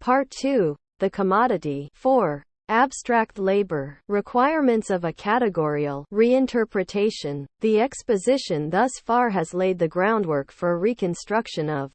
Part 2. The commodity. 4. Abstract labor. Requirements of a categorical reinterpretation. The exposition thus far has laid the groundwork for a reconstruction of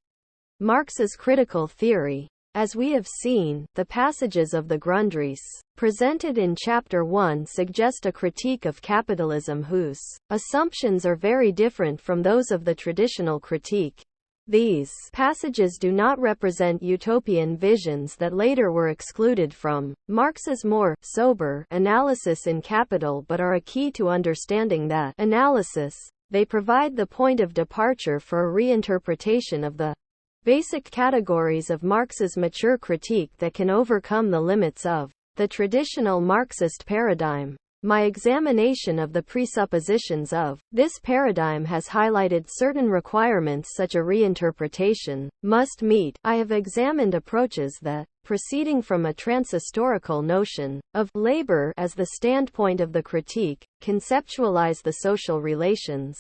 Marx's critical theory. As we have seen, the passages of the Grundrisse, presented in Chapter 1, suggest a critique of capitalism whose assumptions are very different from those of the traditional critique. These passages do not represent utopian visions that later were excluded from Marx's more sober analysis in Capital but are a key to understanding that analysis. They provide the point of departure for a reinterpretation of the basic categories of Marx's mature critique that can overcome the limits of the traditional Marxist paradigm. My examination of the presuppositions of this paradigm has highlighted certain requirements such a reinterpretation must meet. I have examined approaches that, proceeding from a transhistorical notion of labor as the standpoint of the critique, conceptualize the social relations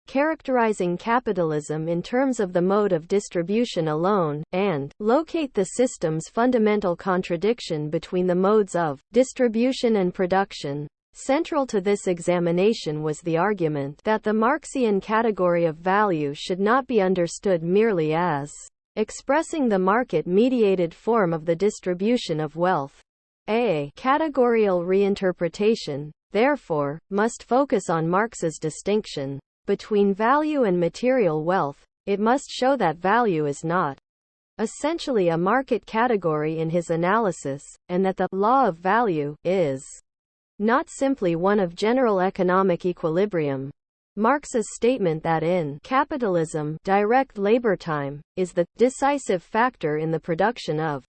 characterizing capitalism in terms of the mode of distribution alone, and locate the system's fundamental contradiction between the modes of distribution and production. Central to this examination was the argument that the Marxian category of value should not be understood merely as expressing the market-mediated form of the distribution of wealth. A categorical reinterpretation, therefore, must focus on Marx's distinction between value and material wealth. It must show that value is not essentially a market category in his analysis, and that the law of value is not simply one of general economic equilibrium. Marx's statement that in capitalism, direct labor time is the decisive factor in the production of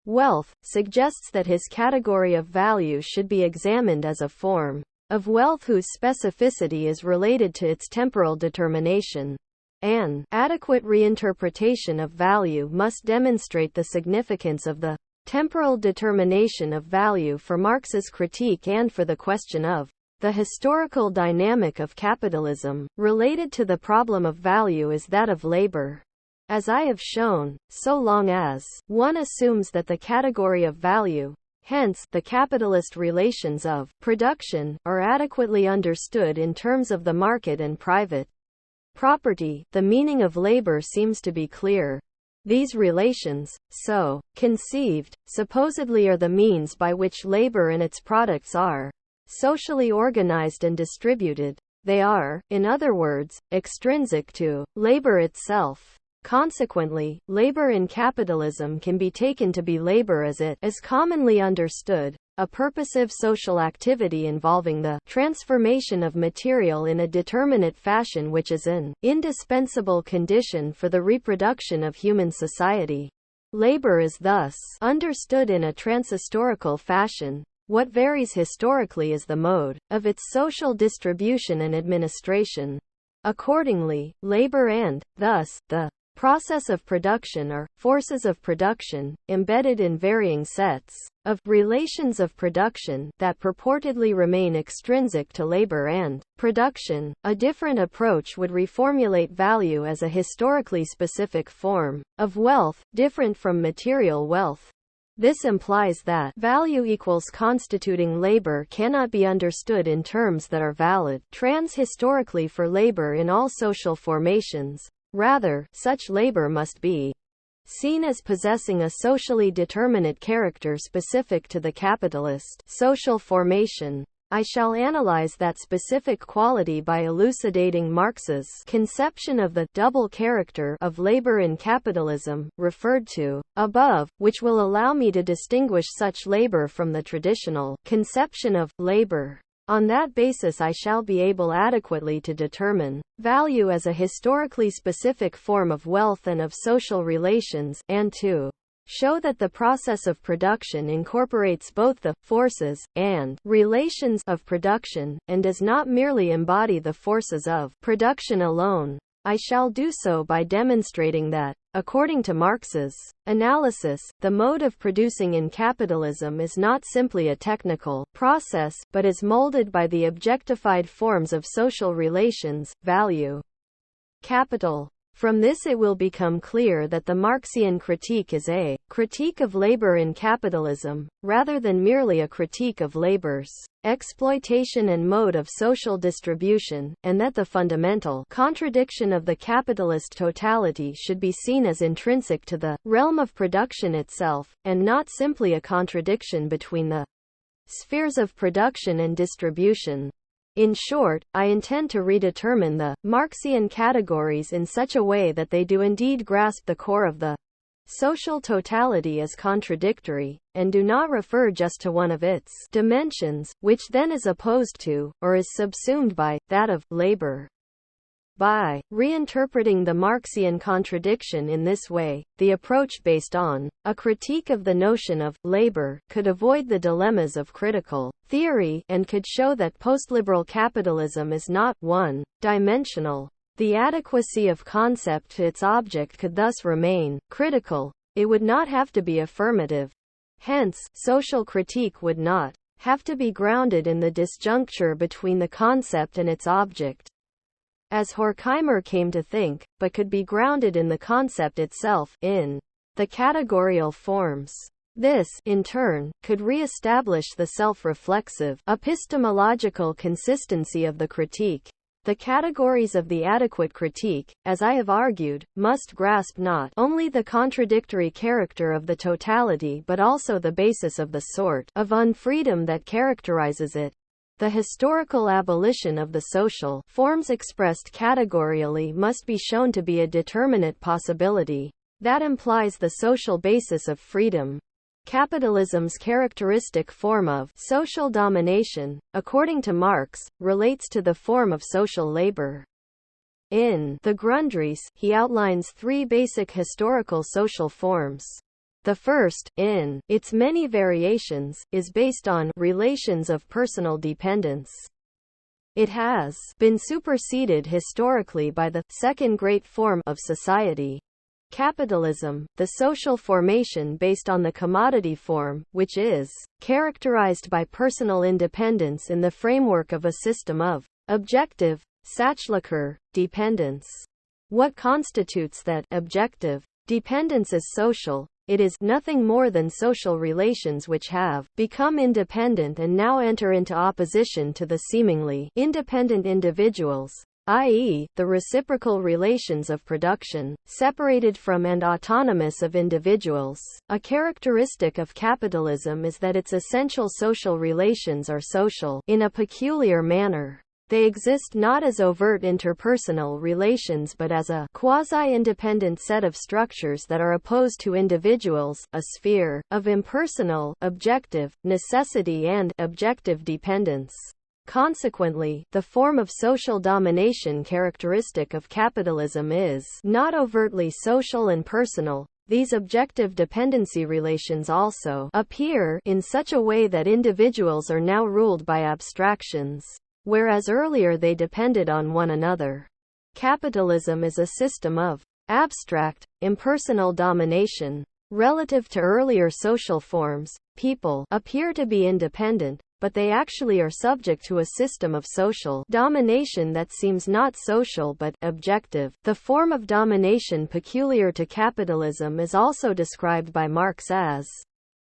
wealth suggests that his category of value should be examined as a form of wealth whose specificity is related to its temporal determination. An adequate reinterpretation of value must demonstrate the significance of the temporal determination of value for Marx's critique and for the question of the historical dynamic of capitalism, related to the problem of value is that of labor. As I have shown, so long as one assumes that the category of value, hence, the capitalist relations of production, are adequately understood in terms of the market and private property, the meaning of labor seems to be clear. These relations, so conceived, supposedly are the means by which labor and its products are socially organized and distributed. They are, in other words, extrinsic to labor itself. Consequently, labor in capitalism can be taken to be labor as it is commonly understood, a purposive social activity involving the transformation of material in a determinate fashion which is an indispensable condition for the reproduction of human society. Labor is thus understood in a transhistorical fashion. What varies historically is the mode of its social distribution and administration. Accordingly, labor and, thus, the process of production are forces of production, embedded in varying sets of relations of production that purportedly remain extrinsic to labor and production. A different approach would reformulate value as a historically specific form of wealth, different from material wealth. This implies that value equals constituting labor cannot be understood in terms that are valid transhistorically for labor in all social formations. Rather, such labor must be seen as possessing a socially determinate character specific to the capitalist social formation. I shall analyze that specific quality by elucidating Marx's conception of the double character of labor in capitalism, referred to above, which will allow me to distinguish such labor from the traditional conception of labor. On that basis I shall be able adequately to determine value as a historically specific form of wealth and of social relations, and to show that the process of production incorporates both the forces and relations of production, and does not merely embody the forces of production alone. I shall do so by demonstrating that, according to Marx's analysis, the mode of producing in capitalism is not simply a technical process, but is molded by the objectified forms of social relations, value. Capital. From this it will become clear that the Marxian critique is a critique of labor in capitalism, rather than merely a critique of labor's exploitation and mode of social distribution, and that the fundamental contradiction of the capitalist totality should be seen as intrinsic to the realm of production itself, and not simply a contradiction between the spheres of production and distribution. In short, I intend to redetermine the Marxian categories in such a way that they do indeed grasp the core of the social totality as contradictory, and do not refer just to one of its dimensions, which then is opposed to, or is subsumed by, that of labor. By reinterpreting the Marxian contradiction in this way, the approach based on a critique of the notion of labor could avoid the dilemmas of critical theory, and could show that postliberal capitalism is not one-dimensional. The adequacy of concept to its object could thus remain critical. It would not have to be affirmative. Hence, social critique would not have to be grounded in the disjuncture between the concept and its object, as Horkheimer came to think, but could be grounded in the concept itself, in the categorial forms. This, in turn, could re-establish the self-reflexive, epistemological consistency of the critique. The categories of the adequate critique, as I have argued, must grasp not only the contradictory character of the totality but also the basis of the sort of unfreedom that characterizes it. The historical abolition of the social forms expressed categorially must be shown to be a determinate possibility. That implies the social basis of freedom. Capitalism's characteristic form of social domination, according to Marx, relates to the form of social labor. In the Grundrisse, he outlines three basic historical social forms. The first, in its many variations, is based on relations of personal dependence. It has been superseded historically by the second great form of society, capitalism, the social formation based on the commodity form, which is characterized by personal independence in the framework of a system of objective, Sachlicher, dependence. What constitutes that objective dependence is social? It is nothing more than social relations which have become independent and now enter into opposition to the seemingly independent individuals, i.e., the reciprocal relations of production, separated from and autonomous of individuals. A characteristic of capitalism is that its essential social relations are social in a peculiar manner. They exist not as overt interpersonal relations but as a quasi-independent set of structures that are opposed to individuals, a sphere of impersonal, objective, necessity and objective dependence. Consequently, the form of social domination characteristic of capitalism is not overtly social and personal. These objective dependency relations also appear in such a way that individuals are now ruled by abstractions, whereas earlier they depended on one another. Capitalism is a system of abstract, impersonal domination. Relative to earlier social forms, people appear to be independent, but they actually are subject to a system of social domination that seems not social but objective. The form of domination peculiar to capitalism is also described by Marx as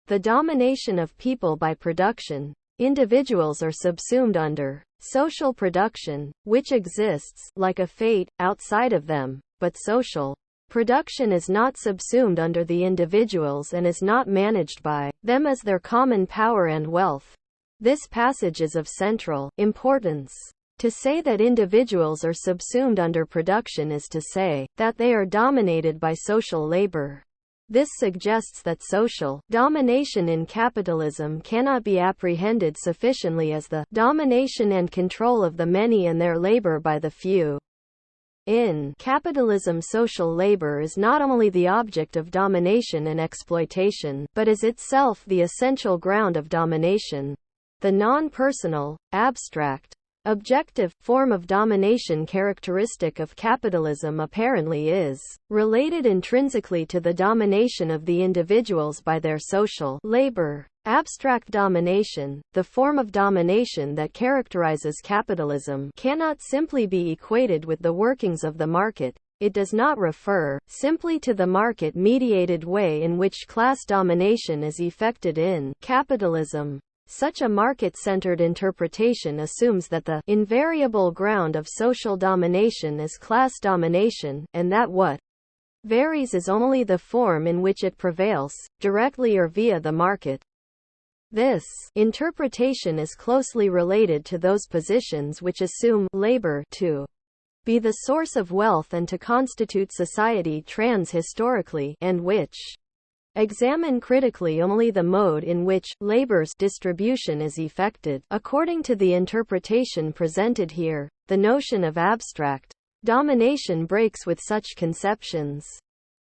the domination of people by production. Individuals are subsumed under social production, which exists, like a fate, outside of them, but social production is not subsumed under the individuals and is not managed by them as their common power and wealth. This passage is of central importance. To say that individuals are subsumed under production is to say that they are dominated by social labor. This suggests that social domination in capitalism cannot be apprehended sufficiently as the domination and control of the many and their labor by the few. In capitalism, social labor is not only the object of domination and exploitation, but is itself the essential ground of domination. The non-personal, abstract, objective form of domination characteristic of capitalism apparently is related intrinsically to the domination of the individuals by their social labor. Abstract domination, the form of domination that characterizes capitalism, cannot simply be equated with the workings of the market. It does not refer simply to the market-mediated way in which class domination is effected in capitalism. Such a market-centered interpretation assumes that the invariable ground of social domination is class domination, and that what varies is only the form in which it prevails, directly or via the market. This interpretation is closely related to those positions which assume labor to be the source of wealth and to constitute society transhistorically, and which examine critically only the mode in which labor's distribution is effected. According to the interpretation presented here, the notion of abstract domination breaks with such conceptions.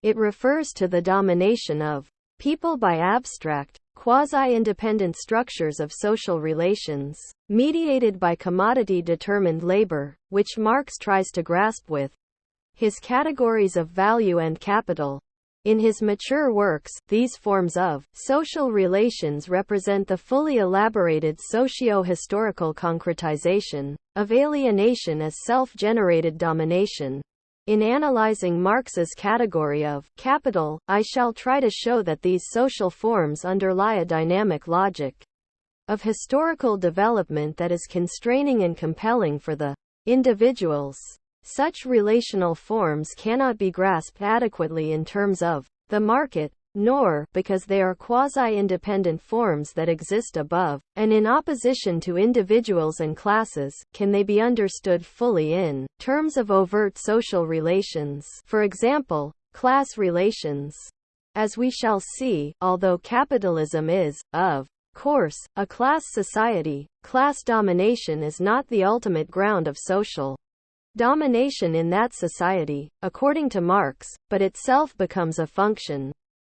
It refers to the domination of people by abstract, quasi-independent structures of social relations, mediated by commodity-determined labor, which Marx tries to grasp with his categories of value and capital. In his mature works, these forms of social relations represent the fully elaborated socio-historical concretization of alienation as self-generated domination. In analyzing Marx's category of capital, I shall try to show that these social forms underlie a dynamic logic of historical development that is constraining and compelling for the individuals. Such relational forms cannot be grasped adequately in terms of the market, nor, because they are quasi-independent forms that exist above, and in opposition to individuals and classes, can they be understood fully in terms of overt social relations, for example, class relations. As we shall see, although capitalism is, of course, a class society, class domination is not the ultimate ground of social domination in that society, according to Marx, but itself becomes a function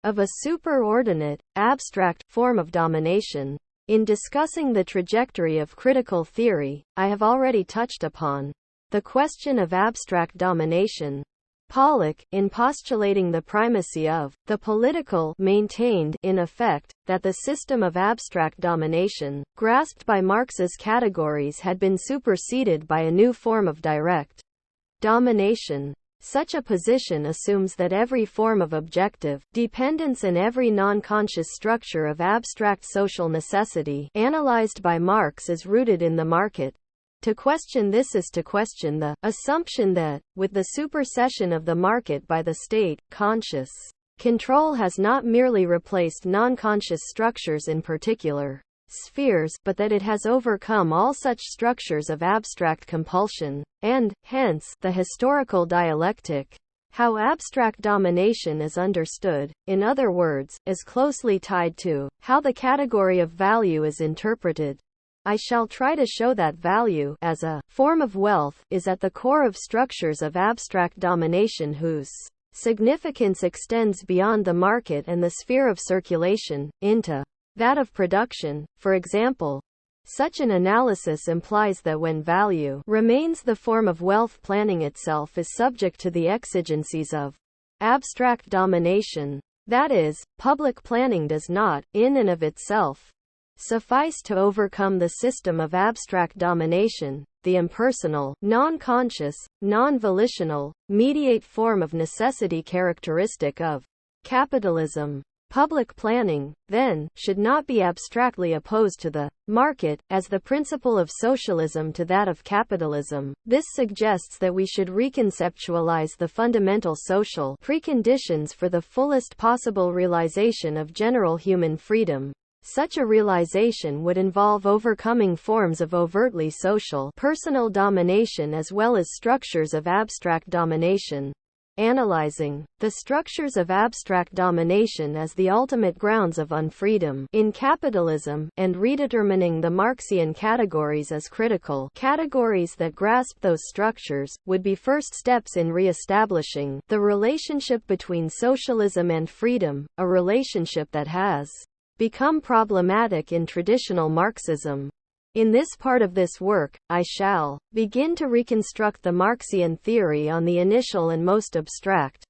of a superordinate, abstract form of domination. In discussing the trajectory of critical theory, I have already touched upon the question of abstract domination. Pollock, in postulating the primacy of the political, maintained, in effect, that the system of abstract domination, grasped by Marx's categories, had been superseded by a new form of direct domination. Such a position assumes that every form of objective dependence and every non-conscious structure of abstract social necessity analyzed by Marx is rooted in the market. To question this is to question the assumption that, with the supersession of the market by the state, conscious control has not merely replaced non-conscious structures in particular spheres, but that it has overcome all such structures of abstract compulsion, and, hence, the historical dialectic. How abstract domination is understood, in other words, is closely tied to how the category of value is interpreted. I shall try to show that value, as a form of wealth, is at the core of structures of abstract domination whose significance extends beyond the market and the sphere of circulation, into that of production, for example. Such an analysis implies that when value remains the form of wealth, planning itself is subject to the exigencies of abstract domination. That is, public planning does not, in and of itself, suffice to overcome the system of abstract domination, the impersonal, non-conscious, non-volitional, mediate form of necessity characteristic of capitalism. Public planning, then, should not be abstractly opposed to the market, as the principle of socialism to that of capitalism. This suggests that we should reconceptualize the fundamental social preconditions for the fullest possible realization of general human freedom. Such a realization would involve overcoming forms of overtly social, personal domination as well as structures of abstract domination. Analyzing the structures of abstract domination as the ultimate grounds of unfreedom in capitalism, and redetermining the Marxian categories as critical categories that grasp those structures, would be first steps in re-establishing the relationship between socialism and freedom, a relationship that has become problematic in traditional Marxism. In this part of this work, I shall begin to reconstruct the Marxian theory on the initial and most abstract,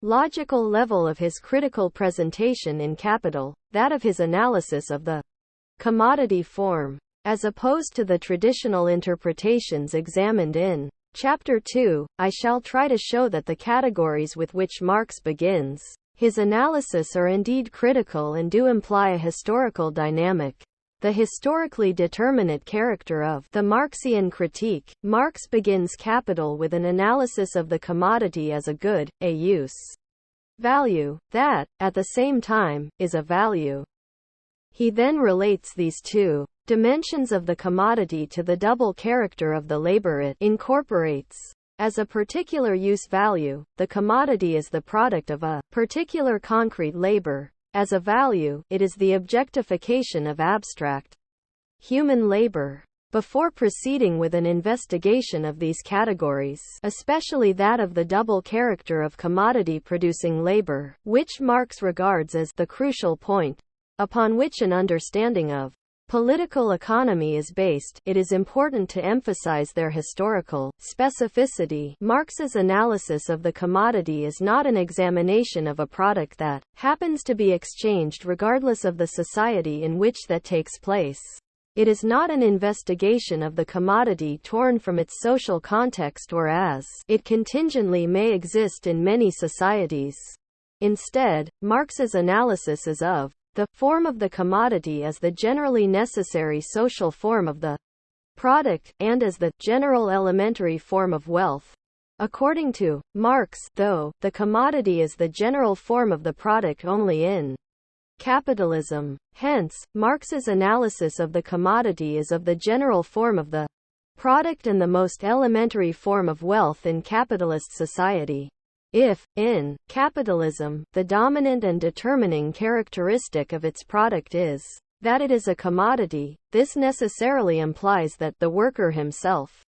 logical level of his critical presentation in Capital, that of his analysis of the commodity form, as opposed to the traditional interpretations examined in Chapter 2, I shall try to show that the categories with which Marx begins his analysis are indeed critical and do imply a historical dynamic. The historically determinate character of the Marxian critique. Marx begins Capital with an analysis of the commodity as a good, a use value, that, at the same time, is a value. He then relates these two dimensions of the commodity to the double character of the labor it incorporates. As a particular use value, the commodity is the product of a particular concrete labor. As a value, it is the objectification of abstract human labor. Before proceeding with an investigation of these categories, especially that of the double character of commodity-producing labor, which Marx regards as the crucial point upon which an understanding of political economy is based, it is important to emphasize their historical specificity. Marx's analysis of the commodity is not an examination of a product that happens to be exchanged regardless of the society in which that takes place. It is not an investigation of the commodity torn from its social context or as it contingently may exist in many societies. Instead, Marx's analysis is of the form of the commodity as the generally necessary social form of the product, and as the general elementary form of wealth. According to Marx, though, the commodity is the general form of the product only in capitalism. Hence, Marx's analysis of the commodity is of the general form of the product and the most elementary form of wealth in capitalist society. If, in capitalism, the dominant and determining characteristic of its product is that it is a commodity, this necessarily implies that the worker himself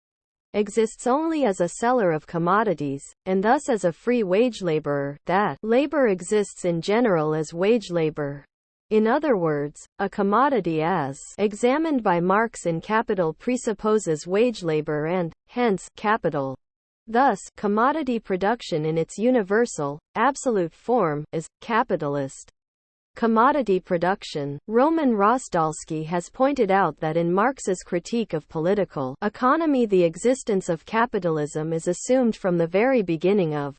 exists only as a seller of commodities, and thus as a free wage laborer, that labor exists in general as wage labor. In other words, a commodity as examined by Marx in Capital presupposes wage labor and, hence, capital. Thus, commodity production in its universal, absolute form, is capitalist. Commodity production. Roman Rostalski has pointed out that in Marx's critique of political economy the existence of capitalism is assumed from the very beginning of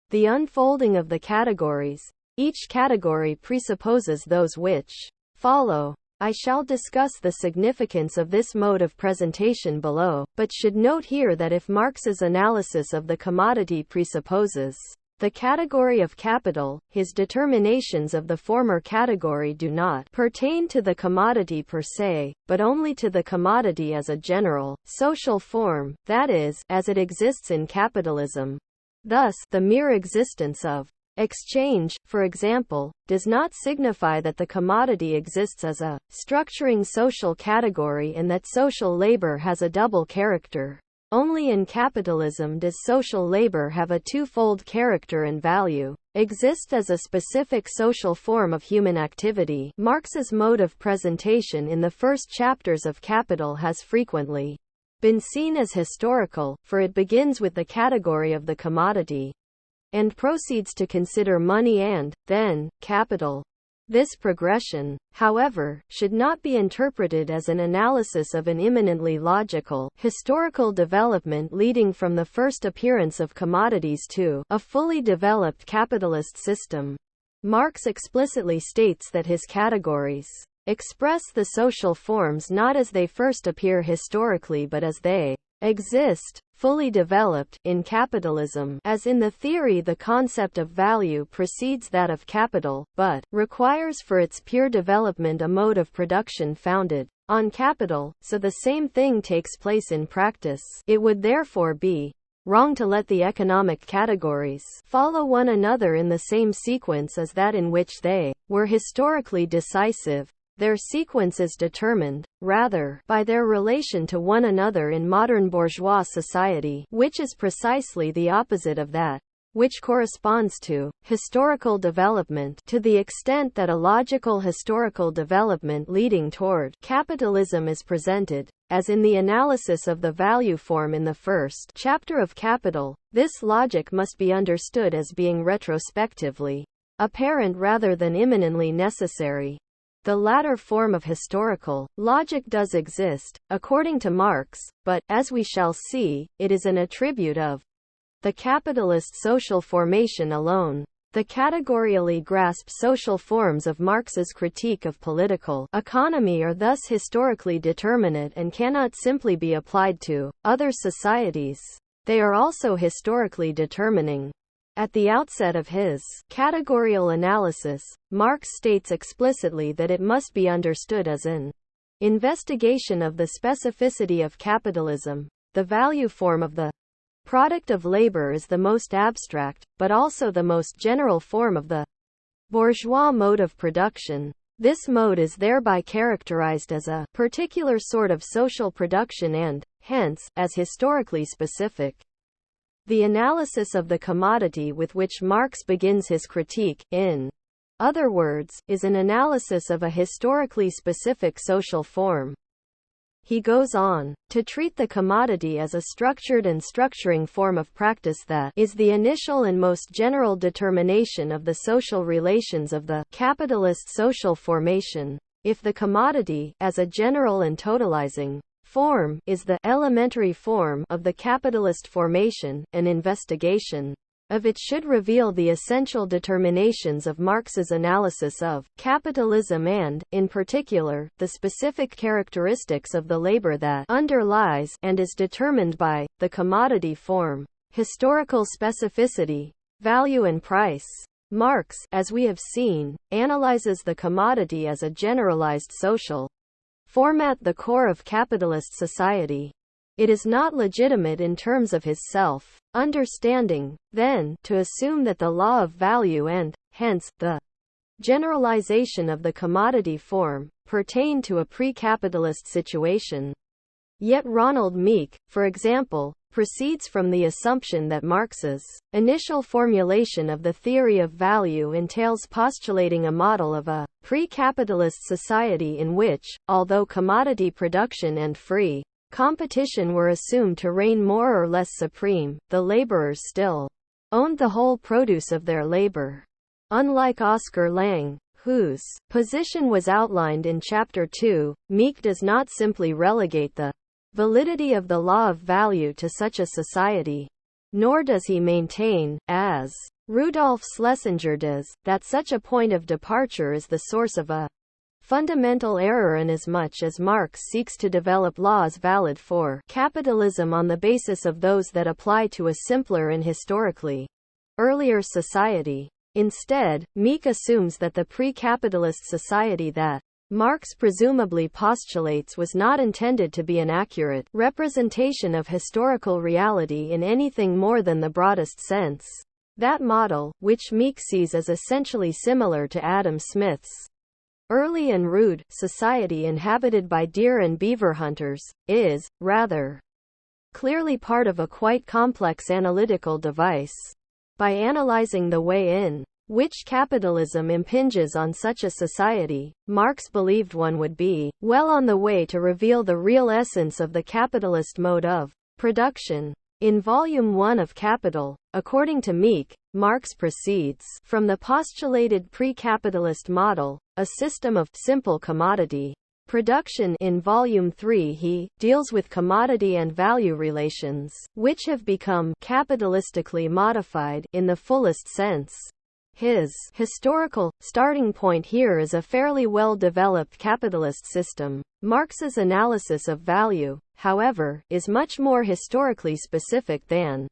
the unfolding of the categories. Each category presupposes those which follow. I shall discuss the significance of this mode of presentation below, but should note here that if Marx's analysis of the commodity presupposes the category of capital, his determinations of the former category do not pertain to the commodity per se, but only to the commodity as a general, social form, that is, as it exists in capitalism. Thus, the mere existence of exchange, for example, does not signify that the commodity exists as a structuring social category and that social labor has a double character. Only in capitalism does social labor have a twofold character and value, exist as a specific social form of human activity. Marx's mode of presentation in the first chapters of Capital has frequently been seen as historical, for it begins with the category of the commodity and proceeds to consider money and, then, capital. This progression, however, should not be interpreted as an analysis of an imminently logical, historical development leading from the first appearance of commodities to a fully developed capitalist system. Marx explicitly states that his categories express the social forms not as they first appear historically but as they exist, fully developed, in capitalism. As in the theory, the concept of value precedes that of capital, but requires for its pure development a mode of production founded on capital, so the same thing takes place in practice. It would therefore be wrong to let the economic categories follow one another in the same sequence as that in which they were historically decisive. Their sequence is determined, rather, by their relation to one another in modern bourgeois society, which is precisely the opposite of that which corresponds to historical development, to the extent that a logical historical development leading toward capitalism is presented, as in the analysis of the value form in the first chapter of Capital. This logic must be understood as being retrospectively apparent rather than imminently necessary. The latter form of historical logic does exist, according to Marx, but, as we shall see, it is an attribute of the capitalist social formation alone. The categorially grasped social forms of Marx's critique of political economy are thus historically determinate and cannot simply be applied to other societies. They are also historically determining. At the outset of his categorical analysis, Marx states explicitly that it must be understood as an investigation of the specificity of capitalism. The value form of the product of labor is the most abstract, but also the most general form of the bourgeois mode of production. This mode is thereby characterized as a particular sort of social production and, hence, as historically specific. The analysis of the commodity with which Marx begins his critique, in other words, is an analysis of a historically specific social form. He goes on to treat the commodity as a structured and structuring form of practice that is the initial and most general determination of the social relations of the capitalist social formation. If the commodity, as a general and totalizing form, is the elementary form of the capitalist formation, an investigation of it should reveal the essential determinations of Marx's analysis of capitalism and, in particular, the specific characteristics of the labor that underlies and is determined by the commodity form. Historical specificity, value and price. Marx, as we have seen, analyzes the commodity as a generalized social format, the core of capitalist society. It is not legitimate in terms of his self-understanding, then, to assume that the law of value and, hence, the generalization of the commodity form, pertain to a pre-capitalist situation. Yet Ronald Meek, for example, proceeds from the assumption that Marx's initial formulation of the theory of value entails postulating a model of a pre-capitalist society in which, although commodity production and free competition were assumed to reign more or less supreme, the laborers still owned the whole produce of their labor. Unlike Oscar Lange, whose position was outlined in Chapter 2, Meek does not simply relegate the validity of the law of value to such a society. Nor does he maintain, as Rudolf Schlesinger does, that such a point of departure is the source of a fundamental error, inasmuch as Marx seeks to develop laws valid for capitalism on the basis of those that apply to a simpler and historically earlier society. Instead, Meek assumes that the pre-capitalist society that Marx presumably postulates was not intended to be an accurate representation of historical reality in anything more than the broadest sense. That model, which Meek sees as essentially similar to Adam Smith's early and rude society inhabited by deer and beaver hunters, is, rather, clearly part of a quite complex analytical device. By analyzing the way in which capitalism impinges on such a society, Marx believed one would be well on the way to reveal the real essence of the capitalist mode of production. In Volume 1 of Capital, according to Meek, Marx proceeds from the postulated pre-capitalist model, a system of simple commodity production. In Volume 3 he deals with commodity and value relations, which have become capitalistically modified in the fullest sense. His historical starting point here is a fairly well-developed capitalist system. Marx's analysis of value, however, is much more historically specific than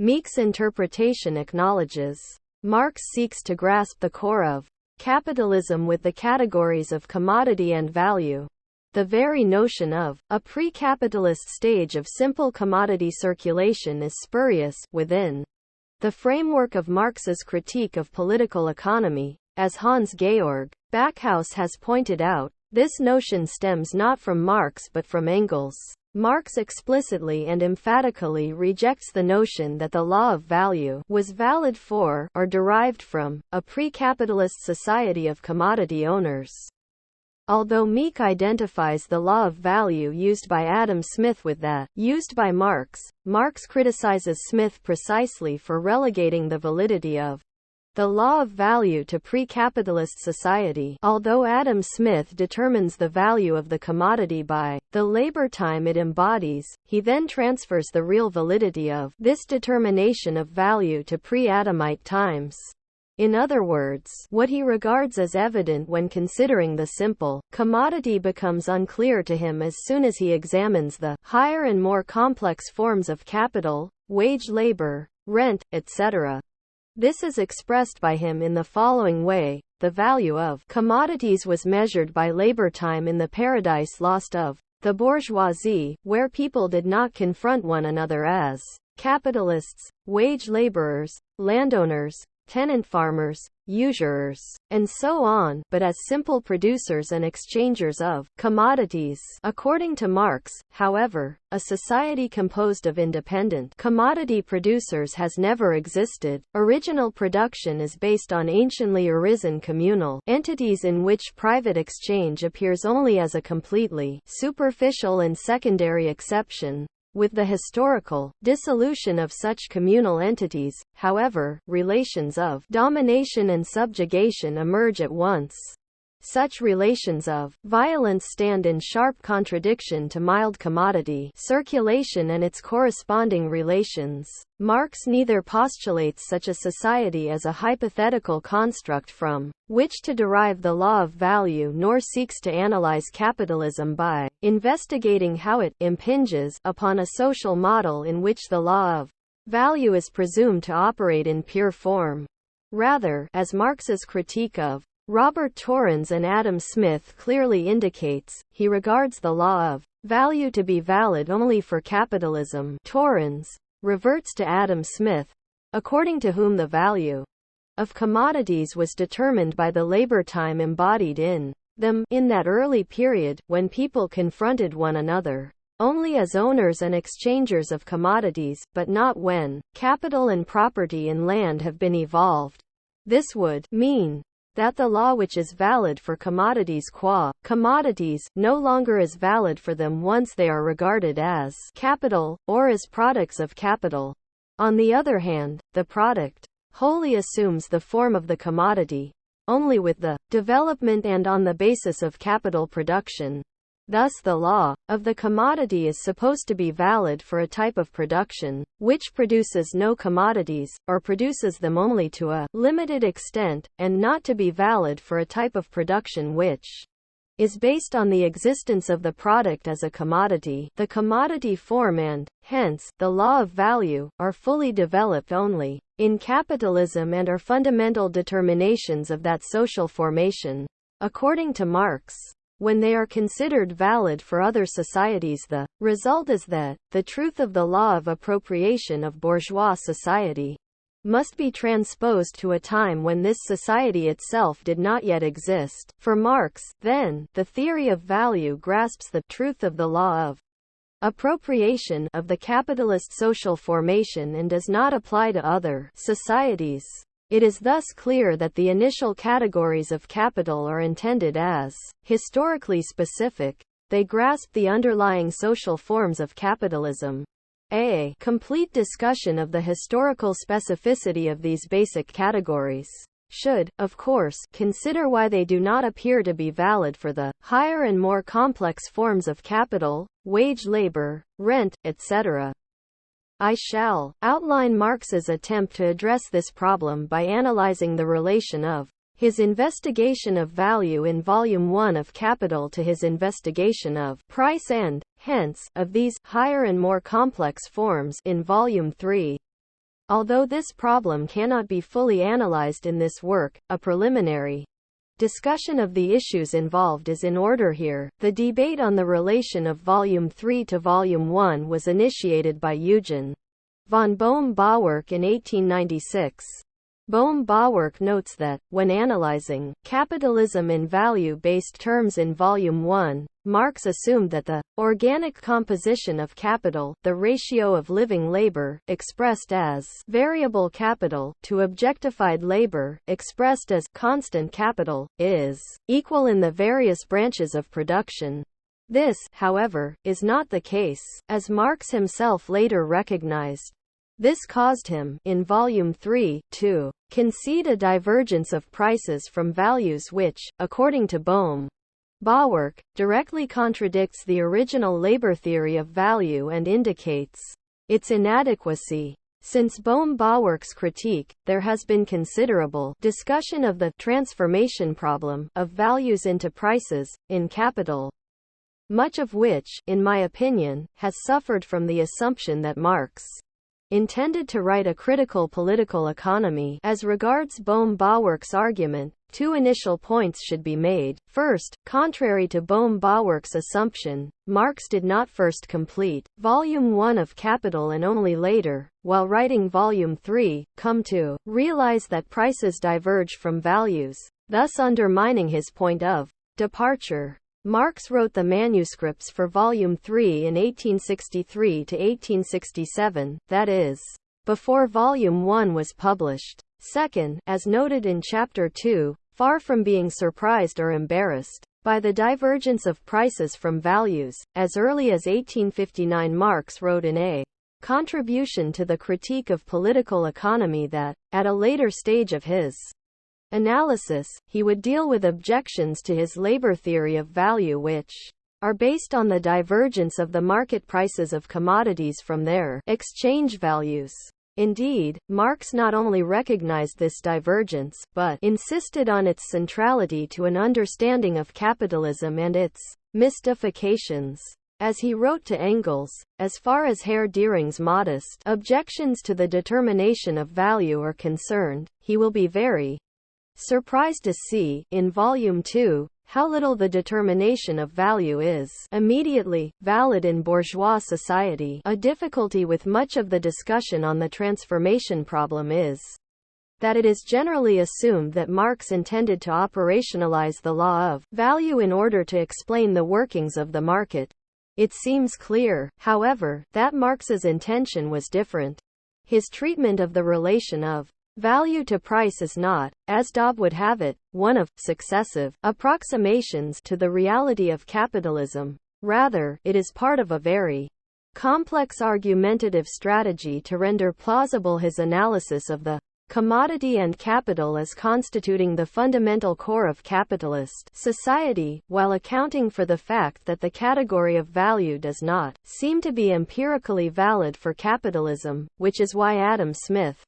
Meek's interpretation acknowledges. Marx seeks to grasp the core of capitalism with the categories of commodity and value. The very notion of a pre-capitalist stage of simple commodity circulation is spurious within the framework of Marx's critique of political economy. As Hans-Georg Backhaus has pointed out, this notion stems not from Marx but from Engels. Marx explicitly and emphatically rejects the notion that the law of value was valid for, or derived from, a pre-capitalist society of commodity owners. Although Meek identifies the law of value used by Adam Smith with that used by Marx, Marx criticizes Smith precisely for relegating the validity of the law of value to pre-capitalist society. Although Adam Smith determines the value of the commodity by the labor time it embodies, he then transfers the real validity of this determination of value to pre-Adamite times. In other words, what he regards as evident when considering the simple commodity becomes unclear to him as soon as he examines the higher and more complex forms of capital, wage labor, rent, etc. This is expressed by him in the following way: the value of commodities was measured by labor time in the paradise lost of the bourgeoisie, where people did not confront one another as capitalists, wage laborers, landowners, tenant farmers, usurers, and so on, but as simple producers and exchangers of commodities. According to Marx, however, a society composed of independent commodity producers has never existed. Original production is based on anciently arisen communal entities in which private exchange appears only as a completely superficial and secondary exception. With the historical dissolution of such communal entities, however, relations of domination and subjugation emerge at once. Such relations of violence stand in sharp contradiction to mild commodity circulation and its corresponding relations. Marx neither postulates such a society as a hypothetical construct from which to derive the law of value, nor seeks to analyze capitalism by investigating how it impinges upon a social model in which the law of value is presumed to operate in pure form. Rather, as Marx's critique of Robert Torrens and Adam Smith clearly indicates, he regards the law of value to be valid only for capitalism. Torrens reverts to Adam Smith, according to whom the value of commodities was determined by the labor time embodied in them, in that early period, when people confronted one another only as owners and exchangers of commodities, but not when capital and property in land have been evolved. This would mean that the law which is valid for commodities qua commodities no longer is valid for them once they are regarded as capital, or as products of capital. On the other hand, the product wholly assumes the form of the commodity, only with the development and on the basis of capital production. Thus the law of the commodity is supposed to be valid for a type of production which produces no commodities, or produces them only to a limited extent, and not to be valid for a type of production which is based on the existence of the product as a commodity. The commodity form and, hence, the law of value, are fully developed only in capitalism and are fundamental determinations of that social formation. According to Marx, when they are considered valid for other societies, the result is that the truth of the law of appropriation of bourgeois society must be transposed to a time when this society itself did not yet exist. For Marx, then, the theory of value grasps the truth of the law of appropriation of the capitalist social formation and does not apply to other societies. It is thus clear that the initial categories of capital are intended as historically specific. They grasp the underlying social forms of capitalism. A complete discussion of the historical specificity of these basic categories should, of course, consider why they do not appear to be valid for the higher and more complex forms of capital, wage labor, rent, etc. I shall outline Marx's attempt to address this problem by analyzing the relation of his investigation of value in Volume 1 of Capital to his investigation of price and, hence, of these higher and more complex forms in Volume 3. Although this problem cannot be fully analyzed in this work, a preliminary discussion of the issues involved is in order here. The debate on the relation of Volume 3 to Volume 1 was initiated by Eugen von Bohm-Bawerk in 1896. Bohm-Bawerk notes that, when analyzing capitalism in value-based terms in Volume 1, Marx assumed that the organic composition of capital, the ratio of living labor, expressed as variable capital, to objectified labor, expressed as constant capital, is equal in the various branches of production. This, however, is not the case, as Marx himself later recognized. This caused him, in Volume 3, to concede a divergence of prices from values which, according to Bohm-Bawerk, directly contradicts the original labor theory of value and indicates its inadequacy. Since Bohm-Bawerk's critique, there has been considerable discussion of the transformation problem of values into prices in Capital, much of which, in my opinion, has suffered from the assumption that Marx intended to write a critical political economy. As regards Bohm-Bawerk's argument, two initial points should be made. First, contrary to Bohm-Bawerk's assumption, Marx did not first complete Volume 1 of Capital and only later, while writing Volume 3, come to realize that prices diverge from values, thus undermining his point of departure. Marx wrote the manuscripts for Volume 3 in 1863 to 1867, that is, before Volume 1 was published. Second, as noted in Chapter 2, far from being surprised or embarrassed by the divergence of prices from values, as early as 1859 Marx wrote in a contribution to the Critique of Political Economy that, at a later stage of his analysis, he would deal with objections to his labor theory of value which are based on the divergence of the market prices of commodities from their exchange values. Indeed, Marx not only recognized this divergence, but insisted on its centrality to an understanding of capitalism and its mystifications. As he wrote to Engels, as far as Herr Dering's modest objections to the determination of value are concerned, he will be very surprised to see, in Volume 2, how little the determination of value is immediately valid in bourgeois society. A difficulty with much of the discussion on the transformation problem is that it is generally assumed that Marx intended to operationalize the law of value in order to explain the workings of the market. It seems clear, however, that Marx's intention was different. His treatment of the relation of value to price is not, as Dobb would have it, one of successive approximations to the reality of capitalism. Rather, it is part of a very complex argumentative strategy to render plausible his analysis of the commodity and capital as constituting the fundamental core of capitalist society, while accounting for the fact that the category of value does not seem to be empirically valid for capitalism, which is why Adam Smith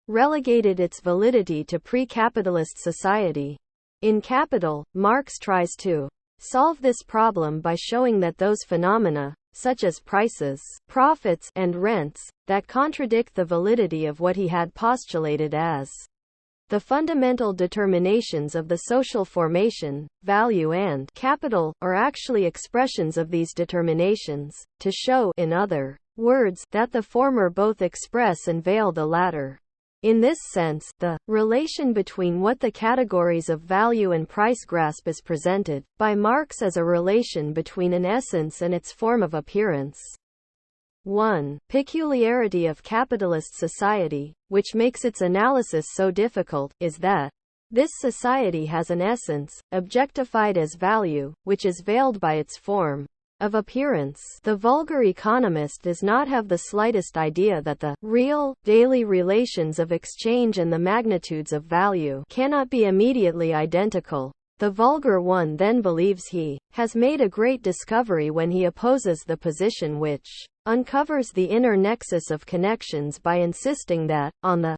relegated its validity to pre-capitalist society. In Capital, Marx tries to solve this problem by showing that those phenomena, such as prices, profits, and rents, that contradict the validity of what he had postulated as the fundamental determinations of the social formation, value and capital, are actually expressions of these determinations, to show, in other words, that the former both express and veil the latter. In this sense, the relation between what the categories of value and price grasp is presented by Marx as a relation between an essence and its form of appearance. One peculiarity of capitalist society, which makes its analysis so difficult, is that this society has an essence, objectified as value, which is veiled by its form of appearance. The vulgar economist does not have the slightest idea that the real, daily relations of exchange and the magnitudes of value cannot be immediately identical. The vulgar one then believes he has made a great discovery when he opposes the position which uncovers the inner nexus of connections by insisting that, on the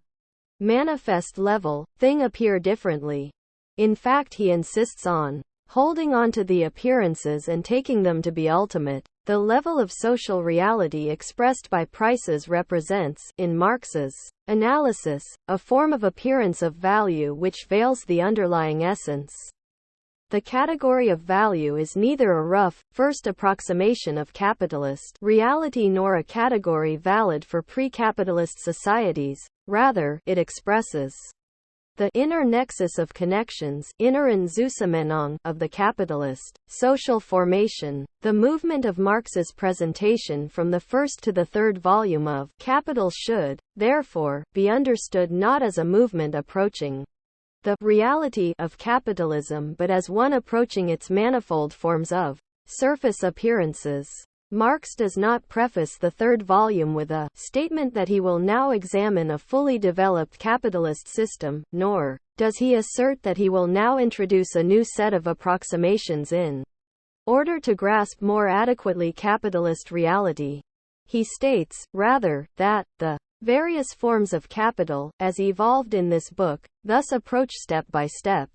manifest level, things appear differently. In fact, he insists on holding on to the appearances and taking them to be ultimate. The level of social reality expressed by prices represents, in Marx's analysis, a form of appearance of value which veils the underlying essence. The category of value is neither a rough, first approximation of capitalist reality nor a category valid for pre-capitalist societies. Rather, it expresses the inner nexus of connections, inneren Zusammenhang, of the capitalist social formation. The movement of Marx's presentation from the first to the third volume of Capital should, therefore, be understood not as a movement approaching the reality of capitalism but as one approaching its manifold forms of surface appearances. Marx does not preface the third volume with a statement that he will now examine a fully developed capitalist system, nor does he assert that he will now introduce a new set of approximations in order to grasp more adequately capitalist reality. He states, rather, that the various forms of capital, as evolved in this book, thus approach step by step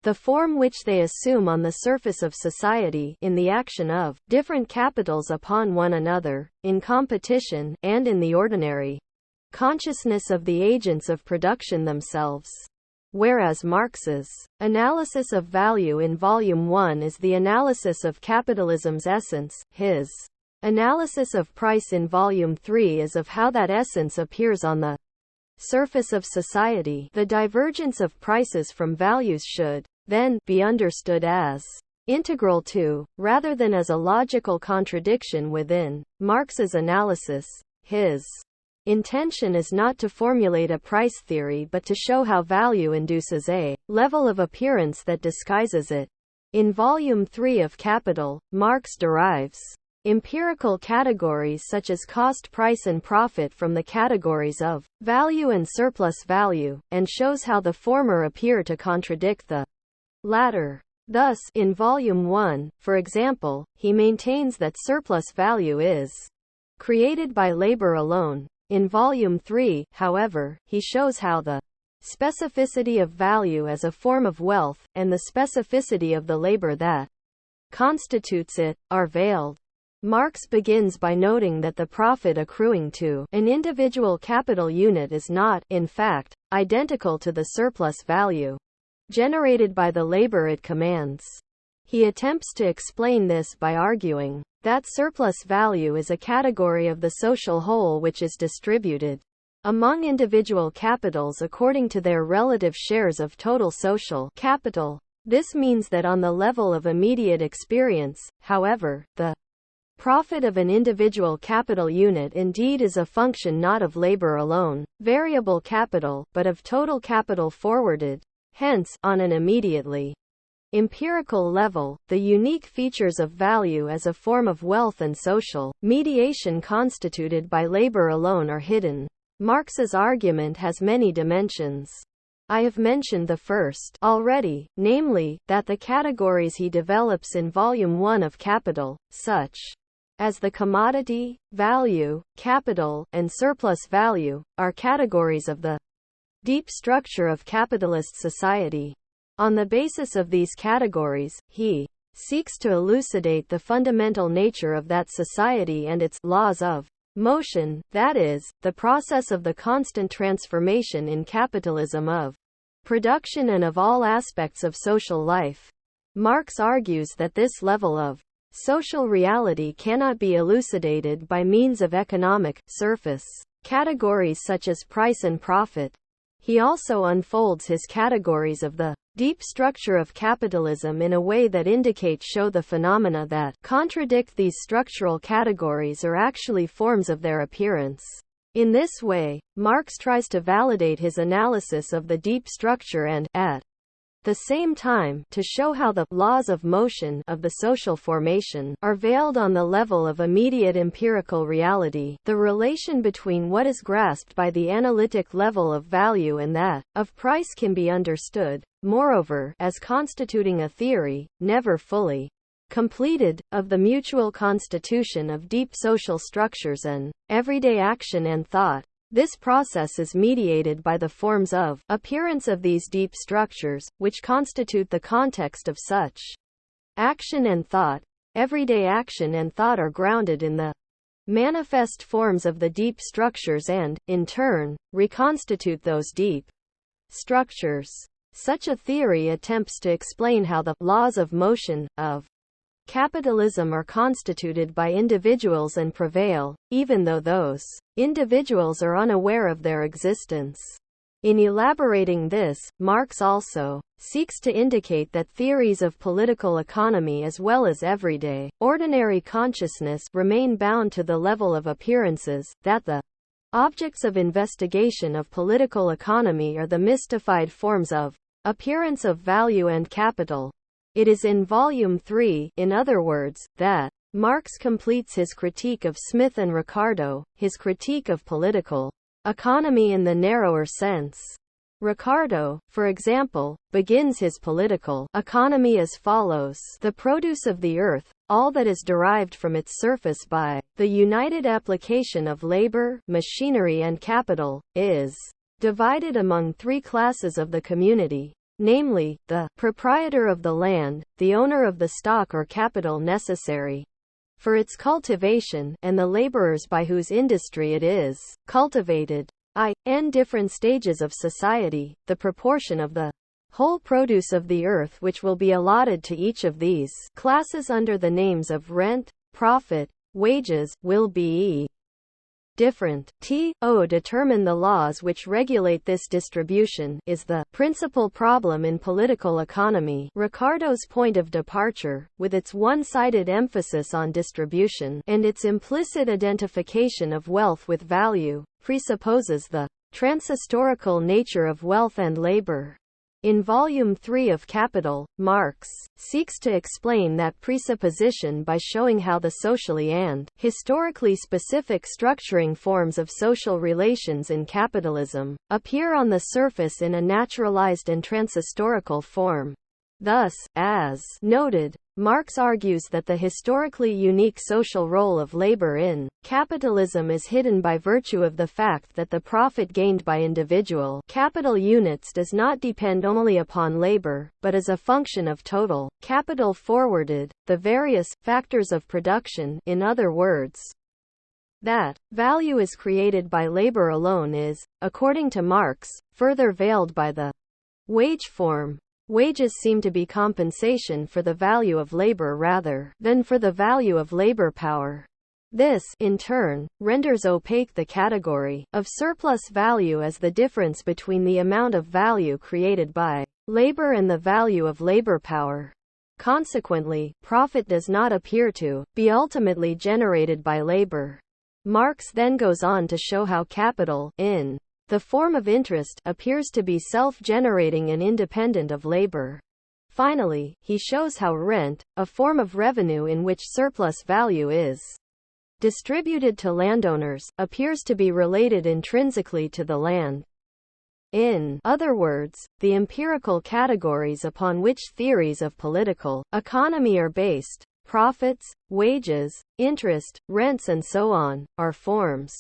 the form which they assume on the surface of society, in the action of different capitals upon one another, in competition, and in the ordinary consciousness of the agents of production themselves. Whereas Marx's analysis of value in Volume 1 is the analysis of capitalism's essence, his analysis of price in Volume 3 is of how that essence appears on the surface of society. The divergence of prices from values should then be understood as integral to, rather than as a logical contradiction within, Marx's analysis. His intention is not to formulate a price theory but to show how value induces a level of appearance that disguises it. In Volume 3 of Capital, Marx derives empirical categories such as cost, price and profit from the categories of value and surplus value, and shows how the former appear to contradict the latter. Thus, in Volume 1, for example, he maintains that surplus value is created by labor alone. In Volume 3, however, he shows how the specificity of value as a form of wealth, and the specificity of the labor that constitutes it, are veiled. Marx begins by noting that the profit accruing to an individual capital unit is not, in fact, identical to the surplus value generated by the labor it commands. He attempts to explain this by arguing that surplus value is a category of the social whole which is distributed among individual capitals according to their relative shares of total social capital. This means that on the level of immediate experience, however, the profit of an individual capital unit indeed is a function not of labor alone, variable capital, but of total capital forwarded. Hence, on an immediately empirical level, the unique features of value as a form of wealth and social mediation constituted by labor alone are hidden. Marx's argument has many dimensions. I have mentioned the first already, namely, that the categories he develops in Volume 1 of Capital, such as the commodity, value, capital, and surplus value, are categories of the deep structure of capitalist society. On the basis of these categories, he seeks to elucidate the fundamental nature of that society and its laws of motion, that is, the process of the constant transformation in capitalism of production and of all aspects of social life. Marx argues that this level of social reality cannot be elucidated by means of economic surface categories such as price and profit. He also unfolds his categories of the deep structure of capitalism in a way that show the phenomena that contradict these structural categories are actually forms of their appearance. In this way, Marx tries to validate his analysis of the deep structure and, at the same time, to show how the laws of motion of the social formation are veiled on the level of immediate empirical reality. The relation between what is grasped by the analytic level of value and that of price can be understood, moreover, as constituting a theory, never fully completed, of the mutual constitution of deep social structures and everyday action and thought. This process is mediated by the forms of appearance of these deep structures, which constitute the context of such action and thought. Everyday action and thought are grounded in the manifest forms of the deep structures and, in turn, reconstitute those deep structures. Such a theory attempts to explain how the laws of motion of capitalism are constituted by individuals and prevail, even though those individuals are unaware of their existence. In elaborating this, Marx also seeks to indicate that theories of political economy as well as everyday, ordinary consciousness remain bound to the level of appearances, that the objects of investigation of political economy are the mystified forms of appearance of value and capital. It is in Volume 3, in other words, that Marx completes his critique of Smith and Ricardo, his critique of political economy in the narrower sense. Ricardo, for example, begins his political economy as follows: the produce of the earth, all that is derived from its surface by the united application of labor, machinery and capital, is divided among three classes of the community, namely, the proprietor of the land, the owner of the stock or capital necessary for its cultivation, and the laborers by whose industry it is cultivated. In different stages of society, the proportion of the whole produce of the earth which will be allotted to each of these classes under the names of rent, profit, wages, will be different. Determine the laws which regulate this distribution is the principal problem in political economy. Ricardo's point of departure, with its one-sided emphasis on distribution, and its implicit identification of wealth with value, presupposes the transhistorical nature of wealth and labor. In Volume 3 of Capital, Marx seeks to explain that presupposition by showing how the socially and historically specific structuring forms of social relations in capitalism appear on the surface in a naturalized and transhistorical form. Thus, as noted, Marx argues that the historically unique social role of labor in capitalism is hidden by virtue of the fact that the profit gained by individual capital units does not depend only upon labor, but is a function of total capital forwarded, the various factors of production. In other words, that value is created by labor alone is, according to Marx, further veiled by the wage form. Wages seem to be compensation for the value of labor rather than for the value of labor power. This, in turn, renders opaque the category of surplus value as the difference between the amount of value created by labor and the value of labor power. Consequently, profit does not appear to be ultimately generated by labor. Marx then goes on to show how capital, in the form of interest, appears to be self-generating and independent of labor. Finally, he shows how rent, a form of revenue in which surplus value is distributed to landowners, appears to be related intrinsically to the land. In other words, the empirical categories upon which theories of political economy are based, profits, wages, interest, rents and so on, are forms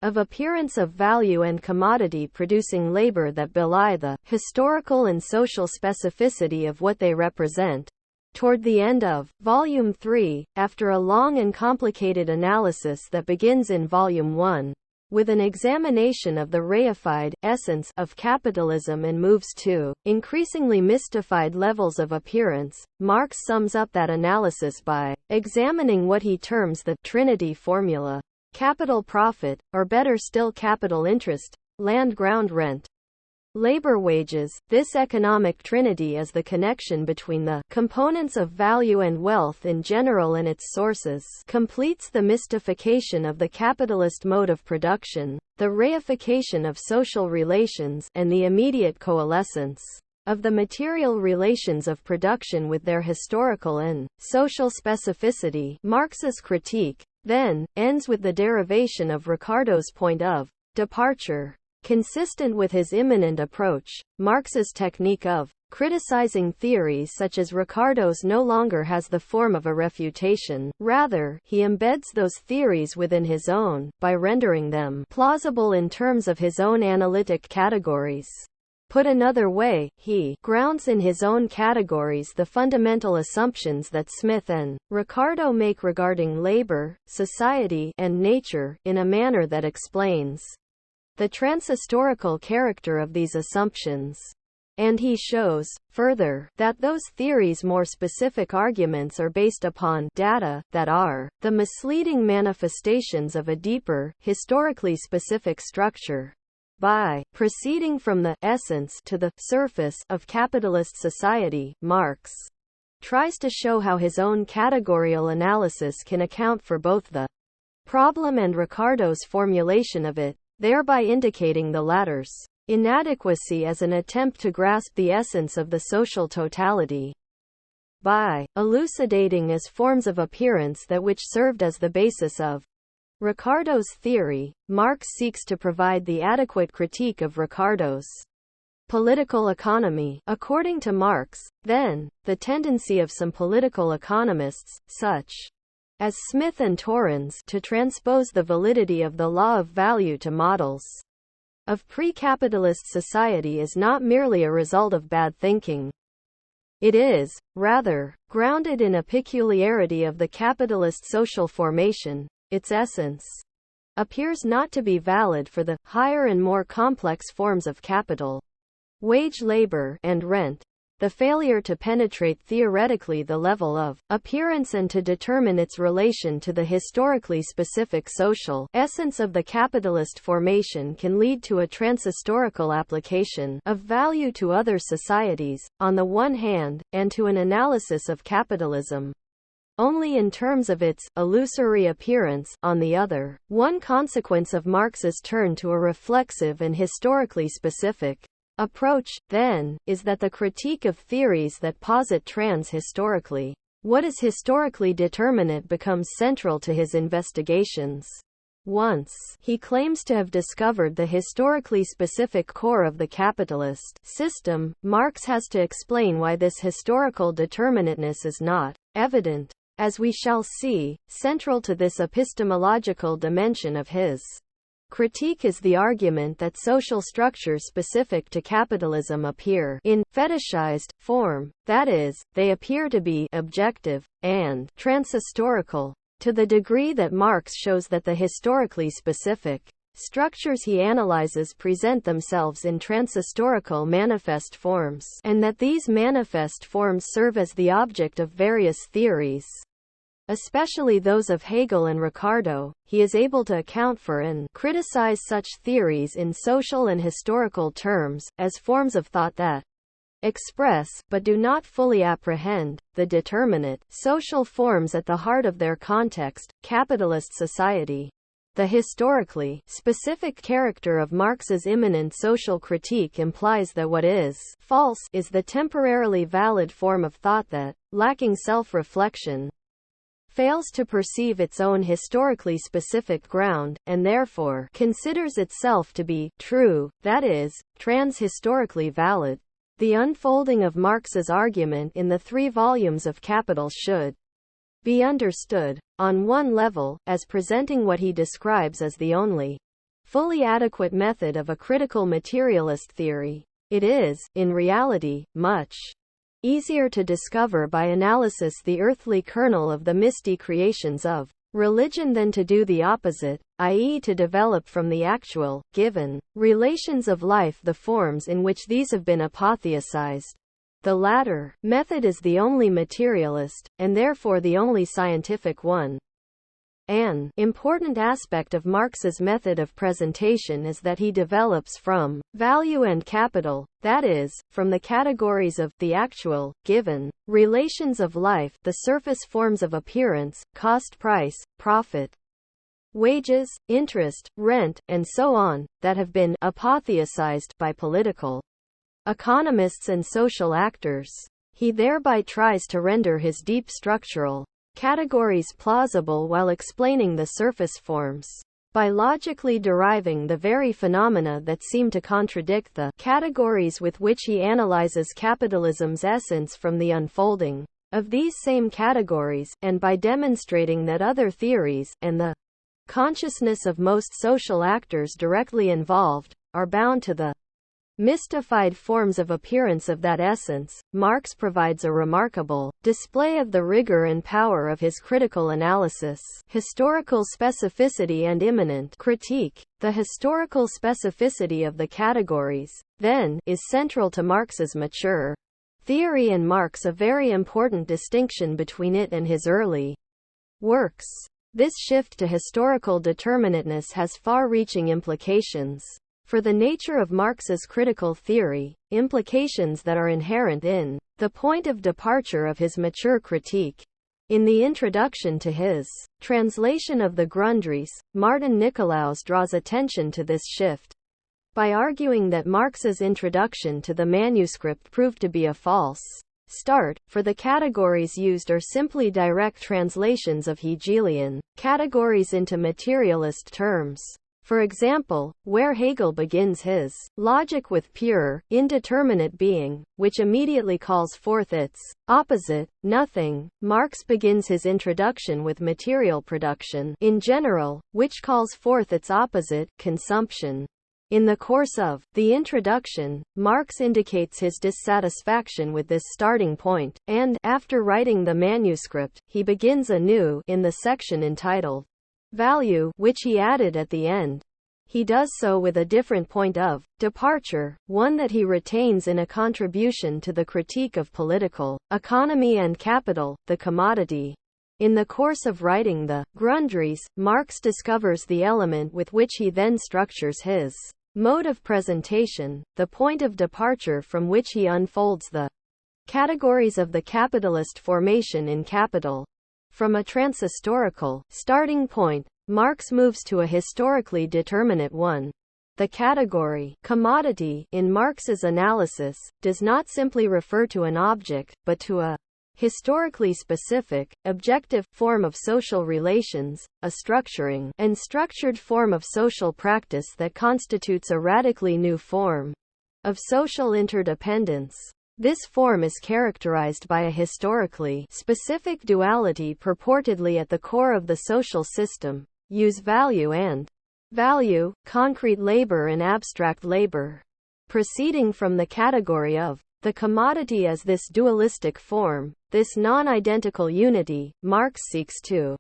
of appearance of value and commodity producing labor that belie the historical and social specificity of what they represent. Toward the end of Volume 3, after a long and complicated analysis that begins in Volume 1, with an examination of the reified essence of capitalism and moves to increasingly mystified levels of appearance, Marx sums up that analysis by examining what he terms the Trinity formula: capital profit, or better still capital interest, land ground rent, labor wages. This economic trinity is the connection between the components of value and wealth in general and its sources, completes the mystification of the capitalist mode of production, the reification of social relations, and the immediate coalescence of the material relations of production with their historical and social specificity. Marx's critique, then, ends with the derivation of Ricardo's point of departure. Consistent with his immanent approach, Marx's technique of criticizing theories such as Ricardo's no longer has the form of a refutation. Rather, he embeds those theories within his own, by rendering them plausible in terms of his own analytic categories. Put another way, he grounds in his own categories the fundamental assumptions that Smith and Ricardo make regarding labor, society, and nature, in a manner that explains the transhistorical character of these assumptions. And he shows, further, that those theories' more specific arguments are based upon data that are the misleading manifestations of a deeper, historically specific structure. By proceeding from the essence to the surface of capitalist society, Marx tries to show how his own categorical analysis can account for both the problem and Ricardo's formulation of it, thereby indicating the latter's inadequacy as an attempt to grasp the essence of the social totality. by elucidating as forms of appearance that which served as the basis of Ricardo's theory. Marx seeks to provide the adequate critique of Ricardo's political economy. According to Marx, then, the tendency of some political economists, such as Smith and Torrens, to transpose the validity of the law of value to models of pre-capitalist society is not merely a result of bad thinking. It is, rather, grounded in a peculiarity of the capitalist social formation. Its essence appears not to be valid for the higher and more complex forms of capital, wage labor, and rent. The failure to penetrate theoretically the level of appearance and to determine its relation to the historically specific social essence of the capitalist formation can lead to a transhistorical application of value to other societies, on the one hand, and to an analysis of capitalism only in terms of its illusory appearance, on the other. One consequence of Marx's turn to a reflexive and historically specific approach, then, is that the critique of theories that posit trans-historically what is historically determinate becomes central to his investigations. Once he claims to have discovered the historically specific core of the capitalist system, Marx has to explain why this historical determinateness is not evident. As we shall see, central to this epistemological dimension of his critique is the argument that social structures specific to capitalism appear in fetishized form, that is, they appear to be objective and transhistorical. To the degree that Marx shows that the historically specific structures he analyzes present themselves in transhistorical manifest forms, and that these manifest forms serve as the object of various theories, especially those of Hegel and Ricardo, he is able to account for and criticize such theories in social and historical terms, as forms of thought that express, but do not fully apprehend, the determinate social forms at the heart of their context, capitalist society. The historically specific character of Marx's immanent social critique implies that what is false is the temporarily valid form of thought that, lacking self-reflection, fails to perceive its own historically specific ground, and therefore considers itself to be true, that is, trans-historically valid. The unfolding of Marx's argument in the 3 volumes of Capital should be understood, on one level, as presenting what he describes as the only fully adequate method of a critical materialist theory. It is, in reality, much easier to discover by analysis the earthly kernel of the misty creations of religion than to do the opposite, i.e. to develop from the actual, given relations of life the forms in which these have been apotheosized. The latter method is the only materialist, and therefore the only scientific one. An important aspect of Marx's method of presentation is that he develops from value and capital, that is, from the categories of the actual, given relations of life, the surface forms of appearance, cost price, profit, wages, interest, rent, and so on, that have been apotheosized by political economists and social actors. He thereby tries to render his deep structural categories plausible while explaining the surface forms, by logically deriving the very phenomena that seem to contradict the categories with which he analyzes capitalism's essence from the unfolding of these same categories, and by demonstrating that other theories, and the consciousness of most social actors directly involved, are bound to the mystified forms of appearance of that essence. Marx provides a remarkable display of the rigor and power of his critical analysis, historical specificity and immanent critique. The historical specificity of the categories, then, is central to Marx's mature theory and marks a very important distinction between it and his early works. This shift to historical determinateness has far-reaching implications for the nature of Marx's critical theory, implications that are inherent in the point of departure of his mature critique. In the introduction to his translation of the Grundrisse, Martin Nicolaus draws attention to this shift by arguing that Marx's introduction to the manuscript proved to be a false start, for the categories used are simply direct translations of Hegelian categories into materialist terms. For example, where Hegel begins his logic with pure, indeterminate being, which immediately calls forth its opposite, nothing, Marx begins his introduction with material production, in general, which calls forth its opposite, consumption. In the course of the introduction, Marx indicates his dissatisfaction with this starting point, and, after writing the manuscript, he begins anew, in the section entitled Value, which he added at the end. He does so with a different point of departure, one that he retains in a contribution to the critique of political economy and capital, the commodity. In the course of writing the Grundrisse, Marx discovers the element with which he then structures his mode of presentation, the point of departure from which he unfolds the categories of the capitalist formation in Capital. From a transhistorical starting point, Marx moves to a historically determinate one. The category commodity, in Marx's analysis, does not simply refer to an object, but to a historically specific, objective form of social relations, a structuring and structured form of social practice that constitutes a radically new form of social interdependence. This form is characterized by a historically specific duality purportedly at the core of the social system: use value and value, concrete labor and abstract labor. Proceeding from the category of the commodity as this dualistic form, this non-identical unity, Marx seeks to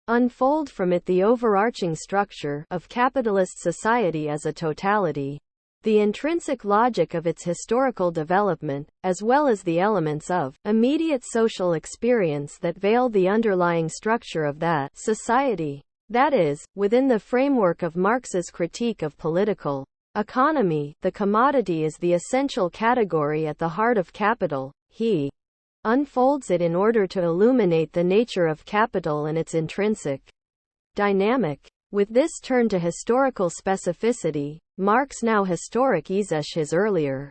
unfold from it the overarching structure of capitalist society as a totality, the intrinsic logic of its historical development, as well as the elements of immediate social experience that veil the underlying structure of that society. That is, within the framework of Marx's critique of political economy, the commodity is the essential category at the heart of capital. He unfolds it in order to illuminate the nature of capital and its intrinsic dynamic. With this turn to historical specificity, Marx now historicises his earlier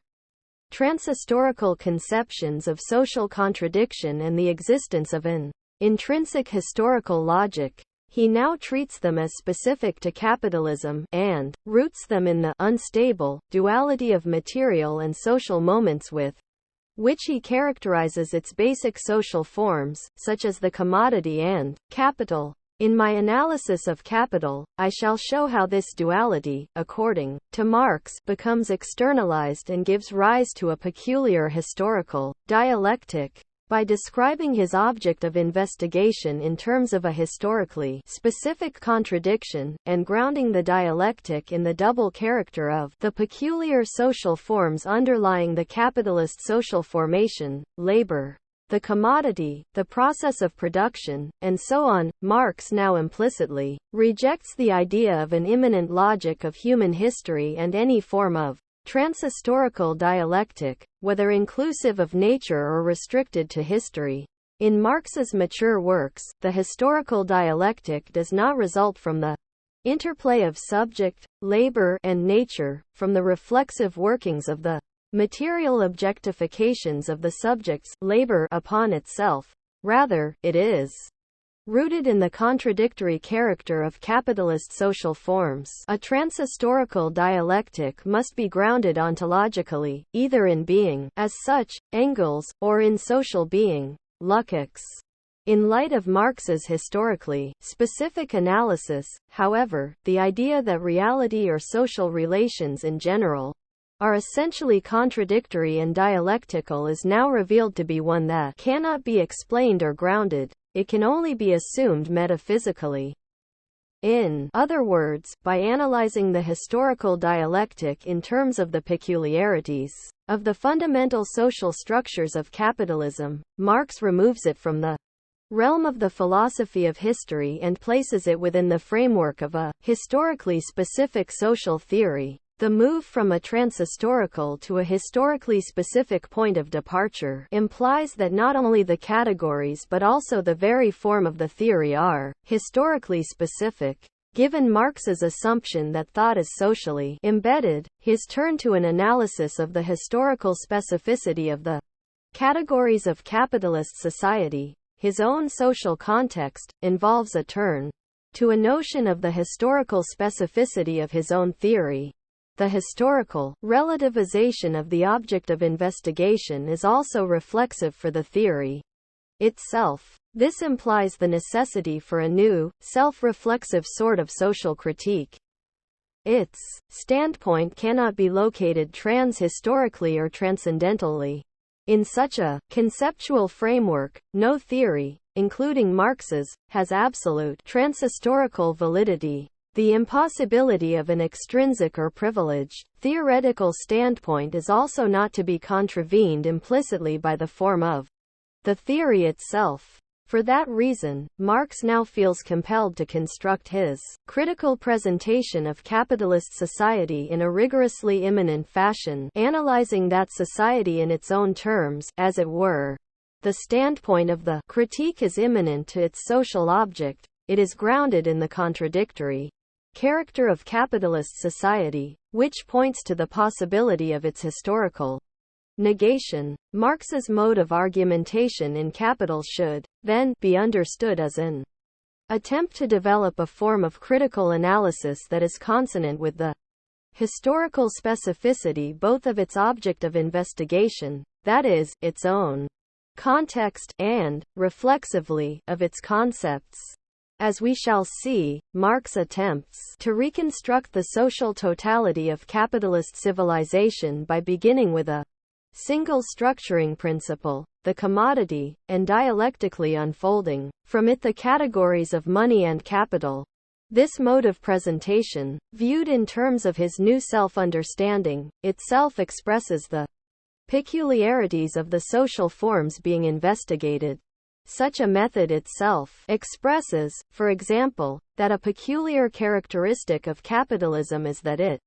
transhistorical conceptions of social contradiction and the existence of an intrinsic historical logic. He now treats them as specific to capitalism, and roots them in the unstable duality of material and social moments with which he characterizes its basic social forms, such as the commodity and capital. In my analysis of capital, I shall show how this duality, according to Marx, becomes externalized and gives rise to a peculiar historical dialectic. By describing his object of investigation in terms of a historically specific contradiction, and grounding the dialectic in the double character of the peculiar social forms underlying the capitalist social formation, labor, the commodity, the process of production, and so on, Marx now implicitly rejects the idea of an immanent logic of human history and any form of transhistorical dialectic, whether inclusive of nature or restricted to history. In Marx's mature works, the historical dialectic does not result from the interplay of subject, labor, and nature, from the reflexive workings of the material objectifications of the subject's labor upon itself. Rather, it is rooted in the contradictory character of capitalist social forms. A transhistorical dialectic must be grounded ontologically, either in being, as such, Engels, or in social being, Lukács. In light of Marx's historically specific analysis, however, the idea that reality or social relations in general are essentially contradictory and dialectical is now revealed to be one that cannot be explained or grounded. It can only be assumed metaphysically. In other words, by analyzing the historical dialectic in terms of the peculiarities of the fundamental social structures of capitalism, Marx removes it from the realm of the philosophy of history and places it within the framework of a historically specific social theory. The move from a transhistorical to a historically specific point of departure implies that not only the categories but also the very form of the theory are historically specific. Given Marx's assumption that thought is socially embedded, his turn to an analysis of the historical specificity of the categories of capitalist society, his own social context, involves a turn to a notion of the historical specificity of his own theory. The historical relativization of the object of investigation is also reflexive for the theory itself. This implies the necessity for a new, self-reflexive sort of social critique. Its standpoint cannot be located trans-historically or transcendentally. In such a conceptual framework, no theory, including Marx's, has absolute transhistorical validity. The impossibility of an extrinsic or privileged theoretical standpoint is also not to be contravened implicitly by the form of the theory itself. For that reason, Marx now feels compelled to construct his critical presentation of capitalist society in a rigorously immanent fashion, analyzing that society in its own terms, as it were. The standpoint of the critique is immanent to its social object. It is grounded in the contradictory character of capitalist society, which points to the possibility of its historical negation. Marx's mode of argumentation in Capital should, then, be understood as an attempt to develop a form of critical analysis that is consonant with the historical specificity both of its object of investigation, that is, its own context, and, reflexively, of its concepts. As we shall see, Marx attempts to reconstruct the social totality of capitalist civilization by beginning with a single structuring principle, the commodity, and dialectically unfolding from it the categories of money and capital. This mode of presentation, viewed in terms of his new self-understanding, itself expresses the peculiarities of the social forms being investigated. Such a method itself expresses, for example, that a peculiar characteristic of capitalism is that it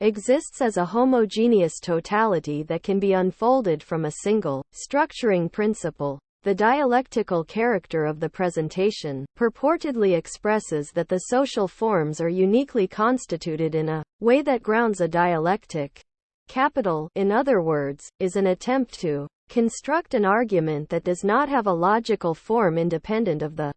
exists as a homogeneous totality that can be unfolded from a single structuring principle. The dialectical character of the presentation purportedly expresses that the social forms are uniquely constituted in a way that grounds a dialectic. Capital, in other words, is an attempt to construct an argument that does not have a logical form independent of the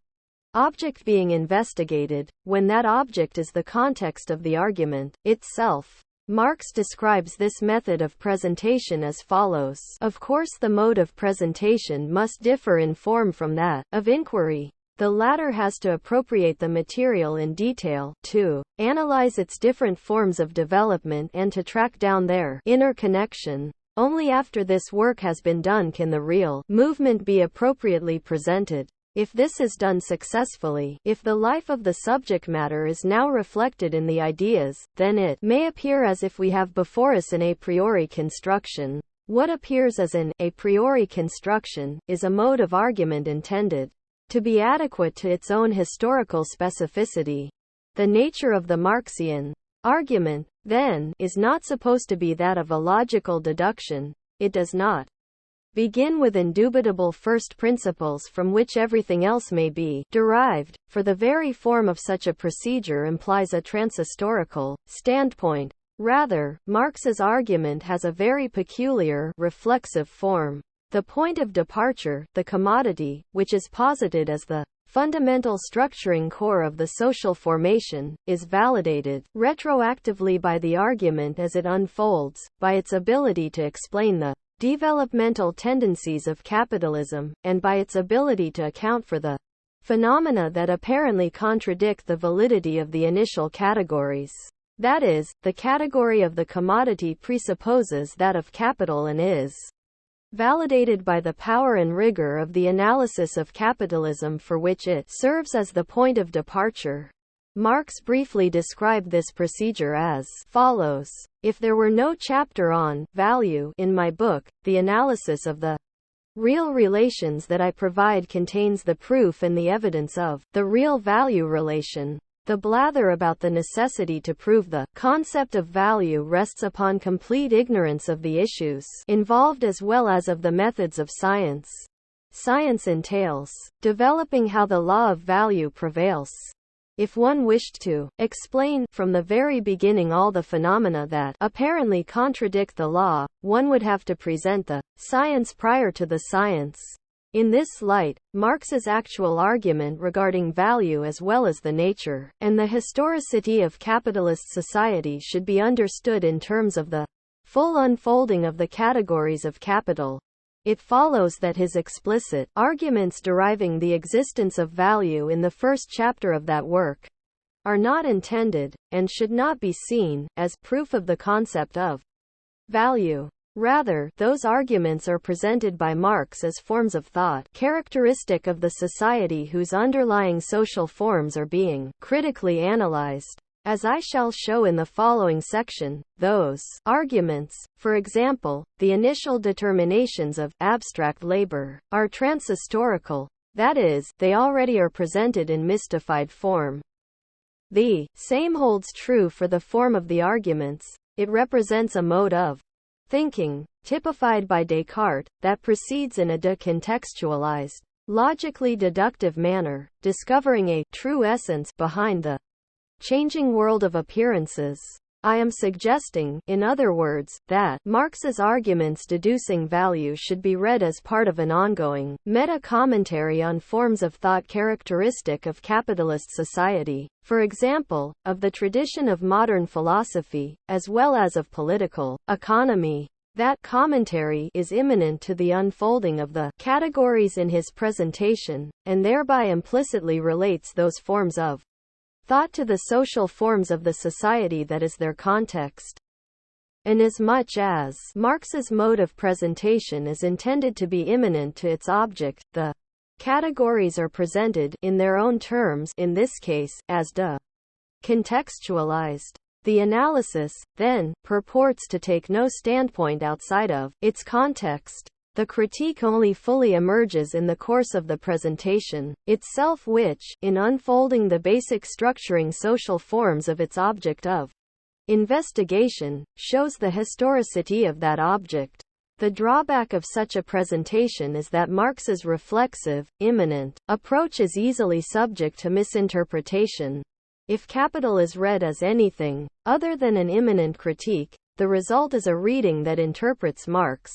object being investigated, when that object is the context of the argument itself. Marx describes this method of presentation as follows. Of course, the mode of presentation must differ in form from that of inquiry. The latter has to appropriate the material in detail, to analyze its different forms of development and to track down their inner connection. Only after this work has been done can the real movement be appropriately presented. If this is done successfully, if the life of the subject matter is now reflected in the ideas, then it may appear as if we have before us an a priori construction. What appears as an a priori construction is a mode of argument intended to be adequate to its own historical specificity. The nature of the Marxian argument, then, is not supposed to be that of a logical deduction. It does not begin with indubitable first principles from which everything else may be derived, for the very form of such a procedure implies a transhistorical standpoint. Rather, Marx's argument has a very peculiar, reflexive form. The point of departure, the commodity, which is posited as the fundamental structuring core of the social formation, is validated retroactively by the argument as it unfolds, by its ability to explain the developmental tendencies of capitalism, and by its ability to account for the phenomena that apparently contradict the validity of the initial categories. That is, the category of the commodity presupposes that of capital and is validated by the power and rigor of the analysis of capitalism for which it serves as the point of departure. Marx briefly described this procedure as follows. If there were no chapter on value in my book, the analysis of the real relations that I provide contains the proof and the evidence of the real value relation. The blather about the necessity to prove the concept of value rests upon complete ignorance of the issues involved as well as of the methods of science. Science entails developing how the law of value prevails. If one wished to explain from the very beginning all the phenomena that apparently contradict the law, one would have to present the science prior to the science. In this light, Marx's actual argument regarding value as well as the nature and the historicity of capitalist society should be understood in terms of the full unfolding of the categories of capital. It follows that his explicit arguments deriving the existence of value in the first chapter of that work are not intended, and should not be seen, as proof of the concept of value. Rather, those arguments are presented by Marx as forms of thought characteristic of the society whose underlying social forms are being critically analyzed. As I shall show in the following section, those arguments, for example, the initial determinations of abstract labor, are transhistorical, that is, they already are presented in mystified form. The same holds true for the form of the arguments. It represents a mode of thinking, typified by Descartes, that proceeds in a decontextualized, logically deductive manner, discovering a true essence behind the changing world of appearances. I am suggesting, in other words, that Marx's arguments deducing value should be read as part of an ongoing, meta-commentary on forms of thought characteristic of capitalist society, for example, of the tradition of modern philosophy, as well as of political economy. That commentary is imminent to the unfolding of the categories in his presentation, and thereby implicitly relates those forms of thought to the social forms of the society that is their context. Inasmuch as Marx's mode of presentation is intended to be immanent to its object, the categories are presented, in their own terms, in this case, as contextualized. The analysis, then, purports to take no standpoint outside of its context. The critique only fully emerges in the course of the presentation itself, which, in unfolding the basic structuring social forms of its object of investigation, shows the historicity of that object. The drawback of such a presentation is that Marx's reflexive, immanent approach is easily subject to misinterpretation. If capital is read as anything other than an immanent critique, the result is a reading that interprets Marx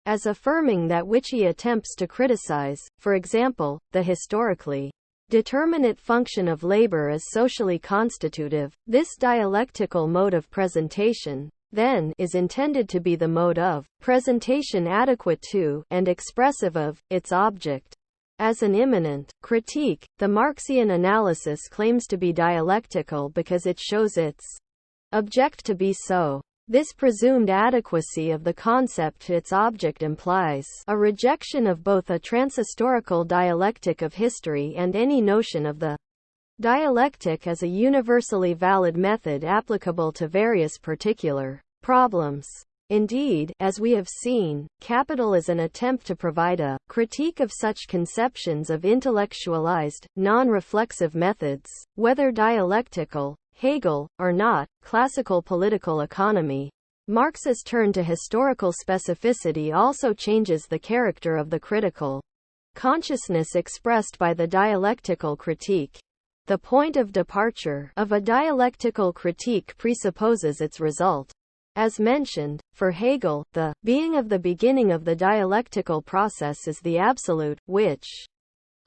as affirming that which he attempts to criticize, for example, the historically determinate function of labor as socially constitutive. This dialectical mode of presentation, then, is intended to be the mode of presentation adequate to, and expressive of, its object. As an immanent critique, the Marxian analysis claims to be dialectical because it shows its object to be so. This presumed adequacy of the concept to its object implies a rejection of both a transhistorical dialectic of history and any notion of the dialectic as a universally valid method applicable to various particular problems. Indeed, as we have seen, capital is an attempt to provide a critique of such conceptions of intellectualized, non-reflexive methods, whether dialectical, Hegel, or not. Classical political economy. Marx's turn to historical specificity also changes the character of the critical consciousness expressed by the dialectical critique. The point of departure of a dialectical critique presupposes its result. As mentioned, for Hegel, the being of the beginning of the dialectical process is the absolute, which,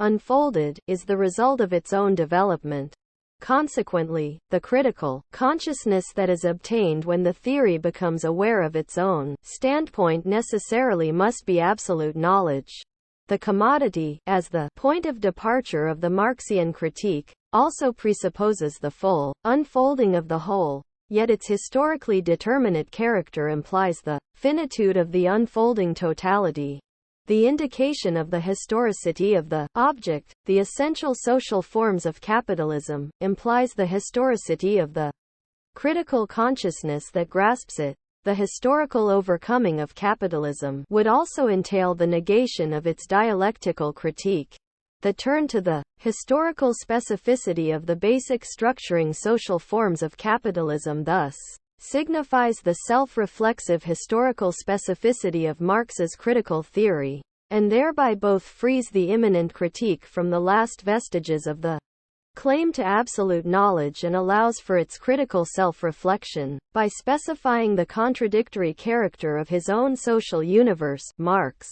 unfolded, is the result of its own development. Consequently, the critical consciousness that is obtained when the theory becomes aware of its own standpoint necessarily must be absolute knowledge. The commodity, as the point of departure of the Marxian critique, also presupposes the full unfolding of the whole, yet its historically determinate character implies the finitude of the unfolding totality. The indication of the historicity of the object, the essential social forms of capitalism, implies the historicity of the critical consciousness that grasps it. The historical overcoming of capitalism would also entail the negation of its dialectical critique. The turn to the historical specificity of the basic structuring social forms of capitalism thus signifies the self-reflexive historical specificity of Marx's critical theory, and thereby both frees the immanent critique from the last vestiges of the claim to absolute knowledge and allows for its critical self-reflection. By specifying the contradictory character of his own social universe, Marx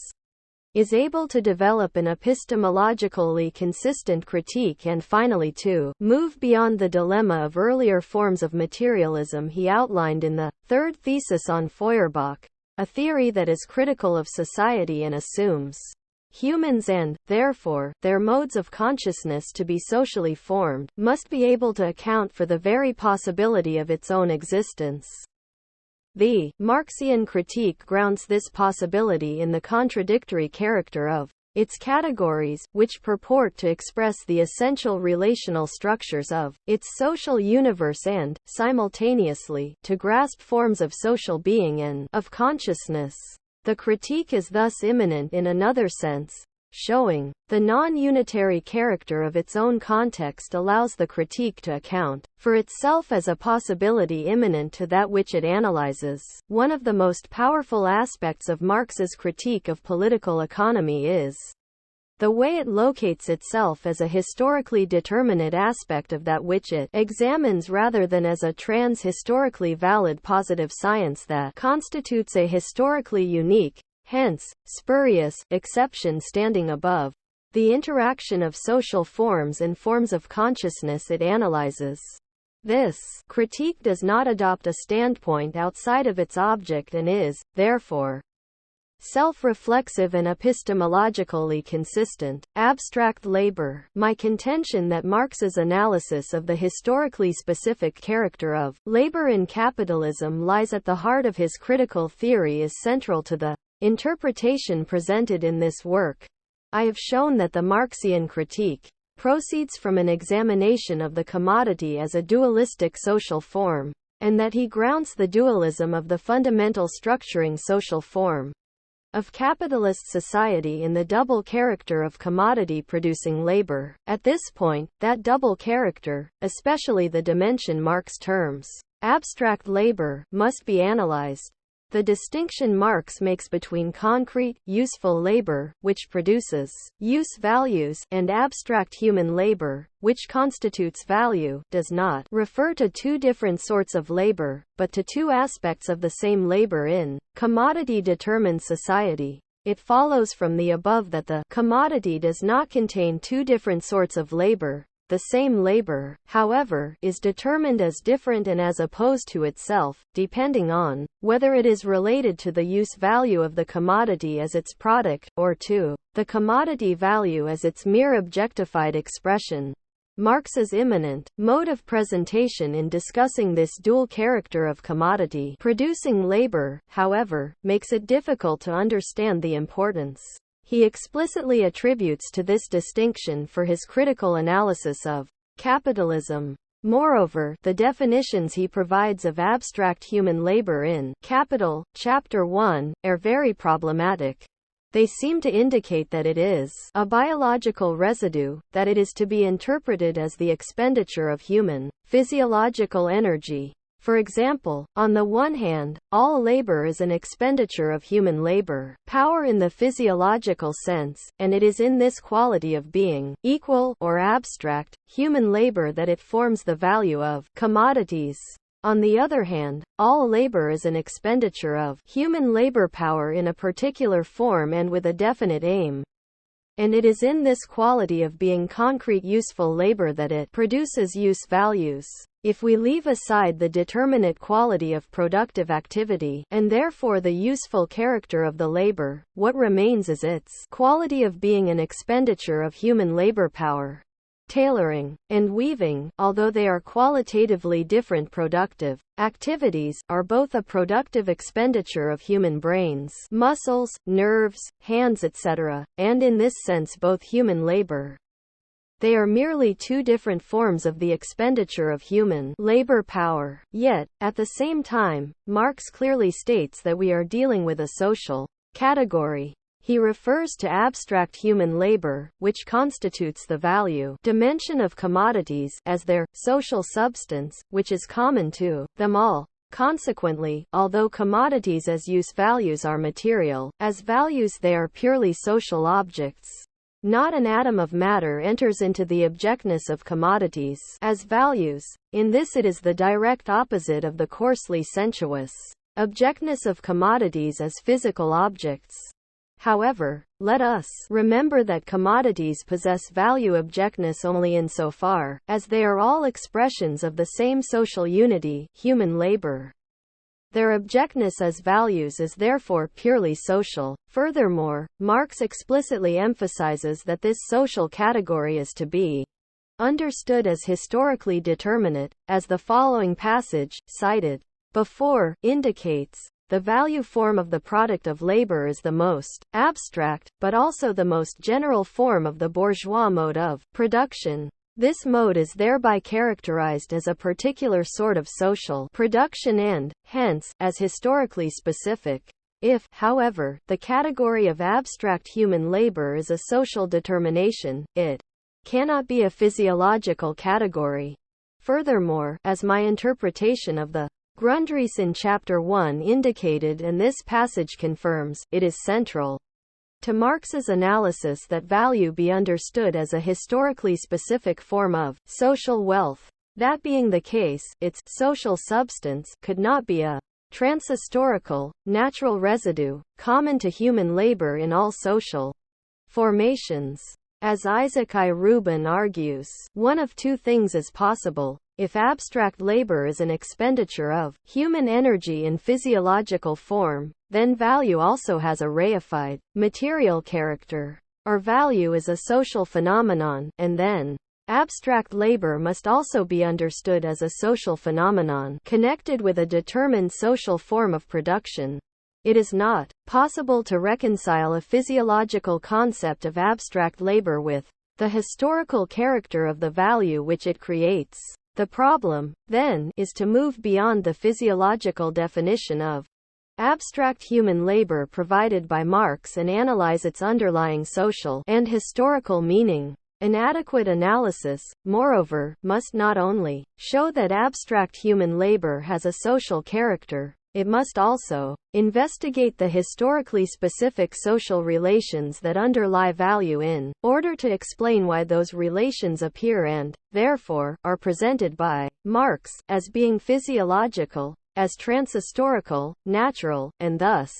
is able to develop an epistemologically consistent critique and finally to move beyond the dilemma of earlier forms of materialism he outlined in the third thesis on Feuerbach, a theory that is critical of society and assumes humans and, therefore, their modes of consciousness to be socially formed, must be able to account for the very possibility of its own existence. The Marxian critique grounds this possibility in the contradictory character of its categories, which purport to express the essential relational structures of its social universe and, simultaneously, to grasp forms of social being and of consciousness. The critique is thus immanent in another sense, showing the non-unitary character of its own context allows the critique to account for itself as a possibility immanent to that which it analyzes. One of the most powerful aspects of Marx's critique of political economy is the way it locates itself as a historically determinate aspect of that which it examines rather than as a trans-historically valid positive science that constitutes a historically unique, hence, spurious, exception standing above the interaction of social forms and forms of consciousness it analyzes. This critique does not adopt a standpoint outside of its object and is, therefore, self-reflexive and epistemologically consistent. Abstract labor. My contention that Marx's analysis of the historically specific character of labor in capitalism lies at the heart of his critical theory is central to the interpretation presented in this work. I have shown that the Marxian critique proceeds from an examination of the commodity as a dualistic social form, and that he grounds the dualism of the fundamental structuring social form of capitalist society in the double character of commodity-producing labor. At this point, that double character, especially the dimension Marx terms abstract labor, must be analyzed. The distinction Marx makes between concrete, useful labor, which produces use values, and abstract human labor, which constitutes value, does not refer to two different sorts of labor, but to two aspects of the same labor in commodity-determined society. It follows from the above that the commodity does not contain two different sorts of labor. The same labor, however, is determined as different and as opposed to itself, depending on whether it is related to the use value of the commodity as its product, or to the commodity value as its mere objectified expression. Marx's immanent mode of presentation in discussing this dual character of commodity-producing labor, however, makes it difficult to understand the importance he explicitly attributes to this distinction for his critical analysis of capitalism. Moreover, the definitions he provides of abstract human labor in Capital, Chapter 1, are very problematic. They seem to indicate that it is a biological residue, that it is to be interpreted as the expenditure of human physiological energy. For example, on the one hand, all labor is an expenditure of human labor, power in the physiological sense, and it is in this quality of being equal or abstract human labor that it forms the value of commodities. On the other hand, all labor is an expenditure of human labor power in a particular form and with a definite aim. And it is in this quality of being concrete useful labor that it produces use values. If we leave aside the determinate quality of productive activity, and therefore the useful character of the labor, what remains is its quality of being an expenditure of human labor power. Tailoring and weaving, although they are qualitatively different productive activities, are both a productive expenditure of human brains, muscles, nerves, hands etc., and in this sense both human labor. They are merely two different forms of the expenditure of human labor power. Yet, at the same time, Marx clearly states that we are dealing with a social category. He refers to abstract human labor, which constitutes the value dimension of commodities, as their social substance, which is common to them all. Consequently, although commodities as use values are material, as values they are purely social objects. not an atom of matter enters into the objectness of commodities as values. In this it is the direct opposite of the coarsely sensuous objectness of commodities as physical objects. However, let us remember that commodities possess value objectness only insofar as they are all expressions of the same social unity, human labor. Their objectness as values is therefore purely social. Furthermore, Marx explicitly emphasizes that this social category is to be understood as historically determinate, as the following passage, cited before, indicates. The value form of the product of labor is the most abstract, but also the most general form of the bourgeois mode of production. This mode is thereby characterized as a particular sort of social production and, hence, as historically specific. If, however, the category of abstract human labor is a social determination, it cannot be a physiological category. Furthermore, as my interpretation of the Grundrisse in Chapter 1 indicated and this passage confirms, it is central to Marx's analysis that value be understood as a historically specific form of social wealth. That being the case, its social substance could not be a transhistorical, natural residue, common to human labor in all social formations. As Isaac I. Rubin argues, one of two things is possible. If abstract labor is an expenditure of human energy in physiological form, then value also has a reified, material character. Or value is a social phenomenon, and then abstract labor must also be understood as a social phenomenon connected with a determined social form of production. It is not possible to reconcile a physiological concept of abstract labor with the historical character of the value which it creates. The problem, then, is to move beyond the physiological definition of abstract human labor provided by Marx and analyze its underlying social and historical meaning. An adequate analysis, moreover, must not only show that abstract human labor has a social character, it must also investigate the historically specific social relations that underlie value in order to explain why those relations appear and, therefore, are presented by Marx as being physiological, as transhistorical, natural, and thus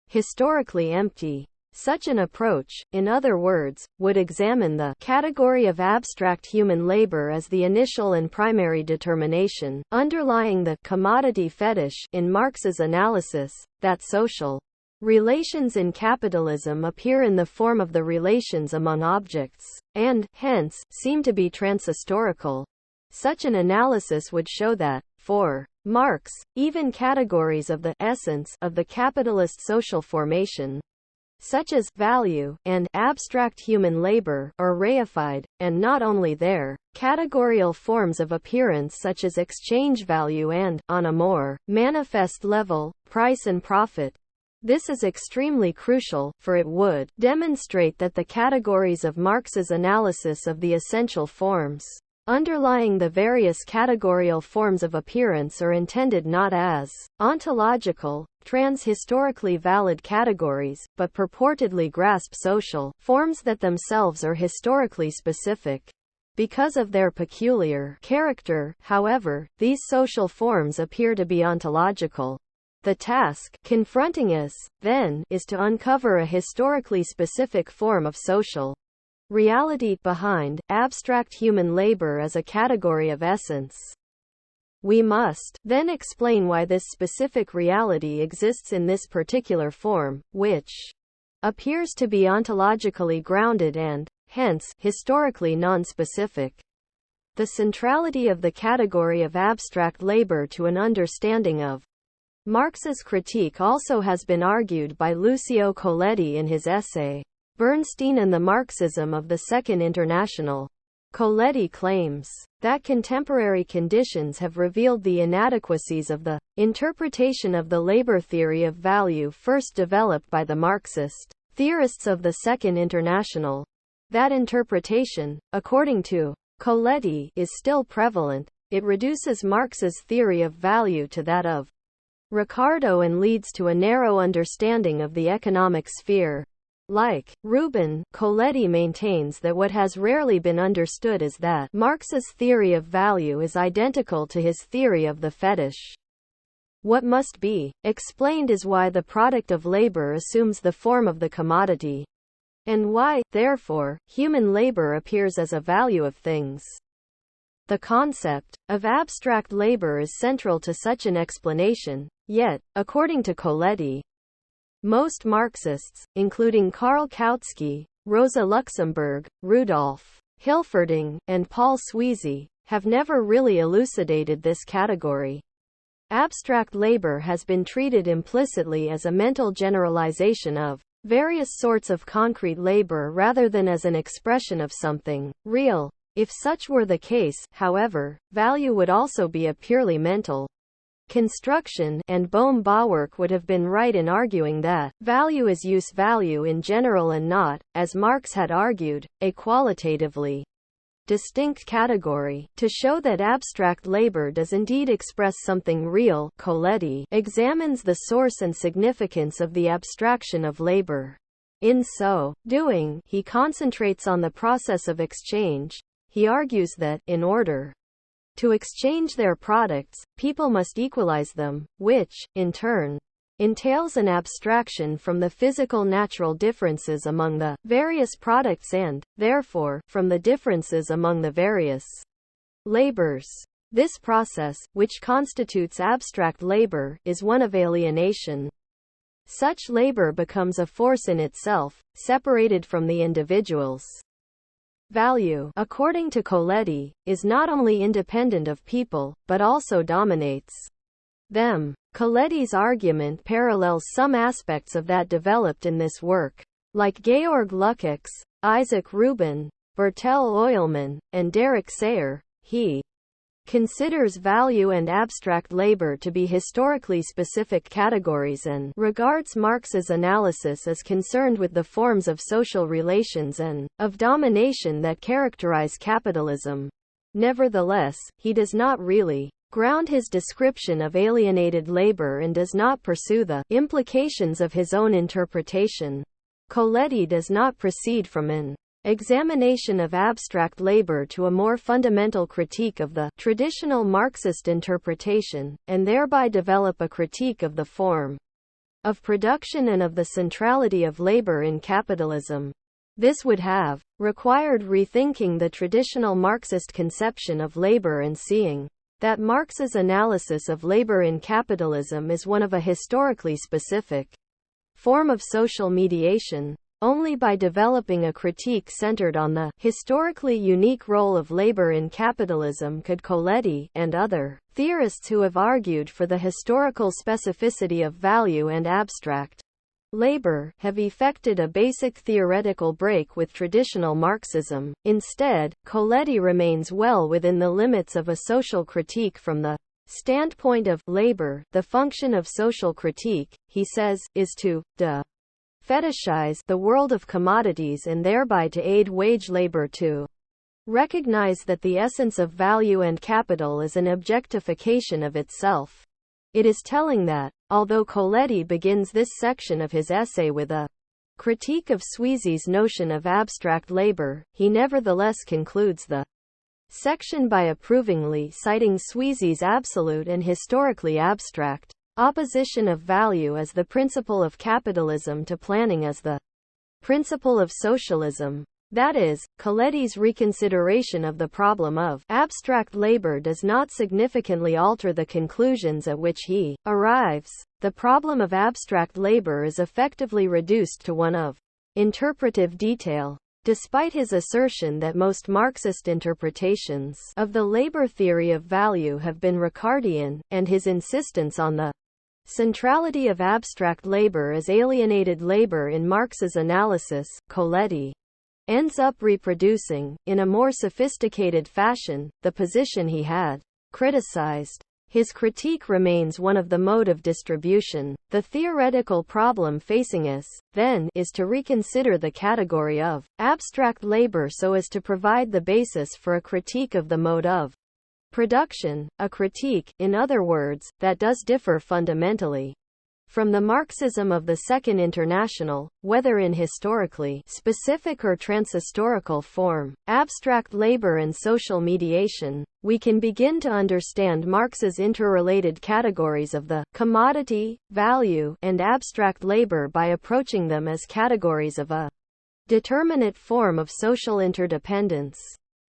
historically empty. Such an approach, in other words, would examine the category of abstract human labor as the initial and primary determination underlying the commodity fetish in Marx's analysis, that social relations in capitalism appear in the form of the relations among objects, and, hence, seem to be transhistorical. Such an analysis would show that, for Marx, even categories of the essence of the capitalist social formation, such as value and abstract human labor, are reified, and not only their categorial forms of appearance such as exchange value and, on a more manifest level, price and profit. This is extremely crucial, for it would demonstrate that the categories of Marx's analysis of the essential forms underlying the various categorial forms of appearance are intended not as ontological, trans-historically valid categories, but purportedly grasp social forms that themselves are historically specific. Because of their peculiar character, however, these social forms appear to be ontological. The task confronting us, then, is to uncover a historically specific form of social reality behind abstract human labor as a category of essence. We must then explain why this specific reality exists in this particular form, which appears to be ontologically grounded and, hence, historically non-specific. The centrality of the category of abstract labor to an understanding of Marx's critique also has been argued by Lucio Coletti in his essay, Bernstein and the Marxism of the Second International. Coletti claims that contemporary conditions have revealed the inadequacies of the interpretation of the labor theory of value first developed by the Marxist theorists of the Second International. That interpretation, according to Coletti, is still prevalent. It reduces Marx's theory of value to that of Ricardo and leads to a narrow understanding of the economic sphere. Like Rubin, Coletti maintains that what has rarely been understood is that Marx's theory of value is identical to his theory of the fetish. What must be explained is why the product of labor assumes the form of the commodity, and why, therefore, human labor appears as a value of things. The concept of abstract labor is central to such an explanation, yet, according to Coletti, most Marxists, including Karl Kautsky, Rosa Luxemburg, Rudolf Hilferding, and Paul Sweezy, have never really elucidated this category. Abstract labor has been treated implicitly as a mental generalization of various sorts of concrete labor rather than as an expression of something real. If such were the case, however, value would also be a purely mental construction, and Bohm-Bawerk would have been right in arguing that value is use value in general and not, as Marx had argued, a qualitatively distinct category. To show that abstract labor does indeed express something real, Coletti examines the source and significance of the abstraction of labor. In so doing, he concentrates on the process of exchange. He argues that, in order to exchange their products, people must equalize them, which, in turn, entails an abstraction from the physical natural differences among the various products and, therefore, from the differences among the various labors. This process, which constitutes abstract labor, is one of alienation. Such labor becomes a force in itself, separated from the individuals. Value, according to Coletti, is not only independent of people, but also dominates them. Coletti's argument parallels some aspects of that developed in this work. Like Georg Lukács, Isaac Rubin, Bertel Oilman, and Derek Sayer, he considers value and abstract labor to be historically specific categories and regards Marx's analysis as concerned with the forms of social relations and of domination that characterize capitalism. Nevertheless, he does not really ground his description of alienated labor and does not pursue the implications of his own interpretation. Coletti does not proceed from an examination of abstract labor to a more fundamental critique of the traditional Marxist interpretation, and thereby develop a critique of the form of production and of the centrality of labor in capitalism. This would have required rethinking the traditional Marxist conception of labor and seeing that Marx's analysis of labor in capitalism is one of a historically specific form of social mediation. Only by developing a critique centered on the historically unique role of labor in capitalism could Coletti, and other theorists who have argued for the historical specificity of value and abstract labor, have effected a basic theoretical break with traditional Marxism. Instead, Coletti remains well within the limits of a social critique from the standpoint of labor. The function of social critique, he says, is to fetishize the world of commodities and thereby to aid wage labor to recognize that the essence of value and capital is an objectification of itself. It is telling that, although Coletti begins this section of his essay with a critique of Sweezy's notion of abstract labor, he nevertheless concludes the section by approvingly citing Sweezy's absolute and historically abstract opposition of value as the principle of capitalism to planning as the principle of socialism. That is, Coletti's reconsideration of the problem of abstract labor does not significantly alter the conclusions at which he arrives. The problem of abstract labor is effectively reduced to one of interpretive detail. Despite his assertion that most Marxist interpretations of the labor theory of value have been Ricardian, and his insistence on the centrality of abstract labor as alienated labor in Marx's analysis, Coletti ends up reproducing, in a more sophisticated fashion, the position he had criticized. His critique remains one of the mode of distribution. The theoretical problem facing us, then, is to reconsider the category of abstract labor so as to provide the basis for a critique of the mode of production, a critique, in other words, that does differ fundamentally From the Marxism of the Second International, whether in historically specific or transhistorical form, abstract labor and social mediation, we can begin to understand Marx's interrelated categories of the commodity, value, and abstract labor by approaching them as categories of a determinate form of social interdependence.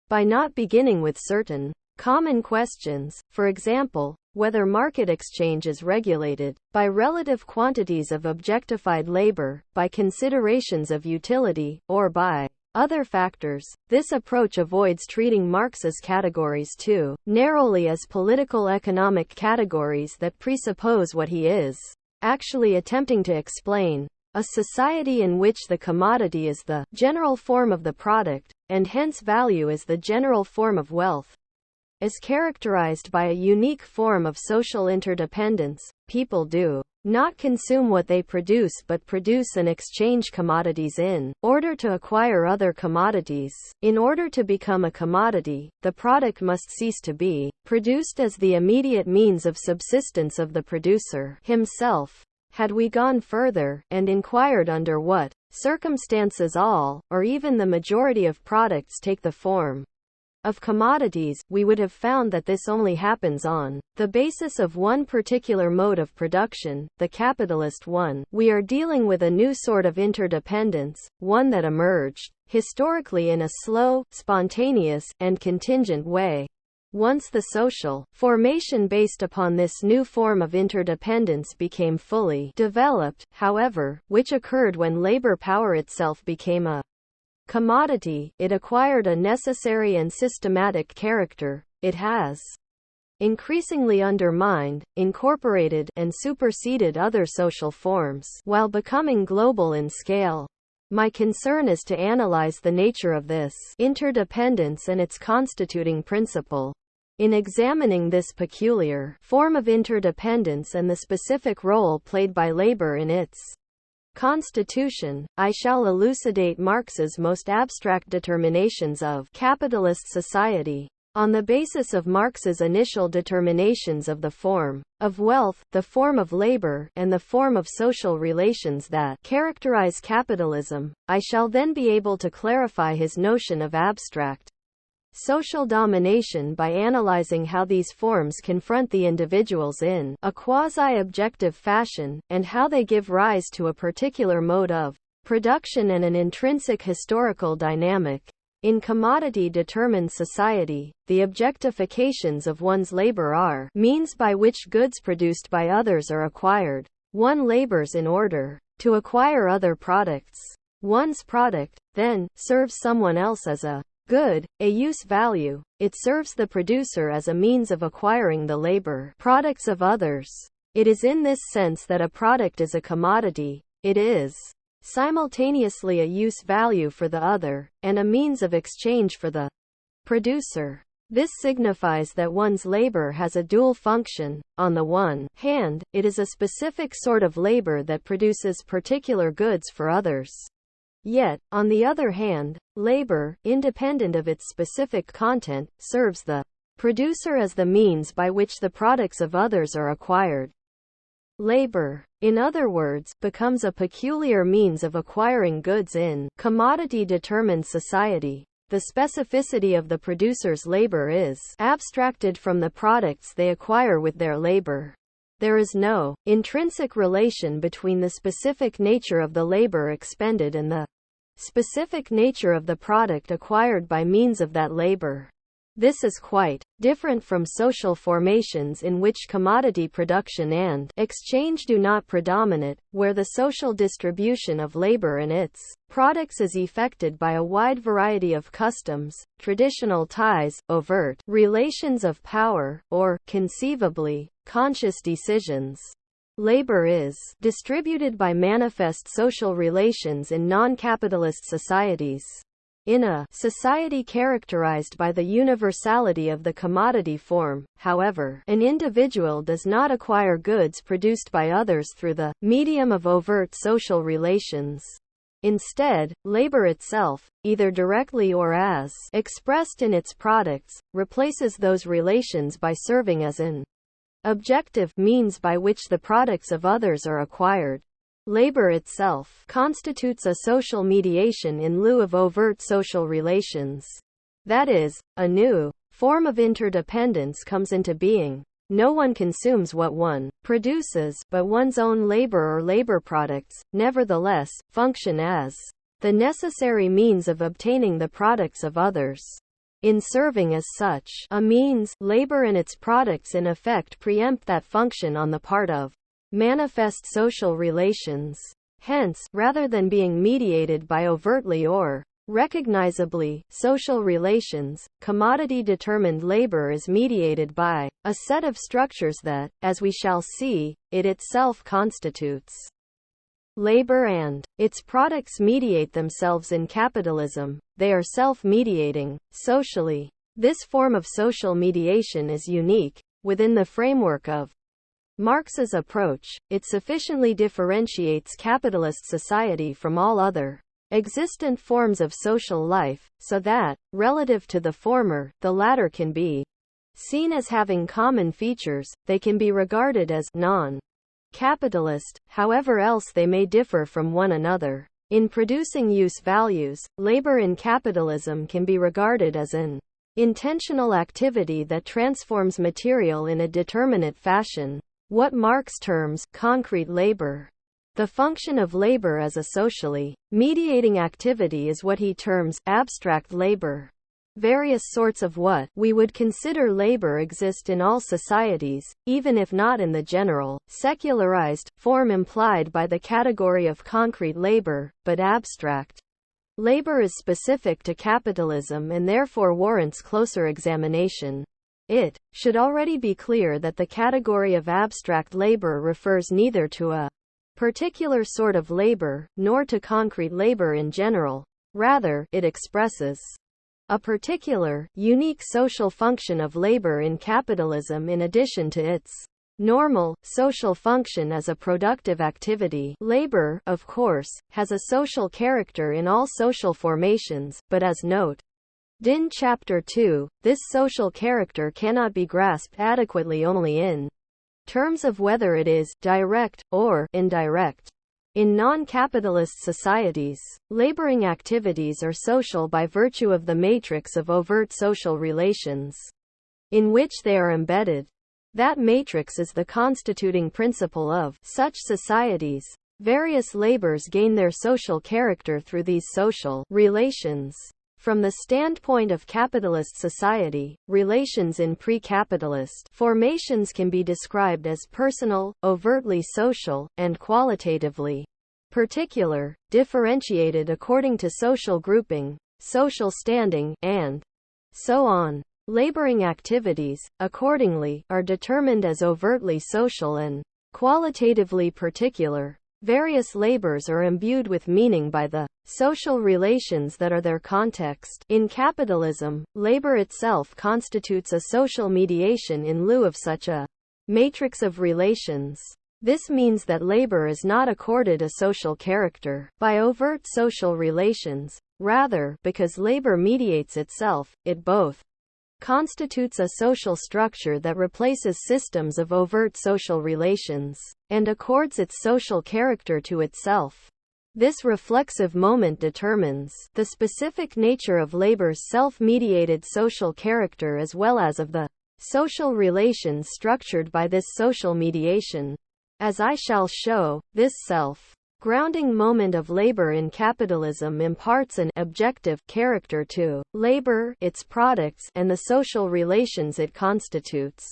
By not beginning with certain common questions, for example, whether market exchange is regulated by relative quantities of objectified labor, by considerations of utility, or by other factors, this approach avoids treating Marx's categories too narrowly as political economic categories that presuppose what he is actually attempting to explain: a society in which the commodity is the general form of the product, and hence value is the general form of wealth, is characterized by a unique form of social interdependence. People do not consume what they produce but produce and exchange commodities in order to acquire other commodities. In order to become a commodity, the product must cease to be produced as the immediate means of subsistence of the producer himself. Had we gone further, and inquired under what circumstances all, or even the majority of products take the form of commodities, we would have found that this only happens on the basis of one particular mode of production, the capitalist one. We are dealing with a new sort of interdependence, one that emerged historically in a slow, spontaneous, and contingent way. Once the social formation based upon this new form of interdependence became fully developed, however, which occurred when labor power itself became a commodity, it acquired a necessary and systematic character. It has increasingly undermined, incorporated, and superseded other social forms, while becoming global in scale. My concern is to analyze the nature of this interdependence and its constituting principle. In examining this peculiar form of interdependence and the specific role played by labor in its constitution, I shall elucidate Marx's most abstract determinations of capitalist society. On the basis of Marx's initial determinations of the form of wealth, the form of labor, and the form of social relations that characterize capitalism, I shall then be able to clarify his notion of abstract social domination by analyzing how these forms confront the individuals in a quasi-objective fashion, and how they give rise to a particular mode of production and an intrinsic historical dynamic. In commodity-determined society, the objectifications of one's labor are means by which goods produced by others are acquired. One labors in order to acquire other products. One's product, then, serves someone else as a good, a use value. It serves the producer as a means of acquiring the labor products of others. It is in this sense that a product is a commodity. It is simultaneously a use value for the other, and a means of exchange for the producer. This signifies that one's labor has a dual function. On the one hand, it is a specific sort of labor that produces particular goods for others. Yet, on the other hand, labor, independent of its specific content, serves the producer as the means by which the products of others are acquired. Labor, in other words, becomes a peculiar means of acquiring goods in commodity-determined society. The specificity of the producer's labor is abstracted from the products they acquire with their labor. There is no intrinsic relation between the specific nature of the labor expended and the specific nature of the product acquired by means of that labor. This is quite different from social formations in which commodity production and exchange do not predominate, where the social distribution of labor and its products is effected by a wide variety of customs, traditional ties, overt relations of power, or, conceivably, conscious decisions. Labor is distributed by manifest social relations in non-capitalist societies. In a society characterized by the universality of the commodity form, however, an individual does not acquire goods produced by others through the medium of overt social relations. Instead, labor itself, either directly or as expressed in its products, replaces those relations by serving as an objective means by which the products of others are acquired. Labor itself constitutes a social mediation in lieu of overt social relations. That is, a new form of interdependence comes into being. No one consumes what one produces, but one's own labor or labor products, nevertheless, function as the necessary means of obtaining the products of others. In serving as such a means, labor and its products in effect preempt that function on the part of manifest social relations. Hence, rather than being mediated by overtly or recognizably social relations, commodity-determined labor is mediated by a set of structures that, as we shall see, it itself constitutes. Labor and its products mediate themselves in capitalism. They are self-mediating, socially. This form of social mediation is unique. Within the framework of Marx's approach, it sufficiently differentiates capitalist society from all other existent forms of social life, so that, relative to the former, the latter can be seen as having common features. They can be regarded as non-capitalist, however else they may differ from one another. In producing use values, labor in capitalism can be regarded as an intentional activity that transforms material in a determinate fashion, what Marx terms concrete labor. The function of labor as a socially mediating activity is what he terms abstract labor. Various sorts of what we would consider labor exist in all societies, even if not in the general, secularized form implied by the category of concrete labor, but abstract labor is specific to capitalism and therefore warrants closer examination. It should already be clear that the category of abstract labor refers neither to a particular sort of labor, nor to concrete labor in general. Rather, it expresses a particular, unique social function of labor in capitalism in addition to its normal, social function as a productive activity. Labor, of course, has a social character in all social formations, but as noted in Chapter 2, this social character cannot be grasped adequately only in terms of whether it is direct or indirect. In non-capitalist societies, laboring activities are social by virtue of the matrix of overt social relations in which they are embedded. That matrix is the constituting principle of such societies. Various labors gain their social character through these social relations. From the standpoint of capitalist society, relations in pre-capitalist formations can be described as personal, overtly social, and qualitatively particular, differentiated according to social grouping, social standing, and so on. Laboring activities, accordingly, are determined as overtly social and qualitatively particular. Various labors are imbued with meaning by the social relations that are their context. In capitalism, labor itself constitutes a social mediation in lieu of such a matrix of relations. This means that labor is not accorded a social character by overt social relations. Rather, because labor mediates itself, it both constitutes a social structure that replaces systems of overt social relations, and accords its social character to itself. This reflexive moment determines the specific nature of labor's self-mediated social character as well as of the social relations structured by this social mediation. As I shall show, this self-grounding moment of labor in capitalism imparts an objective character to labor, its products, and the social relations it constitutes.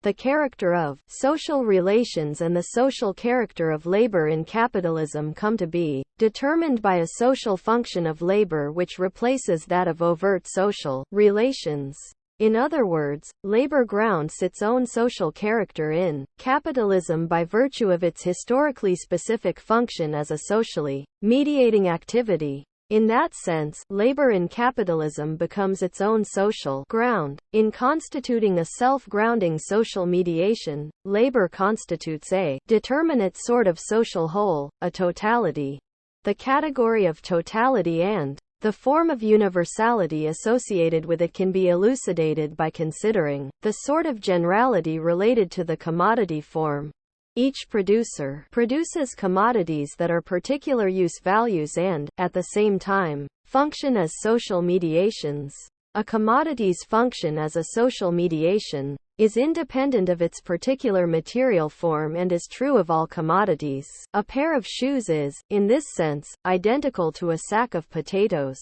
The character of social relations and the social character of labor in capitalism come to be determined by a social function of labor which replaces that of overt social relations. In other words, labor grounds its own social character in capitalism by virtue of its historically specific function as a socially mediating activity. In that sense, labor in capitalism becomes its own social ground. In constituting a self-grounding social mediation, labor constitutes a determinate sort of social whole, a totality. The category of totality and The form of universality associated with it can be elucidated by considering the sort of generality related to the commodity form. Each producer produces commodities that are particular use values and, at the same time, function as social mediations. A commodity's function as a social mediation is independent of its particular material form and is true of all commodities. A pair of shoes is, in this sense, identical to a sack of potatoes.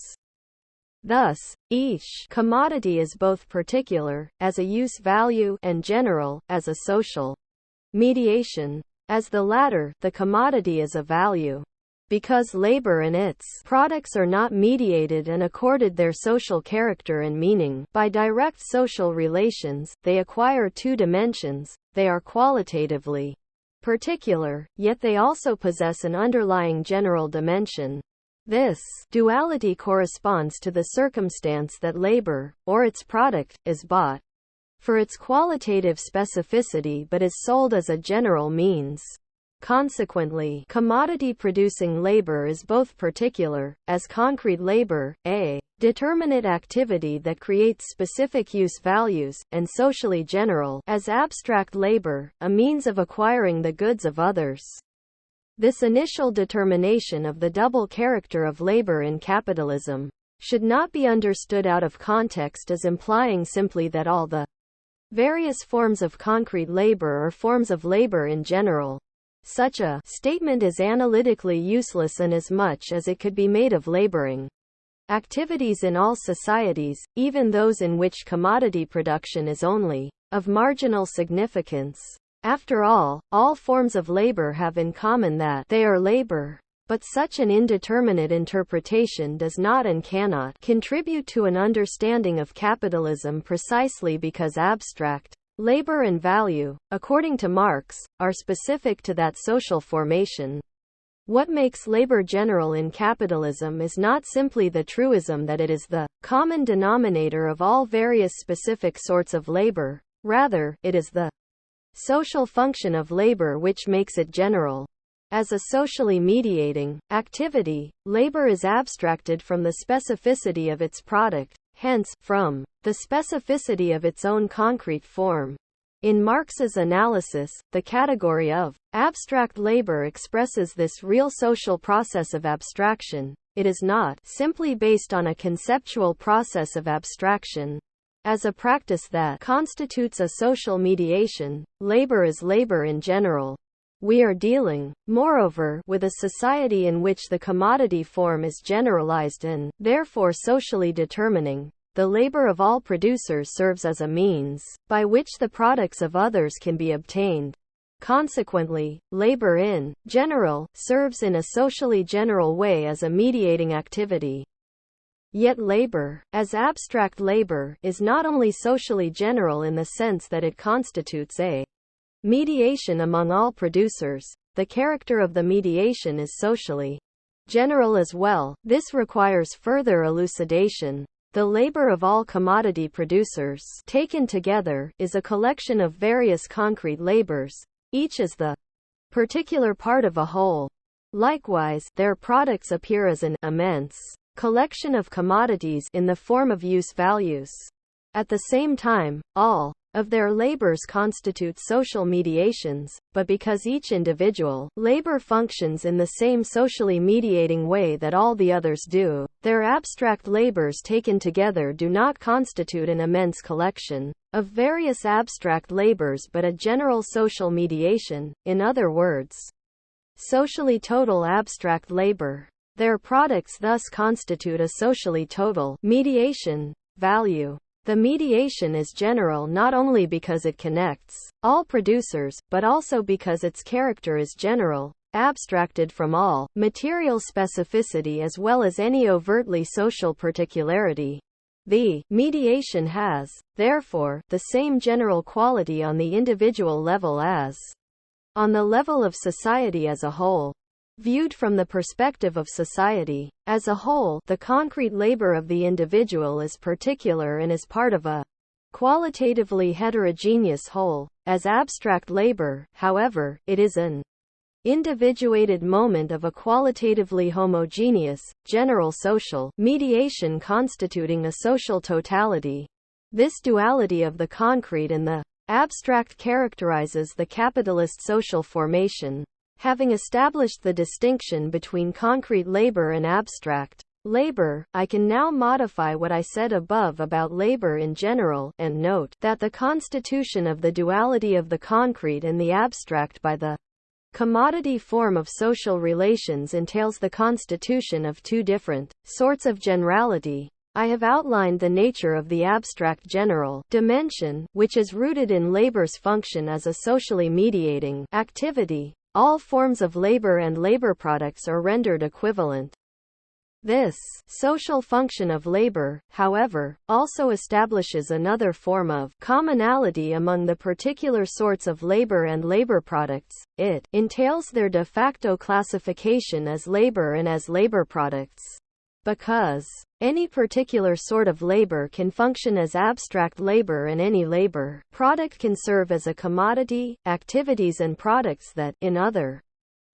Thus, each commodity is both particular, as a use value, and general, as a social mediation. As the latter, the commodity is a value. Because labor and its products are not mediated and accorded their social character and meaning by direct social relations, they acquire two dimensions. They are qualitatively particular, yet they also possess an underlying general dimension. This duality corresponds to the circumstance that labor, or its product, is bought for its qualitative specificity but is sold as a general means. Consequently, commodity-producing labor is both particular, as concrete labor, a determinate activity that creates specific use values, and socially general, as abstract labor, a means of acquiring the goods of others. This initial determination of the double character of labor in capitalism should not be understood out of context as implying simply that all the various forms of concrete labor are forms of labor in general. Such a statement is analytically useless inasmuch as it could be made of laboring activities in all societies, even those in which commodity production is only of marginal significance. After all forms of labor have in common that they are labor. But such an indeterminate interpretation does not and cannot contribute to an understanding of capitalism precisely because abstract labor and value, according to Marx, are specific to that social formation. What makes labor general in capitalism is not simply the truism that it is the common denominator of all various specific sorts of labor, rather, it is the social function of labor which makes it general. As a socially mediating activity, labor is abstracted from the specificity of its product, hence, from the specificity of its own concrete form. In Marx's analysis, the category of abstract labor expresses this real social process of abstraction. It is not simply based on a conceptual process of abstraction. As a practice that constitutes a social mediation, labor is labor in general. We are dealing, moreover, with a society in which the commodity form is generalized and, therefore socially determining. The labor of all producers serves as a means by which the products of others can be obtained. Consequently, labor in general serves in a socially general way as a mediating activity. Yet labor, as abstract labor, is not only socially general in the sense that it constitutes a mediation among all producers. The character of the mediation is socially general as well. This requires further elucidation. The labor of all commodity producers, taken together, is a collection of various concrete labors. Each is the particular part of a whole. Likewise, their products appear as an immense collection of commodities in the form of use values. At the same time, all of their labors constitute social mediations, but because each individual labor functions in the same socially mediating way that all the others do, their abstract labors taken together do not constitute an immense collection of various abstract labors but a general social mediation, in other words, socially total abstract labor. Their products thus constitute a socially total mediation value. The mediation is general not only because it connects all producers, but also because its character is general, abstracted from all material specificity as well as any overtly social particularity. The mediation has, therefore, the same general quality on the individual level as on the level of society as a whole. Viewed from the perspective of society as a whole, the concrete labor of the individual is particular and is part of a qualitatively heterogeneous whole. As abstract labor, however, it is an individuated moment of a qualitatively homogeneous, general social mediation constituting a social totality. This duality of the concrete and the abstract characterizes the capitalist social formation. Having established the distinction between concrete labor and abstract labor, I can now modify what I said above about labor in general, and note that the constitution of the duality of the concrete and the abstract by the commodity form of social relations entails the constitution of two different sorts of generality. I have outlined the nature of the abstract general dimension, which is rooted in labor's function as a socially mediating activity. All forms of labor and labor products are rendered equivalent. This social function of labor, however, also establishes another form of commonality among the particular sorts of labor and labor products. It entails their de facto classification as labor and as labor products. Because any particular sort of labor can function as abstract labor and any labor product can serve as a commodity, activities and products that, in other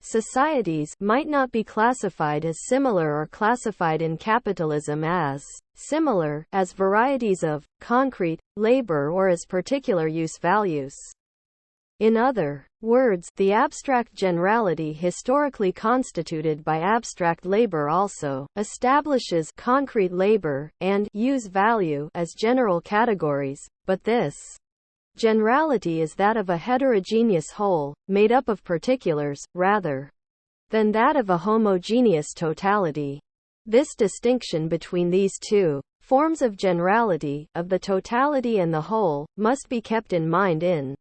societies, might not be classified as similar or classified in capitalism as similar, as varieties of concrete labor or as particular use values. In other words, the abstract generality historically constituted by abstract labor also establishes concrete labor and use value as general categories, but this generality is that of a heterogeneous whole, made up of particulars, rather than that of a homogeneous totality. This distinction between these two forms of generality, of the totality and the whole, must be kept in mind in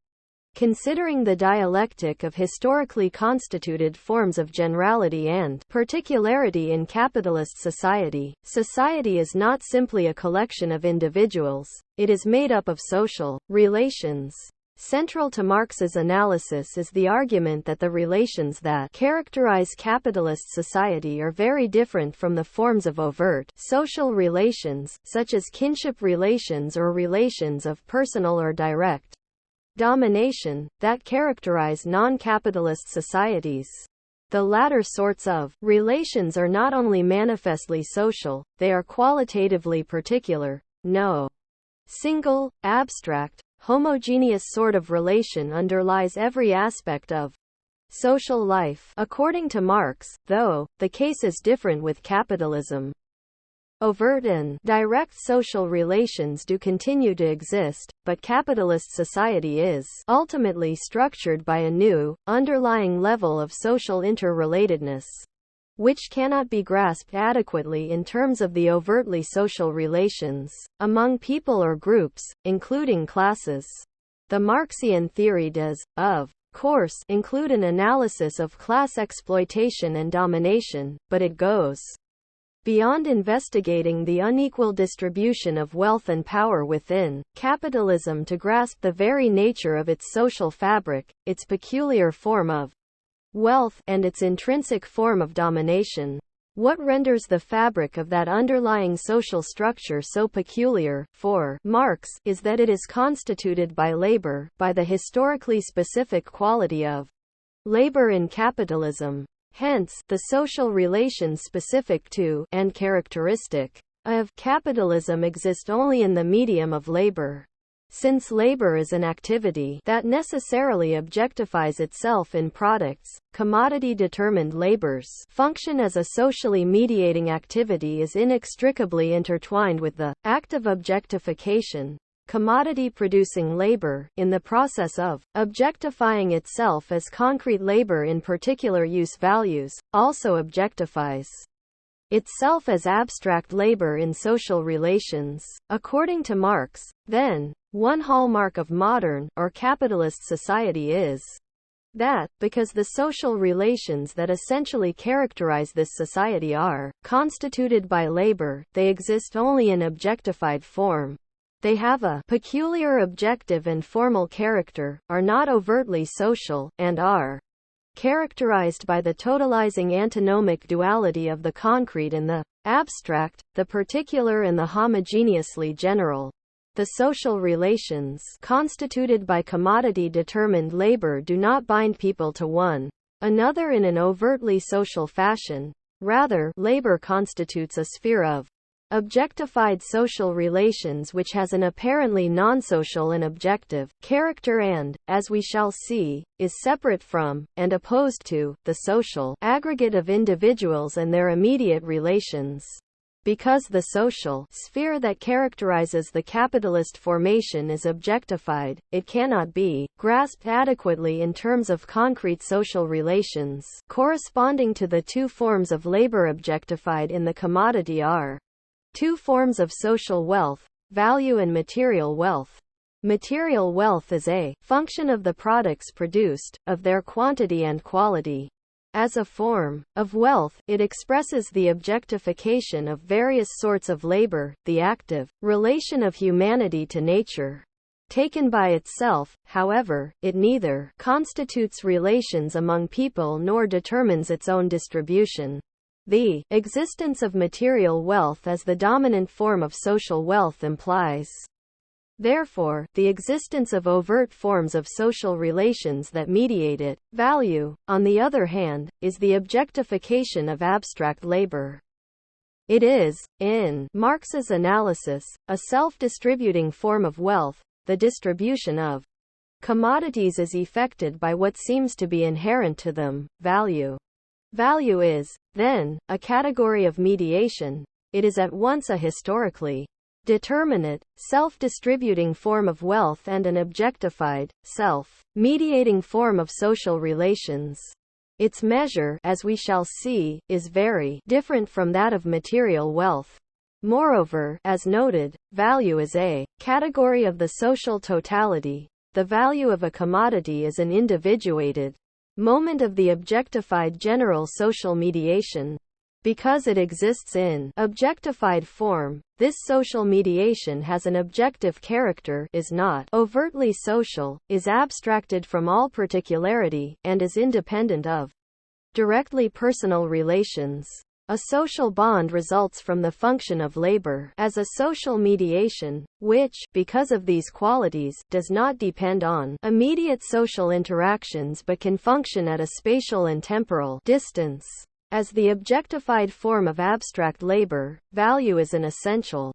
considering the dialectic of historically constituted forms of generality and particularity in capitalist society. Society is not simply a collection of individuals, it is made up of social relations. Central to Marx's analysis is the argument that the relations that characterize capitalist society are very different from the forms of overt social relations, such as kinship relations or relations of personal or direct domination, that characterize non-capitalist societies. The latter sorts of relations are not only manifestly social, they are qualitatively particular. No single, abstract, homogeneous sort of relation underlies every aspect of social life. According to Marx, though, the case is different with capitalism. Overt and direct social relations do continue to exist, but capitalist society is ultimately structured by a new, underlying level of social interrelatedness, which cannot be grasped adequately in terms of the overtly social relations among people or groups, including classes. The Marxian theory does, of course, include an analysis of class exploitation and domination, but it goes beyond investigating the unequal distribution of wealth and power within capitalism to grasp the very nature of its social fabric, its peculiar form of wealth, and its intrinsic form of domination. What renders the fabric of that underlying social structure so peculiar, for Marx, is that it is constituted by labor, by the historically specific quality of labor in capitalism. Hence, the social relations specific to, and characteristic of, capitalism exist only in the medium of labor. Since labor is an activity that necessarily objectifies itself in products, commodity-determined labor's function as a socially mediating activity is inextricably intertwined with the act of objectification. Commodity-producing labor, in the process of objectifying itself as concrete labor in particular use values, also objectifies itself as abstract labor in social relations. According to Marx, then, one hallmark of modern, or capitalist society is that, because the social relations that essentially characterize this society are constituted by labor, they exist only in objectified form. They have a peculiar objective and formal character, are not overtly social, and are characterized by the totalizing antinomic duality of the concrete and the abstract, the particular and the homogeneously general. The social relations constituted by commodity-determined labor do not bind people to one another in an overtly social fashion. Rather, labor constitutes a sphere of objectified social relations which has an apparently non-social and objective character and, as we shall see, is separate from, and opposed to, the social aggregate of individuals and their immediate relations. Because the social sphere that characterizes the capitalist formation is objectified, it cannot be grasped adequately in terms of concrete social relations. Corresponding to the two forms of labor objectified in the commodity are two forms of social wealth, value and material wealth. Material wealth is a function of the products produced, of their quantity and quality. As a form of wealth, it expresses the objectification of various sorts of labor, the active relation of humanity to nature. Taken by itself, however, it neither constitutes relations among people nor determines its own distribution. The existence of material wealth as the dominant form of social wealth implies, therefore, the existence of overt forms of social relations that mediate it. Value, on the other hand, is the objectification of abstract labor. It is, in Marx's analysis, a self-distributing form of wealth. The distribution of commodities is effected by what seems to be inherent to them, value. Value is, then, a category of mediation. It is at once a historically determinate, self-distributing form of wealth and an objectified, self-mediating form of social relations. Its measure, as we shall see, is very different from that of material wealth. Moreover, as noted, value is a category of the social totality. The value of a commodity is an individuated moment of the objectified general social mediation. Because it exists in objectified form, this social mediation has an objective character, is not overtly social, is abstracted from all particularity, and is independent of directly personal relations. A social bond results from the function of labor as a social mediation, which, because of these qualities, does not depend on immediate social interactions but can function at a spatial and temporal distance. As the objectified form of abstract labor, value is an essential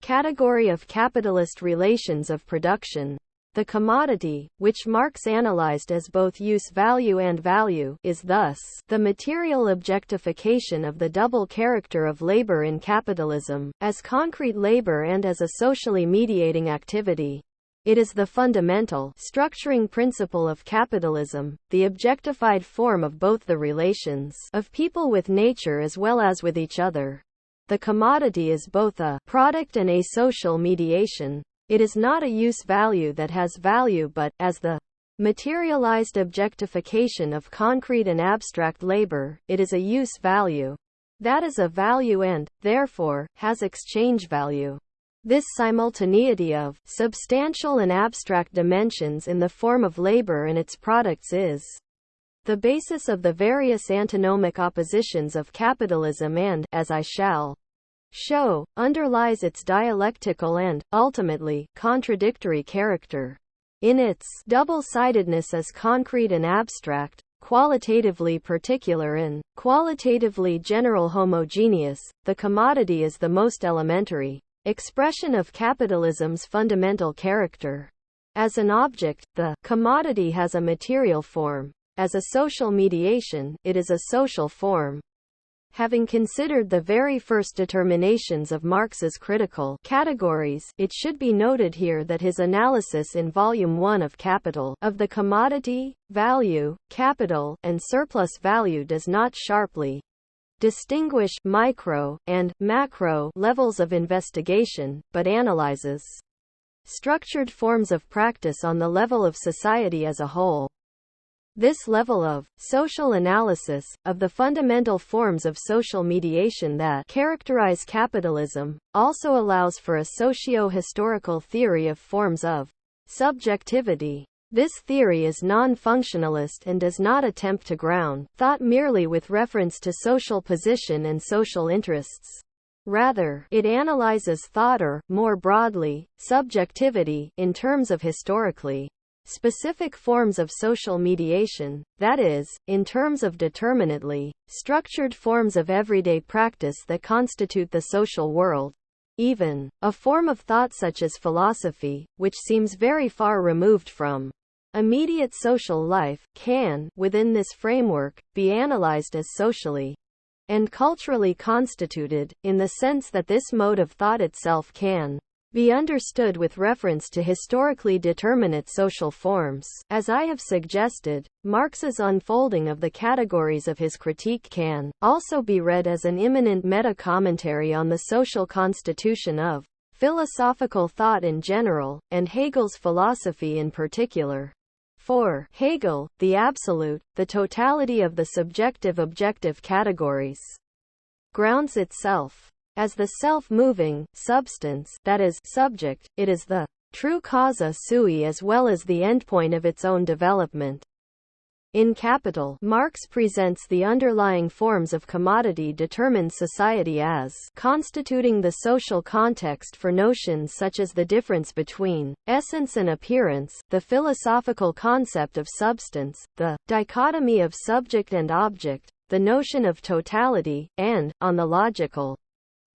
category of capitalist relations of production. The commodity, which Marx analyzed as both use value and value, is thus the material objectification of the double character of labor in capitalism, as concrete labor and as a socially mediating activity. It is the fundamental, structuring principle of capitalism, the objectified form of both the relations of people with nature as well as with each other. The commodity is both a product and a social mediation. It is not a use value that has value but, as the materialized objectification of concrete and abstract labor, it is a use value. That is a value and, therefore, has exchange value. This simultaneity of substantial and abstract dimensions in the form of labor and its products is the basis of the various antinomic oppositions of capitalism and, as I shall show, underlies its dialectical and, ultimately, contradictory character. In its double-sidedness as concrete and abstract, qualitatively particular and qualitatively general homogeneous, the commodity is the most elementary expression of capitalism's fundamental character. As an object, the commodity has a material form. As a social mediation, it is a social form. Having considered the very first determinations of Marx's critical categories, it should be noted here that his analysis in Volume 1 of Capital, of the commodity, value, capital, and surplus value does not sharply distinguish micro and macro levels of investigation, but analyzes structured forms of practice on the level of society as a whole. This level of social analysis of the fundamental forms of social mediation that characterize capitalism also allows for a socio-historical theory of forms of subjectivity. This theory is non-functionalist and does not attempt to ground thought merely with reference to social position and social interests. Rather, it analyzes thought or, more broadly, subjectivity, in terms of historically specific forms of social mediation, that is, in terms of determinately structured forms of everyday practice that constitute the social world. Even a form of thought such as philosophy, which seems very far removed from immediate social life, can, within this framework, be analyzed as socially and culturally constituted, in the sense that this mode of thought itself can be understood with reference to historically determinate social forms. As I have suggested, Marx's unfolding of the categories of his critique can also be read as an immanent meta-commentary on the social constitution of philosophical thought in general, and Hegel's philosophy in particular. For Hegel, the absolute, the totality of the subjective-objective categories, grounds itself as the self-moving substance, that is, subject. It is the true causa sui as well as the endpoint of its own development. In Capital, Marx presents the underlying forms of commodity-determined society as constituting the social context for notions such as the difference between essence and appearance, the philosophical concept of substance, the dichotomy of subject and object, the notion of totality, and, on the logical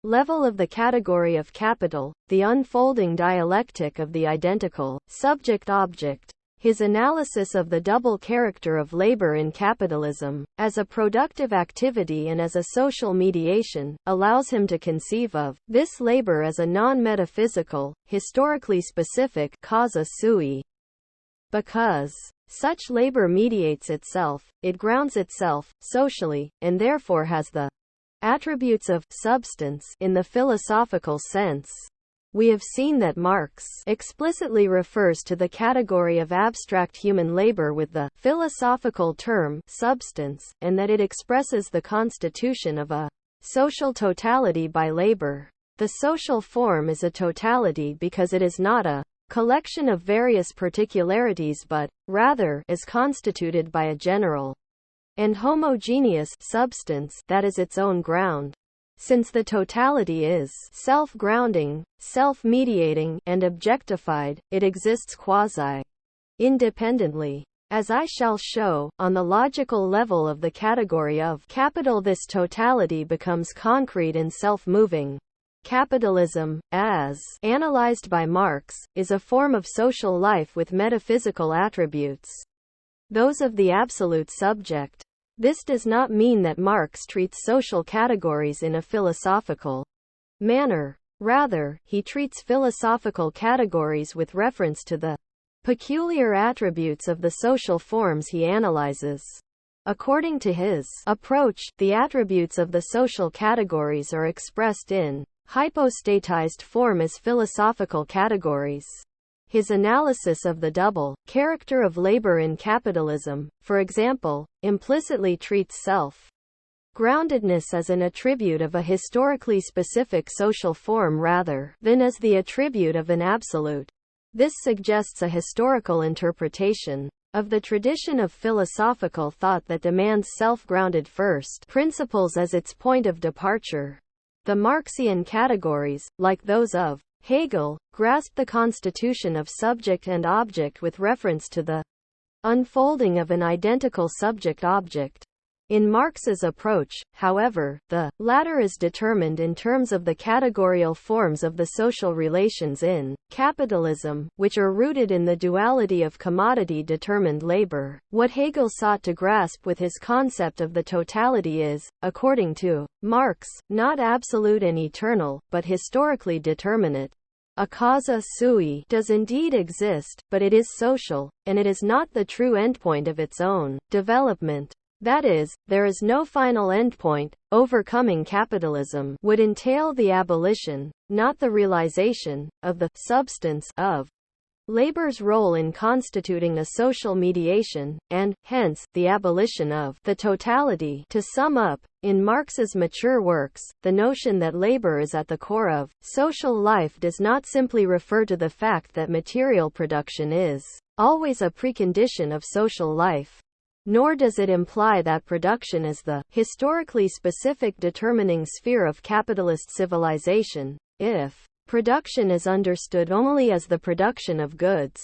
level of the category of capital, the unfolding dialectic of the identical subject-object. His analysis of the double character of labor in capitalism, as a productive activity and as a social mediation, allows him to conceive of this labor as a non-metaphysical, historically specific causa sui. Because such labor mediates itself, it grounds itself, socially, and therefore has the attributes of substance in the philosophical sense. We have seen that Marx explicitly refers to the category of abstract human labor with the philosophical term substance, and that it expresses the constitution of a social totality by labor. The social form is a totality because it is not a collection of various particularities but, rather, is constituted by a general and homogeneous substance that is its own ground. Since the totality is self-grounding, self-mediating, and objectified, it exists quasi-independently. As I shall show, on the logical level of the category of capital, this totality becomes concrete and self-moving. Capitalism, as analyzed by Marx, is a form of social life with metaphysical attributes, those of the absolute subject. This does not mean that Marx treats social categories in a philosophical manner. Rather, he treats philosophical categories with reference to the peculiar attributes of the social forms he analyzes. According to his approach, the attributes of the social categories are expressed in hypostatized form as philosophical categories. His analysis of the double character of labor in capitalism, for example, implicitly treats self-groundedness as an attribute of a historically specific social form rather than as the attribute of an absolute. This suggests a historical interpretation of the tradition of philosophical thought that demands self-grounded first principles as its point of departure. The Marxian categories, like those of Hegel, grasp the constitution of subject and object with reference to the unfolding of an identical subject-object. In Marx's approach, however, the latter is determined in terms of the categorial forms of the social relations in capitalism, which are rooted in the duality of commodity-determined labor. What Hegel sought to grasp with his concept of the totality is, according to Marx, not absolute and eternal, but historically determinate. A causa sui does indeed exist, but it is social, and it is not the true endpoint of its own development. That is, there is no final endpoint. Overcoming capitalism would entail the abolition, not the realization, of the substance of labor's role in constituting a social mediation, and, hence, the abolition of the totality. To sum up, in Marx's mature works, the notion that labor is at the core of social life does not simply refer to the fact that material production is always a precondition of social life. Nor does it imply that production is the historically specific determining sphere of capitalist civilization, if production is understood only as the production of goods.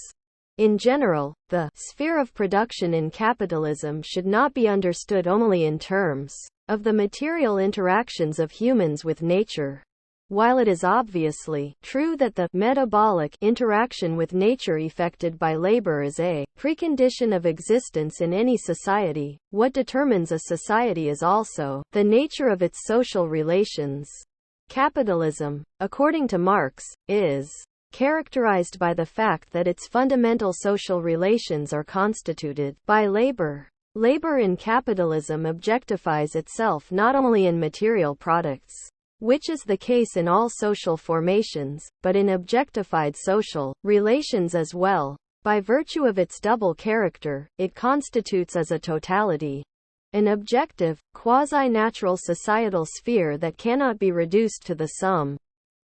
In general, the sphere of production in capitalism should not be understood only in terms of the material interactions of humans with nature. While it is obviously true that the metabolic interaction with nature effected by labor is a precondition of existence in any society, what determines a society is also the nature of its social relations. Capitalism, according to Marx, is characterized by the fact that its fundamental social relations are constituted by labor. Labor in capitalism objectifies itself not only in material products, which is the case in all social formations, but in objectified social relations as well. By virtue of its double character, it constitutes as a totality an objective, quasi-natural societal sphere that cannot be reduced to the sum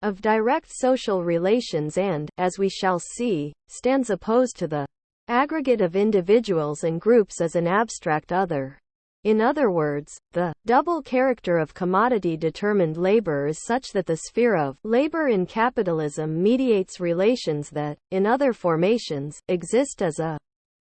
of direct social relations and, as we shall see, stands opposed to the aggregate of individuals and groups as an abstract other. In other words, the double character of commodity-determined labor is such that the sphere of labor in capitalism mediates relations that, in other formations, exist as a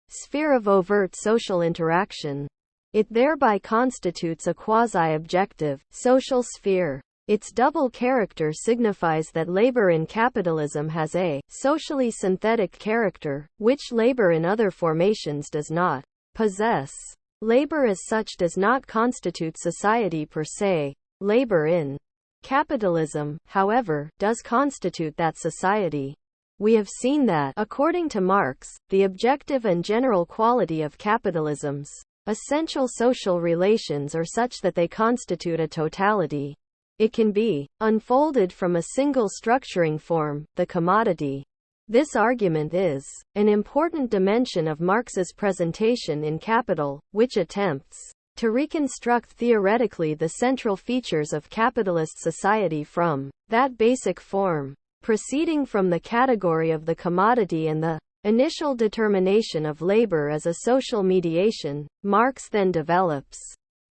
sphere of overt social interaction. It thereby constitutes a quasi-objective, social sphere. Its double character signifies that labor in capitalism has a socially synthetic character, which labor in other formations does not possess. Labor as such does not constitute society per se. Labor in capitalism, however, does constitute that society. We have seen that, according to Marx, the objective and general quality of capitalism's essential social relations are such that they constitute a totality. It can be unfolded from a single structuring form, the commodity. This argument is an important dimension of Marx's presentation in Capital, which attempts to reconstruct theoretically the central features of capitalist society from that basic form. Proceeding from the category of the commodity and the initial determination of labor as a social mediation, Marx then develops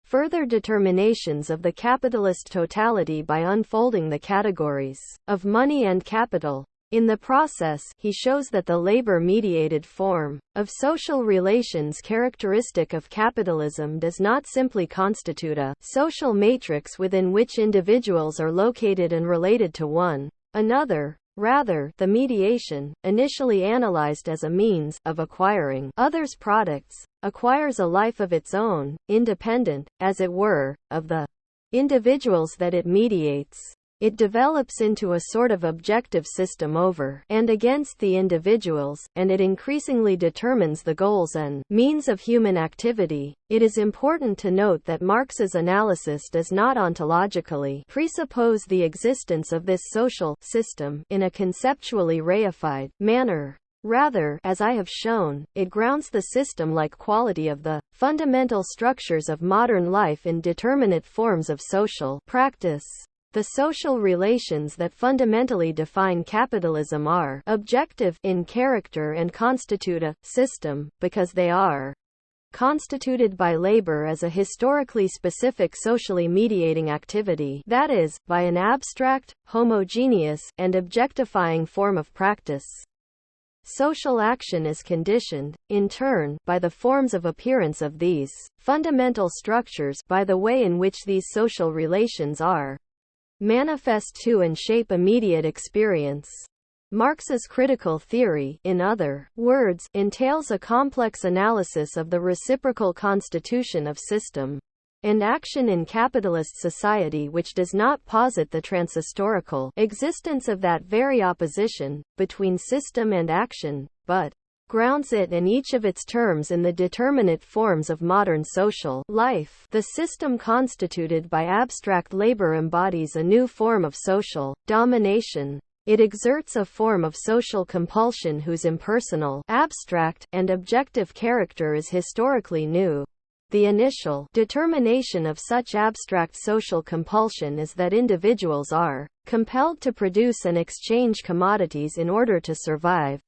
further determinations of the capitalist totality by unfolding the categories of money and capital. In the process, he shows that the labor-mediated form of social relations characteristic of capitalism does not simply constitute a social matrix within which individuals are located and related to one another. Rather, the mediation, initially analyzed as a means of acquiring others' products, acquires a life of its own, independent, as it were, of the individuals that it mediates. It develops into a sort of objective system over and against the individuals, and it increasingly determines the goals and means of human activity. It is important to note that Marx's analysis does not ontologically presuppose the existence of this social system in a conceptually reified manner. Rather, as I have shown, it grounds the system-like quality of the fundamental structures of modern life in determinate forms of social practice. The social relations that fundamentally define capitalism are objective in character and constitute a system, because they are constituted by labor as a historically specific socially mediating activity, that is, by an abstract, homogeneous, and objectifying form of practice. Social action is conditioned, in turn, by the forms of appearance of these fundamental structures, by the way in which these social relations are manifest to and shape immediate experience. Marx's critical theory, in other words, entails a complex analysis of the reciprocal constitution of system and action in capitalist society, which does not posit the transhistorical existence of that very opposition between system and action, but grounds it and each of its terms in the determinate forms of modern social life. The system constituted by abstract labor embodies a new form of social domination. It exerts a form of social compulsion whose impersonal, abstract, and objective character is historically new. The initial determination of such abstract social compulsion is that individuals are compelled to produce and exchange commodities in order to survive.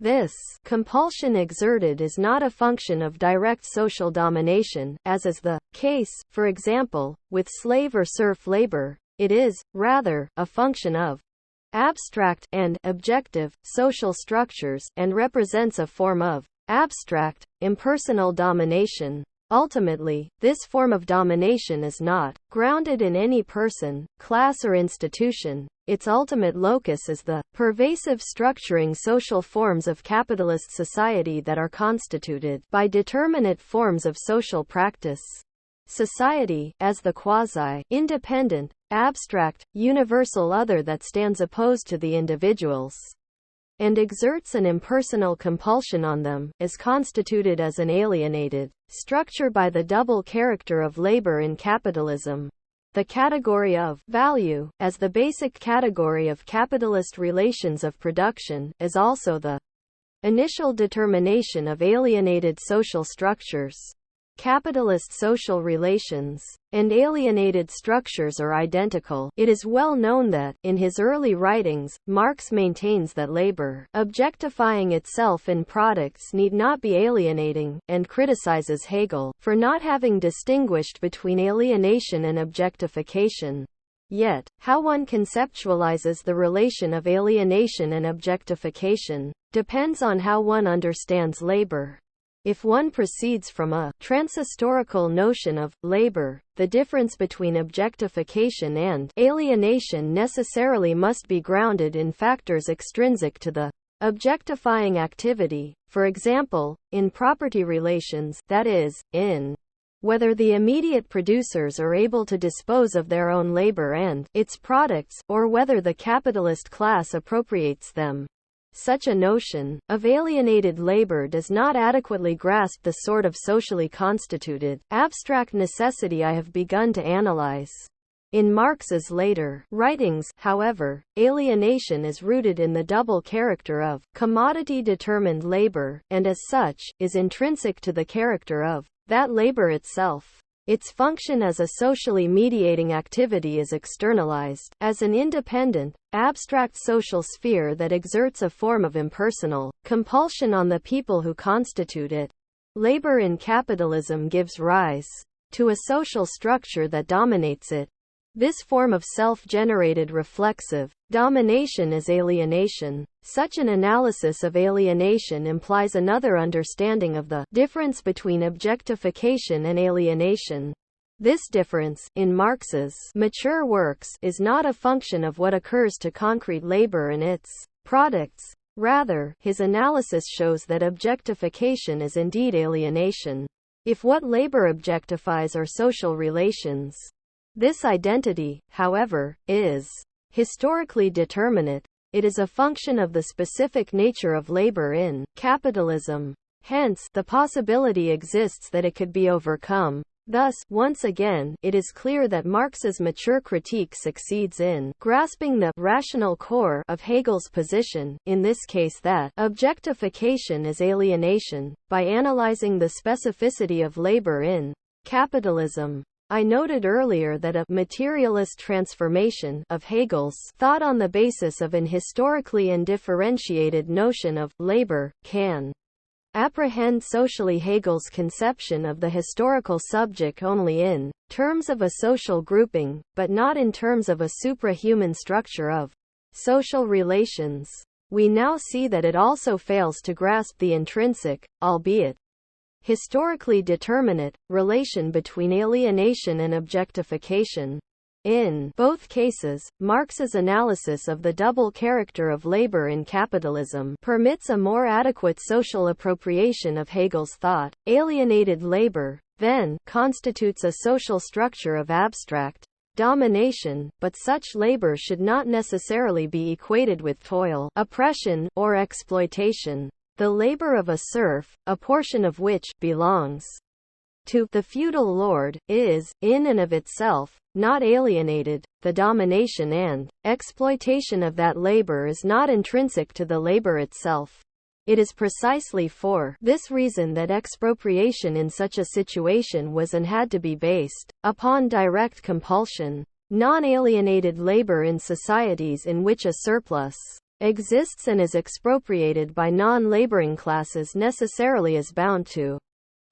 This compulsion exerted is not a function of direct social domination, as is the case, for example, with slave or serf labor. It is, rather, a function of abstract and objective social structures, and represents a form of abstract, impersonal domination. Ultimately, this form of domination is not grounded in any person, class or institution. Its ultimate locus is the pervasive structuring social forms of capitalist society that are constituted by determinate forms of social practice. Society, as the quasi-independent, abstract, universal other that stands opposed to the individuals and exerts an impersonal compulsion on them, is constituted as an alienated structure by the double character of labor in capitalism. The category of value, as the basic category of capitalist relations of production, is also the initial determination of alienated social structures. Capitalist social relations and alienated structures are identical. It is well known that, in his early writings, Marx maintains that labor, objectifying itself in products, need not be alienating, and criticizes Hegel for not having distinguished between alienation and objectification. Yet, how one conceptualizes the relation of alienation and objectification depends on how one understands labor. If one proceeds from a transhistorical notion of labor, the difference between objectification and alienation necessarily must be grounded in factors extrinsic to the objectifying activity, for example, in property relations, that is, in whether the immediate producers are able to dispose of their own labor and its products, or whether the capitalist class appropriates them. Such a notion of alienated labor does not adequately grasp the sort of socially constituted, abstract necessity I have begun to analyze. In Marx's later writings, however, alienation is rooted in the double character of commodity-determined labor, and as such, is intrinsic to the character of that labor itself. Its function as a socially mediating activity is externalized, as an independent, abstract social sphere that exerts a form of impersonal compulsion on the people who constitute it. Labor in capitalism gives rise to a social structure that dominates it. This form of self-generated reflexive domination is alienation. Such an analysis of alienation implies another understanding of the difference between objectification and alienation. This difference, in Marx's mature works, is not a function of what occurs to concrete labor and its products. Rather, his analysis shows that objectification is indeed alienation. If what labor objectifies are social relations, this identity, however, is historically determinate. It is a function of the specific nature of labor in capitalism. Hence, the possibility exists that it could be overcome. Thus, once again, it is clear that Marx's mature critique succeeds in grasping the rational core of Hegel's position, in this case that objectification is alienation, by analyzing the specificity of labor in capitalism. I noted earlier that a materialist transformation of Hegel's thought on the basis of an historically undifferentiated notion of labor can apprehend socially Hegel's conception of the historical subject only in terms of a social grouping, but not in terms of a suprahuman structure of social relations. We now see that it also fails to grasp the intrinsic, albeit historically determinate, relation between alienation and objectification. In both cases, Marx's analysis of the double character of labor in capitalism permits a more adequate social appropriation of Hegel's thought. Alienated labor, then, constitutes a social structure of abstract domination, but such labor should not necessarily be equated with toil, oppression, or exploitation. The labor of a serf, a portion of which belongs to the feudal lord, is, in and of itself, not alienated. The domination and exploitation of that labor is not intrinsic to the labor itself. It is precisely for this reason that expropriation in such a situation was and had to be based upon direct compulsion. Non-alienated labor in societies in which a surplus exists and is expropriated by non-laboring classes necessarily is bound to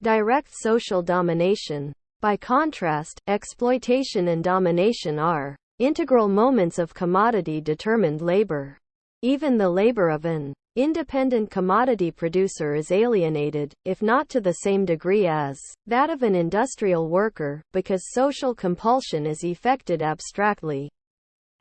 direct social domination. By contrast, exploitation and domination are integral moments of commodity-determined labor. Even the labor of an independent commodity producer is alienated, if not to the same degree as that of an industrial worker, because social compulsion is effected abstractly.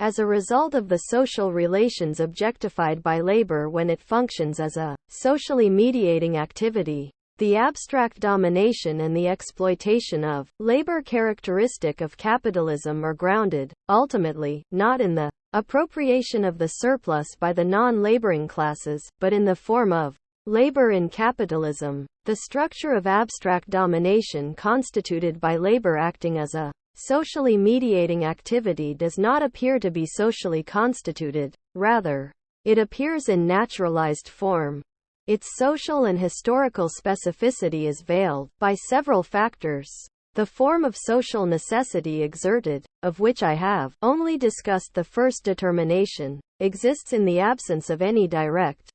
As a result of the social relations objectified by labor when it functions as a socially mediating activity, the abstract domination and the exploitation of labor characteristic of capitalism are grounded, ultimately, not in the appropriation of the surplus by the non-laboring classes, but in the form of labor in capitalism. The structure of abstract domination constituted by labor acting as a socially mediating activity does not appear to be socially constituted, rather, it appears in naturalized form. Its social and historical specificity is veiled by several factors. The form of social necessity exerted, of which I have only discussed the first determination, exists in the absence of any direct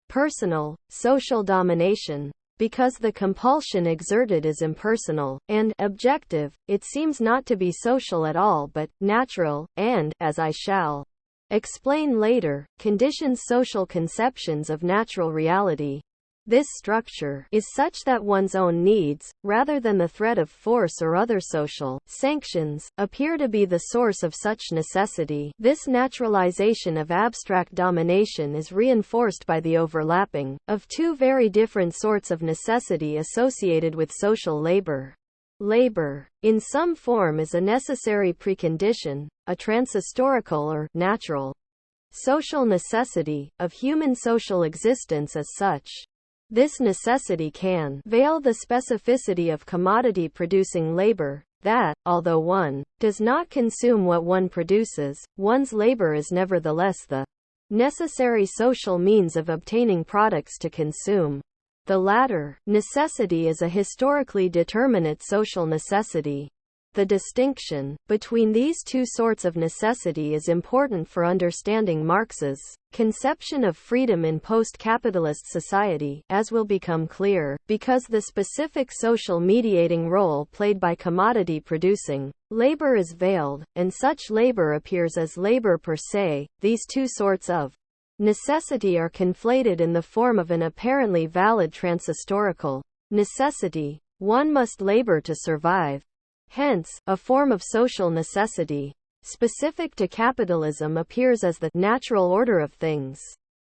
personal, social domination. Because the compulsion exerted is impersonal and objective, it seems not to be social at all but natural, and, as I shall explain later, conditions social conceptions of natural reality. This structure is such that one's own needs, rather than the threat of force or other social sanctions, appear to be the source of such necessity. This naturalization of abstract domination is reinforced by the overlapping of two very different sorts of necessity associated with social labor. Labor, in some form, is a necessary precondition, a transhistorical or natural social necessity, of human social existence as such. This necessity can veil the specificity of commodity-producing labor, that, although one does not consume what one produces, one's labor is nevertheless the necessary social means of obtaining products to consume. The latter necessity is a historically determinate social necessity. The distinction between these two sorts of necessity is important for understanding Marx's conception of freedom in post-capitalist society, as will become clear, because the specific social mediating role played by commodity-producing labor is veiled, and such labor appears as labor per se. These two sorts of necessity are conflated in the form of an apparently valid transhistorical necessity. One must labor to survive. Hence, a form of social necessity specific to capitalism appears as the natural order of things.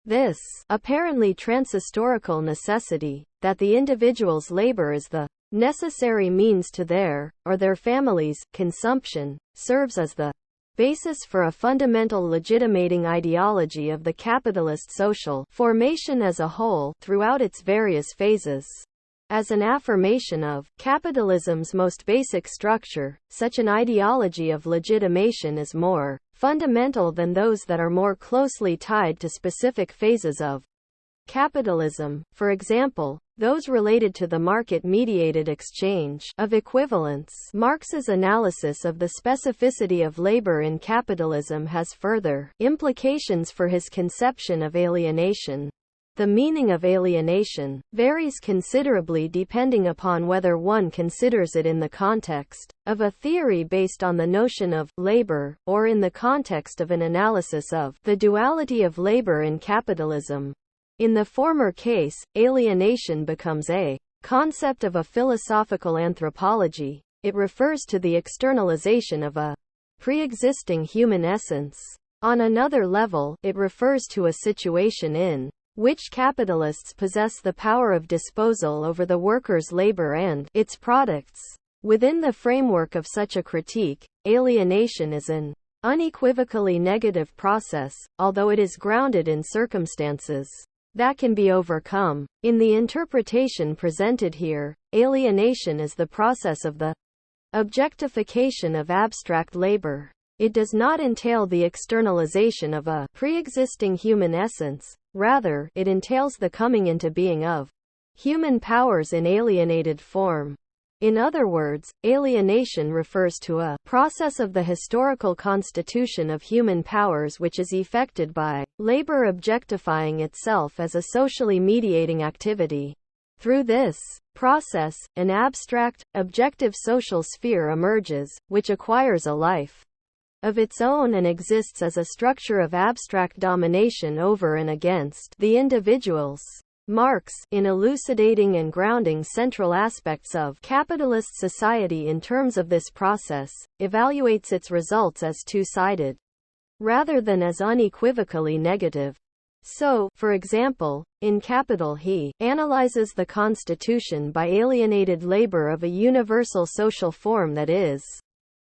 This apparently transhistorical necessity, that the individual's labor is the necessary means to their, or their families', consumption, serves as the basis for a fundamental legitimating ideology of the capitalist social formation as a whole, throughout its various phases. As an affirmation of capitalism's most basic structure, such an ideology of legitimation is more fundamental than those that are more closely tied to specific phases of capitalism, for example, those related to the market-mediated exchange of equivalents. Marx's analysis of the specificity of labor in capitalism has further implications for his conception of alienation. The meaning of alienation varies considerably depending upon whether one considers it in the context of a theory based on the notion of labor, or in the context of an analysis of the duality of labor in capitalism. In the former case, alienation becomes a concept of a philosophical anthropology. It refers to the externalization of a pre-existing human essence. On another level, it refers to a situation in which capitalists possess the power of disposal over the workers' labor and its products. Within the framework of such a critique, alienation is an unequivocally negative process, although it is grounded in circumstances that can be overcome. In the interpretation presented here, alienation is the process of the objectification of abstract labor. It does not entail the externalization of a pre-existing human essence. Rather, it entails the coming into being of human powers in alienated form. In other words, alienation refers to a process of the historical constitution of human powers which is effected by labor objectifying itself as a socially mediating activity. Through this process, an abstract, objective social sphere emerges, which acquires a life. of its own and exists as a structure of abstract domination over and against the individuals. Marx, in elucidating and grounding central aspects of capitalist society in terms of this process, evaluates its results as two-sided, rather than as unequivocally negative. So, for example, in Capital he analyzes the constitution by alienated labor of a universal social form that is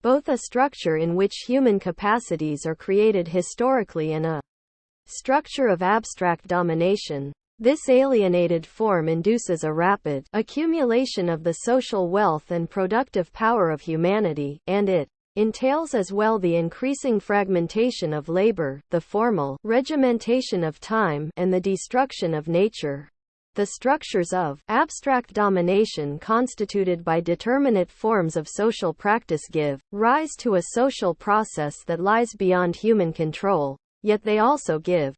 both a structure in which human capacities are created historically and a structure of abstract domination. This alienated form induces a rapid accumulation of the social wealth and productive power of humanity, and it entails as well the increasing fragmentation of labor, the formal regimentation of time, and the destruction of nature. The structures of abstract domination constituted by determinate forms of social practice give rise to a social process that lies beyond human control, yet they also give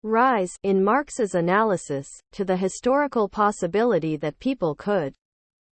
rise, in Marx's analysis, to the historical possibility that people could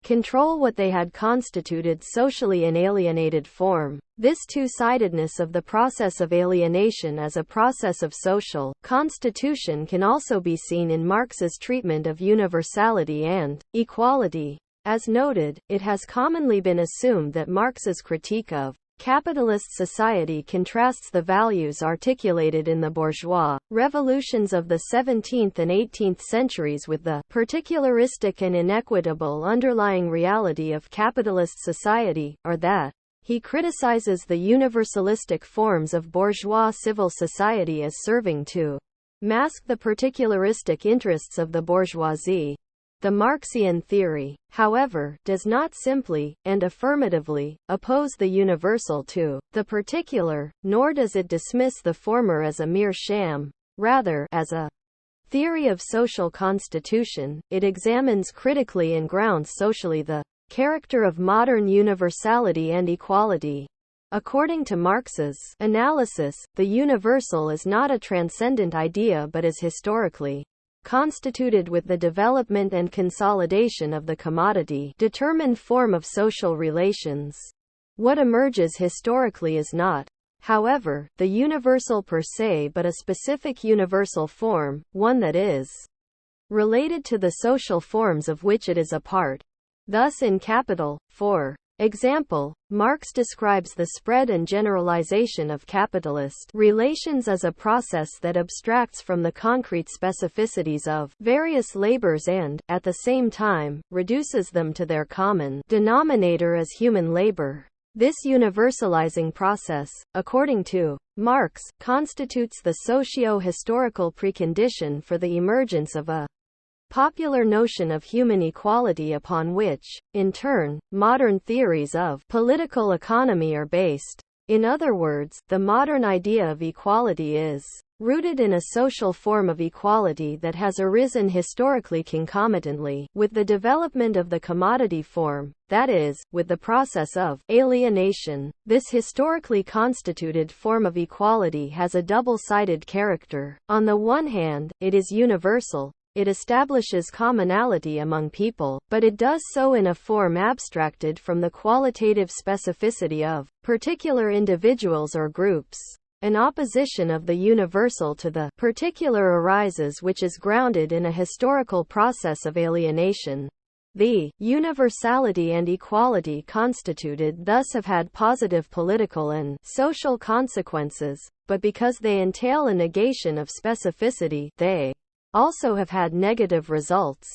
control what they had constituted socially in alienated form. This two-sidedness of the process of alienation as a process of social constitution can also be seen in Marx's treatment of universality and equality. As noted, it has commonly been assumed that Marx's critique of capitalist society contrasts the values articulated in the bourgeois revolutions of the 17th and 18th centuries with the particularistic and inequitable underlying reality of capitalist society, or that he criticizes the universalistic forms of bourgeois civil society as serving to mask the particularistic interests of the bourgeoisie. The Marxian theory, however, does not simply, and affirmatively, oppose the universal to the particular, nor does it dismiss the former as a mere sham. Rather, as a theory of social constitution, it examines critically and grounds socially the character of modern universality and equality. According to Marx's analysis, the universal is not a transcendent idea but is historically constituted with the development and consolidation of the commodity-determined form of social relations. What emerges historically is not, however, the universal per se but a specific universal form, one that is related to the social forms of which it is a part. Thus in Capital, for example, Marx describes the spread and generalization of capitalist relations as a process that abstracts from the concrete specificities of various labors and, at the same time, reduces them to their common denominator as human labor. This universalizing process, according to Marx, constitutes the socio-historical precondition for the emergence of a popular notion of human equality upon which, in turn, modern theories of political economy are based. In other words, the modern idea of equality is rooted in a social form of equality that has arisen historically concomitantly with the development of the commodity form, that is, with the process of alienation. This historically constituted form of equality has a double-sided character. On the one hand, it is universal. It establishes commonality among people, but it does so in a form abstracted from the qualitative specificity of particular individuals or groups. An opposition of the universal to the particular arises which is grounded in a historical process of alienation. The universality and equality constituted thus have had positive political and social consequences, but because they entail a negation of specificity, they also have had negative results.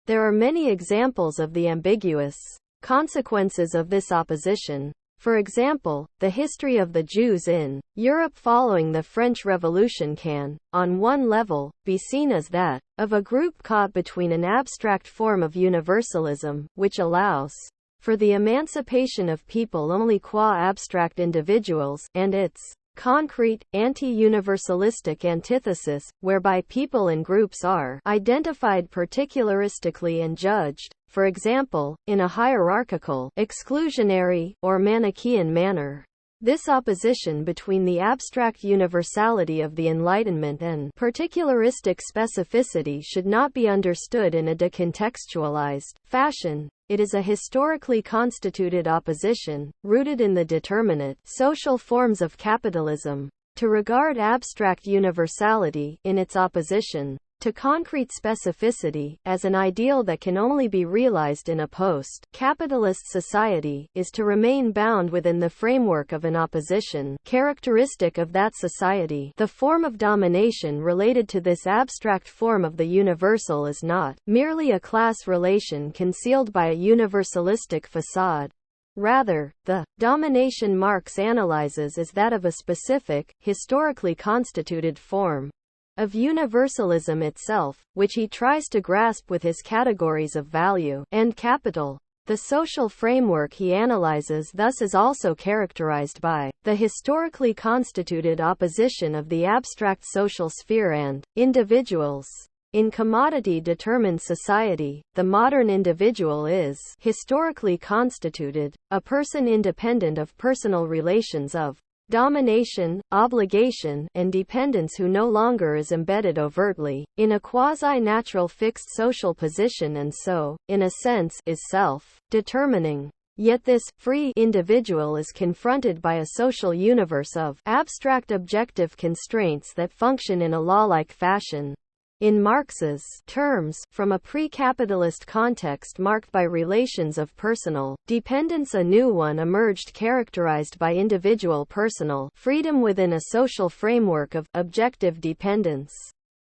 There are many examples of the ambiguous consequences of this opposition. For example, the history of the Jews in Europe following the French Revolution can, on one level, be seen as that of a group caught between an abstract form of universalism, which allows for the emancipation of people only qua abstract individuals, and its concrete, anti-universalistic antithesis, whereby people and groups are identified particularistically and judged, for example, in a hierarchical, exclusionary, or Manichaean manner. This opposition between the abstract universality of the Enlightenment and particularistic specificity should not be understood in a decontextualized fashion. It is a historically constituted opposition, rooted in the determinate social forms of capitalism. To regard abstract universality, in its opposition to concrete specificity, as an ideal that can only be realized in a post-capitalist society, is to remain bound within the framework of an opposition characteristic of that society. The form of domination related to this abstract form of the universal is not merely a class relation concealed by a universalistic facade. Rather, the domination Marx analyzes is that of a specific, historically constituted form of universalism itself, which he tries to grasp with his categories of value and capital. The social framework he analyzes thus is also characterized by the historically constituted opposition of the abstract social sphere and individuals. In commodity-determined society, the modern individual is historically constituted, a person independent of personal relations of domination, obligation, and dependence, who no longer is embedded overtly in a quasi-natural fixed social position and so, in a sense, is self-determining. Yet this free individual is confronted by a social universe of abstract objective constraints that function in a law-like fashion. In Marx's terms, from a pre-capitalist context marked by relations of personal dependence, a new one emerged characterized by individual personal freedom within a social framework of objective dependence.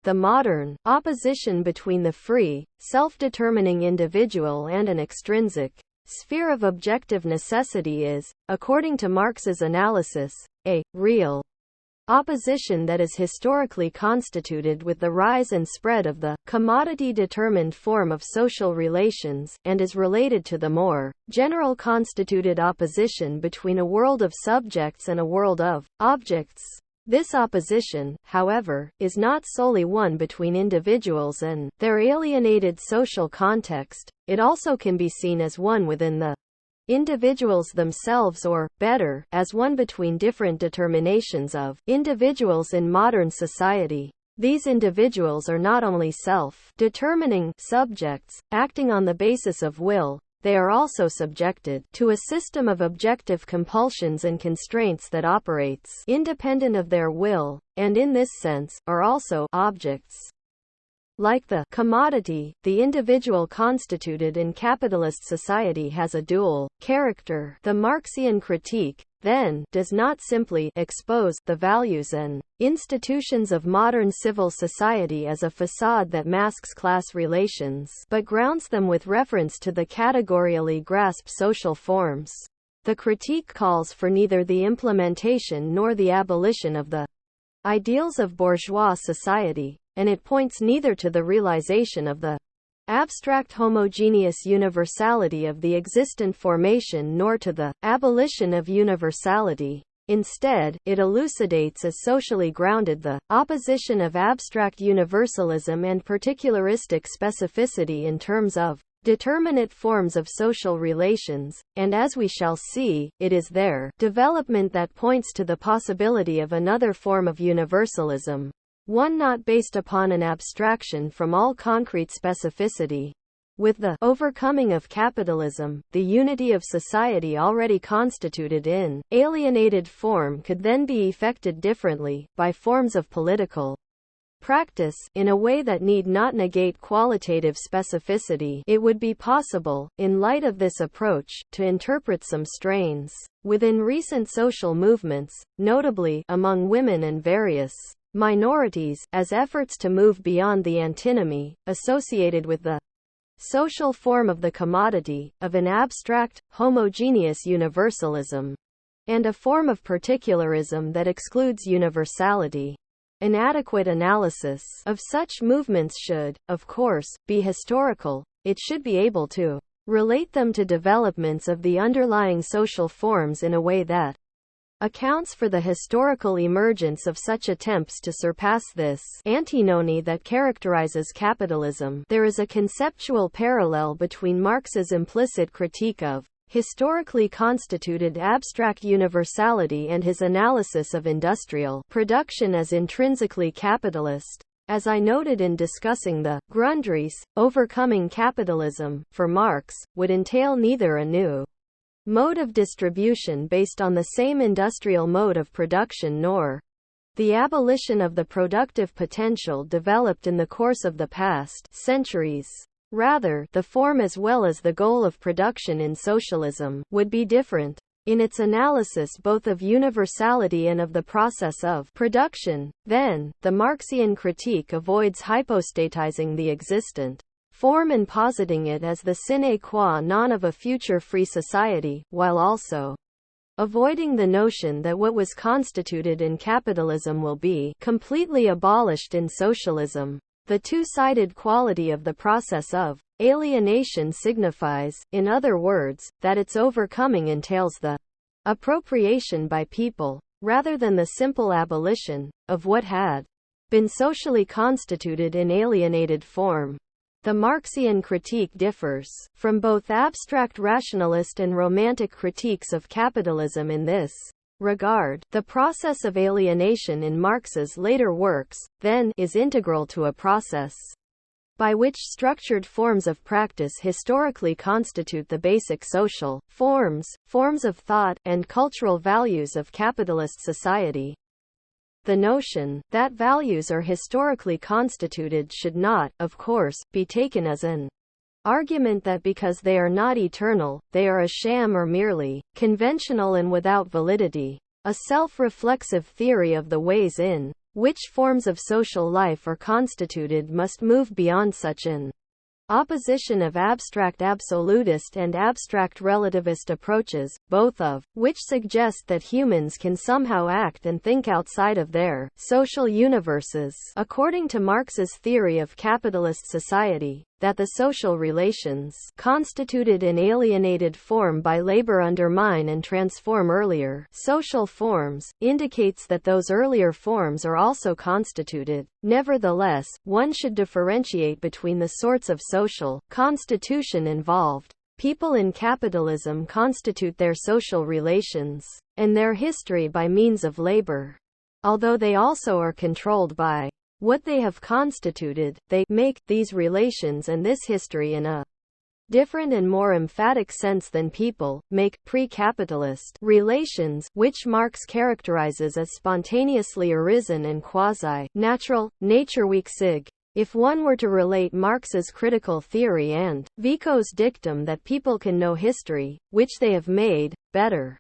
The modern opposition between the free, self-determining individual and an extrinsic sphere of objective necessity is, according to Marx's analysis, a real opposition that is historically constituted with the rise and spread of the commodity-determined form of social relations, and is related to the more general constituted opposition between a world of subjects and a world of objects. This opposition, however, is not solely one between individuals and their alienated social context. It also can be seen as one within the individuals themselves, or, better, as one between different determinations of individuals in modern society. These individuals are not only self-determining subjects, acting on the basis of will, they are also subjected to a system of objective compulsions and constraints that operates independent of their will, and in this sense, are also objects. Like the commodity, the individual constituted in capitalist society has a dual character. The Marxian critique, then, does not simply expose the values and institutions of modern civil society as a facade that masks class relations, but grounds them with reference to the categorially grasped social forms. The critique calls for neither the implementation nor the abolition of the ideals of bourgeois society, and it points neither to the realization of the abstract homogeneous universality of the existent formation nor to the abolition of universality. Instead, it elucidates as socially grounded the opposition of abstract universalism and particularistic specificity in terms of determinate forms of social relations, and as we shall see, it is their development that points to the possibility of another form of universalism, one not based upon an abstraction from all concrete specificity. With the overcoming of capitalism, the unity of society already constituted in alienated form could then be effected differently, by forms of political practice, in a way that need not negate qualitative specificity. It would be possible, in light of this approach, to interpret some strains within recent social movements, notably among women and various minorities, as efforts to move beyond the antinomy associated with the social form of the commodity, of an abstract, homogeneous universalism, and a form of particularism that excludes universality. An adequate analysis of such movements should, of course, be historical. It should be able to relate them to developments of the underlying social forms in a way that accounts for the historical emergence of such attempts to surpass this antinomy that characterizes capitalism. There is a conceptual parallel between Marx's implicit critique of historically constituted abstract universality and his analysis of industrial production as intrinsically capitalist. As I noted in discussing the Grundrisse, overcoming capitalism, for Marx, would entail neither a new mode of distribution based on the same industrial mode of production nor the abolition of the productive potential developed in the course of the past centuries. Rather, the form as well as the goal of production in socialism would be different. In its analysis both of universality and of the process of production, then, the Marxian critique avoids hypostatizing the existent form and positing it as the sine qua non of a future free society, while also avoiding the notion that what was constituted in capitalism will be completely abolished in socialism. The two-sided quality of the process of alienation signifies, in other words, that its overcoming entails the appropriation by people, rather than the simple abolition, of what had been socially constituted in alienated form. The Marxian critique differs from both abstract rationalist and romantic critiques of capitalism in this regard. The process of alienation in Marx's later works, then, is integral to a process by which structured forms of practice historically constitute the basic social forms of thought, and cultural values of capitalist society. The notion that values are historically constituted should not, of course, be taken as an argument that because they are not eternal, they are a sham or merely conventional and without validity. A self-reflexive theory of the ways in which forms of social life are constituted must move beyond such an opposition of abstract absolutist and abstract relativist approaches, both of which suggest that humans can somehow act and think outside of their social universes. According to Marx's theory of capitalist society, that the social relations constituted in alienated form by labor undermine and transform earlier social forms, indicates that those earlier forms are also constituted. Nevertheless, one should differentiate between the sorts of social constitution involved. People in capitalism constitute their social relations and their history by means of labor. Although they also are controlled by what they have constituted, they make these relations and this history in a different and more emphatic sense than people make pre-capitalist relations, which Marx characterizes as spontaneously arisen and quasi-natural, naturweek sig. If one were to relate Marx's critical theory and Vico's dictum that people can know history, which they have made, better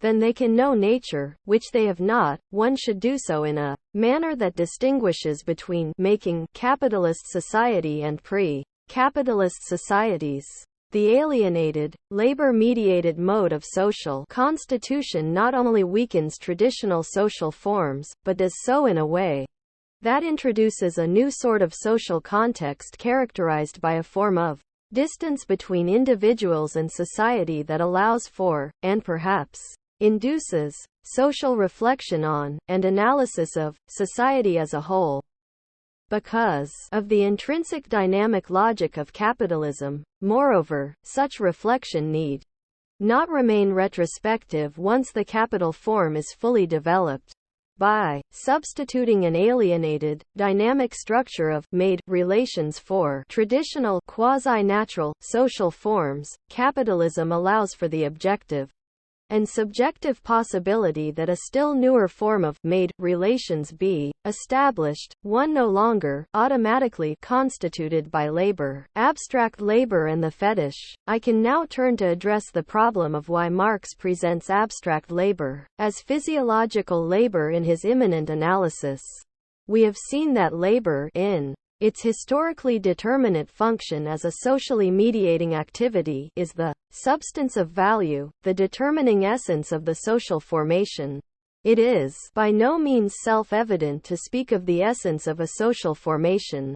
than they can know nature, which they have not, one should do so in a manner that distinguishes between making capitalist society and pre-capitalist societies. The alienated, labor-mediated mode of social constitution not only weakens traditional social forms, but does so in a way that introduces a new sort of social context characterized by a form of distance between individuals and society that allows for, and perhaps induces, social reflection on, and analysis of, society as a whole. Because of the intrinsic dynamic logic of capitalism, moreover, such reflection need not remain retrospective once the capital form is fully developed. By substituting an alienated, dynamic structure of made relations for traditional, quasi-natural, social forms, capitalism allows for the objective and subjective possibility that a still newer form of made relations be established, one no longer automatically constituted by labor, abstract labor and the fetish. I can now turn to address the problem of why Marx presents abstract labor as physiological labor in his immanent analysis. We have seen that labor, in its historically determinate function as a socially mediating activity, is the substance of value, the determining essence of the social formation. It is by no means self-evident to speak of the essence of a social formation.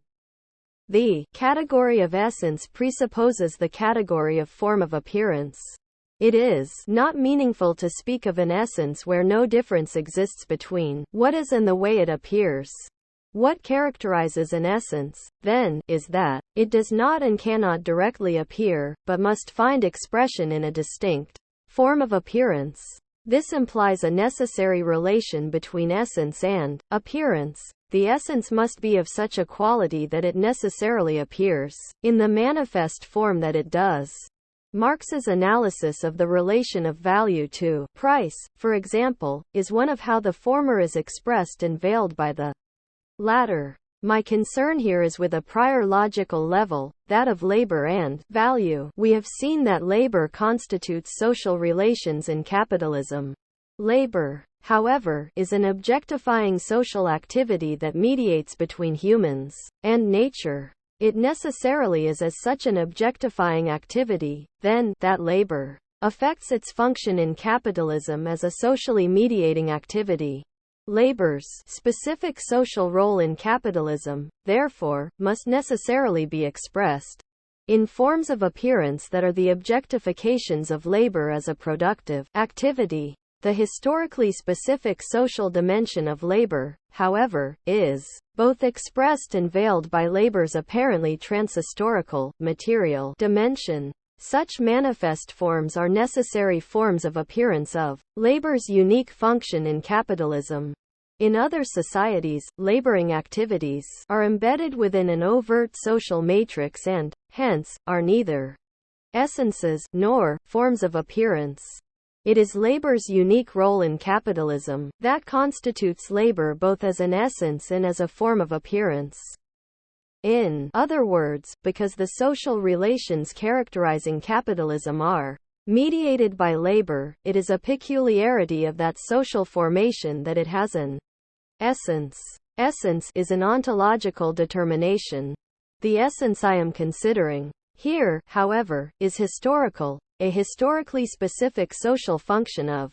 The category of essence presupposes the category of form of appearance. It is not meaningful to speak of an essence where no difference exists between what is and the way it appears. What characterizes an essence, then, is that it does not and cannot directly appear, but must find expression in a distinct form of appearance. This implies a necessary relation between essence and appearance. The essence must be of such a quality that it necessarily appears in the manifest form that it does. Marx's analysis of the relation of value to price, for example, is one of how the former is expressed and veiled by the latter. My concern here is with a prior logical level, that of labor and value. We have seen that labor constitutes social relations in capitalism. Labor, however, is an objectifying social activity that mediates between humans and nature. It necessarily is as such an objectifying activity, then, that labor affects its function in capitalism as a socially mediating activity. Labor's specific social role in capitalism, therefore, must necessarily be expressed in forms of appearance that are the objectifications of labor as a productive activity. The historically specific social dimension of labor, however, is both expressed and veiled by labor's apparently transhistorical, material dimension. Such manifest forms are necessary forms of appearance of labor's unique function in capitalism. In other societies, laboring activities are embedded within an overt social matrix and, hence, are neither essences nor forms of appearance. It is labor's unique role in capitalism that constitutes labor both as an essence and as a form of appearance. In other words, because the social relations characterizing capitalism are mediated by labor, it is a peculiarity of that social formation that it has an essence. Essence is an ontological determination. The essence I am considering here, however, is historical, a historically specific social function of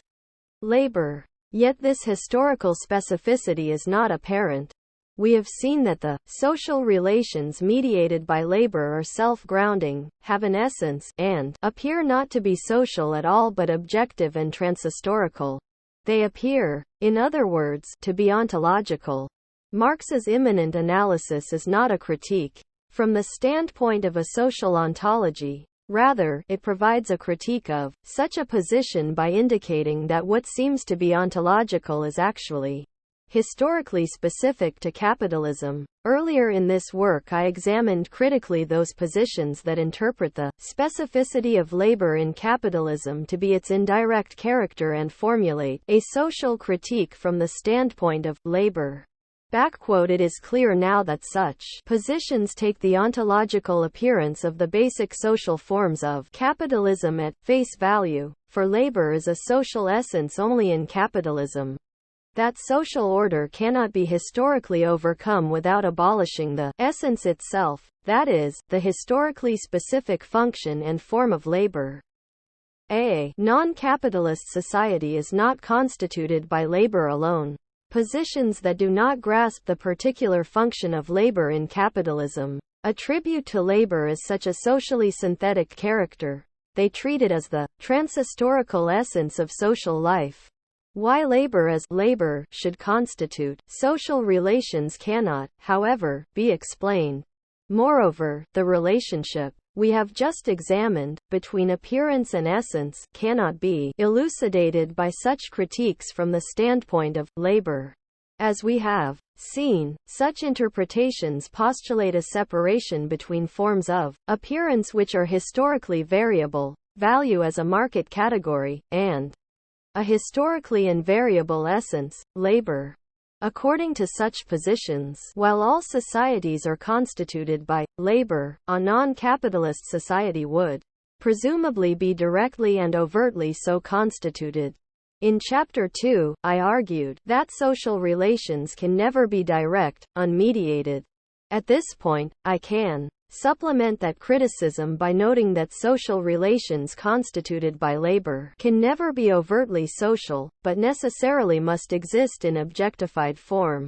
labor. Yet this historical specificity is not apparent. We have seen that the social relations mediated by labor are self-grounding, have an essence, and appear not to be social at all but objective and transhistorical. They appear, in other words, to be ontological. Marx's immanent analysis is not a critique from the standpoint of a social ontology. Rather, it provides a critique of such a position by indicating that what seems to be ontological is actually historically specific to capitalism. Earlier in this work I examined critically those positions that interpret the specificity of labor in capitalism to be its indirect character and formulate a social critique from the standpoint of labor. It is clear now that such positions take the ontological appearance of the basic social forms of capitalism at face value, for labor is a social essence only in capitalism. That social order cannot be historically overcome without abolishing the essence itself, that is, the historically specific function and form of labor. A non-capitalist society is not constituted by labor alone. Positions that do not grasp the particular function of labor in capitalism attribute to labor as such a socially synthetic character. They treat it as the transhistorical essence of social life. Why labor as labor should constitute social relations cannot, however, be explained. Moreover, the relationship we have just examined, between appearance and essence, cannot be elucidated by such critiques from the standpoint of labor. As we have seen, such interpretations postulate a separation between forms of appearance which are historically variable, value as a market category, and a historically invariable essence, labor. According to such positions, while all societies are constituted by labor, a non-capitalist society would presumably be directly and overtly so constituted. In Chapter 2, I argued that social relations can never be direct, unmediated. At this point, I can supplement that criticism by noting that social relations constituted by labor can never be overtly social, but necessarily must exist in objectified form.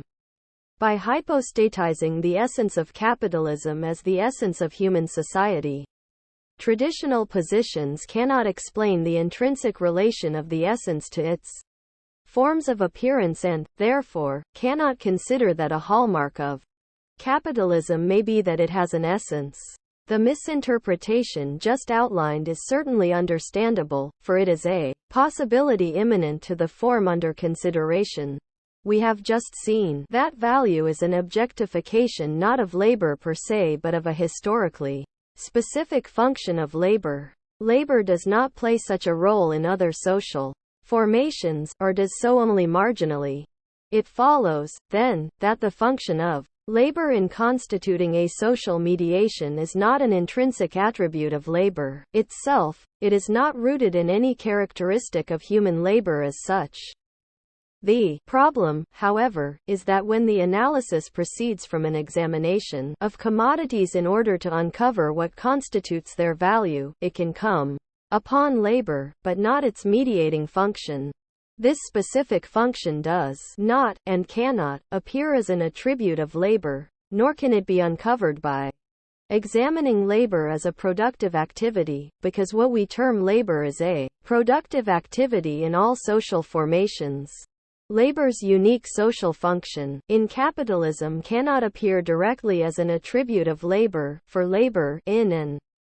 By hypostatizing the essence of capitalism as the essence of human society, traditional positions cannot explain the intrinsic relation of the essence to its forms of appearance and, therefore, cannot consider that a hallmark of capitalism may be that it has an essence. The misinterpretation just outlined is certainly understandable, for it is a possibility imminent to the form under consideration. We have just seen that value is an objectification not of labor per se but of a historically specific function of labor. Labor does not play such a role in other social formations, or does so only marginally. It follows, then, that the function of labor in constituting a social mediation is not an intrinsic attribute of labor itself, it is not rooted in any characteristic of human labor as such. The problem, however, is that when the analysis proceeds from an examination of commodities in order to uncover what constitutes their value, it can come upon labor, but not its mediating function. This specific function does not, and cannot, appear as an attribute of labor, nor can it be uncovered by examining labor as a productive activity, because what we term labor is a productive activity in all social formations. Labor's unique social function in capitalism cannot appear directly as an attribute of labor, for labor, in and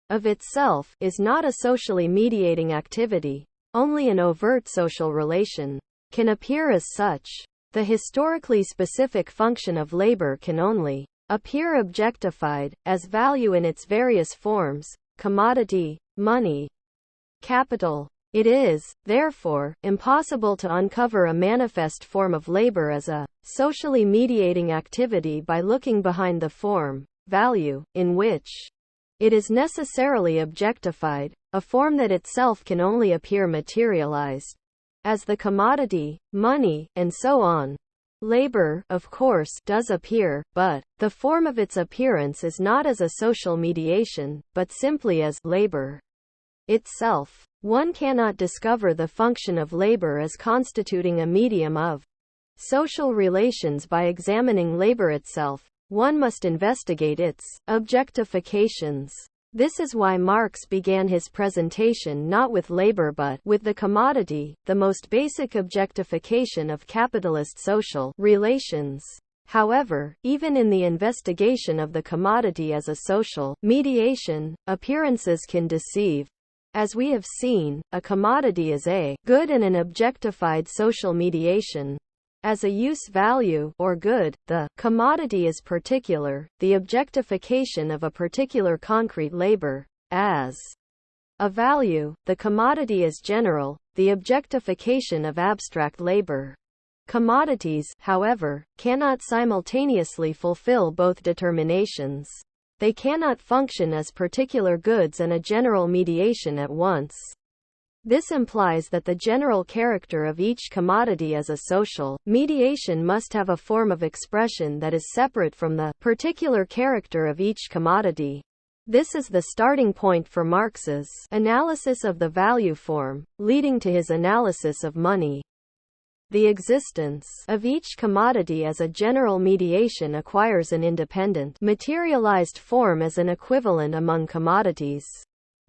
of itself, is not a socially mediating activity. Only an overt social relation can appear as such. The historically specific function of labor can only appear objectified, as value in its various forms, commodity, money, capital. It is, therefore, impossible to uncover a manifest form of labor as a socially mediating activity by looking behind the form, value, in which it is necessarily objectified, a form that itself can only appear materialized as the commodity, money, and so on. Labor, of course, does appear, but the form of its appearance is not as a social mediation, but simply as labor itself. One cannot discover the function of labor as constituting a medium of social relations by examining labor itself. One must investigate its objectifications. This is why Marx began his presentation not with labor but with the commodity, the most basic objectification of capitalist social relations. However, even in the investigation of the commodity as a social mediation, appearances can deceive. As we have seen, a commodity is a good and an objectified social mediation. As a use value, or good, the commodity is particular, the objectification of a particular concrete labor. As a value, the commodity is general, the objectification of abstract labor. Commodities, however, cannot simultaneously fulfill both determinations. They cannot function as particular goods and a general mediation at once. This implies that the general character of each commodity as a social mediation must have a form of expression that is separate from the particular character of each commodity. This is the starting point for Marx's analysis of the value form, leading to his analysis of money. The existence of each commodity as a general mediation acquires an independent, materialized form as an equivalent among commodities.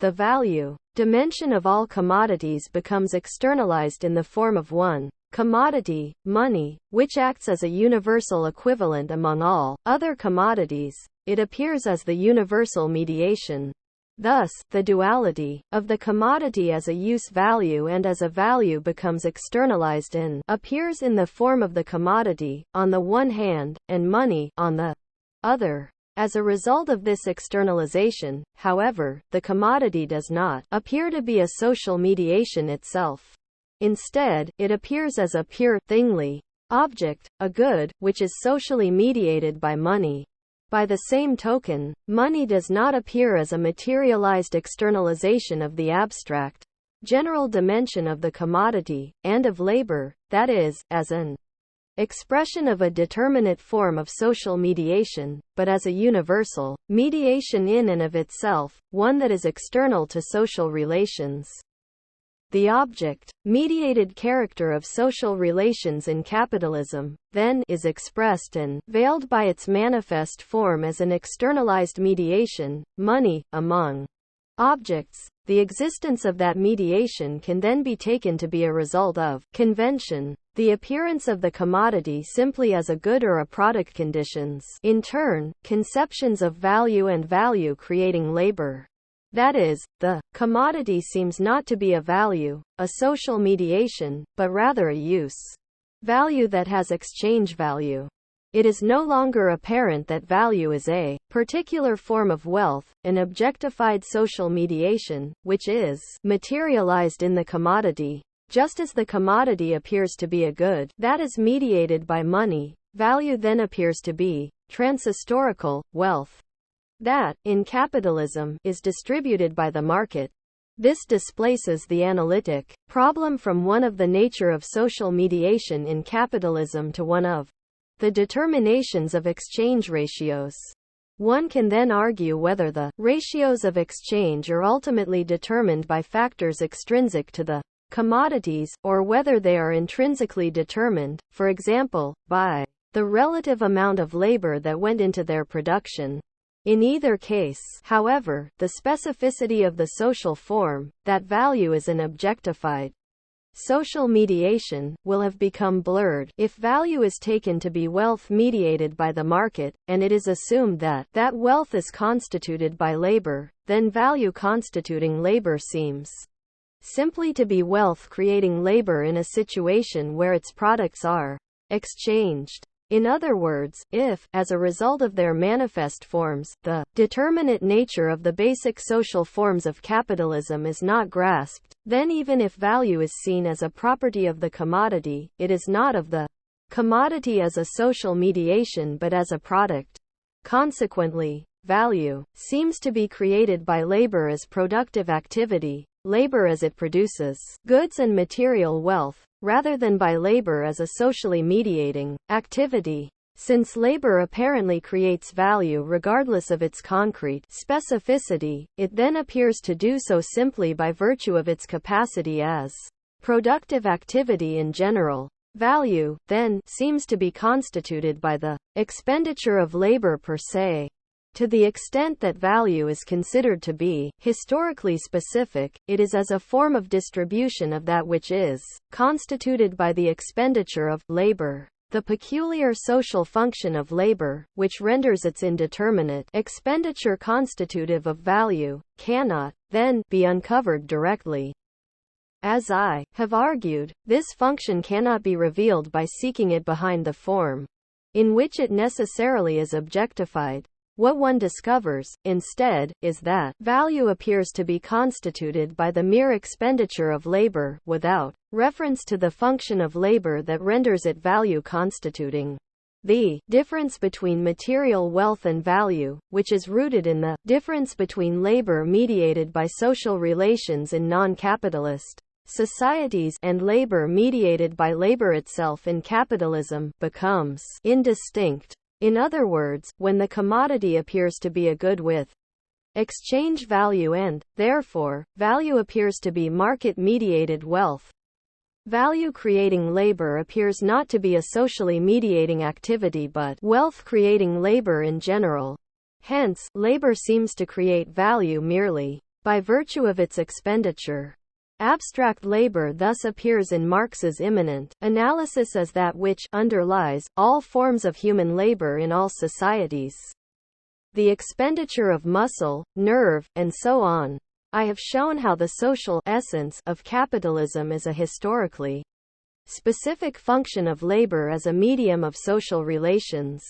The value dimension of all commodities becomes externalized in the form of one commodity, money, which acts as a universal equivalent among all other commodities. It appears as the universal mediation. Thus, the duality of the commodity as a use value and as a value becomes externalized and appears in the form of the commodity, on the one hand, and money, on the other. As a result of this externalization, however, the commodity does not appear to be a social mediation itself. Instead, it appears as a pure, thingly object, a good, which is socially mediated by money. By the same token, money does not appear as a materialized externalization of the abstract, general dimension of the commodity, and of labor, that is, as an expression of a determinate form of social mediation, but as a universal mediation in and of itself, one that is external to social relations. The object-mediated character of social relations in capitalism, then, is expressed and veiled by its manifest form as an externalized mediation, money, among objects. The existence of that mediation can then be taken to be a result of convention. the appearance of the commodity simply as a good or a product conditions, in turn, conceptions of value and value creating labor. That is, the commodity seems not to be a value, a social mediation, but rather a use value that has exchange value. It is no longer apparent that value is a particular form of wealth, an objectified social mediation, which is materialized in the commodity. Just as the commodity appears to be a good that is mediated by money, value then appears to be transhistorical wealth that, in capitalism, is distributed by the market. This displaces the analytic problem from one of the nature of social mediation in capitalism to one of the determinations of exchange ratios. One can then argue whether the ratios of exchange are ultimately determined by factors extrinsic to the commodities, or whether they are intrinsically determined, for example, by the relative amount of labor that went into their production. In either case, however, the specificity of the social form, that value is an objectified social mediation, will have become blurred if value is taken to be wealth mediated by the market, and it is assumed that that wealth is constituted by labor, then value constituting labor seems simply to be wealth creating labor in a situation where its products are exchanged. In other words, if, as a result of their manifest forms, the determinate nature of the basic social forms of capitalism is not grasped, then even if value is seen as a property of the commodity, it is not of the commodity as a social mediation but as a product. Consequently, value seems to be created by labor as productive activity, labor as it produces goods and material wealth, rather than by labor as a socially mediating activity. Since labor apparently creates value regardless of its concrete specificity, it then appears to do so simply by virtue of its capacity as productive activity in general. Value, then, seems to be constituted by the expenditure of labor per se. To the extent that value is considered to be historically specific, it is as a form of distribution of that which is constituted by the expenditure of labor. The peculiar social function of labor, which renders its indeterminate expenditure constitutive of value, cannot, then, be uncovered directly. As I have argued, this function cannot be revealed by seeking it behind the form in which it necessarily is objectified. What one discovers, instead, is that value appears to be constituted by the mere expenditure of labor, without reference to the function of labor that renders it value constituting. The difference between material wealth and value, which is rooted in the difference between labor mediated by social relations in non-capitalist societies and labor mediated by labor itself in capitalism, becomes indistinct. In other words, when the commodity appears to be a good with exchange value and, therefore, value appears to be market-mediated wealth, value-creating labor appears not to be a socially mediating activity but wealth-creating labor in general. Hence, labor seems to create value merely by virtue of its expenditure. Abstract labor thus appears in Marx's immanent analysis as that which underlies all forms of human labor in all societies. The expenditure of muscle, nerve, and so on. I have shown how the social essence of capitalism is a historically specific function of labor as a medium of social relations.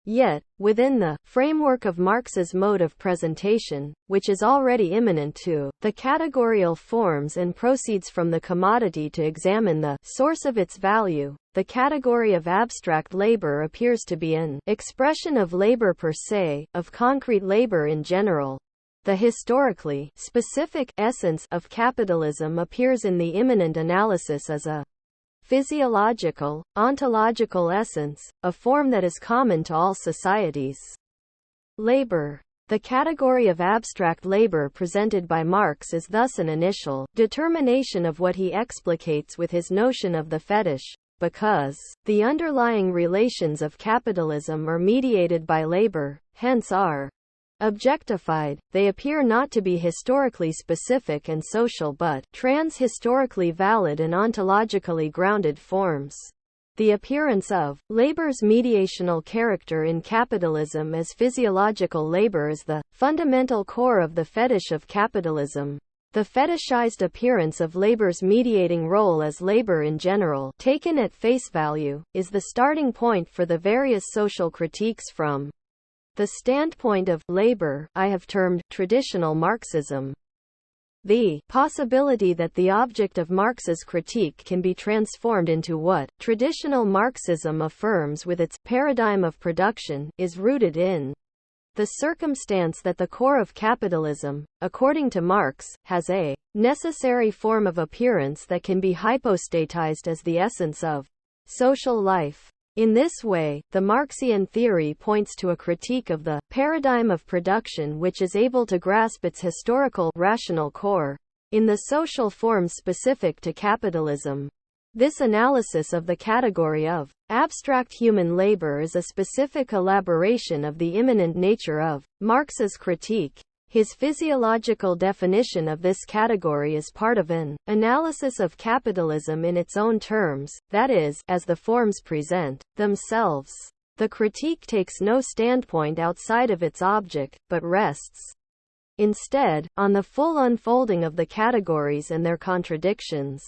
Yet, within the framework of Marx's mode of presentation, which is already immanent to the categorical forms and proceeds from the commodity to examine the source of its value, the category of abstract labor appears to be an expression of labor per se, of concrete labor in general. The historically specific essence of capitalism appears in the immanent analysis as a physiological, ontological essence, a form that is common to all societies. Labor. The category of abstract labor presented by Marx is thus an initial determination of what he explicates with his notion of the fetish, because the underlying relations of capitalism are mediated by labor, hence are Objectified, they appear not to be historically specific and social but trans-historically valid and ontologically grounded forms. The appearance of labor's mediational character in capitalism as physiological labor is the fundamental core of the fetish of capitalism. The fetishized appearance of labor's mediating role as labor in general, taken at face value, is the starting point for the various social critiques from the standpoint of labor I have termed traditional Marxism. The possibility that the object of Marx's critique can be transformed into what traditional Marxism affirms with its paradigm of production is rooted in the circumstance that the core of capitalism, according to Marx, has a necessary form of appearance that can be hypostatized as the essence of social life. In this way, the Marxian theory points to a critique of the paradigm of production which is able to grasp its historical, rational core in the social forms specific to capitalism. This analysis of the category of abstract human labor is a specific elaboration of the immanent nature of Marx's critique. His physiological definition of this category is part of an analysis of capitalism in its own terms, that is, as the forms present themselves. The critique takes no standpoint outside of its object, but rests, instead, on the full unfolding of the categories and their contradictions.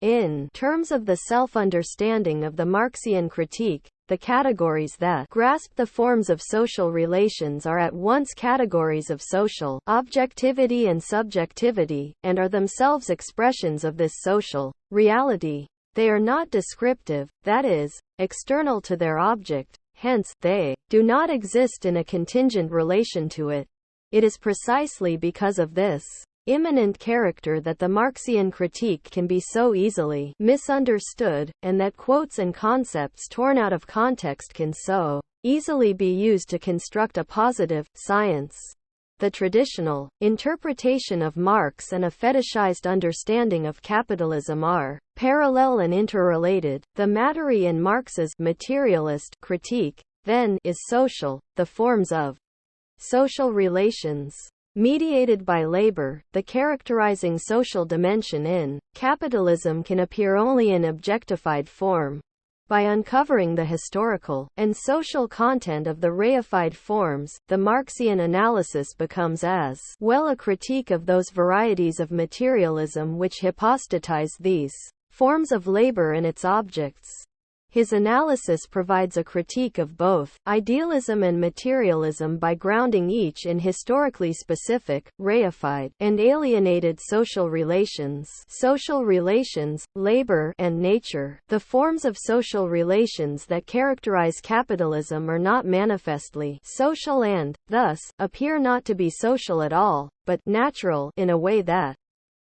In terms of the self-understanding of the Marxian critique, the categories that grasp the forms of social relations are at once categories of social objectivity and subjectivity, and are themselves expressions of this social reality. They are not descriptive, that is, external to their object, hence, they do not exist in a contingent relation to it. It is precisely because of this immanent character that the Marxian critique can be so easily misunderstood, and that quotes and concepts torn out of context can so easily be used to construct a positive science. The traditional interpretation of Marx and a fetishized understanding of capitalism are parallel and interrelated. The Materi in Marx's materialist critique, then, is social, the forms of social relations mediated by labor. The characterizing social dimension in capitalism can appear only in objectified form. By uncovering the historical and social content of the reified forms, the Marxian analysis becomes as well a critique of those varieties of materialism which hypostatize these forms of labor and its objects. His analysis provides a critique of both idealism and materialism by grounding each in historically specific, reified, and alienated social relations, labor, and nature. The forms of social relations that characterize capitalism are not manifestly social and, thus, appear not to be social at all, but natural in a way that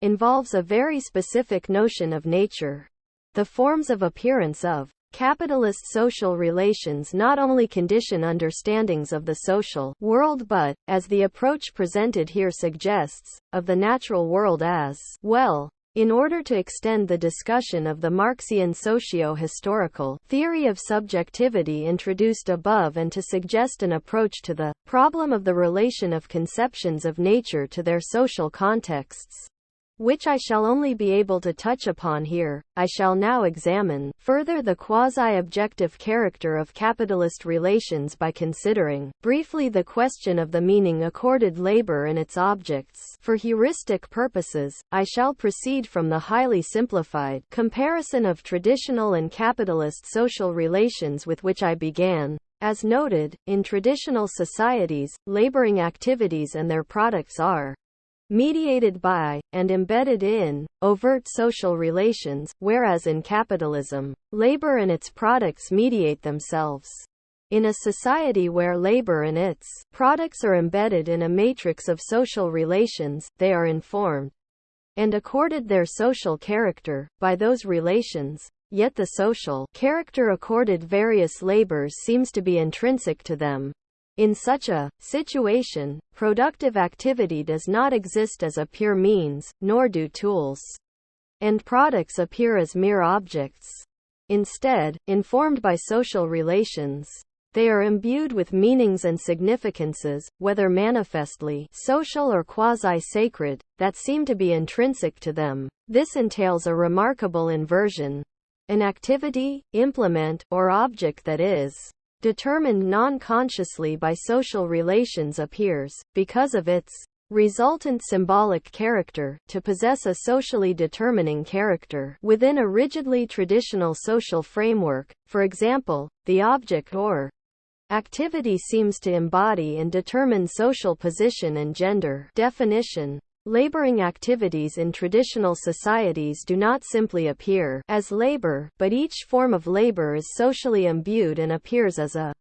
involves a very specific notion of nature. The forms of appearance of capitalist social relations not only condition understandings of the social world but, as the approach presented here suggests, of the natural world as well. In order to extend the discussion of the Marxian socio-historical theory of subjectivity introduced above and to suggest an approach to the problem of the relation of conceptions of nature to their social contexts, which I shall only be able to touch upon here, I shall now examine further the quasi-objective character of capitalist relations by considering briefly the question of the meaning accorded labor and its objects. For heuristic purposes, I shall proceed from the highly simplified comparison of traditional and capitalist social relations with which I began. As noted, in traditional societies, laboring activities and their products are mediated by, and embedded in, overt social relations, whereas in capitalism, labor and its products mediate themselves. In a society where labor and its products are embedded in a matrix of social relations, they are informed and accorded their social character by those relations, yet the social character accorded various labors seems to be intrinsic to them. In such a situation, productive activity does not exist as a pure means, nor do tools and products appear as mere objects. Instead, informed by social relations, They are imbued with meanings and significances, whether manifestly social or quasi-sacred, that seem to be intrinsic to them. This entails a remarkable inversion. An activity, implement, or object that is determined non-consciously by social relations appears, because of its resultant symbolic character, to possess a socially determining character within a rigidly traditional social framework. For example, the object or activity seems to embody and determine social position and gender. Definition. Laboring activities in traditional societies do not simply appear as labor, but each form of labor is socially imbued and appears as a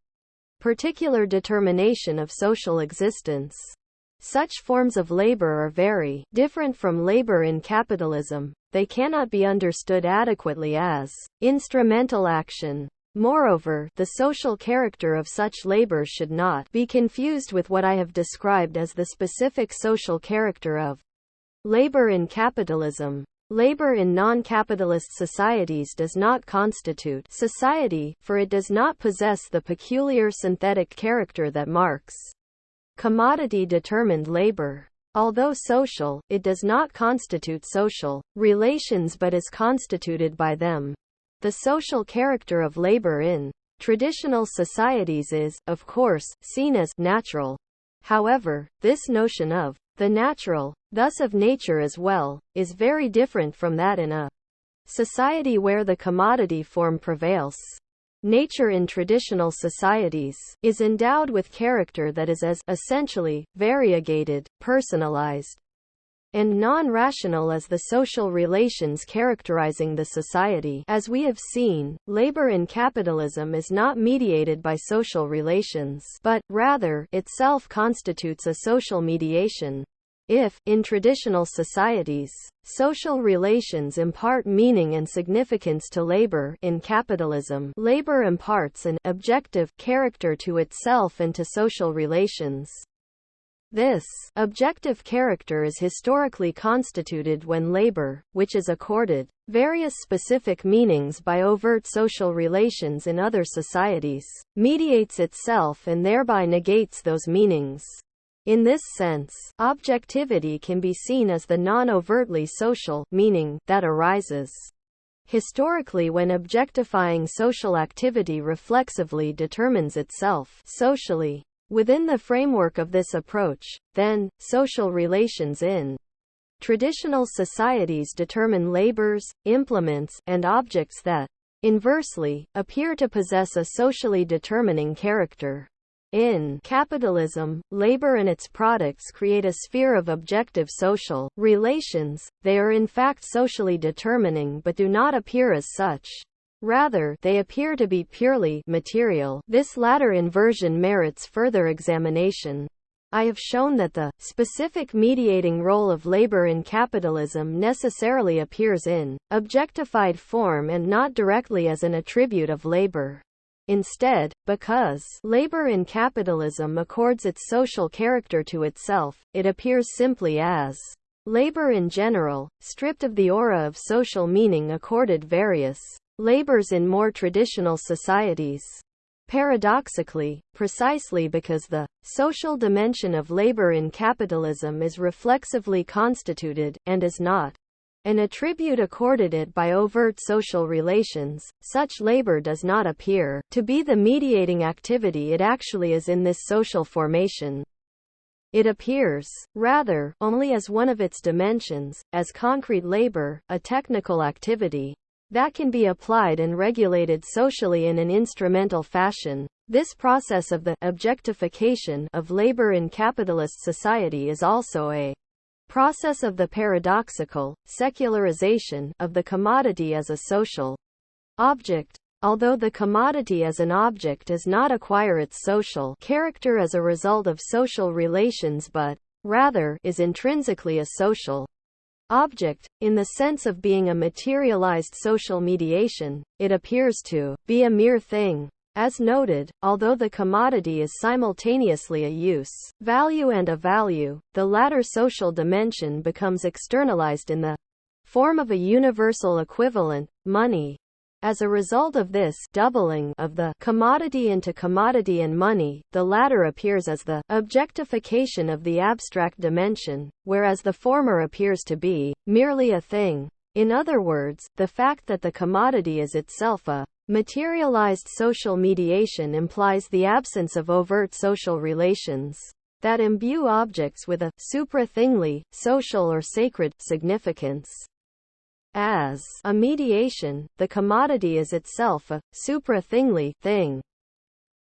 particular determination of social existence. Such forms of labor are very different from labor in capitalism. They cannot be understood adequately as instrumental action. Moreover, the social character of such labor should not be confused with what I have described as the specific social character of labor in capitalism. Labor in non-capitalist societies does not constitute society, for it does not possess the peculiar synthetic character that Marx commodity-determined labor. Although social, it does not constitute social relations but is constituted by them. The social character of labor in traditional societies is, of course, seen as natural. However, this notion of the natural, thus of nature as well, is very different from that in a society where the commodity form prevails. Nature in traditional societies is endowed with character that is as essentially variegated, personalized, and non-rational as the social relations characterizing the society. As we have seen, labor in capitalism is not mediated by social relations, but, rather, itself constitutes a social mediation. If, in traditional societies, social relations impart meaning and significance to labor, in capitalism, labor imparts an objective character to itself and to social relations. This objective character is historically constituted when labor, which is accorded various specific meanings by overt social relations in other societies, mediates itself and thereby negates those meanings. In this sense, objectivity can be seen as the non-overtly social meaning that arises historically when objectifying social activity reflexively determines itself socially. Within the framework of this approach, then, social relations in traditional societies determine labors, implements, and objects that, inversely, appear to possess a socially determining character. In capitalism, labor and its products create a sphere of objective social relations. They are in fact socially determining but do not appear as such. Rather, they appear to be purely material. This latter inversion merits further examination. I have shown that the specific mediating role of labor in capitalism necessarily appears in objectified form and not directly as an attribute of labor. Instead, because labor in capitalism accords its social character to itself, it appears simply as labor in general, stripped of the aura of social meaning accorded various labors in more traditional societies. Paradoxically, precisely because the social dimension of labor in capitalism is reflexively constituted, and is not an attribute accorded it by overt social relations, such labor does not appear to be the mediating activity it actually is in this social formation. It appears, rather, only as one of its dimensions, as concrete labor, a technical activity that can be applied and regulated socially in an instrumental fashion. This process of the objectification of labor in capitalist society is also a process of the paradoxical secularization of the commodity as a social object. Although the commodity as an object does not acquire its social character as a result of social relations but, rather, is intrinsically a social object, in the sense of being a materialized social mediation, it appears to be a mere thing. As noted, although the commodity is simultaneously a use, value and a value, the latter social dimension becomes externalized in the form of a universal equivalent, money. As a result of this doubling of the commodity into commodity and money, the latter appears as the objectification of the abstract dimension, whereas the former appears to be merely a thing. In other words, the fact that the commodity is itself a materialized social mediation implies the absence of overt social relations that imbue objects with a supra-thingly, social or sacred significance. As a mediation, the commodity is itself a supra-thingly thing.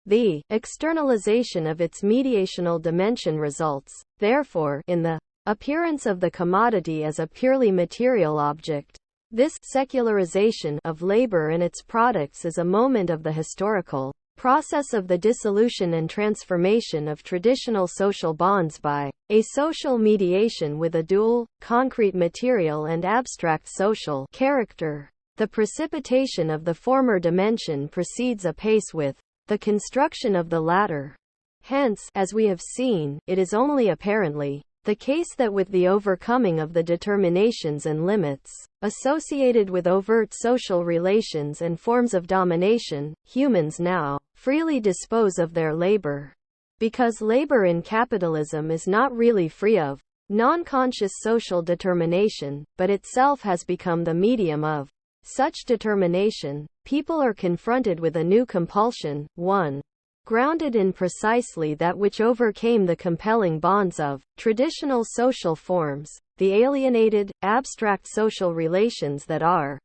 The externalization of its mediational dimension results, therefore, in the appearance of the commodity as a purely material object. This secularization of labor and its products is a moment of the historical process of the dissolution and transformation of traditional social bonds by a social mediation with a dual, concrete material and abstract social character. The precipitation of the former dimension proceeds apace with the construction of the latter. Hence, as we have seen, it is only apparently the case that with the overcoming of the determinations and limits associated with overt social relations and forms of domination, humans now freely dispose of their labor. Because labor in capitalism is not really free of non-conscious social determination, but itself has become the medium of such determination, people are confronted with a new compulsion, one grounded in precisely that which overcame the compelling bonds of traditional social forms, the alienated, abstract social relations that are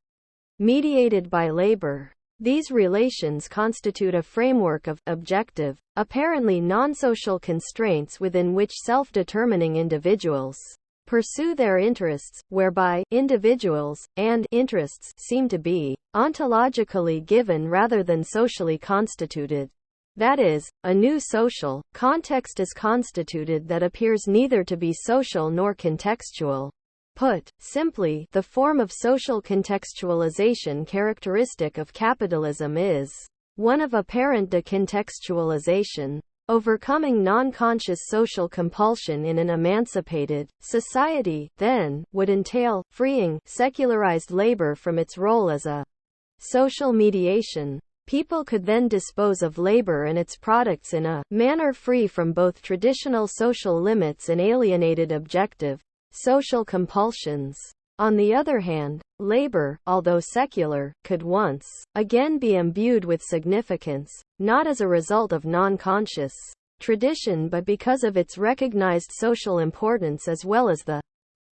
mediated by labor. These relations constitute a framework of objective, apparently non-social constraints within which self-determining individuals pursue their interests, whereby individuals and interests seem to be ontologically given rather than socially constituted. That is, a new social context is constituted that appears neither to be social nor contextual. Put simply, the form of social contextualization characteristic of capitalism is one of apparent decontextualization. Overcoming non-conscious social compulsion in an emancipated society, then, would entail freeing secularized labor from its role as a social mediation. People could then dispose of labor and its products in a manner free from both traditional social limits and alienated objective social compulsions. On the other hand, labor, although secular, could once again be imbued with significance, not as a result of non-conscious tradition but because of its recognized social importance as well as the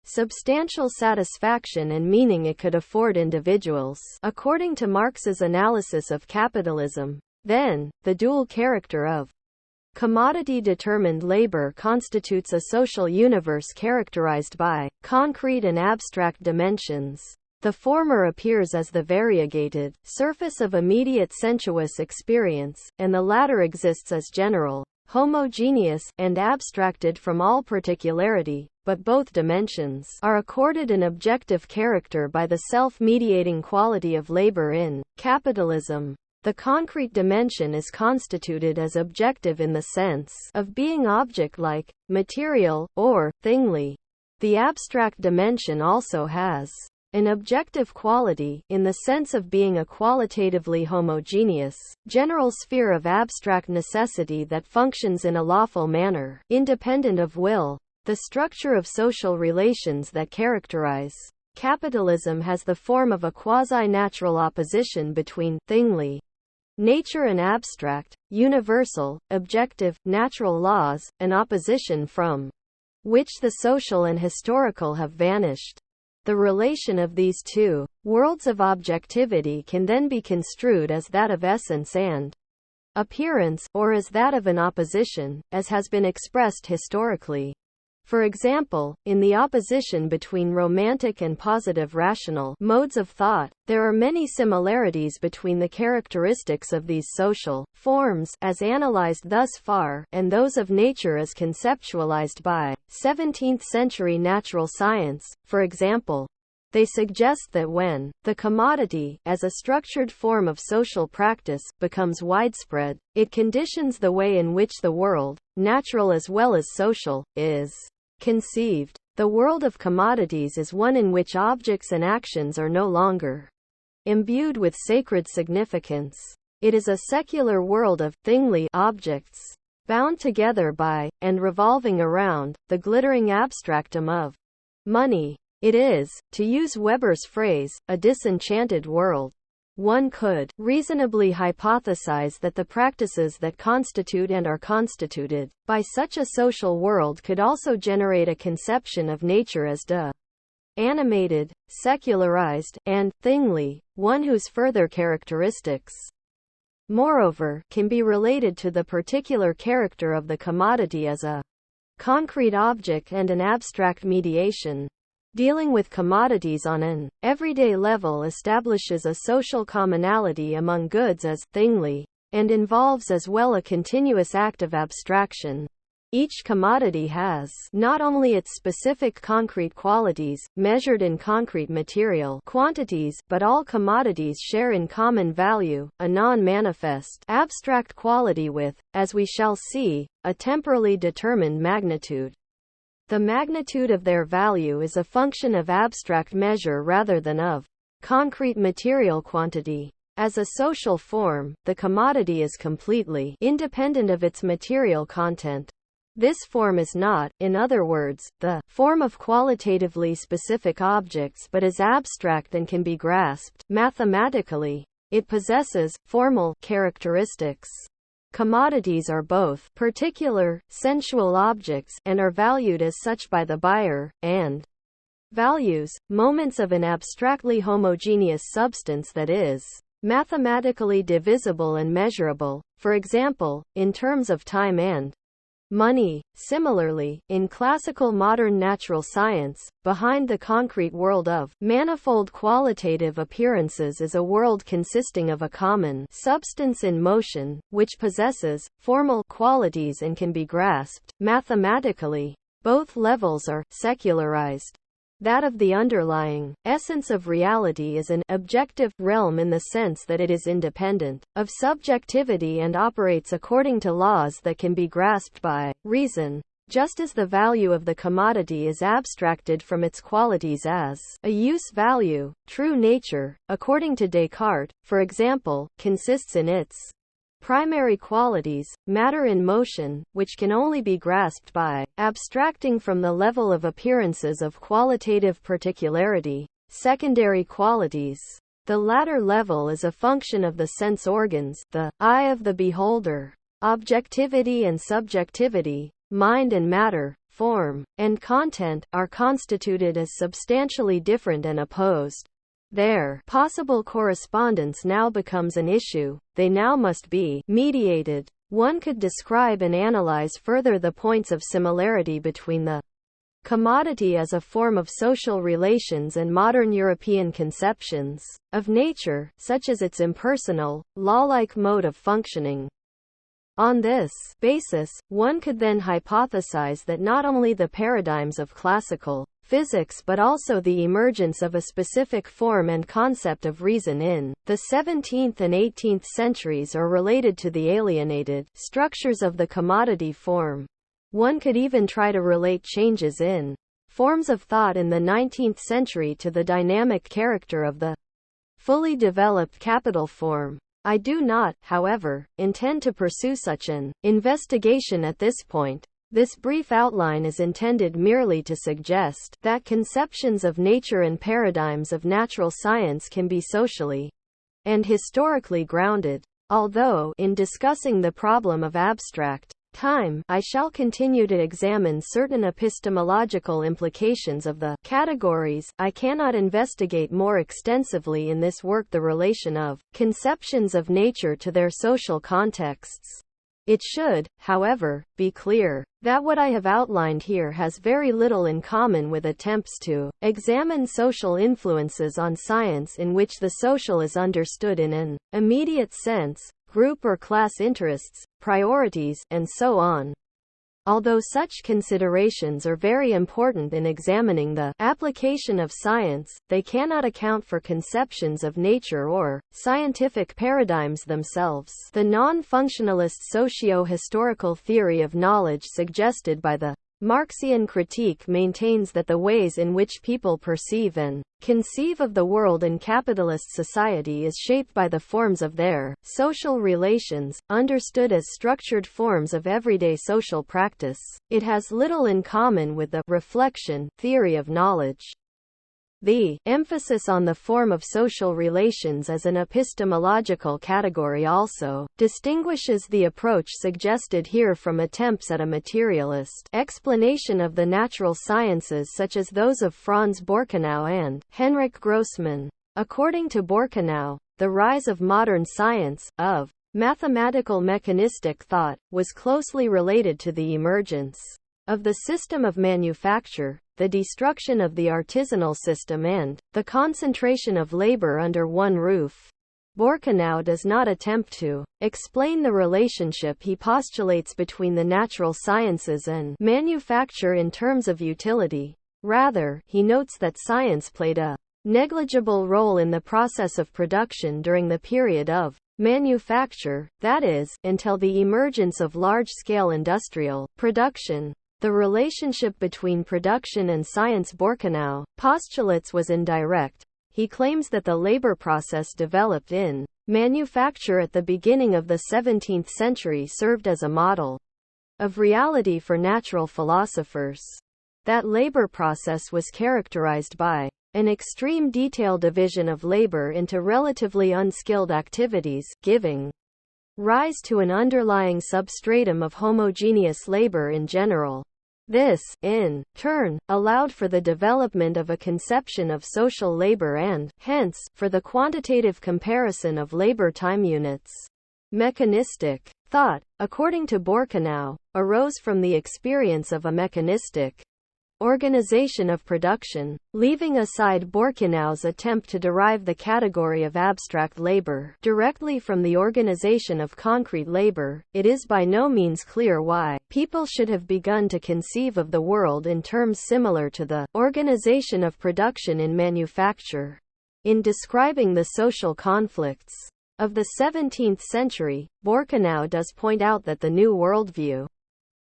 substantial satisfaction and meaning it could afford individuals. According to Marx's analysis of capitalism, then, the dual character of commodity-determined labor constitutes a social universe characterized by concrete and abstract dimensions. The former appears as the variegated surface of immediate sensuous experience, and the latter exists as general, homogeneous, and abstracted from all particularity, but both dimensions are accorded an objective character by the self-mediating quality of labor in capitalism. The concrete dimension is constituted as objective in the sense of being object-like, material, or thingly. The abstract dimension also has an objective quality, in the sense of being a qualitatively homogeneous, general sphere of abstract necessity that functions in a lawful manner, independent of will. The structure of social relations that characterize capitalism has the form of a quasi-natural opposition between thingly nature and abstract, universal, objective, natural laws, an opposition from which the social and historical have vanished. The relation of these two worlds of objectivity can then be construed as that of essence and appearance, or as that of an opposition, as has been expressed historically. For example, in the opposition between romantic and positive rational modes of thought, there are many similarities between the characteristics of these social forms, as analyzed thus far, and those of nature as conceptualized by 17th-century natural science. For example, they suggest that when the commodity, as a structured form of social practice, becomes widespread, it conditions the way in which the world, natural as well as social, is conceived. The world of commodities is one in which objects and actions are no longer imbued with sacred significance. It is a secular world of thingly objects, bound together by, and revolving around, the glittering abstractum of money. It is, to use Weber's phrase, a disenchanted world. One could reasonably hypothesize that the practices that constitute and are constituted by such a social world could also generate a conception of nature as animated, secularized, and thingly, one whose further characteristics, moreover, can be related to the particular character of the commodity as a concrete object and an abstract mediation. Dealing with commodities on an everyday level establishes a social commonality among goods as thingly, and involves as well a continuous act of abstraction. Each commodity has not only its specific concrete qualities, measured in concrete material quantities, but all commodities share in common value, a non-manifest, abstract quality with, as we shall see, a temporally determined magnitude. The magnitude of their value is a function of abstract measure rather than of concrete material quantity. As a social form, the commodity is completely independent of its material content. This form is not, in other words, the form of qualitatively specific objects but is abstract and can be grasped mathematically. It possesses formal characteristics. Commodities are both particular, sensual objects, and are valued as such by the buyer, and values, moments of an abstractly homogeneous substance that is mathematically divisible and measurable, for example, in terms of time and money. Similarly, in classical modern natural science, behind the concrete world of manifold qualitative appearances is a world consisting of a common substance in motion, which possesses formal qualities and can be grasped mathematically. Both levels are secularized. That of the underlying essence of reality is an objective realm in the sense that it is independent of subjectivity and operates according to laws that can be grasped by reason, just as the value of the commodity is abstracted from its qualities as a use value. True nature, according to Descartes, for example, consists in its primary qualities, matter in motion, which can only be grasped by abstracting from the level of appearances of qualitative particularity, secondary qualities. The latter level is a function of the sense organs, the eye of the beholder. Objectivity and subjectivity, mind and matter, form, and content, are constituted as substantially different and opposed. Their possible correspondence now becomes an issue. They now must be mediated. One could describe and analyze further the points of similarity between the commodity as a form of social relations and modern European conceptions of nature, such as its impersonal, law-like mode of functioning. On this basis, one could then hypothesize that not only the paradigms of classical physics but also the emergence of a specific form and concept of reason in the 17th and 18th centuries are related to the alienated structures of the commodity form. One could even try to relate changes in forms of thought in the 19th century to the dynamic character of the fully developed capital form. I do not, however, intend to pursue such an investigation at this point. This brief outline is intended merely to suggest that conceptions of nature and paradigms of natural science can be socially and historically grounded. Although, in discussing the problem of abstract time, I shall continue to examine certain epistemological implications of the categories, I cannot investigate more extensively in this work the relation of conceptions of nature to their social contexts. It should, however, be clear that what I have outlined here has very little in common with attempts to examine social influences on science in which the social is understood in an immediate sense, group or class interests, priorities, and so on. Although such considerations are very important in examining the application of science, they cannot account for conceptions of nature or scientific paradigms themselves. The non-functionalist socio-historical theory of knowledge suggested by the Marxian critique maintains that the ways in which people perceive and conceive of the world in capitalist society is shaped by the forms of their social relations, understood as structured forms of everyday social practice. It has little in common with the reflection theory of knowledge. The emphasis on the form of social relations as an epistemological category also distinguishes the approach suggested here from attempts at a materialist explanation of the natural sciences such as those of Franz Borkenau and Henrik Grossman. According to Borkenau, the rise of modern science, of mathematical mechanistic thought, was closely related to the emergence of the system of manufacture, the destruction of the artisanal system and the concentration of labor under one roof. Borkenau does not attempt to explain the relationship he postulates between the natural sciences and manufacture in terms of utility. Rather, he notes that science played a negligible role in the process of production during the period of manufacture, that is, until the emergence of large-scale industrial production. The relationship between production and science Borkenau postulates was indirect. He claims that the labor process developed in manufacture at the beginning of the 17th century served as a model of reality for natural philosophers. That labor process was characterized by an extreme detailed division of labor into relatively unskilled activities, giving rise to an underlying substratum of homogeneous labor in general. This, in turn, allowed for the development of a conception of social labor and, hence, for the quantitative comparison of labor time units. Mechanistic thought, according to Borkenau, arose from the experience of a mechanistic organization of production. Leaving aside Borkenau's attempt to derive the category of abstract labor directly from the organization of concrete labor, it is by no means clear why people should have begun to conceive of the world in terms similar to the organization of production in manufacture. In describing the social conflicts of the 17th century, Borkenau does point out that the new worldview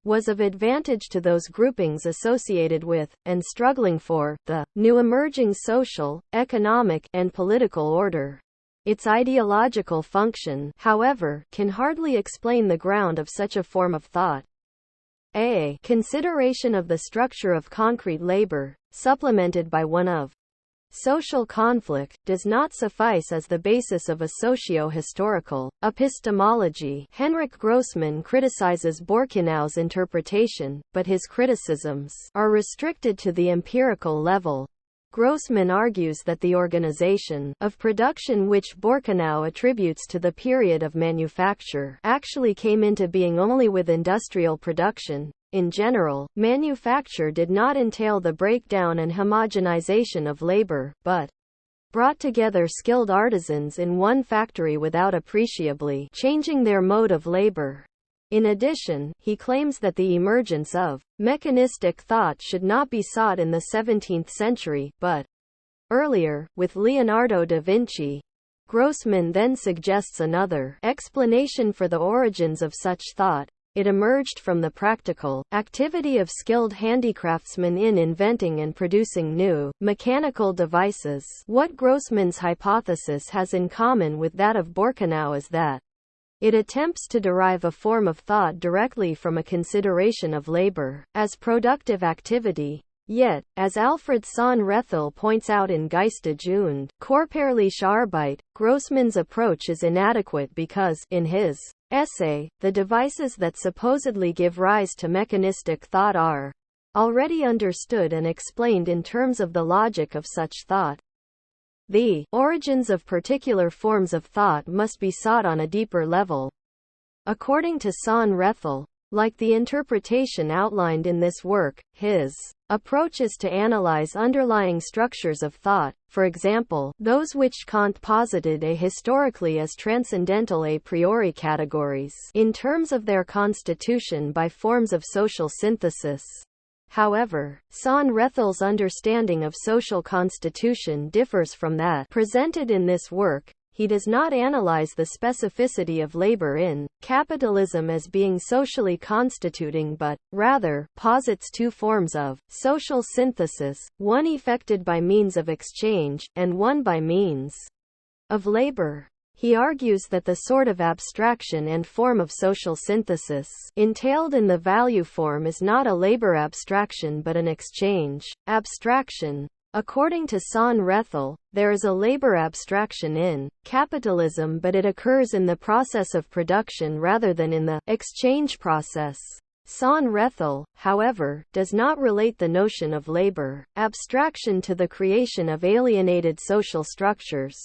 was of advantage to those groupings associated with, and struggling for, the new emerging social, economic, and political order. Its ideological function, however, can hardly explain the ground of such a form of thought. A consideration of the structure of concrete labor, supplemented by one of social conflict, does not suffice as the basis of a socio-historical epistemology. Henrik Grossman criticizes Borkenau's interpretation, but his criticisms are restricted to the empirical level. Grossman argues that the organization of production which Borkenau attributes to the period of manufacture actually came into being only with industrial production. In general, manufacture did not entail the breakdown and homogenization of labor, but brought together skilled artisans in one factory without appreciably changing their mode of labor. In addition, he claims that the emergence of mechanistic thought should not be sought in the 17th century, but earlier, with Leonardo da Vinci. Grossman then suggests another explanation for the origins of such thought. It emerged from the practical activity of skilled handicraftsmen in inventing and producing new mechanical devices. What Grossman's hypothesis has in common with that of Borkenau is that it attempts to derive a form of thought directly from a consideration of labor as productive activity. Yet, as Alfred Sohn-Rethel points out in Geistige und körperliche Arbeit, Grossman's approach is inadequate because, in his essay, the devices that supposedly give rise to mechanistic thought are already understood and explained in terms of the logic of such thought. The origins of particular forms of thought must be sought on a deeper level. According to Sohn-Rethel, like the interpretation outlined in this work, his approach is to analyze underlying structures of thought, for example, those which Kant posited ahistorically as transcendental a priori categories, in terms of their constitution by forms of social synthesis. However, Sohn-Rethel's understanding of social constitution differs from that presented in this work. he does not analyze the specificity of labor in capitalism as being socially constituting but, rather, posits two forms of social synthesis, one effected by means of exchange, and one by means of labor. He argues that the sort of abstraction and form of social synthesis entailed in the value form is not a labor abstraction but an exchange abstraction. According to Son Rethel, there is a labor abstraction in capitalism, but it occurs in the process of production rather than in the exchange process. Son Rethel, however, does not relate the notion of labor abstraction to the creation of alienated social structures.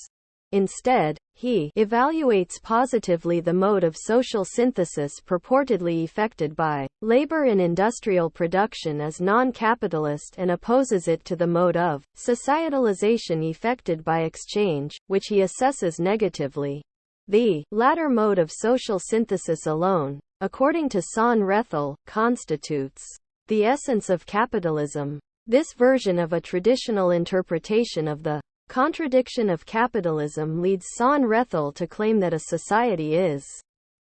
Instead, he evaluates positively the mode of social synthesis purportedly effected by labor in industrial production as non-capitalist and opposes it to the mode of societalization effected by exchange, which he assesses negatively. The latter mode of social synthesis alone, according to Son Rethel, constitutes the essence of capitalism. This version of a traditional interpretation of the contradiction of capitalism leads Son Rethel to claim that a society is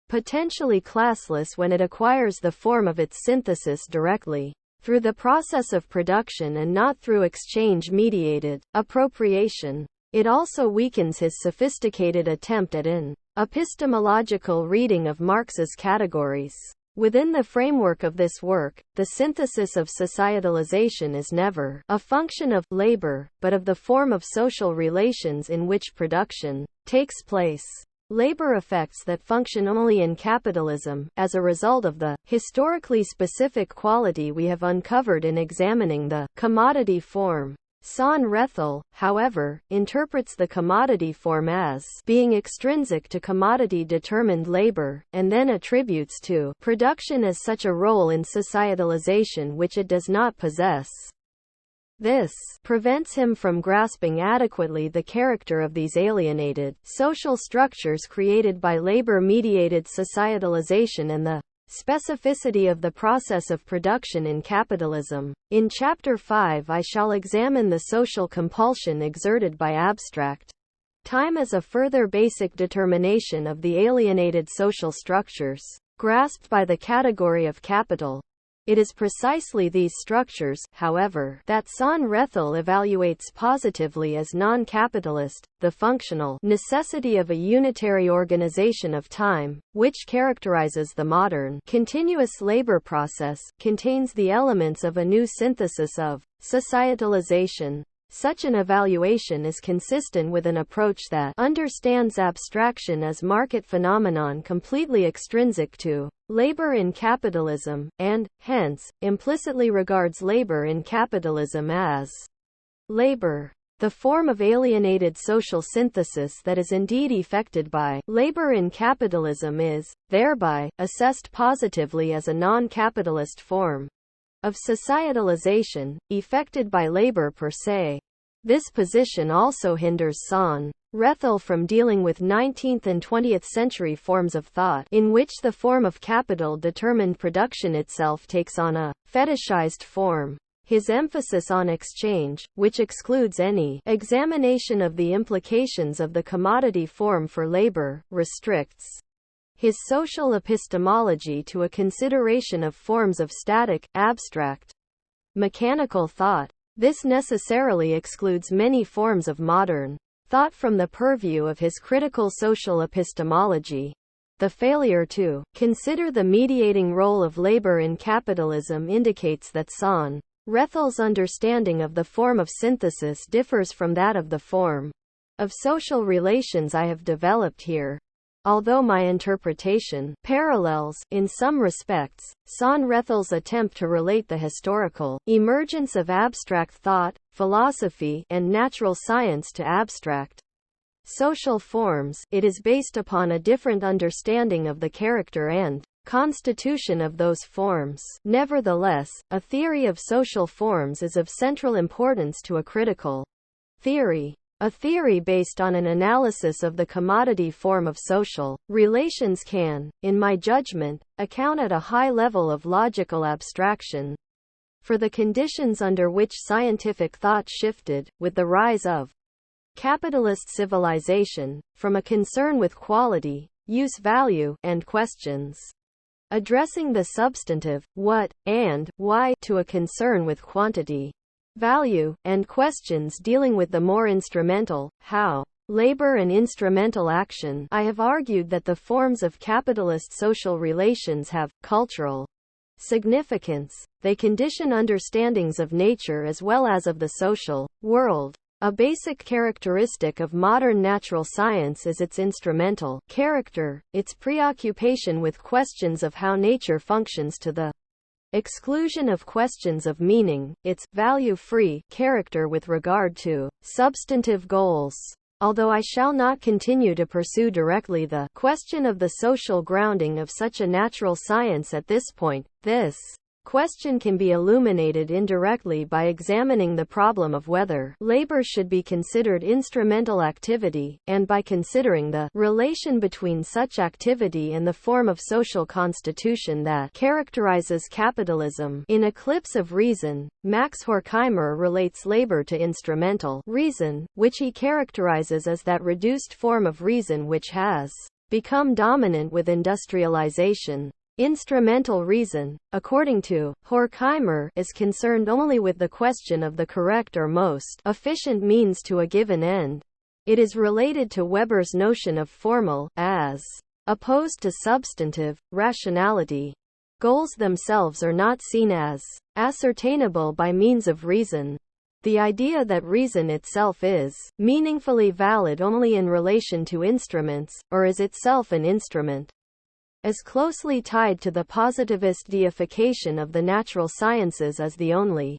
potentially classless when it acquires the form of its synthesis directly through the process of production and not through exchange-mediated appropriation. It also weakens his sophisticated attempt at an epistemological reading of Marx's categories. Within the framework of this work, the synthesis of societalization is never a function of labor, but of the form of social relations in which production takes place. Labor effects that function only in capitalism, as a result of the historically specific quality we have uncovered in examining the commodity form. Son Rethel, however, interprets the commodity form as being extrinsic to commodity-determined labor, and then attributes to production as such a role in societalization which it does not possess. This prevents him from grasping adequately the character of these alienated social structures created by labor-mediated societalization and the specificity of the process of production in capitalism. In Chapter 5 I shall examine the social compulsion exerted by abstract time as a further basic determination of the alienated social structures grasped by the category of capital. It is precisely these structures, however, that Son Rethel evaluates positively as non-capitalist. The functional necessity of a unitary organization of time, which characterizes the modern continuous labor process, contains the elements of a new synthesis of societalization. Such an evaluation is consistent with an approach that understands abstraction as market phenomenon completely extrinsic to labor in capitalism, and, hence, implicitly regards labor in capitalism as labor. The form of alienated social synthesis that is indeed effected by labor in capitalism is, thereby, assessed positively as a non-capitalist form of societalization, effected by labor per se. This position also hinders Son Rethel from dealing with 19th and 20th century forms of thought, in which the form of capital-determined production itself takes on a fetishized form. His emphasis on exchange, which excludes any examination of the implications of the commodity form for labor, restricts his social epistemology to a consideration of forms of static, abstract, mechanical thought. This necessarily excludes many forms of modern thought from the purview of his critical social epistemology. The failure to consider the mediating role of labor in capitalism indicates that Son Rethel's understanding of the form of synthesis differs from that of the form of social relations I have developed here. Although my interpretation parallels, in some respects, Son Rethel's attempt to relate the historical emergence of abstract thought, philosophy, and natural science to abstract social forms, it is based upon a different understanding of the character and constitution of those forms. Nevertheless, a theory of social forms is of central importance to a critical theory. A theory based on an analysis of the commodity form of social relations can, in my judgment, account at a high level of logical abstraction for the conditions under which scientific thought shifted, with the rise of capitalist civilization, from a concern with quality, use value, and questions addressing the substantive, what, and why, to a concern with quantity, value, and questions dealing with the more instrumental, how. Labor and instrumental action. I have argued that the forms of capitalist social relations have cultural significance. They condition understandings of nature as well as of the social world. A basic characteristic of modern natural science is its instrumental character, its preoccupation with questions of how nature functions to the exclusion of questions of meaning, its value-free character with regard to substantive goals. Although I shall not continue to pursue directly the question of the social grounding of such a natural science at this point, this question can be illuminated indirectly by examining the problem of whether labor should be considered instrumental activity, and by considering the relation between such activity and the form of social constitution that characterizes capitalism. In Eclipse of Reason, Max Horkheimer relates labor to instrumental reason, which he characterizes as that reduced form of reason which has become dominant with industrialization. Instrumental reason, according to Horkheimer, is concerned only with the question of the correct or most efficient means to a given end. It is related to Weber's notion of formal, as opposed to substantive, rationality. Goals themselves are not seen as ascertainable by means of reason. The idea that reason itself is meaningfully valid only in relation to instruments, or is itself an instrument, is closely tied to the positivist deification of the natural sciences as the only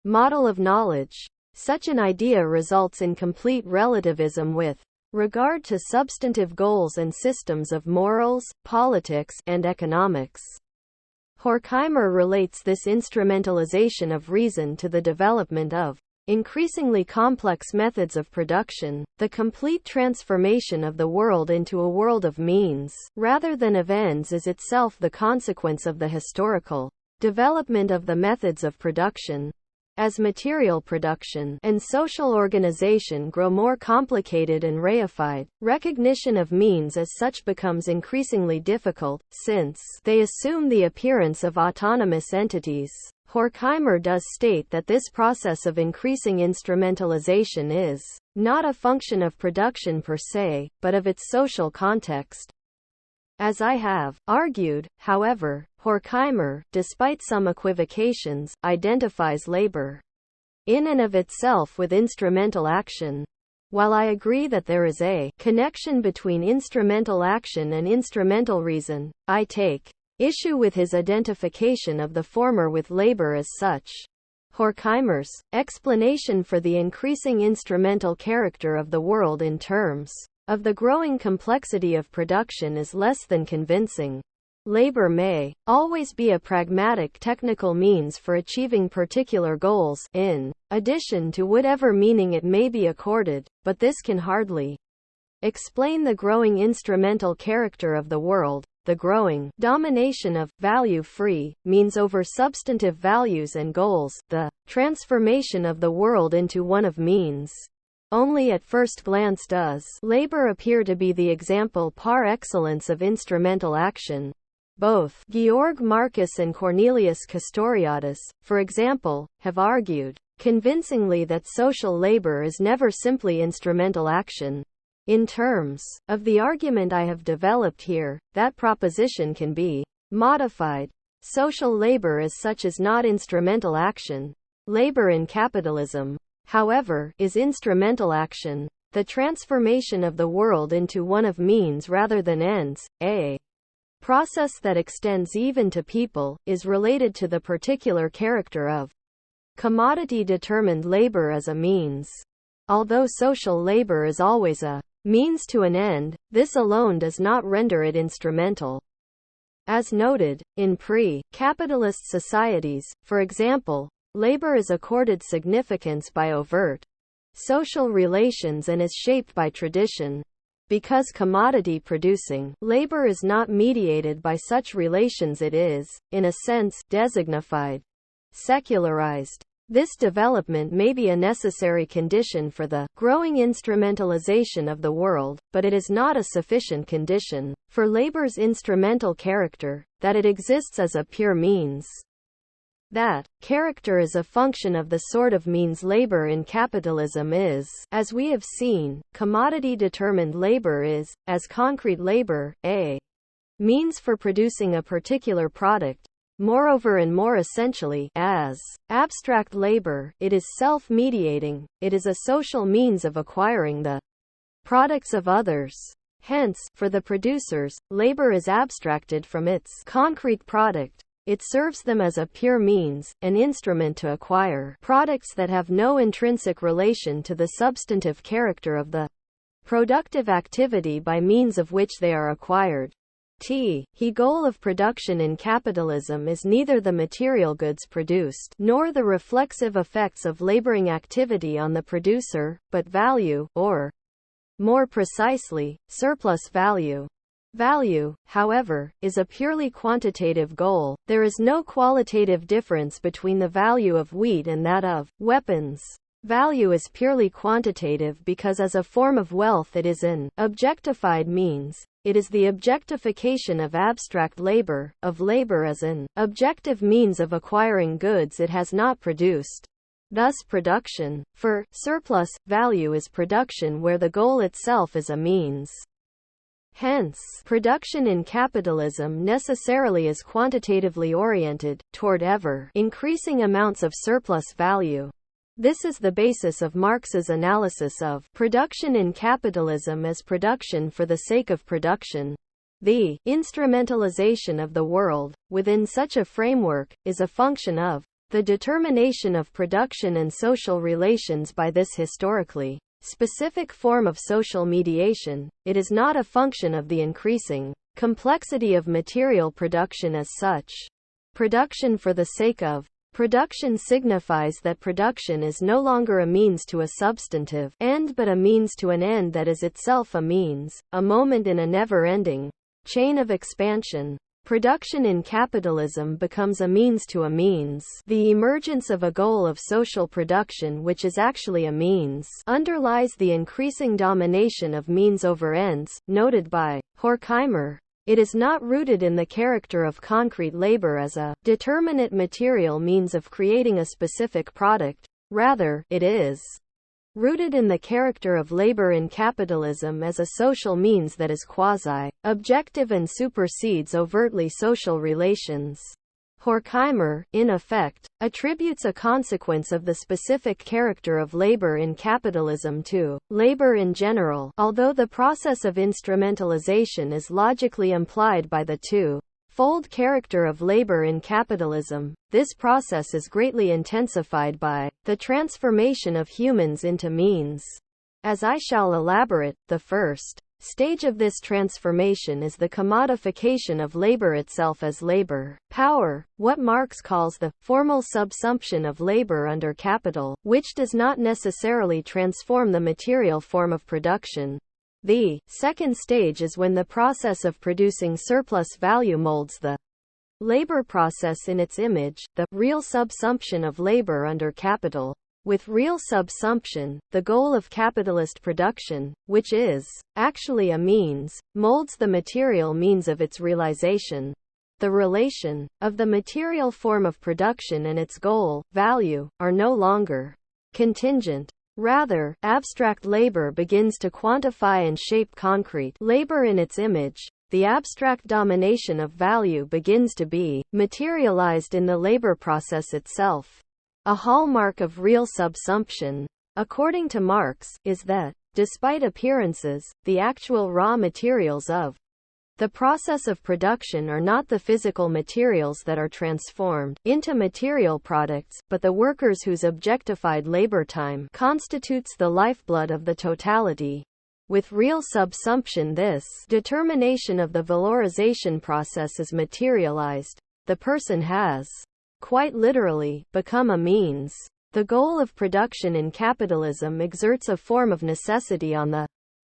model of knowledge. Such an idea results in complete relativism with regard to substantive goals and systems of morals, politics, and economics. Horkheimer relates this instrumentalization of reason to the development of increasingly complex methods of production. The complete transformation of the world into a world of means, rather than of ends, is itself the consequence of the historical development of the methods of production. As material production and social organization grow more complicated and reified, recognition of means as such becomes increasingly difficult, since they assume the appearance of autonomous entities. Horkheimer does state that this process of increasing instrumentalization is not a function of production per se, but of its social context. As I have argued, however, Horkheimer, despite some equivocations, identifies labor in and of itself with instrumental action. While I agree that there is a connection between instrumental action and instrumental reason, I take issue with his identification of the former with labor as such. Horkheimer's explanation for the increasing instrumental character of the world in terms of the growing complexity of production is less than convincing. Labor may always be a pragmatic technical means for achieving particular goals, in addition to whatever meaning it may be accorded, but this can hardly explain the growing instrumental character of the world. The growing domination of value-free means over substantive values and goals, the transformation of the world into one of means. Only at first glance does labor appear to be the example par excellence of instrumental action. Both Georg Marcus and Cornelius Castoriadis, for example, have argued convincingly that social labor is never simply instrumental action. In terms of the argument I have developed here, that proposition can be modified. Social labor as such is not instrumental action. Labor in capitalism, however, is instrumental action. The transformation of the world into one of means rather than ends, a process that extends even to people, is related to the particular character of commodity-determined labor as a means. Although social labor is always a means to an end, this alone does not render it instrumental. As noted, in pre-capitalist societies, for example, labor is accorded significance by overt social relations and is shaped by tradition. Because commodity-producing labor is not mediated by such relations, it is, in a sense, designified, secularized. This development may be a necessary condition for the growing instrumentalization of the world, but it is not a sufficient condition for labor's instrumental character, that it exists as a pure means. That character is a function of the sort of means labor in capitalism is. As we have seen, commodity-determined labor is, as concrete labor, a means for producing a particular product. Moreover and more essentially, as abstract labor, it is self-mediating, it is a social means of acquiring the products of others. Hence, for the producers, labor is abstracted from its concrete product. It serves them as a pure means, an instrument to acquire products that have no intrinsic relation to the substantive character of the productive activity by means of which they are acquired. The goal of production in capitalism is neither the material goods produced, nor the reflexive effects of laboring activity on the producer, but value, or, more precisely, surplus value. Value, however, is a purely quantitative goal. There is no qualitative difference between the value of wheat and that of weapons. Value is purely quantitative because as a form of wealth it is an objectified means. It is the objectification of abstract labor, of labor as an objective means of acquiring goods it has not produced. Thus production, for surplus value, is production where the goal itself is a means. Hence, production in capitalism necessarily is quantitatively oriented, toward ever increasing amounts of surplus value. This is the basis of Marx's analysis of production in capitalism as production for the sake of production. The instrumentalization of the world, within such a framework, is a function of the determination of production and social relations by this historically specific form of social mediation. It is not a function of the increasing complexity of material production as such. Production for the sake of production signifies that production is no longer a means to a substantive end but a means to an end that is itself a means, a moment in a never-ending chain of expansion. Production in capitalism becomes a means to a means. The emergence of a goal of social production which is actually a means underlies the increasing domination of means over ends, noted by Horkheimer. It is not rooted in the character of concrete labor as a determinate material means of creating a specific product. Rather, it is rooted in the character of labor in capitalism as a social means that is quasi-objective and supersedes overtly social relations. Horkheimer, in effect, attributes a consequence of the specific character of labor in capitalism to labor in general, although the process of instrumentalization is logically implied by the two-fold character of labor in capitalism. This process is greatly intensified by the transformation of humans into means. As I shall elaborate, the first stage of this transformation is the commodification of labor itself as labor power, what Marx calls the formal subsumption of labor under capital, which does not necessarily transform the material form of production. The second stage is when the process of producing surplus value molds the labor process in its image, the real subsumption of labor under capital. With real subsumption, the goal of capitalist production, which is actually a means, molds the material means of its realization. The relation of the material form of production and its goal, value, are no longer contingent. Rather, abstract labor begins to quantify and shape concrete labor in its image. The abstract domination of value begins to be materialized in the labor process itself. A hallmark of real subsumption, according to Marx, is that, despite appearances, the actual raw materials of the process of production are not the physical materials that are transformed into material products, but the workers whose objectified labor time constitutes the lifeblood of the totality. With real subsumption, this determination of the valorization process is materialized. The person has, quite literally, become a means. The goal of production in capitalism exerts a form of necessity on the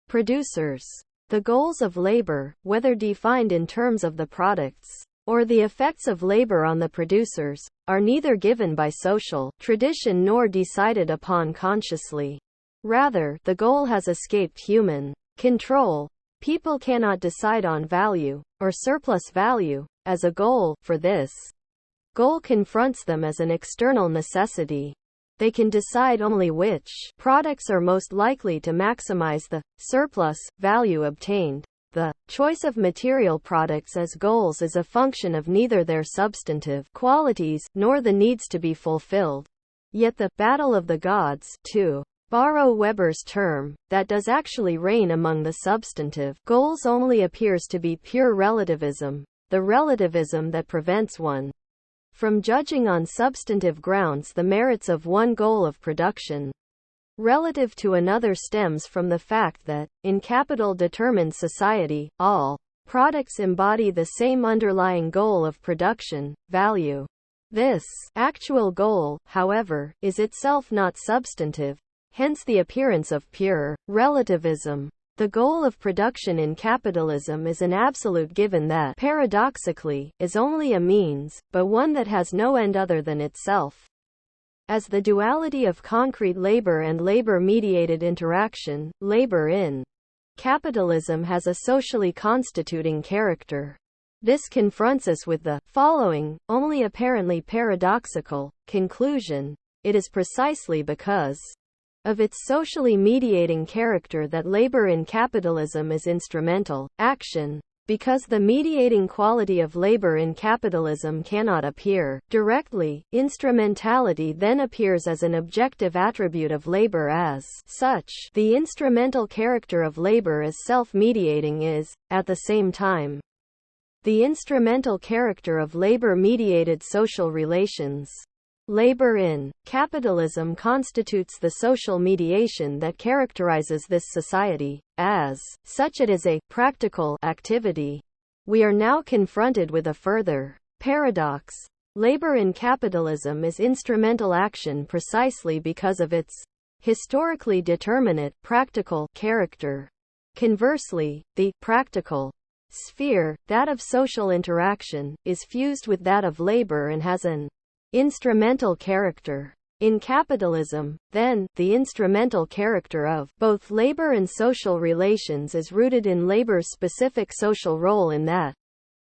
producers. The goals of labor, whether defined in terms of the products or the effects of labor on the producers, are neither given by social tradition nor decided upon consciously. Rather, the goal has escaped human control. People cannot decide on value, or surplus value, as a goal, for this goal confronts them as an external necessity. They can decide only which products are most likely to maximize the surplus value obtained. The choice of material products as goals is a function of neither their substantive qualities nor the needs to be fulfilled. Yet the battle of the gods, to borrow Weber's term, that does actually reign among the substantive goals only appears to be pure relativism, the relativism that prevents one from judging on substantive grounds the merits of one goal of production relative to another stems from the fact that, in capital-determined society, all products embody the same underlying goal of production, value. This actual goal, however, is itself not substantive, hence the appearance of pure relativism. The goal of production in capitalism is an absolute given that, paradoxically, is only a means, but one that has no end other than itself. As the duality of concrete labor and labor-mediated interaction, labor in capitalism has a socially constituting character. This confronts us with the following, only apparently paradoxical, conclusion: it is precisely because of its socially mediating character that labor in capitalism is instrumental action. Because the mediating quality of labor in capitalism cannot appear directly, instrumentality then appears as an objective attribute of labor as such. The instrumental character of labor as self-mediating is, at the same time, the instrumental character of labor-mediated social relations. Labor in capitalism constitutes the social mediation that characterizes this society. As such, it is a practical activity. We are now confronted with a further paradox. Labor in capitalism is instrumental action precisely because of its historically determinate, practical character. Conversely, the practical sphere, that of social interaction, is fused with that of labor and has an instrumental character. In capitalism, then, the instrumental character of both labor and social relations is rooted in labor's specific social role in that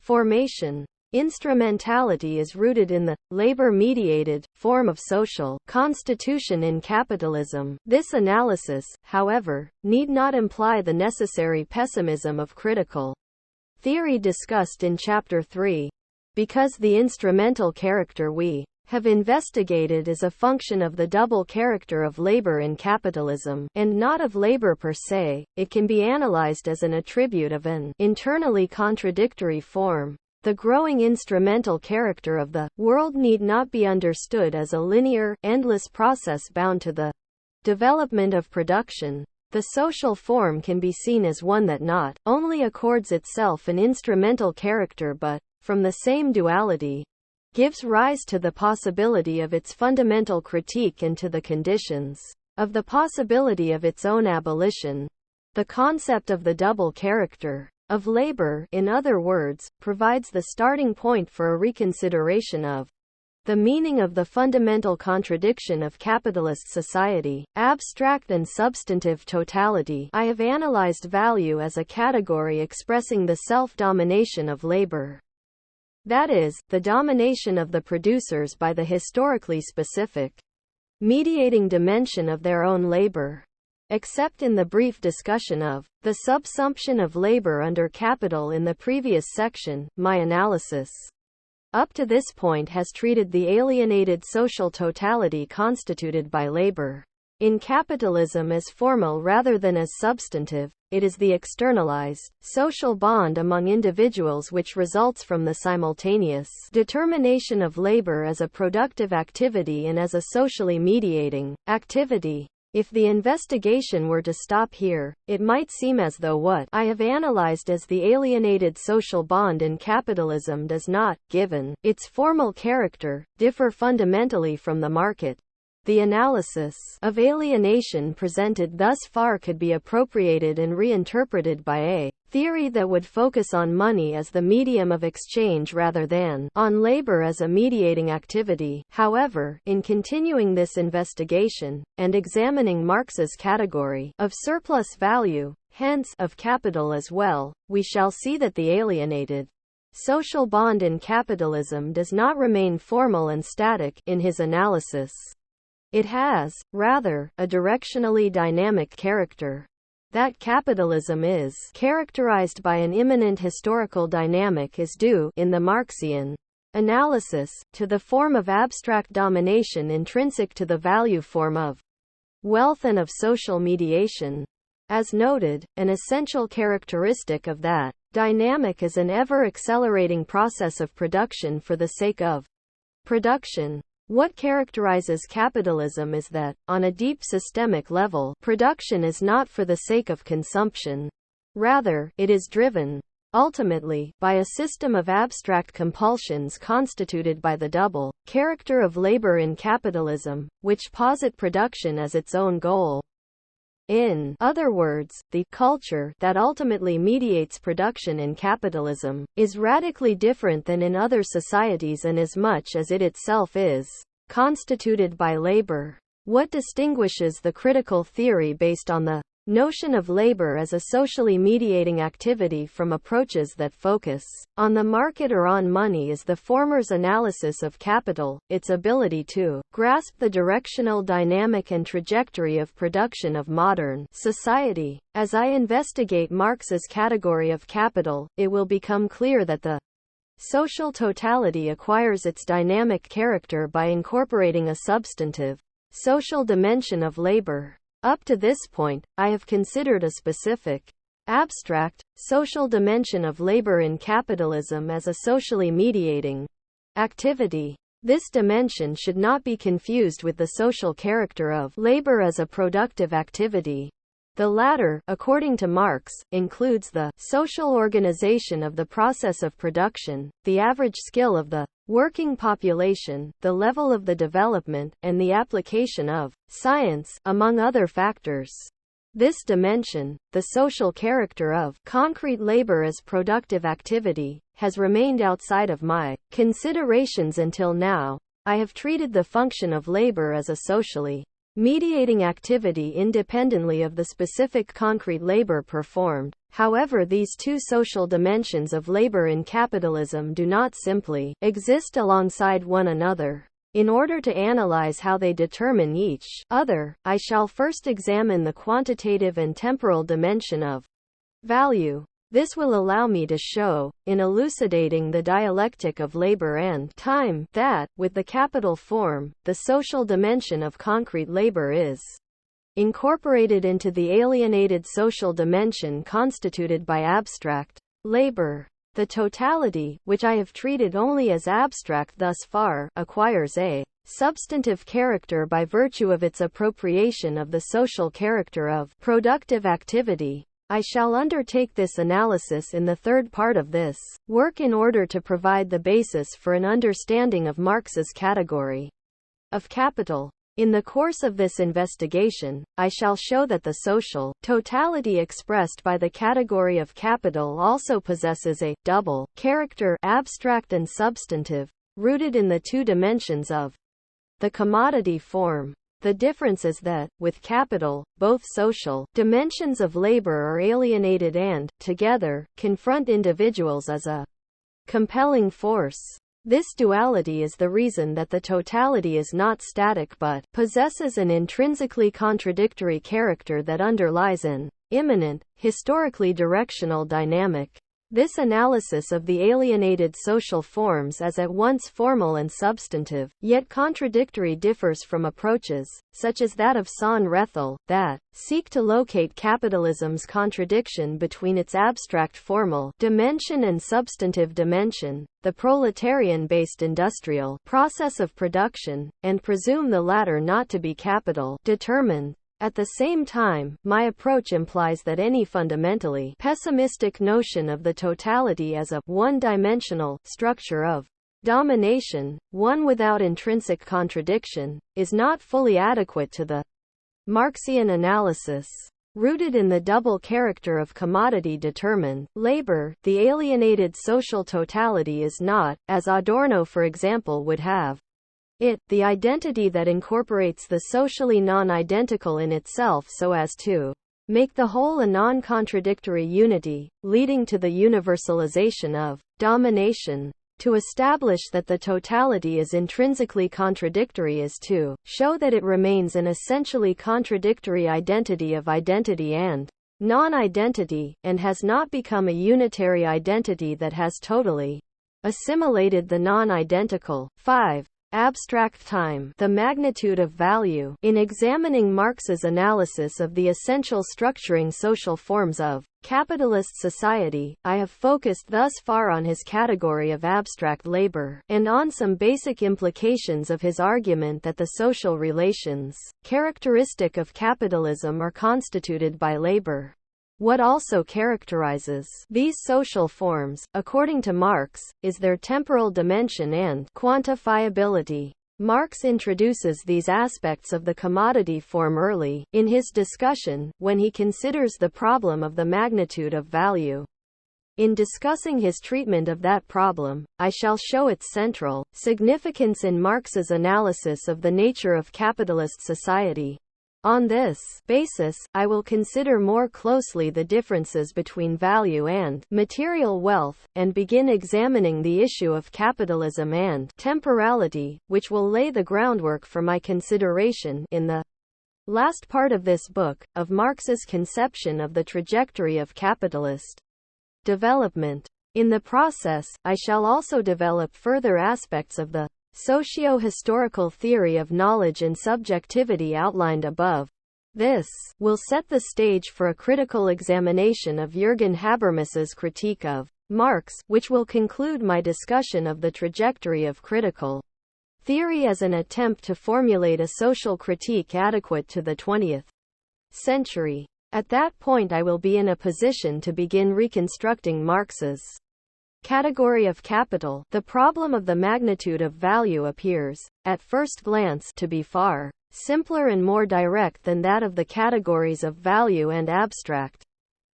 formation. Instrumentality is rooted in the labor-mediated form of social constitution in capitalism. This analysis, however, need not imply the necessary pessimism of critical theory discussed in Chapter 3. Because the instrumental character we have investigated is a function of the double character of labor in capitalism, and not of labor per se, it can be analyzed as an attribute of an internally contradictory form. The growing instrumental character of the world need not be understood as a linear, endless process bound to the development of production. The social form can be seen as one that not only accords itself an instrumental character but, from the same duality, gives rise to the possibility of its fundamental critique and to the conditions of the possibility of its own abolition. The concept of the double character of labor, in other words, provides the starting point for a reconsideration of the meaning of the fundamental contradiction of capitalist society, abstract and substantive totality. I have analyzed value as a category expressing the self-domination of labor. That is, the domination of the producers by the historically specific, mediating dimension of their own labor. Except in the brief discussion of the subsumption of labor under capital in the previous section, my analysis up to this point has treated the alienated social totality constituted by labor in capitalism as formal rather than as substantive. It is the externalized social bond among individuals which results from the simultaneous determination of labor as a productive activity and as a socially mediating activity. If the investigation were to stop here, it might seem as though what I have analyzed as the alienated social bond in capitalism does not, given its formal character, differ fundamentally from the market. The analysis of alienation presented thus far could be appropriated and reinterpreted by a theory that would focus on money as the medium of exchange rather than on labor as a mediating activity. However, in continuing this investigation, and examining Marx's category of surplus value, hence, of capital as well, we shall see that the alienated social bond in capitalism does not remain formal and static in his analysis. It has, rather, a directionally dynamic character. That capitalism is characterized by an immanent historical dynamic is due, in the Marxian analysis, to the form of abstract domination intrinsic to the value form of wealth and of social mediation. As noted, an essential characteristic of that dynamic is an ever-accelerating process of production for the sake of production. What characterizes capitalism is that, on a deep systemic level, production is not for the sake of consumption. Rather, it is driven, ultimately, by a system of abstract compulsions constituted by the double character of labor in capitalism, which posit production as its own goal. In other words, the culture that ultimately mediates production in capitalism is radically different than in other societies inasmuch as it itself is constituted by labor. What distinguishes the critical theory based on the notion of labor as a socially mediating activity from approaches that focus on the market or on money is the former's analysis of capital, its ability to grasp the directional dynamic and trajectory of production of modern society. As I investigate Marx's category of capital, it will become clear that the social totality acquires its dynamic character by incorporating a substantive, social dimension of labor. Up to this point, I have considered a specific, abstract, social dimension of labor in capitalism as a socially mediating activity. This dimension should not be confused with the social character of labor as a productive activity. The latter, according to Marx, includes the social organization of the process of production, the average skill of the working population, the level of the development, and the application of science, among other factors. This dimension, the social character of concrete labor as productive activity, has remained outside of my considerations until now. I have treated the function of labor as a socially mediating activity independently of the specific concrete labor performed. However, these two social dimensions of labor in capitalism do not simply exist alongside one another. In order to analyze how they determine each other, I shall first examine the quantitative and temporal dimension of value. This will allow me to show, in elucidating the dialectic of labor and time, that, with the capital form, the social dimension of concrete labor is incorporated into the alienated social dimension constituted by abstract labor. The totality, which I have treated only as abstract thus far, acquires a substantive character by virtue of its appropriation of the social character of productive activity. I shall undertake this analysis in the third part of this work in order to provide the basis for an understanding of Marx's category of capital. In the course of this investigation, I shall show that the social totality expressed by the category of capital also possesses a double character, abstract and substantive, rooted in the two dimensions of the commodity form. The difference is that, with capital, both social dimensions of labor are alienated and, together, confront individuals as a compelling force. This duality is the reason that the totality is not static but possesses an intrinsically contradictory character that underlies an immanent, historically directional dynamic. This analysis of the alienated social forms as at once formal and substantive, yet contradictory differs from approaches, such as that of Sohn-Rethel, that seek to locate capitalism's contradiction between its abstract formal dimension and substantive dimension, the proletarian-based industrial process of production, and presume the latter not to be capital determined. At the same time, my approach implies that any fundamentally pessimistic notion of the totality as a one-dimensional structure of domination, one without intrinsic contradiction, is not fully adequate to the Marxian analysis. Rooted in the double character of commodity-determined labor, the alienated social totality is not, as Adorno for example would have it, the identity that incorporates the socially non-identical in itself so as to make the whole a non-contradictory unity, leading to the universalization of domination. To establish that the totality is intrinsically contradictory is to show that it remains an essentially contradictory identity of identity and non-identity, and has not become a unitary identity that has totally assimilated the non-identical. 5. Abstract time. The magnitude of value. In examining Marx's analysis of the essential structuring social forms of capitalist society, I have focused thus far on his category of abstract labor, and on some basic implications of his argument that the social relations characteristic of capitalism are constituted by labor. What also characterizes these social forms, according to Marx, is their temporal dimension and quantifiability. Marx introduces these aspects of the commodity form early in his discussion, when he considers the problem of the magnitude of value. In discussing his treatment of that problem, I shall show its central significance in Marx's analysis of the nature of capitalist society. On this basis, I will consider more closely the differences between value and material wealth, and begin examining the issue of capitalism and temporality, which will lay the groundwork for my consideration, in the last part of this book, of Marx's conception of the trajectory of capitalist development. In the process, I shall also develop further aspects of the socio-historical theory of knowledge and subjectivity outlined above. This will set the stage for a critical examination of Jürgen Habermas's critique of Marx, which will conclude my discussion of the trajectory of critical theory as an attempt to formulate a social critique adequate to the 20th century. At that point I will be in a position to begin reconstructing Marx's category of capital. The problem of the magnitude of value appears, at first glance, to be far simpler and more direct than that of the categories of value and abstract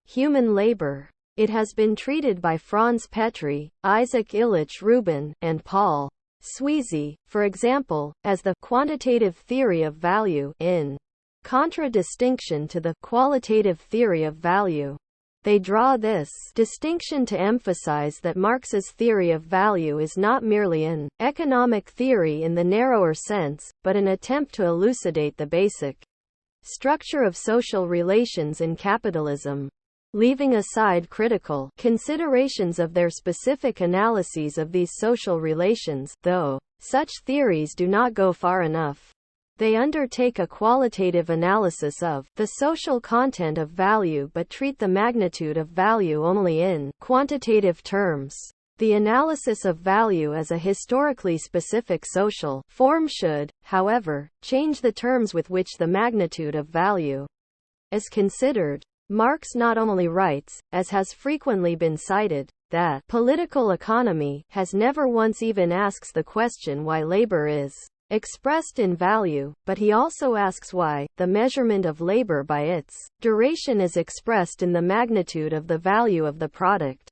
human labor. It has been treated by Franz Petri, Isaac Illich Rubin, and Paul Sweezy, for example, as the quantitative theory of value, in contradistinction to the qualitative theory of value. They draw this distinction to emphasize that Marx's theory of value is not merely an economic theory in the narrower sense, but an attempt to elucidate the basic structure of social relations in capitalism. Leaving aside critical considerations of their specific analyses of these social relations, though such theories do not go far enough, they undertake a qualitative analysis of the social content of value but treat the magnitude of value only in quantitative terms. The analysis of value as a historically specific social form should, however, change the terms with which the magnitude of value is considered. Marx not only writes, as has frequently been cited, that political economy has never once even asks the question why labor is expressed in value, but he also asks why the measurement of labor by its duration is expressed in the magnitude of the value of the product.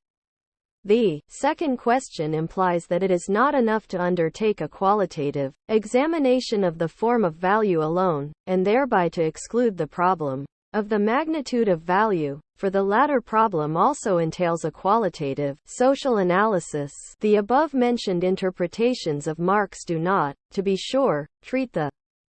The second question implies that it is not enough to undertake a qualitative examination of the form of value alone, and thereby to exclude the problem of the magnitude of value, for the latter problem also entails a qualitative social analysis. The above-mentioned interpretations of Marx do not, to be sure, treat the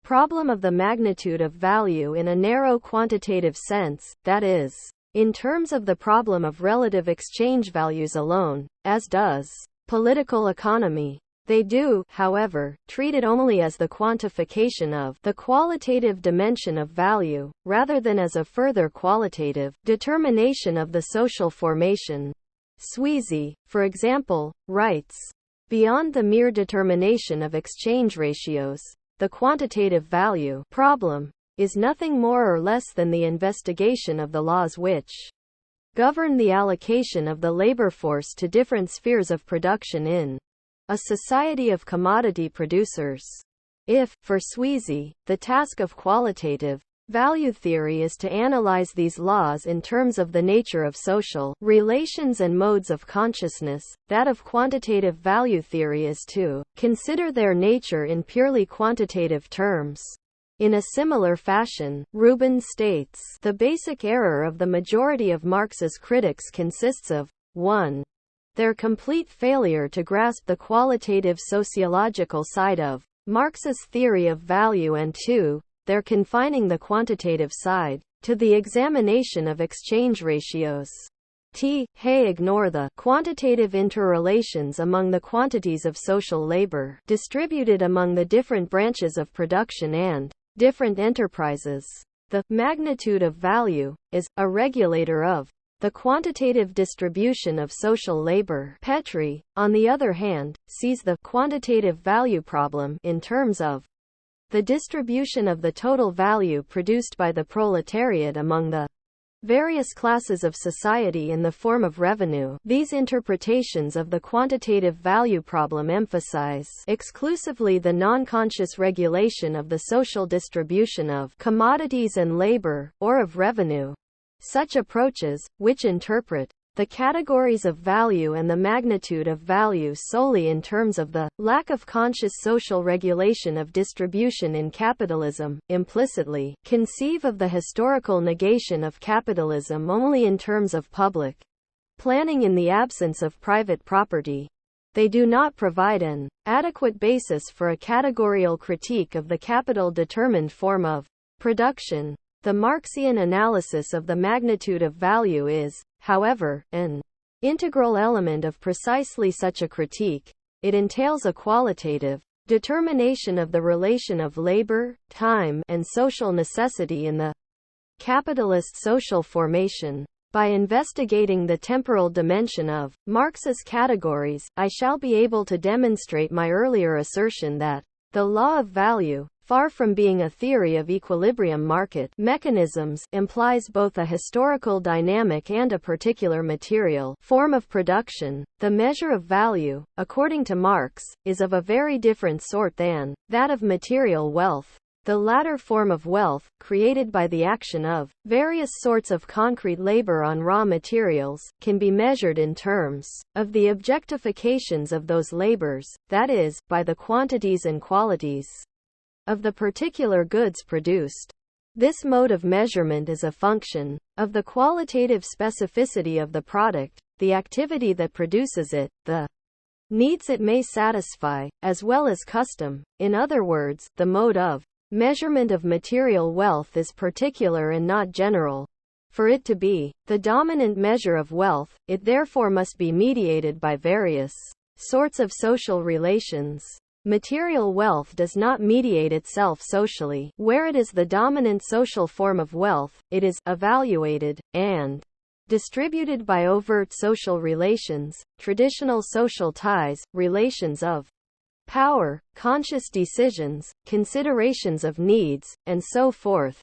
problem of the magnitude of value in a narrow quantitative sense, that is, in terms of the problem of relative exchange values alone, as does political economy. They do, however, treat it only as the quantification of the qualitative dimension of value, rather than as a further qualitative determination of the social formation. Sweezy, for example, writes, beyond the mere determination of exchange ratios, the quantitative value problem is nothing more or less than the investigation of the laws which govern the allocation of the labor force to different spheres of production in a society of commodity producers. If, for Sweezy, the task of qualitative value theory is to analyze these laws in terms of the nature of social relations and modes of consciousness, that of quantitative value theory is to consider their nature in purely quantitative terms. In a similar fashion, Rubin states, the basic error of the majority of Marx's critics consists of 1. Their complete failure to grasp the qualitative sociological side of Marx's theory of value, and 2. Their confining the quantitative side to the examination of exchange ratios. Ignore the quantitative interrelations among the quantities of social labor distributed among the different branches of production and different enterprises. The magnitude of value is a regulator of the quantitative distribution of social labor. Petri, on the other hand, sees the quantitative value problem in terms of the distribution of the total value produced by the proletariat among the various classes of society in the form of revenue. These interpretations of the quantitative value problem emphasize exclusively the non-conscious regulation of the social distribution of commodities and labor, or of revenue. Such approaches, which interpret the categories of value and the magnitude of value solely in terms of the lack of conscious social regulation of distribution in capitalism, implicitly conceive of the historical negation of capitalism only in terms of public planning in the absence of private property. They do not provide an adequate basis for a categorical critique of the capital-determined form of production. The Marxian analysis of the magnitude of value is, however, an integral element of precisely such a critique. It entails a qualitative determination of the relation of labor, time, and social necessity in the capitalist social formation. By investigating the temporal dimension of Marx's categories, I shall be able to demonstrate my earlier assertion that the law of value, far from being a theory of equilibrium market mechanisms, implies both a historical dynamic and a particular material form of production. The measure of value, according to Marx, is of a very different sort than that of material wealth. The latter form of wealth, created by the action of various sorts of concrete labor on raw materials, can be measured in terms of the objectifications of those labors, that is, by the quantities and qualities of the particular goods produced. This mode of measurement is a function of the qualitative specificity of the product, the activity that produces it, the needs it may satisfy, as well as custom. In other words, the mode of measurement of material wealth is particular and not general. For it to be the dominant measure of wealth, it therefore must be mediated by various sorts of social relations. Material wealth does not mediate itself socially. Where it is the dominant social form of wealth, it is evaluated and distributed by overt social relations, traditional social ties, relations of power, conscious decisions, considerations of needs, and so forth.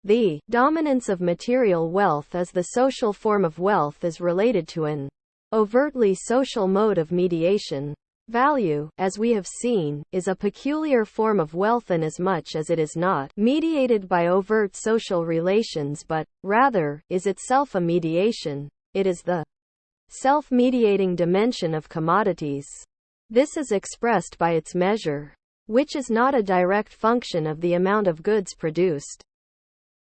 The dominance of material wealth as the social form of wealth is related to an overtly social mode of mediation. Value, as we have seen, is a peculiar form of wealth inasmuch as it is not mediated by overt social relations but, rather, is itself a mediation. It is the self-mediating dimension of commodities. This is expressed by its measure, which is not a direct function of the amount of goods produced.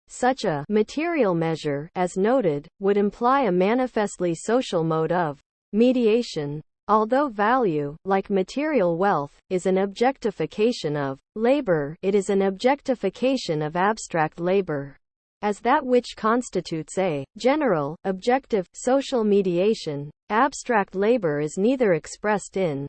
Such a material measure, as noted, would imply a manifestly social mode of mediation. Although value, like material wealth, is an objectification of labor, it is an objectification of abstract labor. As that which constitutes a general, objective, social mediation, abstract labor is neither expressed in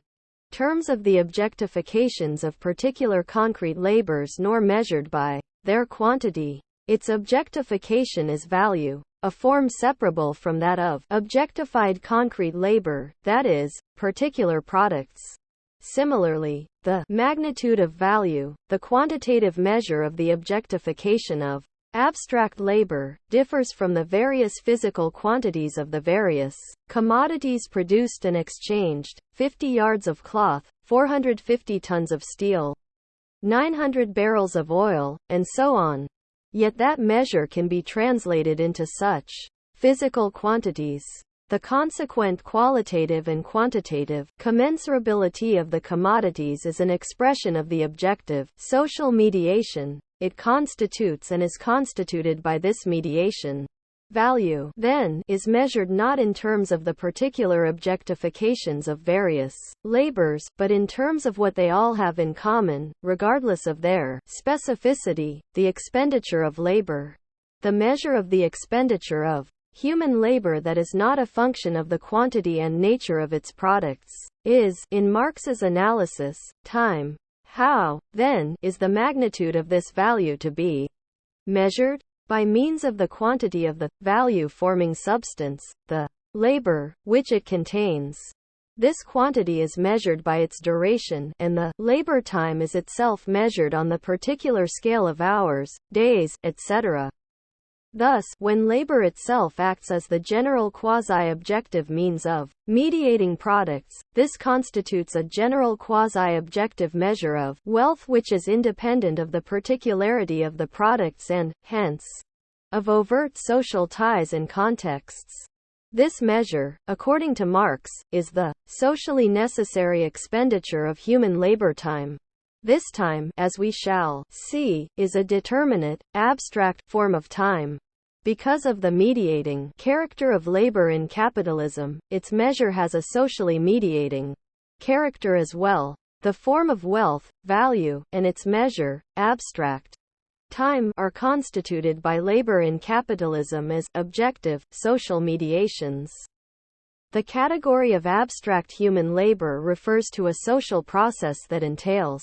terms of the objectifications of particular concrete labors nor measured by their quantity. Its objectification is value, a form separable from that of objectified concrete labor, that is, particular products. Similarly, the magnitude of value, the quantitative measure of the objectification of Abstract labor differs from the various physical quantities of the various commodities produced and exchanged: 50 yards of cloth, 450 tons of steel, 900 barrels of oil, and so on. Yet that measure can be translated into such physical quantities. The consequent qualitative and quantitative commensurability of the commodities is an expression of the objective social mediation it constitutes and is constituted by this mediation. Value, then, is measured not in terms of the particular objectifications of various labors, but in terms of what they all have in common, regardless of their specificity: the expenditure of labor. The measure of the expenditure of human labor that is not a function of the quantity and nature of its products is, in Marx's analysis, time. How, then, is the magnitude of this value to be measured? By means of the quantity of the value-forming substance, the labor, which it contains. This quantity is measured by its duration, and the labor time is itself measured on the particular scale of hours, days, etc. Thus, when labor itself acts as the general quasi-objective means of mediating products, this constitutes a general quasi-objective measure of wealth which is independent of the particularity of the products and, hence, of overt social ties and contexts. This measure, according to Marx, is the socially necessary expenditure of human labor time. This time, as we shall see, is a determinate, abstract form of time. Because of the mediating character of labor in capitalism, its measure has a socially mediating character as well. The form of wealth, value, and its measure, abstract time, are constituted by labor in capitalism as objective social mediations. The category of abstract human labor refers to a social process that entails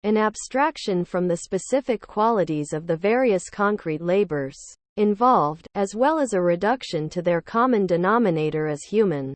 an abstraction from the specific qualities of the various concrete labors involved, as well as a reduction to their common denominator as human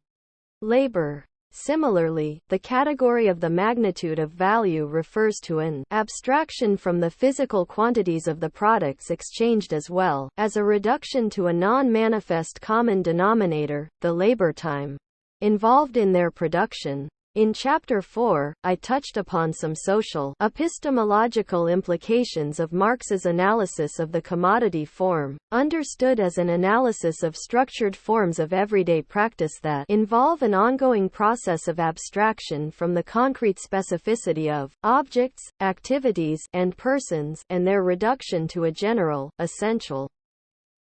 labor. Similarly, the category of the magnitude of value refers to an abstraction from the physical quantities of the products exchanged as well as a reduction to a non-manifest common denominator, the labor time involved in their production. In Chapter 4, I touched upon some social, epistemological implications of Marx's analysis of the commodity form, understood as an analysis of structured forms of everyday practice that involve an ongoing process of abstraction from the concrete specificity of objects, activities, and persons, and their reduction to a general, essential,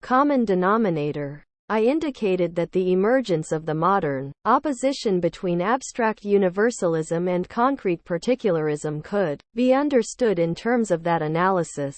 common denominator. I indicated that the emergence of the modern opposition between abstract universalism and concrete particularism could be understood in terms of that analysis.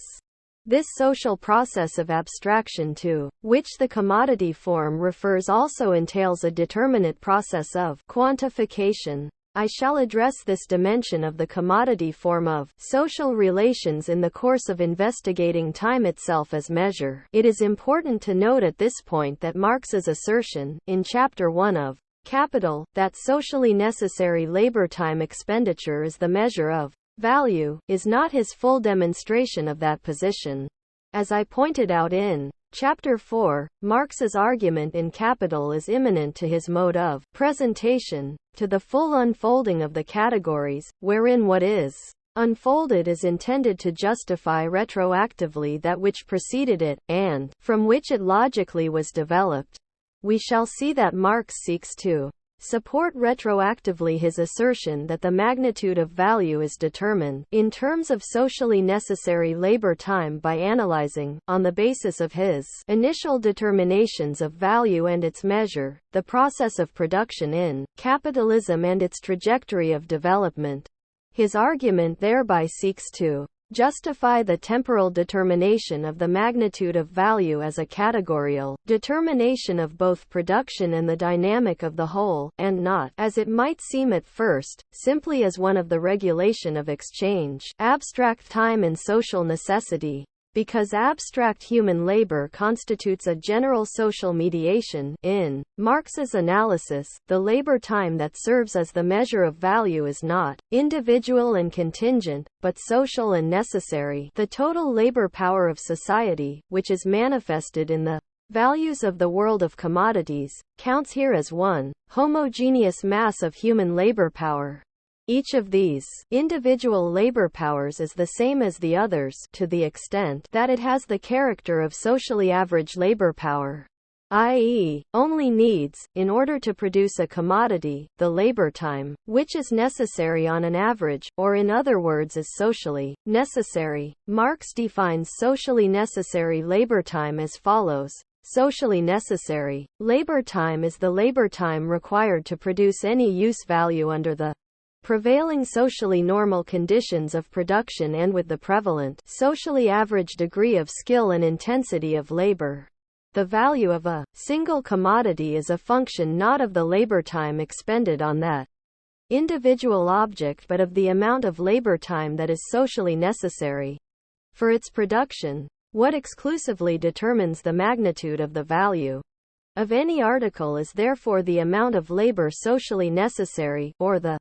This social process of abstraction to which the commodity form refers also entails a determinate process of quantification. I shall address this dimension of the commodity form of social relations in the course of investigating time itself as measure. It is important to note at this point that Marx's assertion, in Chapter 1 of Capital, that socially necessary labor time expenditure is the measure of value, is not his full demonstration of that position. As I pointed out in Chapter 4, Marx's argument in Capital is imminent to his mode of presentation, to the full unfolding of the categories, wherein what is unfolded is intended to justify retroactively that which preceded it, and from which it logically was developed. We shall see that Marx seeks to support retroactively his assertion that the magnitude of value is determined in terms of socially necessary labor time by analyzing, on the basis of his initial determinations of value and its measure, the process of production in capitalism and its trajectory of development. His argument thereby seeks to justify the temporal determination of the magnitude of value as a categorial determination of both production and the dynamic of the whole, and not, as it might seem at first, simply as one of the regulation of exchange, abstract time and social necessity. Because abstract human labor constitutes a general social mediation, in Marx's analysis, the labor time that serves as the measure of value is not individual and contingent, but social and necessary. The total labor power of society, which is manifested in the values of the world of commodities, counts here as one homogeneous mass of human labor power. Each of these individual labor powers is the same as the others to the extent that it has the character of socially average labor power, i.e., only needs, in order to produce a commodity, the labor time, which is necessary on an average, or in other words is socially necessary. Marx defines socially necessary labor time as follows. Socially necessary labor time is the labor time required to produce any use value under the prevailing socially normal conditions of production and with the prevalent socially average degree of skill and intensity of labor. The value of a single commodity is a function not of the labor time expended on that individual object but of the amount of labor time that is socially necessary for its production. What exclusively determines the magnitude of the value of any article is therefore the amount of labor socially necessary, or the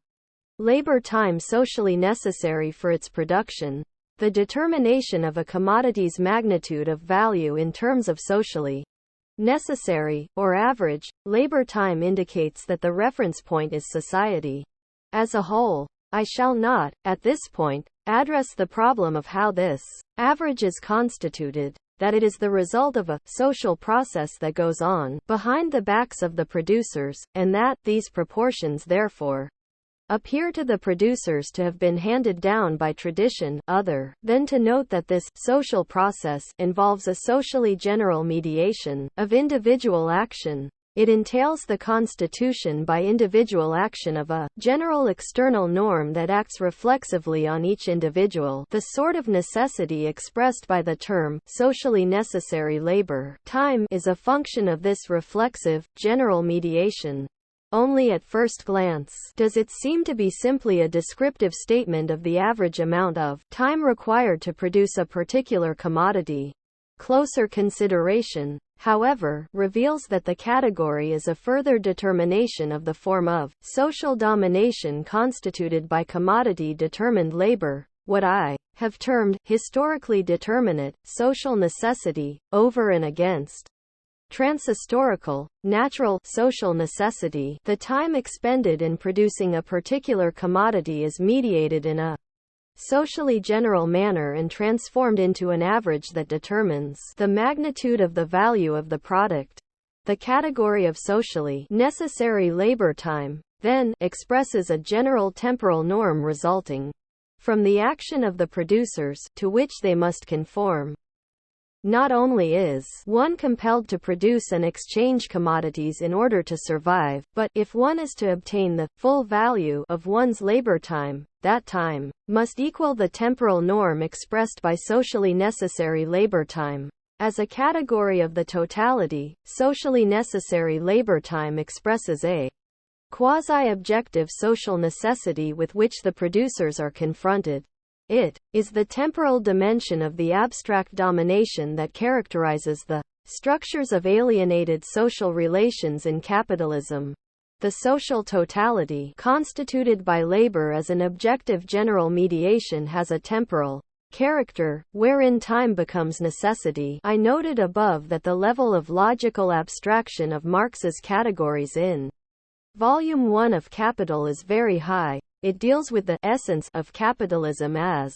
labor time socially necessary for its production. The determination of a commodity's magnitude of value in terms of socially necessary, or average, labor time indicates that the reference point is society as a whole. I shall not, at this point, address the problem of how this average is constituted, that it is the result of a social process that goes on behind the backs of the producers, and that these proportions therefore appear to the producers to have been handed down by tradition, other than to note that this social process involves a socially general mediation of individual action. It entails the constitution by individual action of a general external norm that acts reflexively on each individual. The sort of necessity expressed by the term socially necessary labor time is a function of this reflexive, general mediation. Only at first glance does it seem to be simply a descriptive statement of the average amount of time required to produce a particular commodity. Closer consideration, however, reveals that the category is a further determination of the form of social domination constituted by commodity-determined labor, what I have termed historically determinate social necessity, over and against transhistorical, natural social necessity. The time expended in producing a particular commodity is mediated in a socially general manner and transformed into an average that determines the magnitude of the value of the product. The category of socially necessary labor time, then, expresses a general temporal norm resulting from the action of the producers, to which they must conform. Not only is one compelled to produce and exchange commodities in order to survive, but, if one is to obtain the full value of one's labor time, that time must equal the temporal norm expressed by socially necessary labor time. As a category of the totality, socially necessary labor time expresses a quasi-objective social necessity with which the producers are confronted. It is the temporal dimension of the abstract domination that characterizes the structures of alienated social relations in capitalism. The social totality constituted by labor as an objective general mediation has a temporal character, wherein time becomes necessity. I noted above that the level of logical abstraction of Marx's categories in Volume 1 of Capital is very high. It deals with the essence of capitalism as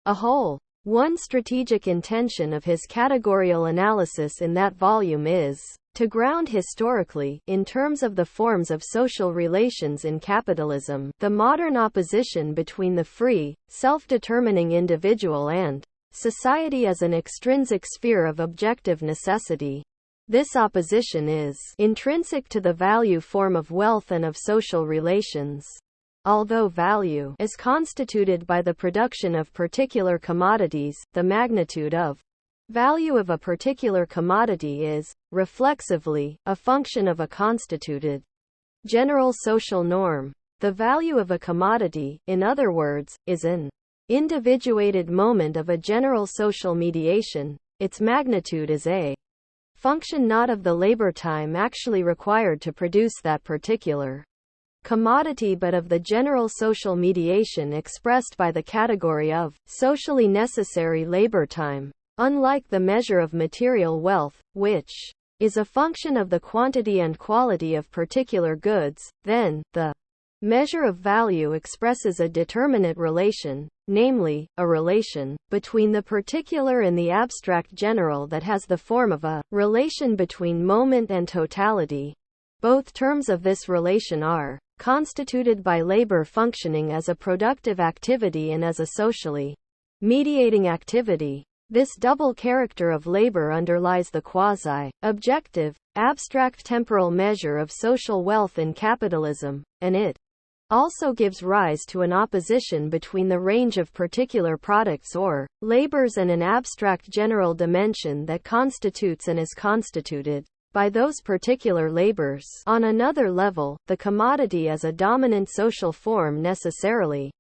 a whole. One strategic intention of his categorical analysis in that volume is to ground historically, in terms of the forms of social relations in capitalism, the modern opposition between the free, self-determining individual and society as an extrinsic sphere of objective necessity. This opposition is intrinsic to the value form of wealth and of social relations. Although value is constituted by the production of particular commodities, the magnitude of value of a particular commodity is, reflexively, a function of a constituted general social norm. The value of a commodity, in other words, is an individuated moment of a general social mediation. Its magnitude is a function not of the labor time actually required to produce that particular commodity but of the general social mediation expressed by the category of socially necessary labor time. Unlike the measure of material wealth, which is a function of the quantity and quality of particular goods, then, the measure of value expresses a determinate relation, namely, a relation between the particular and the abstract general that has the form of a relation between moment and totality. Both terms of this relation are constituted by labor functioning as a productive activity and as a socially mediating activity. This double character of labor underlies the quasi-objective, abstract temporal measure of social wealth in capitalism, and it also gives rise to an opposition between the range of particular products or labors and an abstract general dimension that constitutes and is constituted by those particular labors. On another level, the commodity as a dominant social form necessarily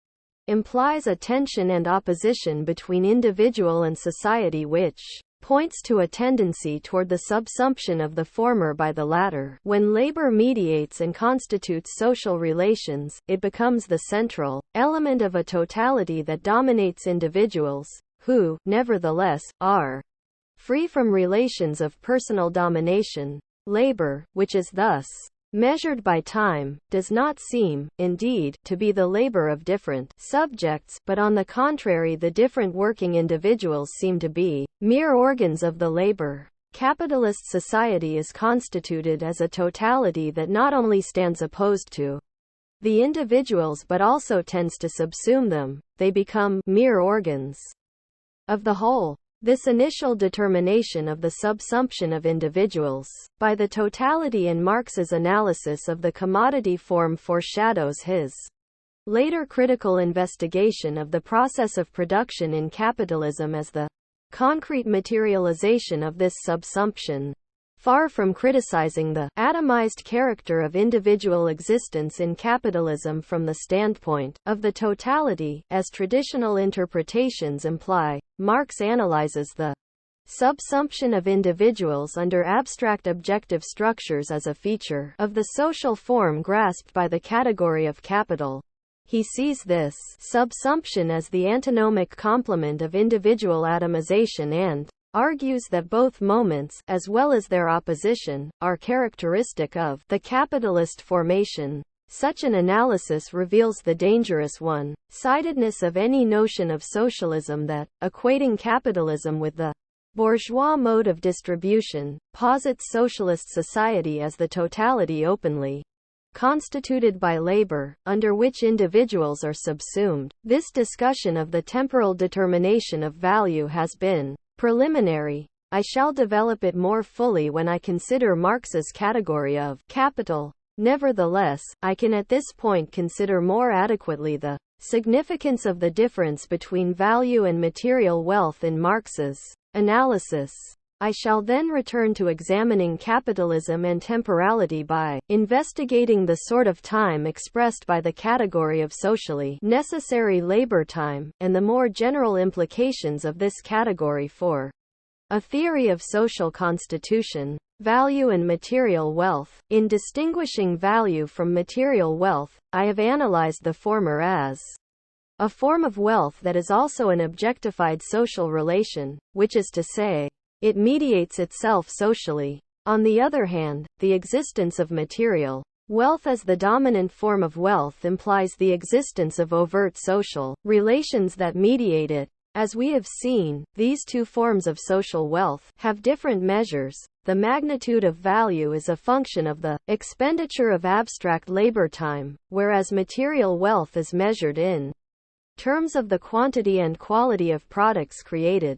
implies a tension and opposition between individual and society which points to a tendency toward the subsumption of the former by the latter. When labor mediates and constitutes social relations, it becomes the central element of a totality that dominates individuals, who, nevertheless, are free from relations of personal domination. Labor, which is thus measured by time, does not seem, indeed, to be the labor of different subjects, but on the contrary the different working individuals seem to be mere organs of the labor. Capitalist society is constituted as a totality that not only stands opposed to the individuals but also tends to subsume them. They become mere organs of the whole. This initial determination of the subsumption of individuals by the totality in Marx's analysis of the commodity form foreshadows his later critical investigation of the process of production in capitalism as the concrete materialization of this subsumption. Far from criticizing the atomized character of individual existence in capitalism from the standpoint of the totality, as traditional interpretations imply, Marx analyzes the subsumption of individuals under abstract objective structures as a feature of the social form grasped by the category of capital. He sees this subsumption as the antinomic complement of individual atomization and argues that both moments, as well as their opposition, are characteristic of the capitalist formation. Such an analysis reveals the dangerous one-sidedness of any notion of socialism that, equating capitalism with the bourgeois mode of distribution, posits socialist society as the totality openly constituted by labor, under which individuals are subsumed. This discussion of the temporal determination of value has been preliminary. I shall develop it more fully when I consider Marx's category of capital. Nevertheless, I can at this point consider more adequately the significance of the difference between value and material wealth in Marx's analysis. I shall then return to examining capitalism and temporality by investigating the sort of time expressed by the category of socially necessary labor time, and the more general implications of this category for a theory of social constitution. Value and material wealth. In distinguishing value from material wealth, I have analyzed the former as a form of wealth that is also an objectified social relation, which is to say, it mediates itself socially. On the other hand, the existence of material wealth as the dominant form of wealth implies the existence of overt social relations that mediate it. As we have seen, these two forms of social wealth have different measures. The magnitude of value is a function of the expenditure of abstract labor time, whereas material wealth is measured in terms of the quantity and quality of products created.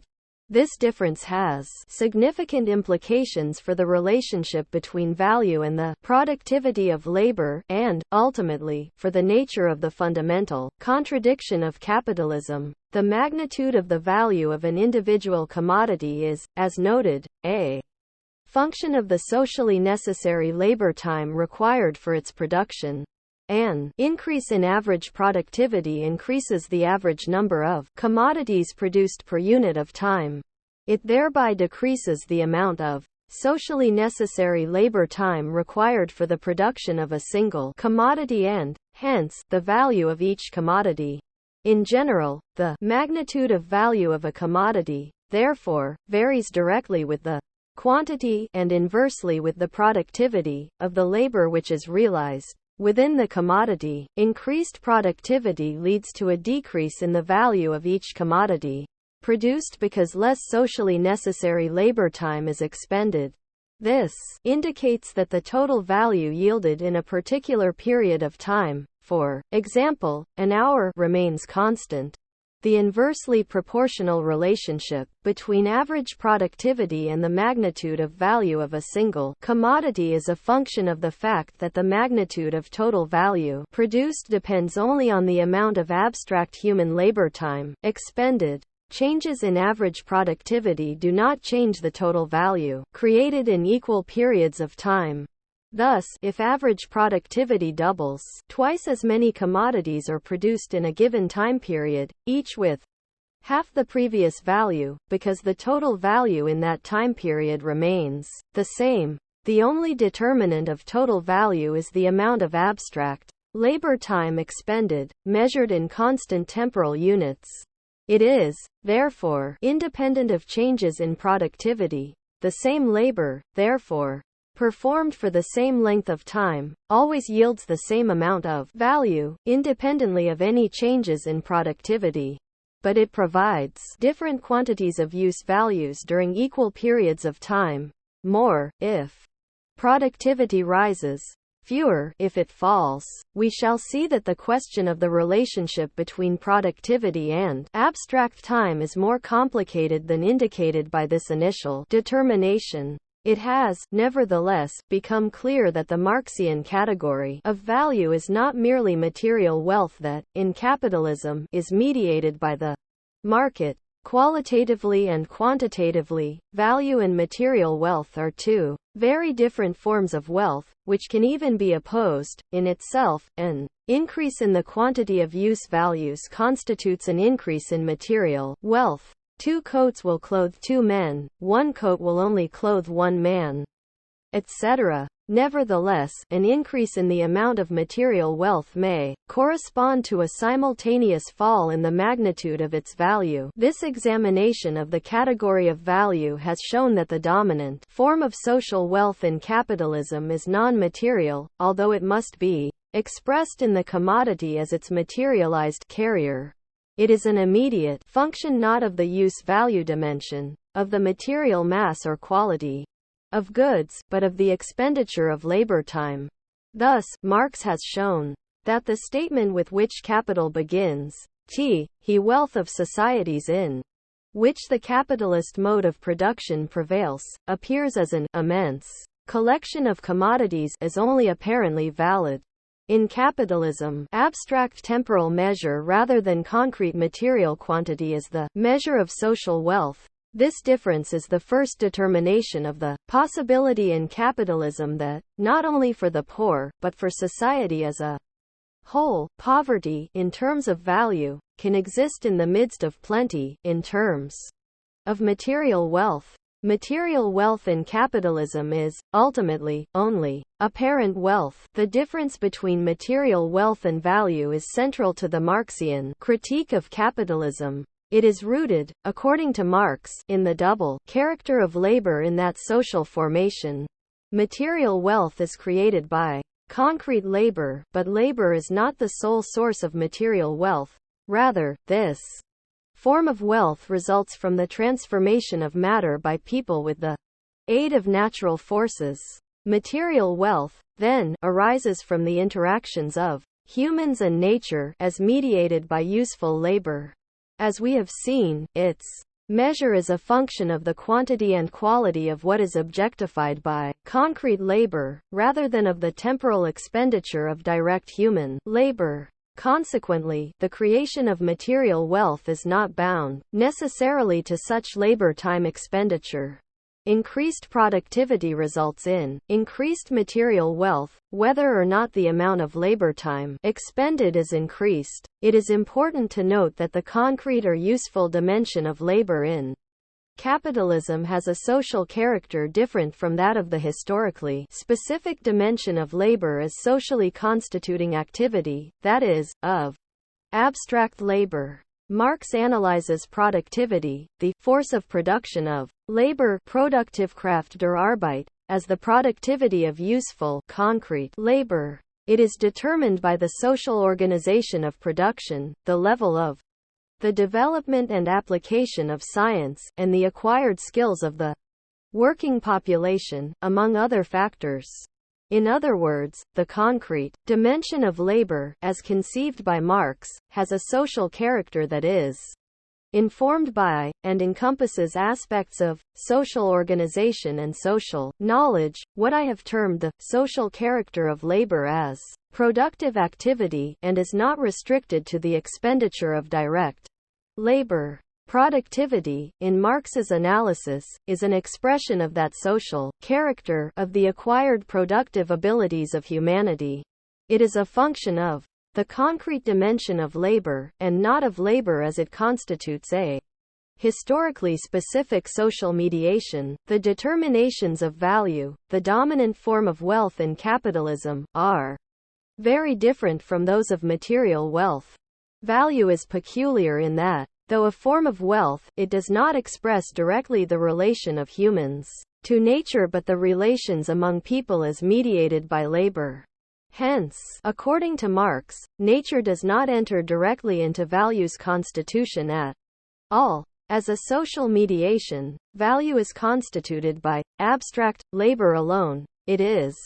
This difference has significant implications for the relationship between value and the productivity of labor, and, ultimately, for the nature of the fundamental contradiction of capitalism. The magnitude of the value of an individual commodity is, as noted, a function of the socially necessary labor time required for its production. An increase in average productivity increases the average number of commodities produced per unit of time. It thereby decreases the amount of socially necessary labor time required for the production of a single commodity and, hence, the value of each commodity. In general, the magnitude of value of a commodity, therefore, varies directly with the quantity, and inversely with the productivity, of the labor which is realized. Within the commodity, increased productivity leads to a decrease in the value of each commodity produced because less socially necessary labor time is expended. This indicates that the total value yielded in a particular period of time, for example, an hour, remains constant. The inversely proportional relationship between average productivity and the magnitude of value of a single commodity is a function of the fact that the magnitude of total value produced depends only on the amount of abstract human labor time expended. Changes in average productivity do not change the total value created in equal periods of time. Thus, if average productivity doubles, twice as many commodities are produced in a given time period, each with half the previous value, because the total value in that time period remains the same. The only determinant of total value is the amount of abstract labor time expended, measured in constant temporal units. It is, therefore, independent of changes in productivity. The same labor, therefore, performed for the same length of time, always yields the same amount of value, independently of any changes in productivity. But it provides different quantities of use values during equal periods of time. More, if productivity rises. Fewer, if it falls. We shall see that the question of the relationship between productivity and abstract time is more complicated than indicated by this initial determination. It has, nevertheless, become clear that the Marxian category of value is not merely material wealth that, in capitalism, is mediated by the market. Qualitatively and quantitatively, value and material wealth are two very different forms of wealth, which can even be opposed. In itself, an increase in the quantity of use values constitutes an increase in material wealth. 2 coats will clothe 2 men, 1 coat will only clothe 1 man, etc. Nevertheless, an increase in the amount of material wealth may correspond to a simultaneous fall in the magnitude of its value. This examination of the category of value has shown that the dominant form of social wealth in capitalism is non-material, although it must be expressed in the commodity as its materialized carrier. It is an immediate function not of the use-value dimension, of the material mass or quality of goods, but of the expenditure of labor time. Thus, Marx has shown that the statement with which capital begins, he wealth of societies in which the capitalist mode of production prevails, appears as an immense collection of commodities as only apparently valid. In capitalism, abstract temporal measure rather than concrete material quantity is the measure of social wealth. This difference is the first determination of the possibility in capitalism that, not only for the poor, but for society as a whole, poverty, in terms of value, can exist in the midst of plenty, in terms of material wealth. Material wealth in capitalism is, ultimately, only apparent wealth. The difference between material wealth and value is central to the Marxian critique of capitalism. It is rooted, according to Marx, in the double character of labor in that social formation. Material wealth is created by concrete labor, but labor is not the sole source of material wealth. Rather, this form of wealth results from the transformation of matter by people with the aid of natural forces. Material wealth, then, arises from the interactions of humans and nature, as mediated by useful labor. As we have seen, its measure is a function of the quantity and quality of what is objectified by concrete labor, rather than of the temporal expenditure of direct human labor. Consequently, the creation of material wealth is not bound necessarily to such labor time expenditure. Increased productivity results in increased material wealth, whether or not the amount of labor time expended is increased. It is important to note that the concrete or useful dimension of labor in capitalism has a social character different from that of the historically specific dimension of labor as socially constituting activity, that is, of abstract labor. Marx analyzes productivity, the force of production of labor, Produktivkraft der Arbeit, as the productivity of useful, concrete labor. It is determined by the social organization of production, the level of the development and application of science, and the acquired skills of the working population, among other factors. In other words, the concrete dimension of labor, as conceived by Marx, has a social character that is informed by, and encompasses aspects of, social organization and social knowledge, what I have termed the social character of labor as productive activity, and is not restricted to the expenditure of direct labor. Productivity, in Marx's analysis, is an expression of that social character of the acquired productive abilities of humanity. It is a function of the concrete dimension of labor, and not of labor as it constitutes a historically specific social mediation. The determinations of value, the dominant form of wealth in capitalism, are very different from those of material wealth. Value is peculiar in that, though a form of wealth, it does not express directly the relation of humans to nature but the relations among people as mediated by labor. Hence, according to Marx, nature does not enter directly into value's constitution at all. As a social mediation, value is constituted by abstract labor alone. It is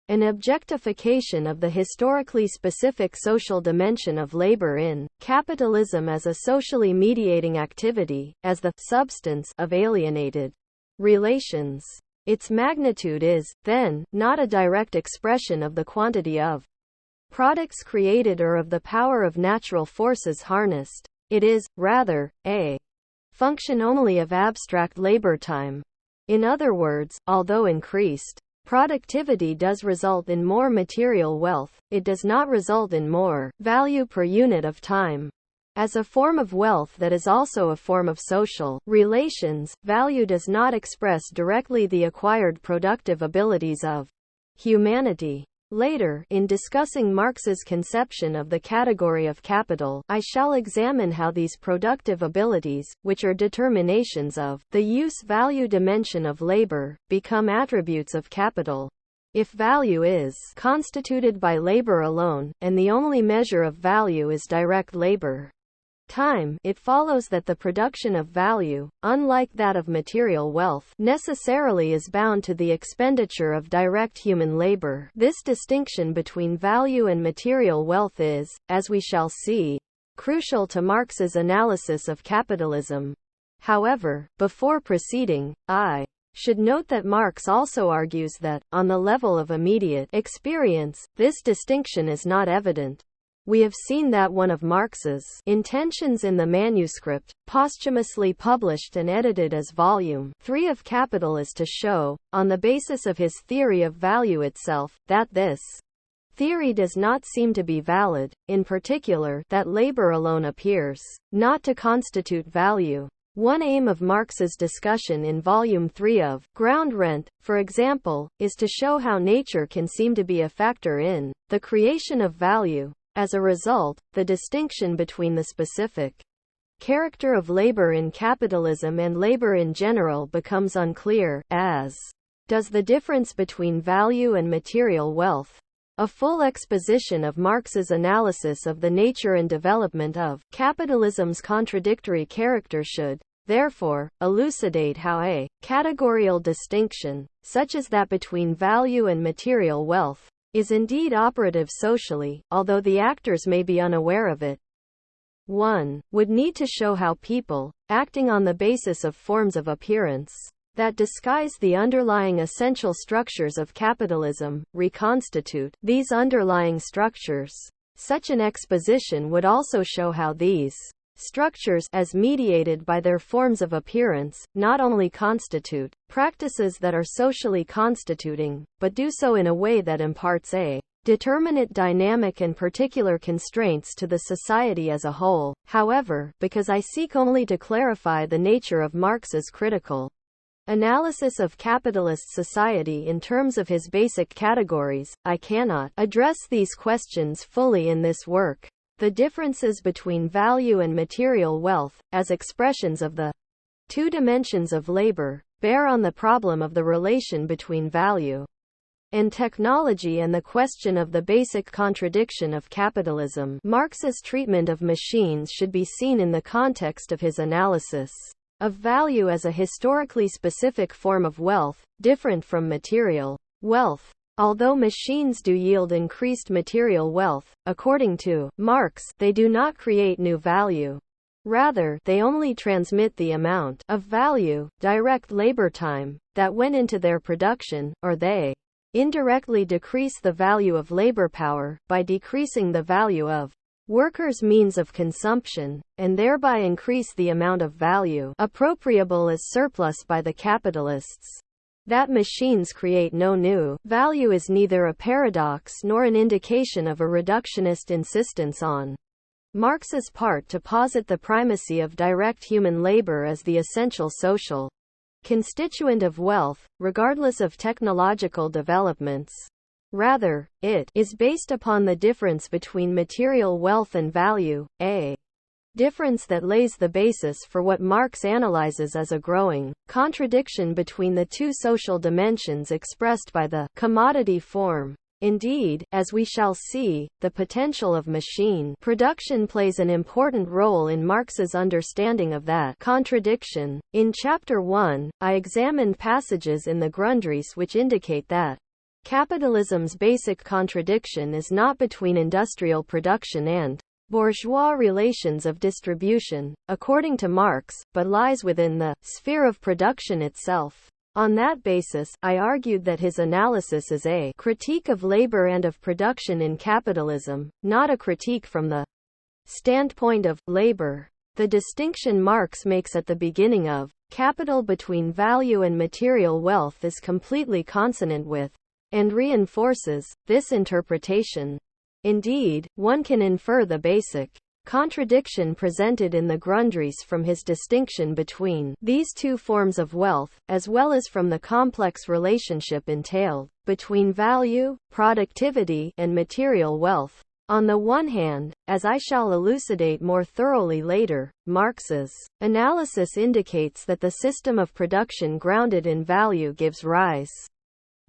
an objectification of the historically specific social dimension of labor in capitalism as a socially mediating activity, as the substance of alienated relations. Its magnitude is, then, not a direct expression of the quantity of products created or of the power of natural forces harnessed. It is, rather, a function only of abstract labor time. In other words, although increased productivity does result in more material wealth, it does not result in more value per unit of time. As a form of wealth that is also a form of social relations, value does not express directly the acquired productive abilities of humanity. Later, in discussing Marx's conception of the category of capital, I shall examine how these productive abilities, which are determinations of the use-value dimension of labor, become attributes of capital. If value is constituted by labor alone, and the only measure of value is direct labor time, it follows that the production of value, unlike that of material wealth, necessarily is bound to the expenditure of direct human labor. This distinction between value and material wealth is, as we shall see, crucial to Marx's analysis of capitalism. However, before proceeding, I should note that Marx also argues that, on the level of immediate experience, this distinction is not evident. We have seen that one of Marx's intentions in the manuscript, posthumously published and edited as Volume 3 of Capital, is to show, on the basis of his theory of value itself, that this theory does not seem to be valid, in particular, that labor alone appears not to constitute value. One aim of Marx's discussion in Volume 3 of Ground Rent, for example, is to show how nature can seem to be a factor in the creation of value. As a result, the distinction between the specific character of labor in capitalism and labor in general becomes unclear, as does the difference between value and material wealth. A full exposition of Marx's analysis of the nature and development of capitalism's contradictory character should, therefore, elucidate how a categorical distinction, such as that between value and material wealth, is indeed operative socially, although the actors may be unaware of it. 1. Would need to show how people, acting on the basis of forms of appearance that disguise the underlying essential structures of capitalism, reconstitute these underlying structures. Such an exposition would also show how these structures, as mediated by their forms of appearance, not only constitute practices that are socially constituting, but do so in a way that imparts a determinate dynamic and particular constraints to the society as a whole. However, because I seek only to clarify the nature of Marx's critical analysis of capitalist society in terms of his basic categories, I cannot address these questions fully in this work. The differences between value and material wealth, as expressions of the two dimensions of labor, bear on the problem of the relation between value and technology and the question of the basic contradiction of capitalism. Marx's treatment of machines should be seen in the context of his analysis of value as a historically specific form of wealth, different from material wealth. Although machines do yield increased material wealth, according to Marx, they do not create new value. Rather, they only transmit the amount of value, direct labor time, that went into their production, or they indirectly decrease the value of labor power, by decreasing the value of workers' means of consumption, and thereby increase the amount of value appropriable as surplus by the capitalists. That machines create no new value is neither a paradox nor an indication of a reductionist insistence on Marx's part to posit the primacy of direct human labor as the essential social constituent of wealth, regardless of technological developments. Rather, it is based upon the difference between material wealth and value, a difference that lays the basis for what Marx analyzes as a growing contradiction between the two social dimensions expressed by the commodity form. Indeed, as we shall see, the potential of machine production plays an important role in Marx's understanding of that contradiction. In Chapter 1, I examined passages in the Grundrisse which indicate that capitalism's basic contradiction is not between industrial production and bourgeois relations of distribution, according to Marx, but lies within the sphere of production itself. On that basis, I argued that his analysis is a critique of labor and of production in capitalism, not a critique from the standpoint of labor. The distinction Marx makes at the beginning of Capital between value and material wealth is completely consonant with, and reinforces, this interpretation. Indeed, one can infer the basic contradiction presented in the Grundrisse from his distinction between these two forms of wealth, as well as from the complex relationship entailed between value, productivity, and material wealth. On the one hand, as I shall elucidate more thoroughly later, Marx's analysis indicates that the system of production grounded in value gives rise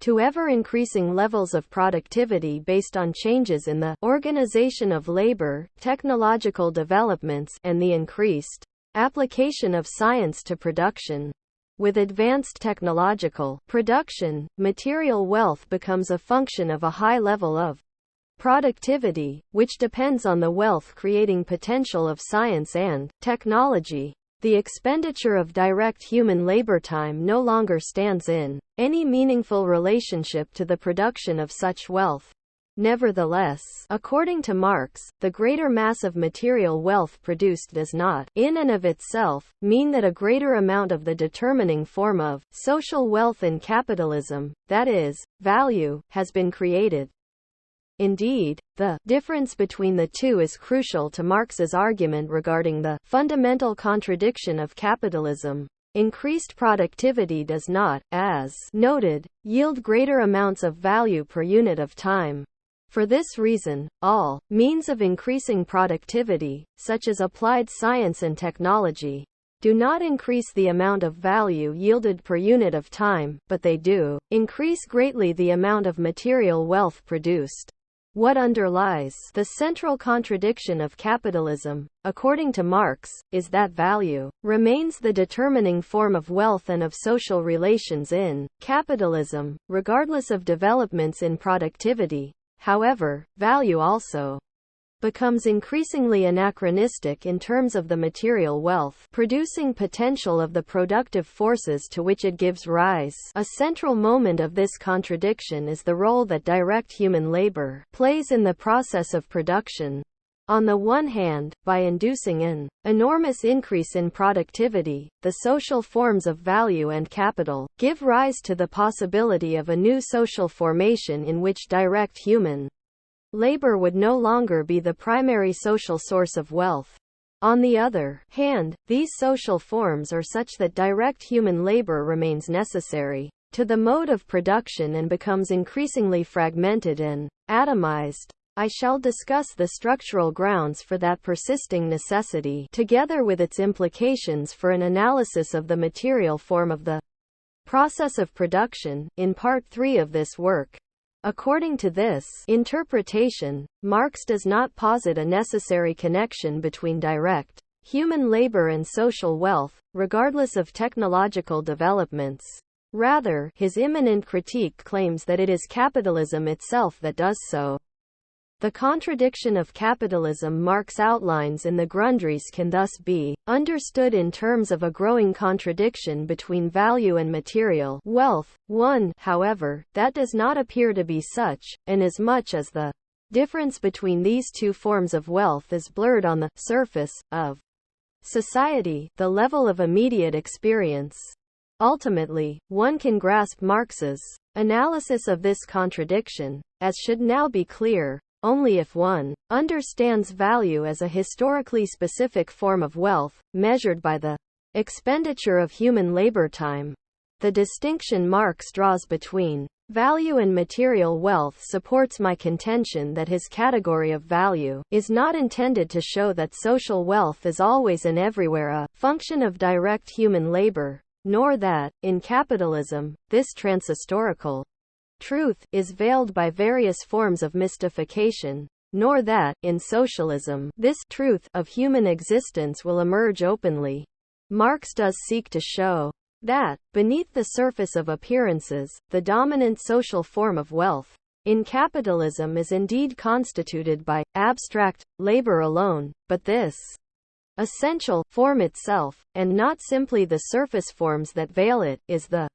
to ever-increasing levels of productivity based on changes in the organization of labor, technological developments, and the increased application of science to production. With advanced technological production, material wealth becomes a function of a high level of productivity, which depends on the wealth-creating potential of science and technology. The expenditure of direct human labor time no longer stands in any meaningful relationship to the production of such wealth. Nevertheless, according to Marx, the greater mass of material wealth produced does not, in and of itself, mean that a greater amount of the determining form of social wealth in capitalism, that is, value, has been created. Indeed, the difference between the two is crucial to Marx's argument regarding the fundamental contradiction of capitalism. Increased productivity does not, as noted, yield greater amounts of value per unit of time. For this reason, all means of increasing productivity, such as applied science and technology, do not increase the amount of value yielded per unit of time, but they do increase greatly the amount of material wealth produced. What underlies the central contradiction of capitalism, according to Marx, is that value remains the determining form of wealth and of social relations in capitalism, regardless of developments in productivity. However, value also becomes increasingly anachronistic in terms of the material wealth producing potential of the productive forces to which it gives rise. A central moment of this contradiction is the role that direct human labor plays in the process of production. On the one hand, by inducing an enormous increase in productivity, the social forms of value and capital give rise to the possibility of a new social formation in which direct human labor would no longer be the primary social source of wealth. On the other hand, these social forms are such that direct human labor remains necessary to the mode of production and becomes increasingly fragmented and atomized. I shall discuss the structural grounds for that persisting necessity, together with its implications for an analysis of the material form of the process of production, in Part 3 of this work. According to this interpretation, Marx does not posit a necessary connection between direct human labor and social wealth, regardless of technological developments. Rather, his imminent critique claims that it is capitalism itself that does so. The contradiction of capitalism Marx outlines in the Grundrisse can thus be understood in terms of a growing contradiction between value and material wealth. One, however, that does not appear to be such, inasmuch as the difference between these two forms of wealth is blurred on the surface of society, the level of immediate experience. Ultimately, one can grasp Marx's analysis of this contradiction, as should now be clear, only if one understands value as a historically specific form of wealth, measured by the expenditure of human labor time. The distinction Marx draws between value and material wealth supports my contention that his category of value is not intended to show that social wealth is always and everywhere a function of direct human labor, nor that, in capitalism, this transhistorical truth is veiled by various forms of mystification, nor that, in socialism, this truth of human existence will emerge openly. Marx does seek to show that, beneath the surface of appearances, the dominant social form of wealth in capitalism is indeed constituted by abstract labor alone, but this essential form itself, and not simply the surface forms that veil it, is the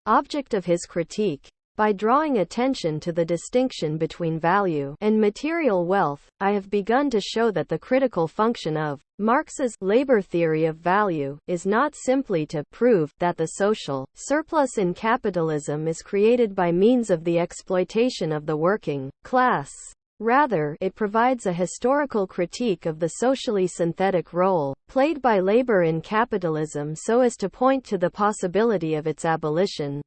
object of his critique. By drawing attention to the distinction between value and material wealth, I have begun to show that the critical function of Marx's labor theory of value is not simply to prove that the social surplus in capitalism is created by means of the exploitation of the working class. Rather, it provides a historical critique of the socially synthetic role played by labor in capitalism so as to point to the possibility of its abolition.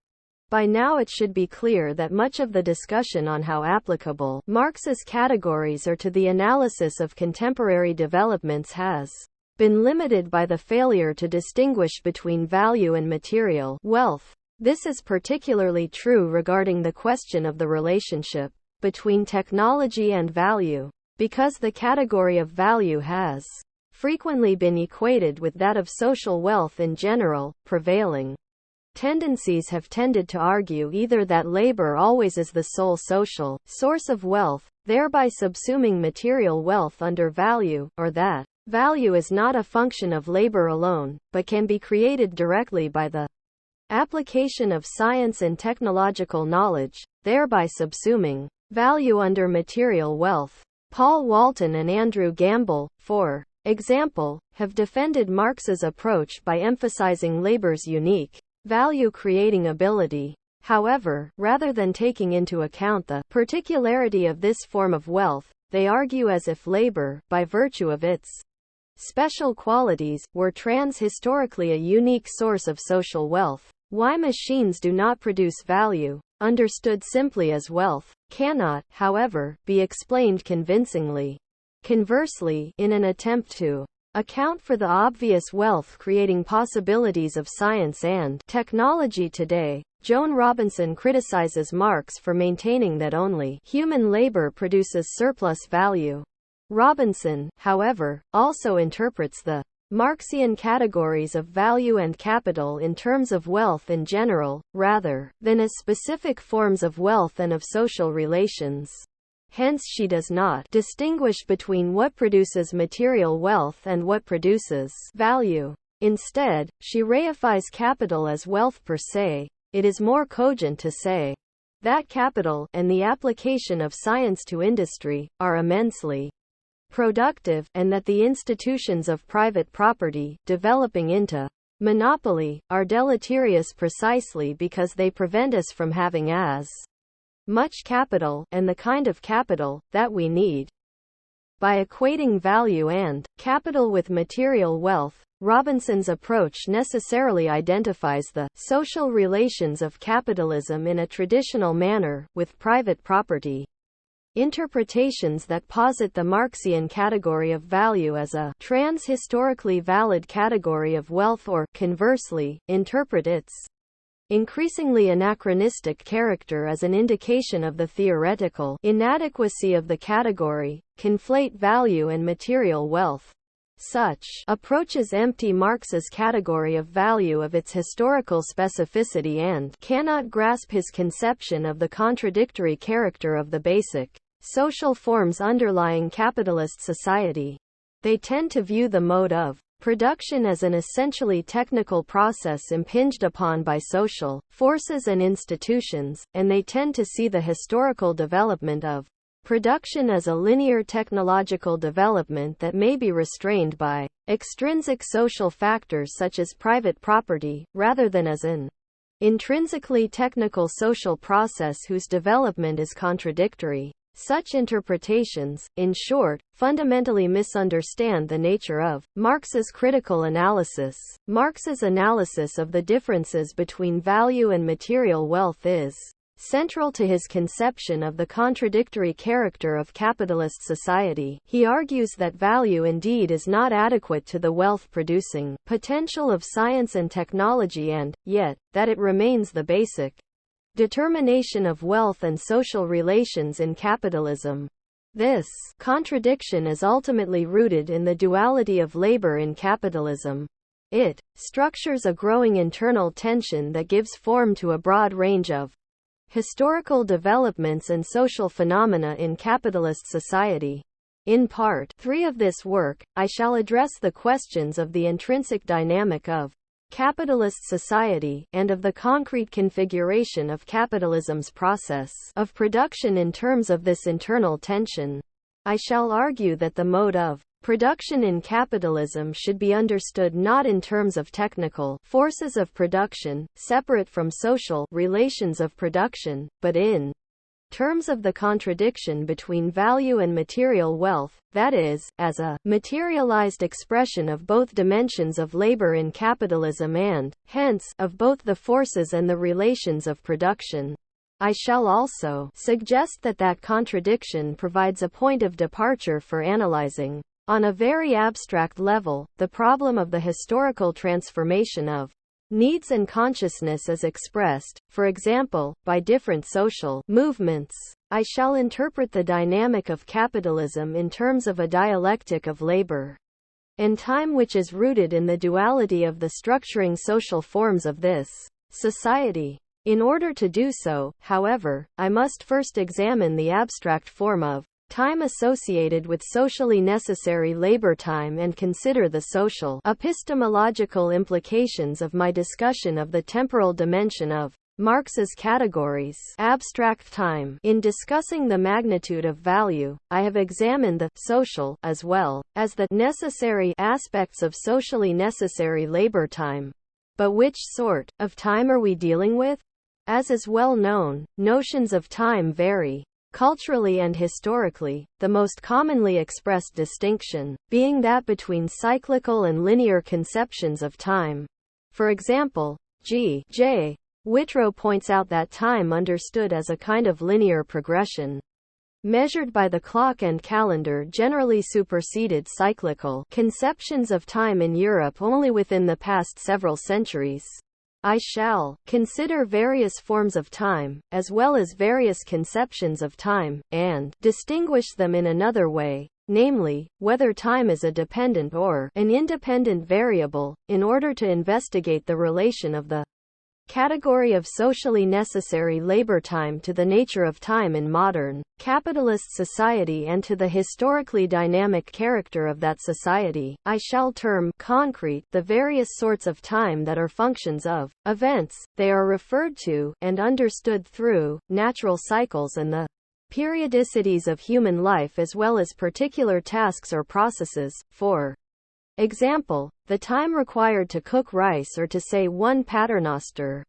By now it should be clear that much of the discussion on how applicable Marx's categories are to the analysis of contemporary developments has been limited by the failure to distinguish between value and material wealth. This is particularly true regarding the question of the relationship between technology and value, because the category of value has frequently been equated with that of social wealth in general. Prevailing tendencies have tended to argue either that labor always is the sole social source of wealth, thereby subsuming material wealth under value, or that value is not a function of labor alone, but can be created directly by the application of science and technological knowledge, thereby subsuming value under material wealth. Paul Walton and Andrew Gamble, for example, have defended Marx's approach by emphasizing labor's unique value-creating ability. However, rather than taking into account the particularity of this form of wealth, they argue as if labor, by virtue of its special qualities, were transhistorically a unique source of social wealth. Why machines do not produce value, understood simply as wealth, cannot, however, be explained convincingly. Conversely, in an attempt to account for the obvious wealth-creating possibilities of science and technology today, Joan Robinson criticizes Marx for maintaining that only human labor produces surplus value. Robinson, however, also interprets the Marxian categories of value and capital in terms of wealth in general, rather than as specific forms of wealth and of social relations. Hence she does not distinguish between what produces material wealth and what produces value. Instead, she reifies capital as wealth per se. It is more cogent to say that capital, and the application of science to industry, are immensely productive, and that the institutions of private property, developing into monopoly, are deleterious precisely because they prevent us from having as much capital, and the kind of capital, that we need. By equating value and capital with material wealth, Robinson's approach necessarily identifies the social relations of capitalism in a traditional manner with private property. Interpretations that posit the Marxian category of value as a trans-historically valid category of wealth or, conversely, interpret its increasingly anachronistic character as an indication of the theoretical inadequacy of the category, conflate value and material wealth. Such approaches empty Marx's category of value of its historical specificity and cannot grasp his conception of the contradictory character of the basic social forms underlying capitalist society. They tend to view the mode of production as an essentially technical process impinged upon by social forces and institutions, and they tend to see the historical development of production as a linear technological development that may be restrained by extrinsic social factors such as private property, rather than as an intrinsically technical social process whose development is contradictory. Such interpretations, in short, fundamentally misunderstand the nature of Marx's critical analysis. Marx's analysis of the differences between value and material wealth is central to his conception of the contradictory character of capitalist society. He argues that value indeed is not adequate to the wealth-producing potential of science and technology and, yet, that it remains the basic determination of wealth and social relations in capitalism. This contradiction is ultimately rooted in the duality of labor in capitalism. It structures a growing internal tension that gives form to a broad range of historical developments and social phenomena in capitalist society. In Part 3 of this work, I shall address the questions of the intrinsic dynamic of capitalist society, and of the concrete configuration of capitalism's process of production in terms of this internal tension. I shall argue that the mode of production in capitalism should be understood not in terms of technical forces of production, separate from social relations of production, but in terms of the contradiction between value and material wealth, that is, as a materialized expression of both dimensions of labor in capitalism and, hence, of both the forces and the relations of production. I shall also suggest that that contradiction provides a point of departure for analyzing, on a very abstract level, the problem of the historical transformation of needs and consciousness as expressed, for example, by different social movements. I shall interpret the dynamic of capitalism in terms of a dialectic of labor and time which is rooted in the duality of the structuring social forms of this society. In order to do so, however, I must first examine the abstract form of time associated with socially necessary labor time and consider the social epistemological implications of my discussion of the temporal dimension of Marx's categories abstract time. In discussing the magnitude of value, I have examined the social as well as the necessary aspects of socially necessary labor time. But which sort of time are we dealing with? As is well known, notions of time vary culturally and historically, the most commonly expressed distinction being that between cyclical and linear conceptions of time. For example, G.J. Whitrow points out that time understood as a kind of linear progression, measured by the clock and calendar, generally superseded cyclical conceptions of time in Europe only within the past several centuries. I shall consider various forms of time, as well as various conceptions of time, and distinguish them in another way, namely, whether time is a dependent or an independent variable, in order to investigate the relation of the category of socially necessary labor time to the nature of time in modern capitalist society and to the historically dynamic character of that society. I shall term concrete the various sorts of time that are functions of events. They are referred to and understood through natural cycles and the periodicities of human life as well as particular tasks or processes. For example, the time required to cook rice or to say one paternoster.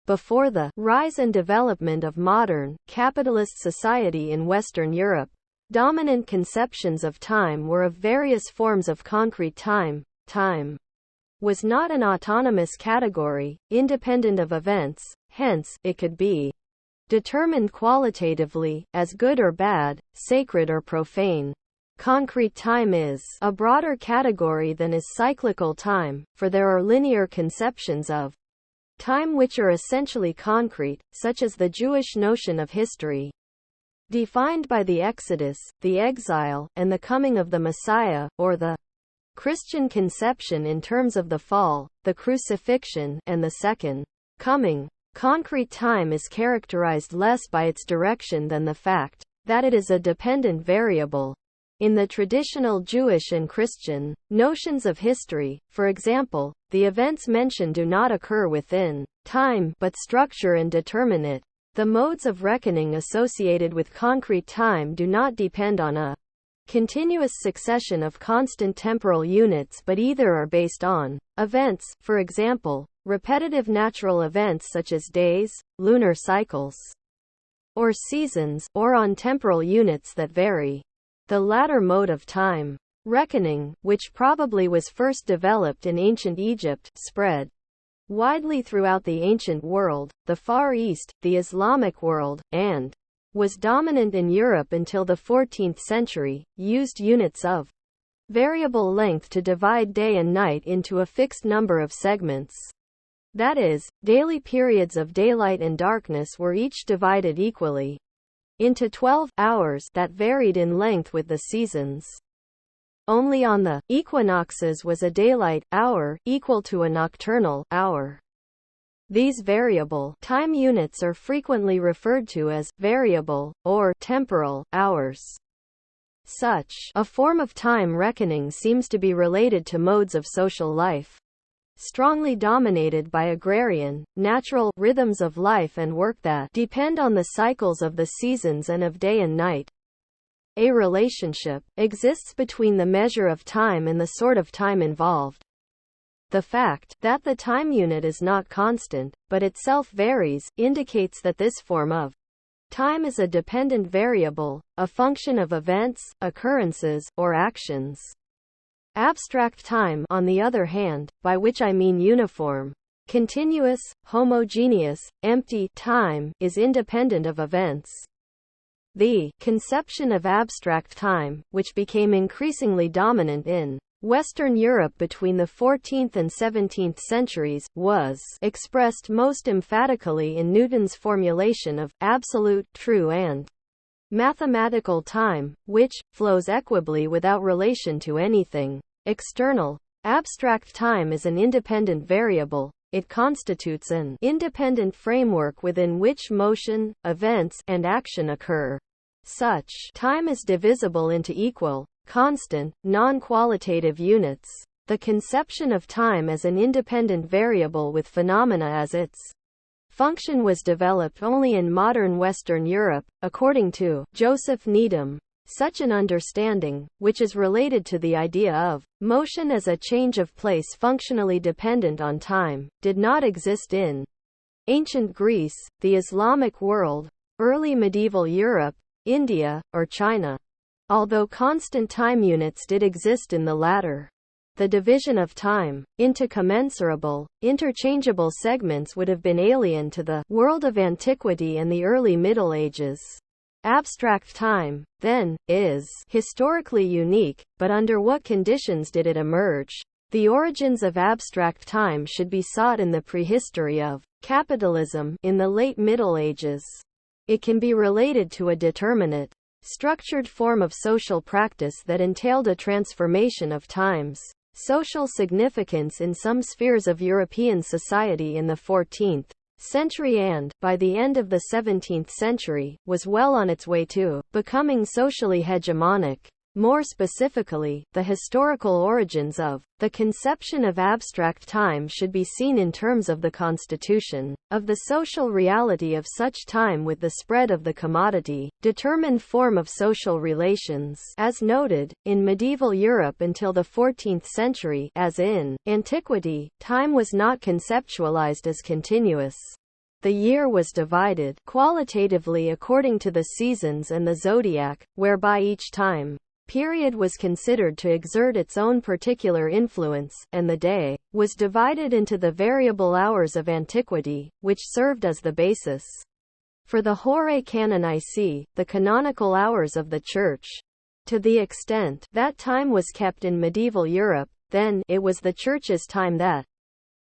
Before the rise and development of modern, capitalist society in Western Europe, dominant conceptions of time were of various forms of concrete time. Time was not an autonomous category, independent of events, hence, it could be determined qualitatively, as good or bad, sacred or profane. Concrete time is a broader category than is cyclical time, for there are linear conceptions of time which are essentially concrete, such as the Jewish notion of history, defined by the Exodus, the exile, and the coming of the Messiah, or the Christian conception in terms of the fall, the crucifixion, and the second coming. Concrete time is characterized less by its direction than the fact that it is a dependent variable. In the traditional Jewish and Christian notions of history, for example, the events mentioned do not occur within time, but structure and determine it. The modes of reckoning associated with concrete time do not depend on a continuous succession of constant temporal units but either are based on events, for example, repetitive natural events such as days, lunar cycles, or seasons, or on temporal units that vary. The latter mode of time reckoning, which probably was first developed in ancient Egypt, spread widely throughout the ancient world, the Far East, the Islamic world, and was dominant in Europe until the 14th century, used units of variable length to divide day and night into a fixed number of segments. That is, daily periods of daylight and darkness were each divided equally into 12 hours that varied in length with the seasons. Only on the equinoxes was a daylight hour equal to a nocturnal hour. These variable time units are frequently referred to as variable or temporal hours. Such a form of time reckoning seems to be related to modes of social life strongly dominated by agrarian, natural rhythms of life and work that depend on the cycles of the seasons and of day and night. A relationship exists between the measure of time and the sort of time involved. The fact that the time unit is not constant, but itself varies, indicates that this form of time is a dependent variable, a function of events, occurrences, or actions. Abstract time, on the other hand, by which I mean uniform, continuous, homogeneous, empty time, is independent of events. The conception of abstract time, which became increasingly dominant in Western Europe between the 14th and 17th centuries, was expressed most emphatically in Newton's formulation of absolute, true and mathematical time, which flows equably without relation to anything external. Abstract time is an independent variable. It constitutes an independent framework within which motion, events, and action occur. Such time is divisible into equal, constant, non-qualitative units. The conception of time as an independent variable with phenomena as its function was developed only in modern Western Europe, according to Joseph Needham. Such an understanding, which is related to the idea of motion as a change of place functionally dependent on time, did not exist in ancient Greece, the Islamic world, early medieval Europe, India, or China. Although constant time units did exist in the latter, the division of time into commensurable, interchangeable segments would have been alien to the world of antiquity and the early Middle Ages. Abstract time, then, is historically unique, but under what conditions did it emerge? The origins of abstract time should be sought in the prehistory of capitalism in the late Middle Ages. It can be related to a determinate, structured form of social practice that entailed a transformation of time's social significance in some spheres of European society in the 14th century and, by the end of the 17th century, was well on its way to becoming socially hegemonic. More specifically, the historical origins of the conception of abstract time should be seen in terms of the constitution of the social reality of such time with the spread of the commodity, determined form of social relations, as noted, in medieval Europe until the 14th century. As in antiquity, time was not conceptualized as continuous. The year was divided qualitatively according to the seasons and the zodiac, whereby each time period was considered to exert its own particular influence, and the day was divided into the variable hours of antiquity, which served as the basis for the Horae Canonici, the canonical hours of the Church. To the extent that time was kept in medieval Europe, then it was the Church's time that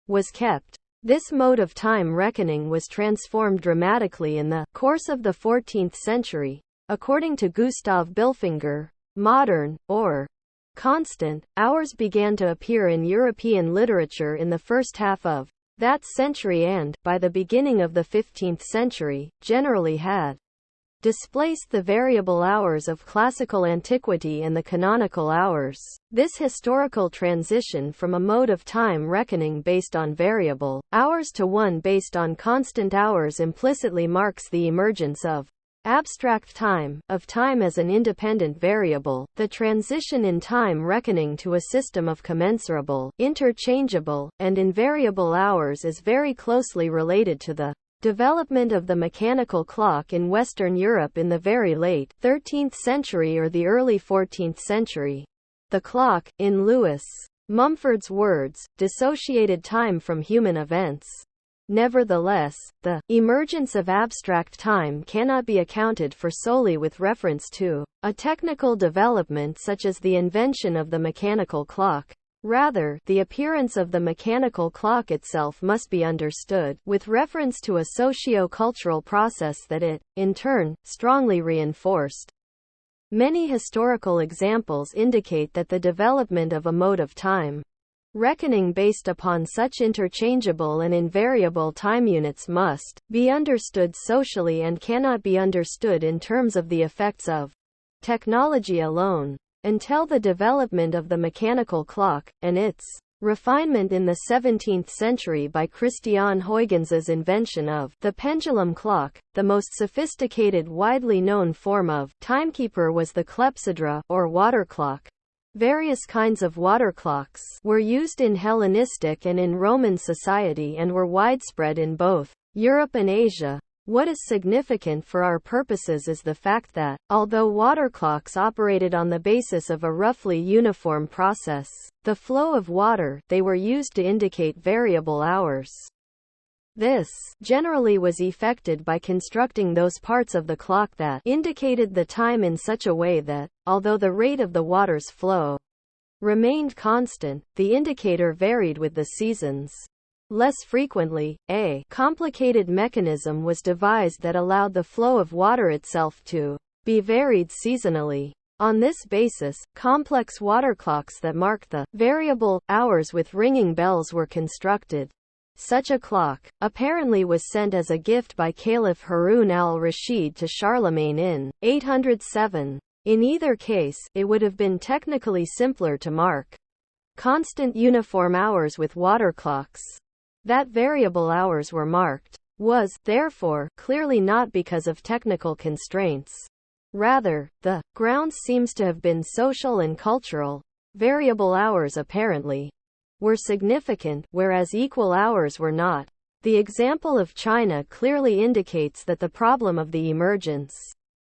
was kept. This mode of time reckoning was transformed dramatically in the course of the 14th century. According to Gustav Bilfinger, modern, or constant, hours began to appear in European literature in the first half of that century and, by the beginning of the 15th century, generally had displaced the variable hours of classical antiquity and the canonical hours. This historical transition from a mode of time reckoning based on variable hours to one based on constant hours implicitly marks the emergence of abstract time, of time as an independent variable. The transition in time reckoning to a system of commensurable, interchangeable, and invariable hours is very closely related to the development of the mechanical clock in Western Europe in the very late 13th century or the early 14th century. The clock, in Lewis Mumford's words, dissociated time from human events. Nevertheless, the emergence of abstract time cannot be accounted for solely with reference to a technical development such as the invention of the mechanical clock. Rather, the appearance of the mechanical clock itself must be understood with reference to a socio-cultural process that it, in turn, strongly reinforced. Many historical examples indicate that the development of a mode of time reckoning based upon such interchangeable and invariable time units must be understood socially and cannot be understood in terms of the effects of technology alone. Until the development of the mechanical clock, and its refinement in the 17th century by Christian Huygens' invention of the pendulum clock, the most sophisticated widely known form of timekeeper was the clepsydra, or water clock. Various kinds of water clocks were used in Hellenistic and in Roman society and were widespread in both Europe and Asia. What is significant for our purposes is the fact that, although water clocks operated on the basis of a roughly uniform process, the flow of water, they were used to indicate variable hours. This generally was effected by constructing those parts of the clock that indicated the time in such a way that, although the rate of the water's flow remained constant, the indicator varied with the seasons. Less frequently, a complicated mechanism was devised that allowed the flow of water itself to be varied seasonally. On this basis, complex water clocks that marked the variable hours with ringing bells were constructed. Such a clock, apparently was sent as a gift by Caliph Harun al-Rashid to Charlemagne in 807. In either case, it would have been technically simpler to mark constant uniform hours with water clocks. That variable hours were marked was, therefore, clearly not because of technical constraints. Rather, the ground seems to have been social and cultural. Variable hours apparently were significant, whereas equal hours were not. The example of China clearly indicates that the problem of the emergence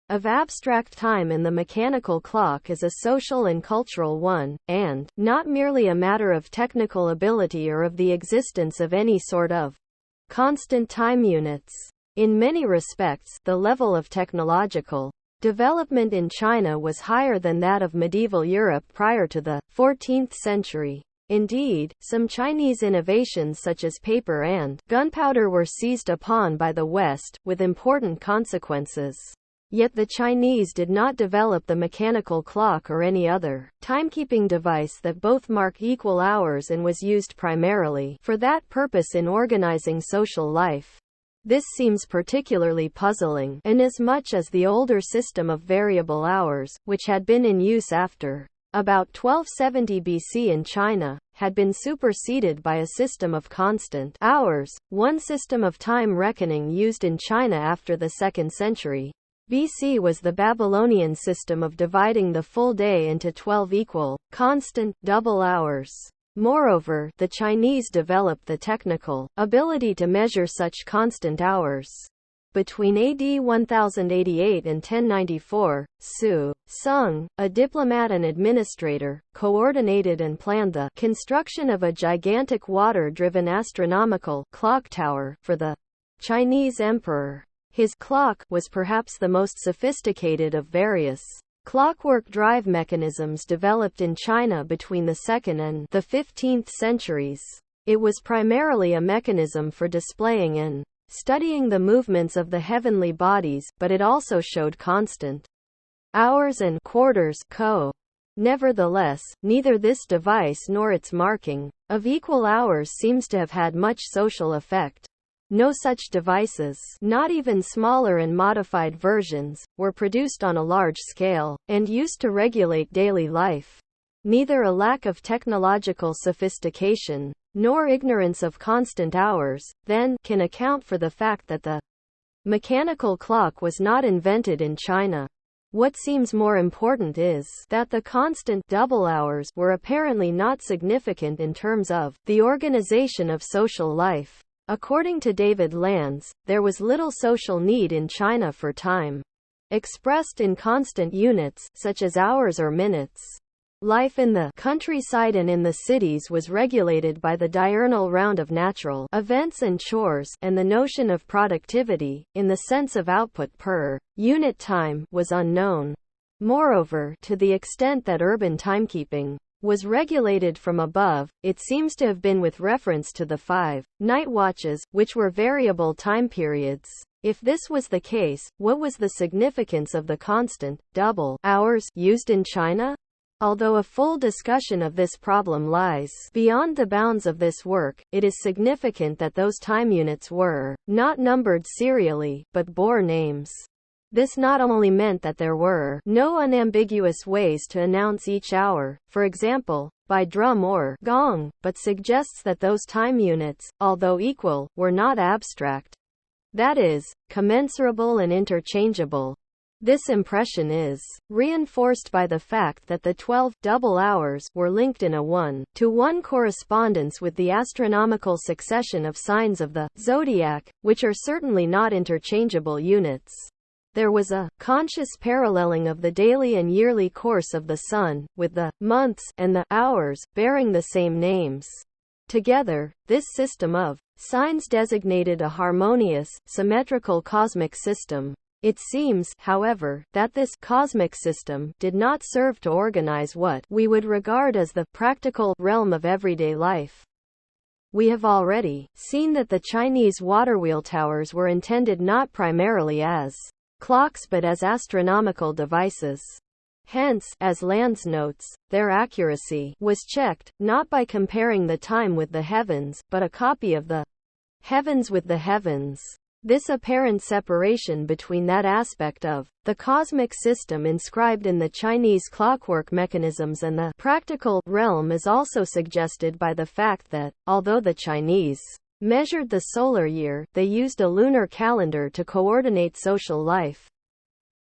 of abstract time in the mechanical clock is a social and cultural one, and not merely a matter of technical ability or of the existence of any sort of constant time units. In many respects, the level of technological development in China was higher than that of medieval Europe prior to the 14th century. Indeed, some Chinese innovations such as paper and gunpowder were seized upon by the West, with important consequences. Yet the Chinese did not develop the mechanical clock or any other timekeeping device that both mark equal hours and was used primarily for that purpose in organizing social life. This seems particularly puzzling, inasmuch as the older system of variable hours, which had been in use after about 1270 BC in China, had been superseded by a system of constant hours, one system of time reckoning used in China after the 2nd century BC was the Babylonian system of dividing the full day into 12 equal, constant, double hours. Moreover, the Chinese developed the technical ability to measure such constant hours. Between AD 1088 and 1094, Su Sung, a diplomat and administrator, coordinated and planned the construction of a gigantic water-driven astronomical clock tower for the Chinese emperor. His clock was perhaps the most sophisticated of various clockwork drive mechanisms developed in China between the 2nd and the 15th centuries. It was primarily a mechanism for displaying and studying the movements of the heavenly bodies, but it also showed constant hours and quarters co. Nevertheless, neither this device nor its marking of equal hours seems to have had much social effect. No such devices, not even smaller and modified versions, were produced on a large scale, and used to regulate daily life. Neither a lack of technological sophistication, nor ignorance of constant hours, then, can account for the fact that the mechanical clock was not invented in China. What seems more important is that the constant double hours were apparently not significant in terms of the organization of social life. According to David Lanz, there was little social need in China for time expressed in constant units, such as hours or minutes. Life in the countryside and in the cities was regulated by the diurnal round of natural events and chores, and the notion of productivity, in the sense of output per unit time, was unknown. Moreover, to the extent that urban timekeeping was regulated from above, it seems to have been with reference to the 5 night watches, which were variable time periods. If this was the case, what was the significance of the constant, double hours used in China? Although a full discussion of this problem lies beyond the bounds of this work, it is significant that those time units were not numbered serially, but bore names. This not only meant that there were no unambiguous ways to announce each hour, for example, by drum or gong, but suggests that those time units, although equal, were not abstract. That is, commensurable and interchangeable. This impression is reinforced by the fact that the 12 double hours were linked in a 1-to-1 correspondence with the astronomical succession of signs of the zodiac, which are certainly not interchangeable units. There was a conscious paralleling of the daily and yearly course of the sun, with the months and the hours bearing the same names. Together, this system of signs designated a harmonious, symmetrical cosmic system. It seems, however, that this cosmic system did not serve to organize what we would regard as the practical realm of everyday life. We have already seen that the Chinese waterwheel towers were intended not primarily as clocks but as astronomical devices. Hence, as Lanz notes, their accuracy was checked, not by comparing the time with the heavens, but a copy of the heavens with the heavens. This apparent separation between that aspect of the cosmic system inscribed in the Chinese clockwork mechanisms and the practical realm is also suggested by the fact that, although the Chinese measured the solar year, they used a lunar calendar to coordinate social life.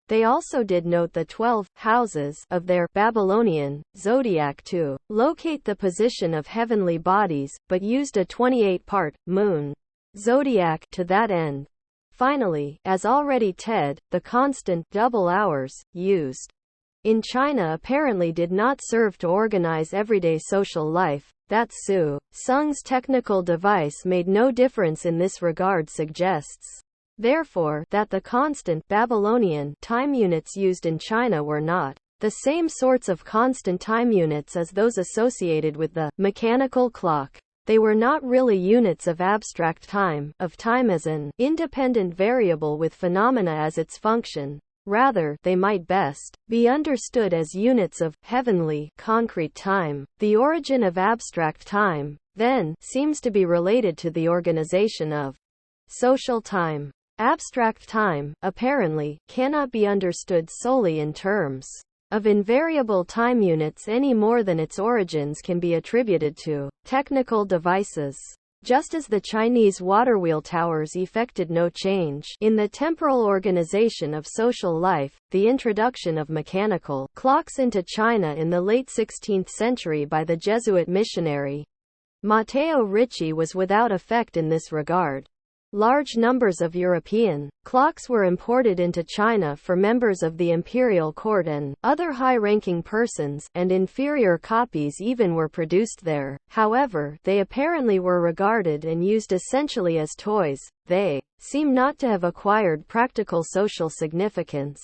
They also did note the 12 houses of their Babylonian zodiac to locate the position of heavenly bodies, but used a 28-part moon zodiac to that end. Finally, as already said, the constant double hours used in China apparently did not serve to organize everyday social life. That Su Sung's technical device made no difference in this regard suggests, therefore, that the constant Babylonian time units used in China were not the same sorts of constant time units as those associated with the mechanical clock. They were not really units of abstract time, of time as an independent variable with phenomena as its function. Rather, they might best be understood as units of heavenly, concrete time. The origin of abstract time, then, seems to be related to the organization of Social time. Abstract time, apparently, cannot be understood solely in terms of invariable time units any more than its origins can be attributed to technical devices. Just as the Chinese waterwheel towers effected no change in the temporal organization of social life, the introduction of mechanical clocks into China in the late 16th century by the Jesuit missionary Matteo Ricci was without effect in this regard. Large numbers of European clocks were imported into China for members of the imperial court and other high-ranking persons, and inferior copies even were produced there. However, they apparently were regarded and used essentially as toys. They seem not to have acquired practical social significance.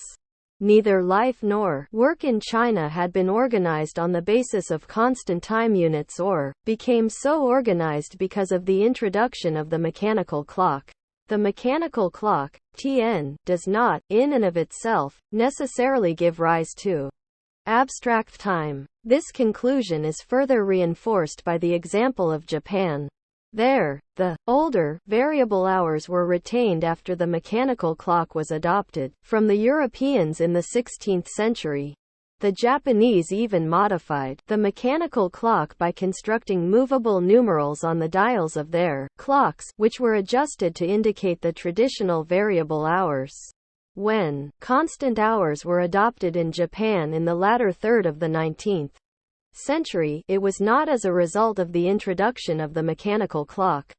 Neither life nor work in China had been organized on the basis of constant time units or became so organized because of the introduction of the mechanical clock. The mechanical clock, TN, does not, in and of itself, necessarily give rise to abstract time. This conclusion is further reinforced by the example of Japan. There, the older, variable hours were retained after the mechanical clock was adopted from the Europeans in the 16th century. The Japanese even modified the mechanical clock by constructing movable numerals on the dials of their clocks, which were adjusted to indicate the traditional variable hours. When constant hours were adopted in Japan in the latter third of the 19th century, it was not as a result of the introduction of the mechanical clock,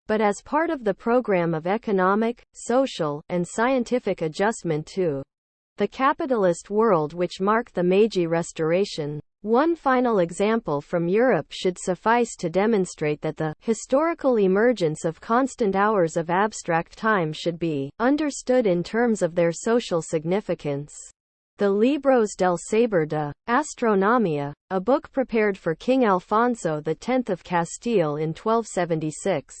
but as part of the program of economic, social, and scientific adjustment to the capitalist world which marked the Meiji Restoration. One final example from Europe should suffice to demonstrate that the historical emergence of constant hours of abstract time should be understood in terms of their social significance. The Libros del Saber de Astronomia, a book prepared for King Alfonso X of Castile in 1276,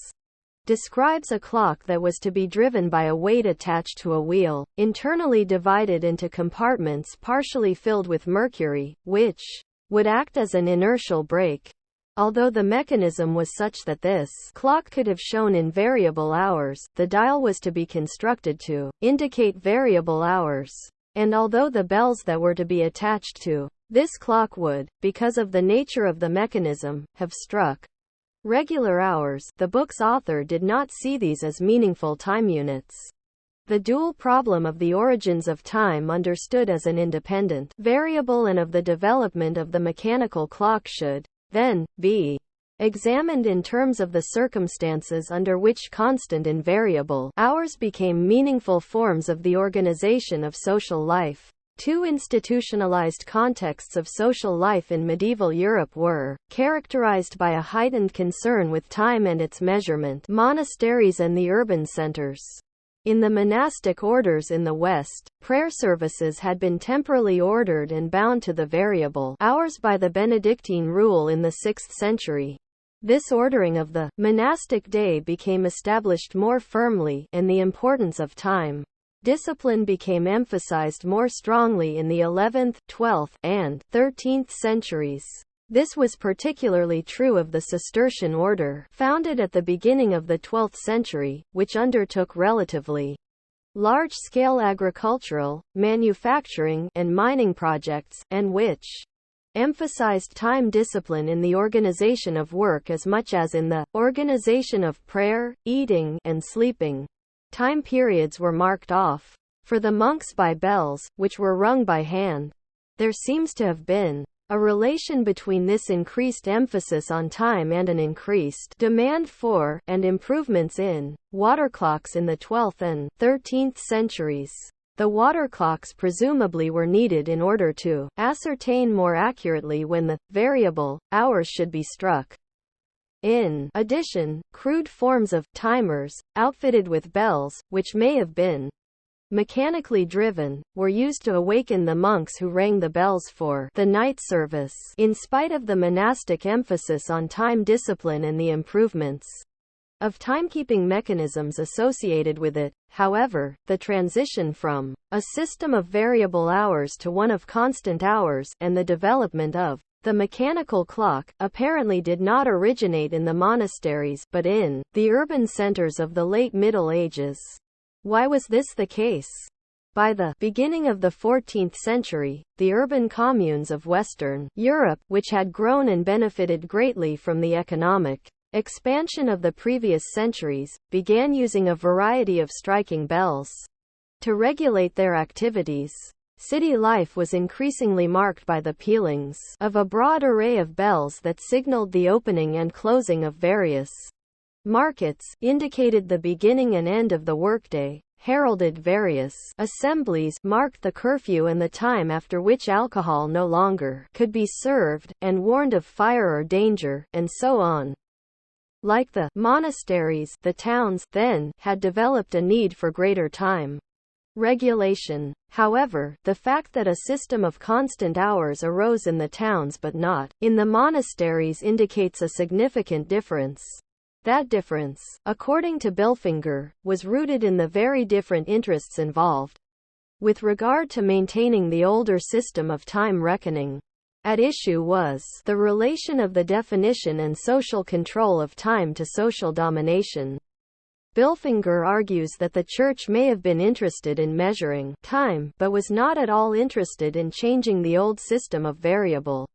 describes a clock that was to be driven by a weight attached to a wheel, internally divided into compartments partially filled with mercury, which would act as an inertial brake. Although the mechanism was such that this clock could have shown in variable hours, the dial was to be constructed to indicate variable hours. And although the bells that were to be attached to this clock would, because of the nature of the mechanism, have struck regular hours, the book's author did not see these as meaningful time units. The dual problem of the origins of time understood as an independent variable and of the development of the mechanical clock should, then, be examined in terms of the circumstances under which constant and variable hours became meaningful forms of the organization of social life. Two institutionalized contexts of social life in medieval Europe were characterized by a heightened concern with time and its measurement: monasteries and the urban centers. In the monastic orders in the West, prayer services had been temporally ordered and bound to the variable hours by the Benedictine rule in the 6th century. This ordering of the monastic day became established more firmly, and the importance of time discipline became emphasized more strongly in the 11th, 12th, and 13th centuries. This was particularly true of the Cistercian order, founded at the beginning of the 12th century, which undertook relatively large-scale agricultural, manufacturing, and mining projects, and which emphasized time discipline in the organization of work as much as in the organization of prayer, eating, and sleeping. Time periods were marked off for the monks by bells, which were rung by hand. There seems to have been a relation between this increased emphasis on time and an increased demand for, and improvements in, water clocks in the 12th and 13th centuries. The water clocks presumably were needed in order to ascertain more accurately when the variable hours should be struck. In addition, crude forms of timers, outfitted with bells, which may have been mechanically driven, were used to awaken the monks who rang the bells for the night service. In spite of the monastic emphasis on time discipline and the improvements of timekeeping mechanisms associated with it, however, the transition from a system of variable hours to one of constant hours, and the development of The mechanical clock, apparently did not originate in the monasteries, but in the urban centers of the late Middle Ages. Why was this the case? By the beginning of the 14th century, the urban communes of Western Europe, which had grown and benefited greatly from the economic expansion of the previous centuries, began using a variety of striking bells to regulate their activities. City life was increasingly marked by the pealings of a broad array of bells that signaled the opening and closing of various markets, indicated the beginning and end of the workday, heralded various assemblies, marked the curfew and the time after which alcohol no longer could be served, and warned of fire or danger, and so on. Like the monasteries, the towns, then, had developed a need for greater time regulation. However, the fact that a system of constant hours arose in the towns but not in the monasteries indicates a significant difference. That difference, according to Bilfinger, was rooted in the very different interests involved. With regard to maintaining the older system of time reckoning, at issue was the relation of the definition and social control of time to social domination. Bilfinger argues that the Church may have been interested in measuring time, but was not at all interested in changing the old system of variable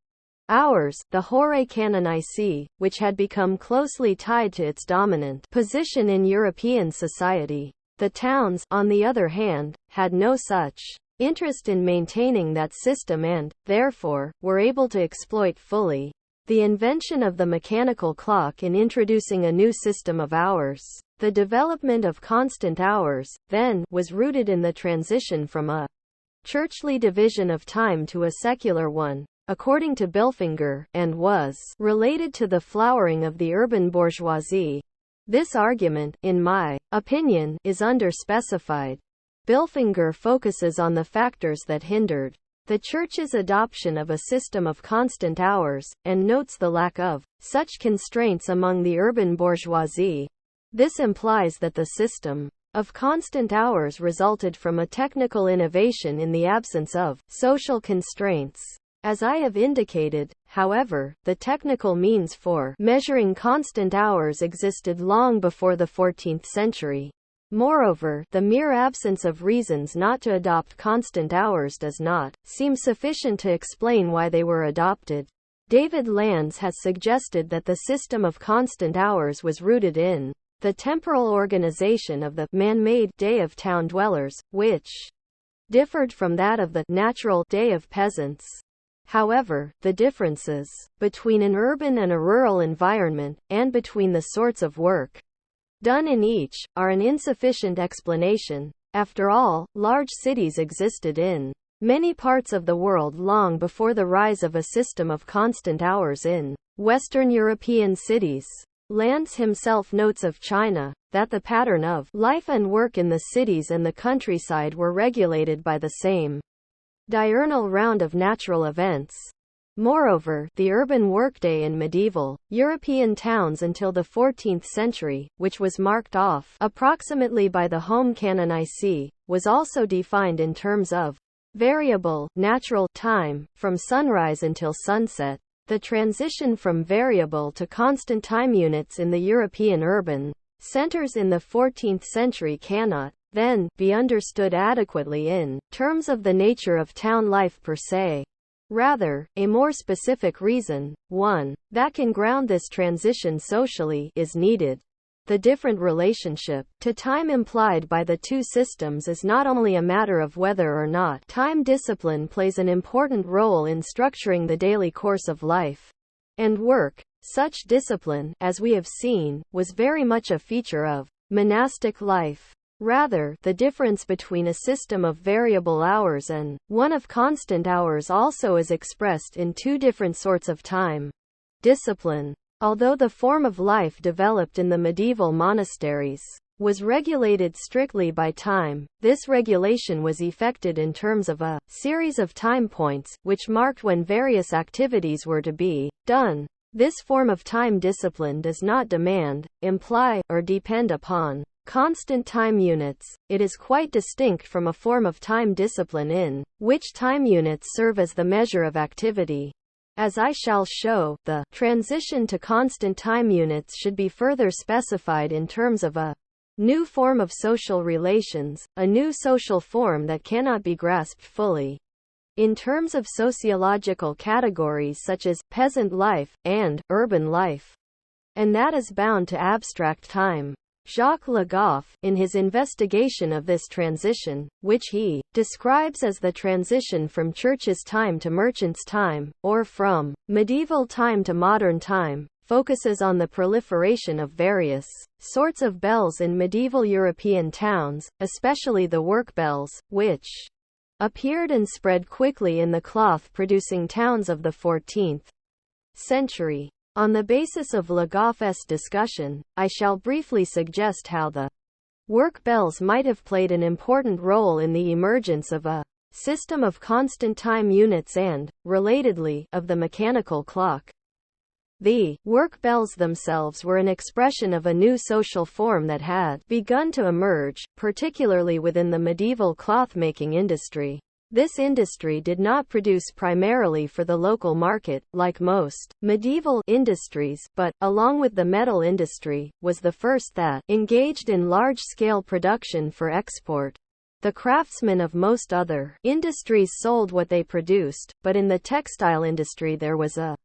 hours, the Horae Canonicae, which had become closely tied to its dominant position in European society. The towns, on the other hand, had no such interest in maintaining that system and, therefore, were able to exploit fully the invention of the mechanical clock in introducing a new system of hours. The development of constant hours, then, was rooted in the transition from a churchly division of time to a secular one, according to Bilfinger, and was related to the flowering of the urban bourgeoisie. This argument, in my opinion, is underspecified. Bilfinger focuses on the factors that hindered the Church's adoption of a system of constant hours, and notes the lack of such constraints among the urban bourgeoisie. This implies that the system of constant hours resulted from a technical innovation in the absence of social constraints. As I have indicated, however, the technical means for measuring constant hours existed long before the 14th century. Moreover, the mere absence of reasons not to adopt constant hours does not seem sufficient to explain why they were adopted. David Landes has suggested that the system of constant hours was rooted in the temporal organization of the man-made day of town dwellers, which differed from that of the natural day of peasants. However, the differences between an urban and a rural environment, and between the sorts of work done in each, are an insufficient explanation. After all, large cities existed in many parts of the world long before the rise of a system of constant hours in Western European cities. Landes himself notes of China, that the pattern of life and work in the cities and the countryside were regulated by the same diurnal round of natural events. Moreover, the urban workday in medieval European towns until the 14th century, which was marked off approximately by the Home Canonicae, was also defined in terms of variable, natural time, from sunrise until sunset. The transition from variable to constant time units in the European urban centers in the 14th century cannot, then, be understood adequately in terms of the nature of town life per se. Rather, a more specific reason, one that can ground this transition socially, is needed. The different relationship to time implied by the two systems is not only a matter of whether or not time discipline plays an important role in structuring the daily course of life and work. Such discipline, as we have seen, was very much a feature of monastic life. Rather, the difference between a system of variable hours and one of constant hours also is expressed in two different sorts of time discipline. Although the form of life developed in the medieval monasteries was regulated strictly by time, this regulation was effected in terms of a series of time points, which marked when various activities were to be done. This form of time discipline does not demand, imply, or depend upon constant time units. It is quite distinct from a form of time discipline in which time units serve as the measure of activity. As I shall show, the transition to constant time units should be further specified in terms of a new form of social relations, a new social form that cannot be grasped fully in terms of sociological categories such as peasant life and urban life, and that is bound to abstract time. Jacques Le Goff, in his investigation of this transition, which he describes as the transition from church's time to merchant's time, or from medieval time to modern time, focuses on the proliferation of various sorts of bells in medieval European towns, especially the work bells, which appeared and spread quickly in the cloth-producing towns of the 14th century. On the basis of Le Goff's discussion, I shall briefly suggest how the work bells might have played an important role in the emergence of a system of constant time units and, relatedly, of the mechanical clock. The work bells themselves were an expression of a new social form that had begun to emerge, particularly within the medieval cloth-making industry. This industry did not produce primarily for the local market, like most medieval industries, but, along with the metal industry, was the first that engaged in large-scale production for export. The craftsmen of most other industries sold what they produced, but in the textile industry there was a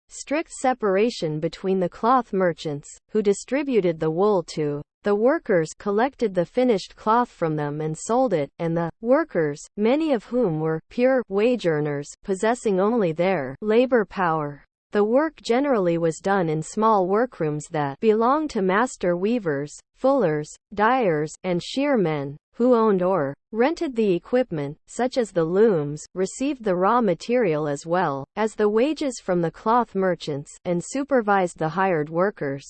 strict separation between the cloth merchants, who distributed the wool to the workers, collected the finished cloth from them and sold it, and the workers, many of whom were pure wage earners, possessing only their labor power. The work generally was done in small workrooms that belonged to master weavers, fullers, dyers, and shearmen, who owned or rented the equipment, such as the looms, received the raw material as well as the wages from the cloth merchants, and supervised the hired workers.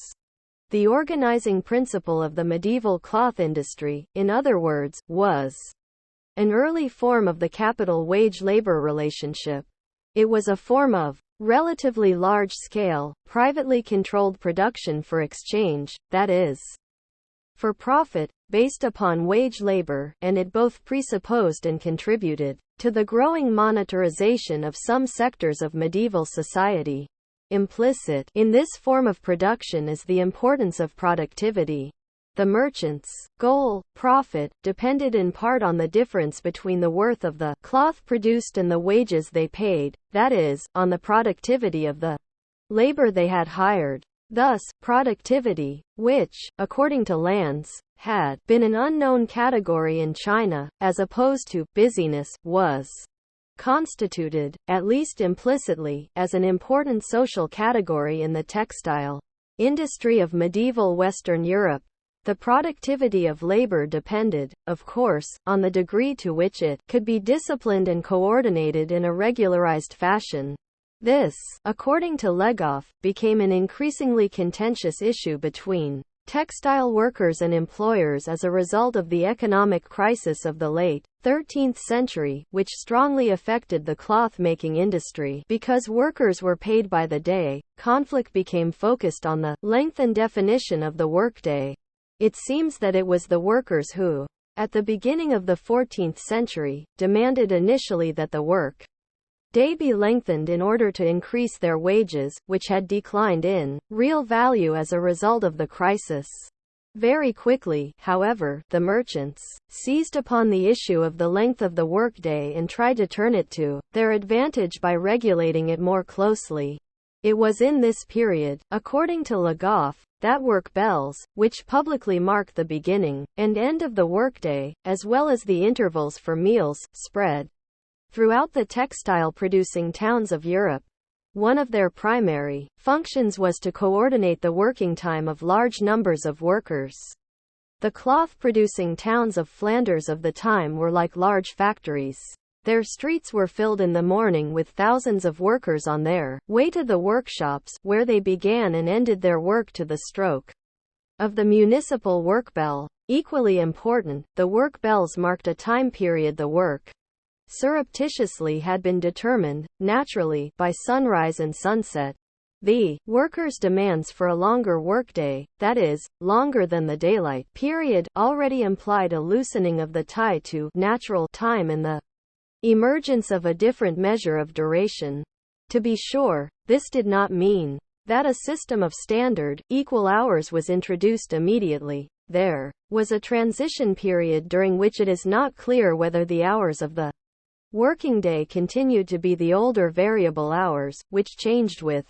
The organizing principle of the medieval cloth industry, in other words, was an early form of the capital-wage-labor relationship. It was a form of relatively large-scale, privately controlled production for exchange, that is, for profit, based upon wage labor, and it both presupposed and contributed to the growing monetarization of some sectors of medieval society. Implicit in this form of production is the importance of productivity. The merchants' goal, profit, depended in part on the difference between the worth of the cloth produced and the wages they paid, that is, on the productivity of the labor they had hired. Thus, productivity, which, according to Lanz, had been an unknown category in China, as opposed to busyness, was constituted, at least implicitly, as an important social category in the textile industry of medieval Western Europe. The productivity of labor depended, of course, on the degree to which it could be disciplined and coordinated in a regularized fashion. This, according to Le Goff, became an increasingly contentious issue between textile workers and employers as a result of the economic crisis of the late 13th century, which strongly affected the cloth-making industry. Because workers were paid by the day, conflict became focused on the length and definition of the workday. It seems that it was the workers who, at the beginning of the 14th century, demanded initially that the work day be lengthened in order to increase their wages, which had declined in real value as a result of the crisis. Very quickly, however, the merchants seized upon the issue of the length of the workday and tried to turn it to their advantage by regulating it more closely. It was in this period, according to Le Goff, that work bells, which publicly mark the beginning and end of the workday, as well as the intervals for meals, spread throughout the textile-producing towns of Europe. One of their primary functions was to coordinate the working time of large numbers of workers. The cloth-producing towns of Flanders of the time were like large factories. Their streets were filled in the morning with thousands of workers on their way to the workshops, where they began and ended their work to the stroke of the municipal work bell. Equally important, the work bells marked a time period the work surreptitiously had been determined, naturally, by sunrise and sunset. The workers' demands for a longer workday, that is, longer than the daylight period, already implied a loosening of the tie to natural time and the emergence of a different measure of duration. To be sure, this did not mean that a system of standard, equal hours was introduced immediately. There was a transition period during which it is not clear whether the hours of the working day continued to be the older variable hours, which changed with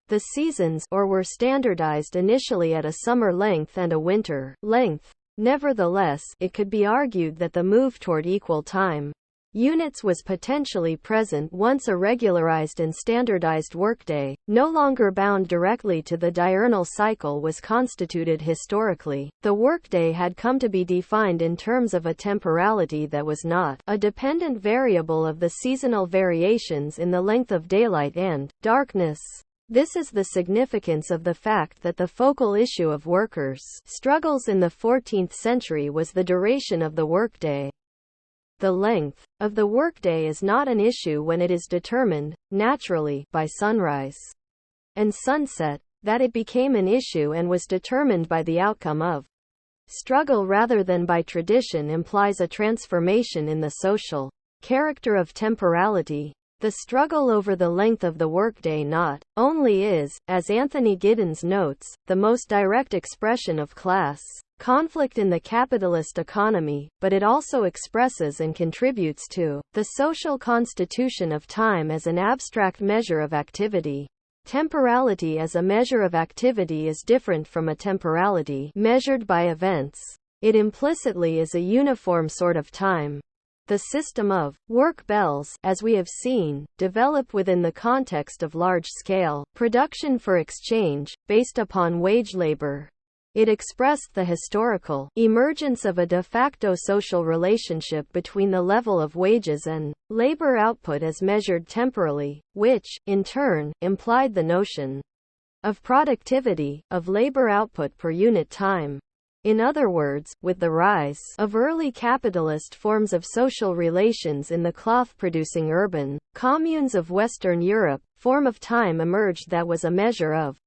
the seasons, or were standardized initially at a summer length and a winter length. Nevertheless, it could be argued that the move toward equal time units was potentially present once a regularized and standardized workday, no longer bound directly to the diurnal cycle, was constituted historically. The workday had come to be defined in terms of a temporality that was not a dependent variable of the seasonal variations in the length of daylight and darkness. This is the significance of the fact that the focal issue of workers' struggles in the 14th century was the duration of the workday. The length of the workday is not an issue when it is determined, naturally, by sunrise and sunset. That it became an issue and was determined by the outcome of struggle rather than by tradition implies a transformation in the social character of temporality. The struggle over the length of the workday not only is, as Anthony Giddens notes, the most direct expression of class conflict in the capitalist economy, but it also expresses and contributes to the social constitution of time as an abstract measure of activity. Temporality as a measure of activity is different from a temporality measured by events. It implicitly is a uniform sort of time. The system of work bells, as we have seen, developed within the context of large-scale production for exchange, based upon wage labor. It expressed the historical emergence of a de facto social relationship between the level of wages and labor output as measured temporally, which, in turn, implied the notion of productivity, of labor output per unit time. In other words, with the rise of early capitalist forms of social relations in the cloth-producing urban communes of Western Europe, form of time emerged that was a measure of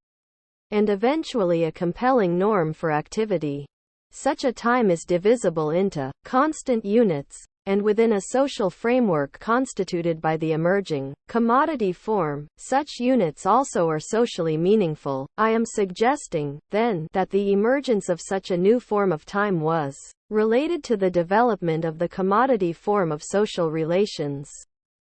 and eventually a compelling norm for activity. Such a time is divisible into constant units, and within a social framework constituted by the emerging commodity form, such units also are socially meaningful. I am suggesting, then, that the emergence of such a new form of time was related to the development of the commodity form of social relations.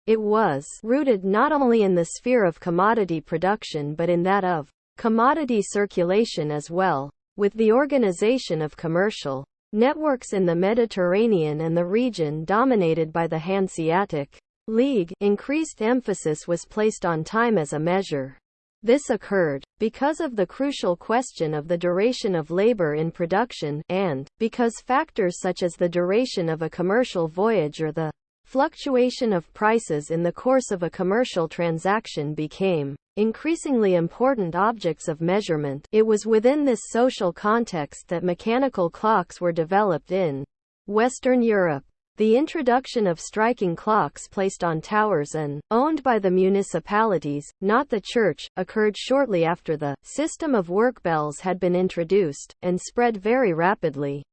It was rooted not only in the sphere of commodity production but in that of commodity circulation as well. With the organization of commercial networks in the Mediterranean and the region dominated by the Hanseatic League, increased emphasis was placed on time as a measure. This occurred because of the crucial question of the duration of labor in production, and because factors such as the duration of a commercial voyage or the fluctuation of prices in the course of a commercial transaction became increasingly important objects of measurement. It was within this social context that mechanical clocks were developed in Western Europe. The introduction of striking clocks placed on towers and owned by the municipalities, not the church, occurred shortly after the system of work bells had been introduced, and spread very rapidly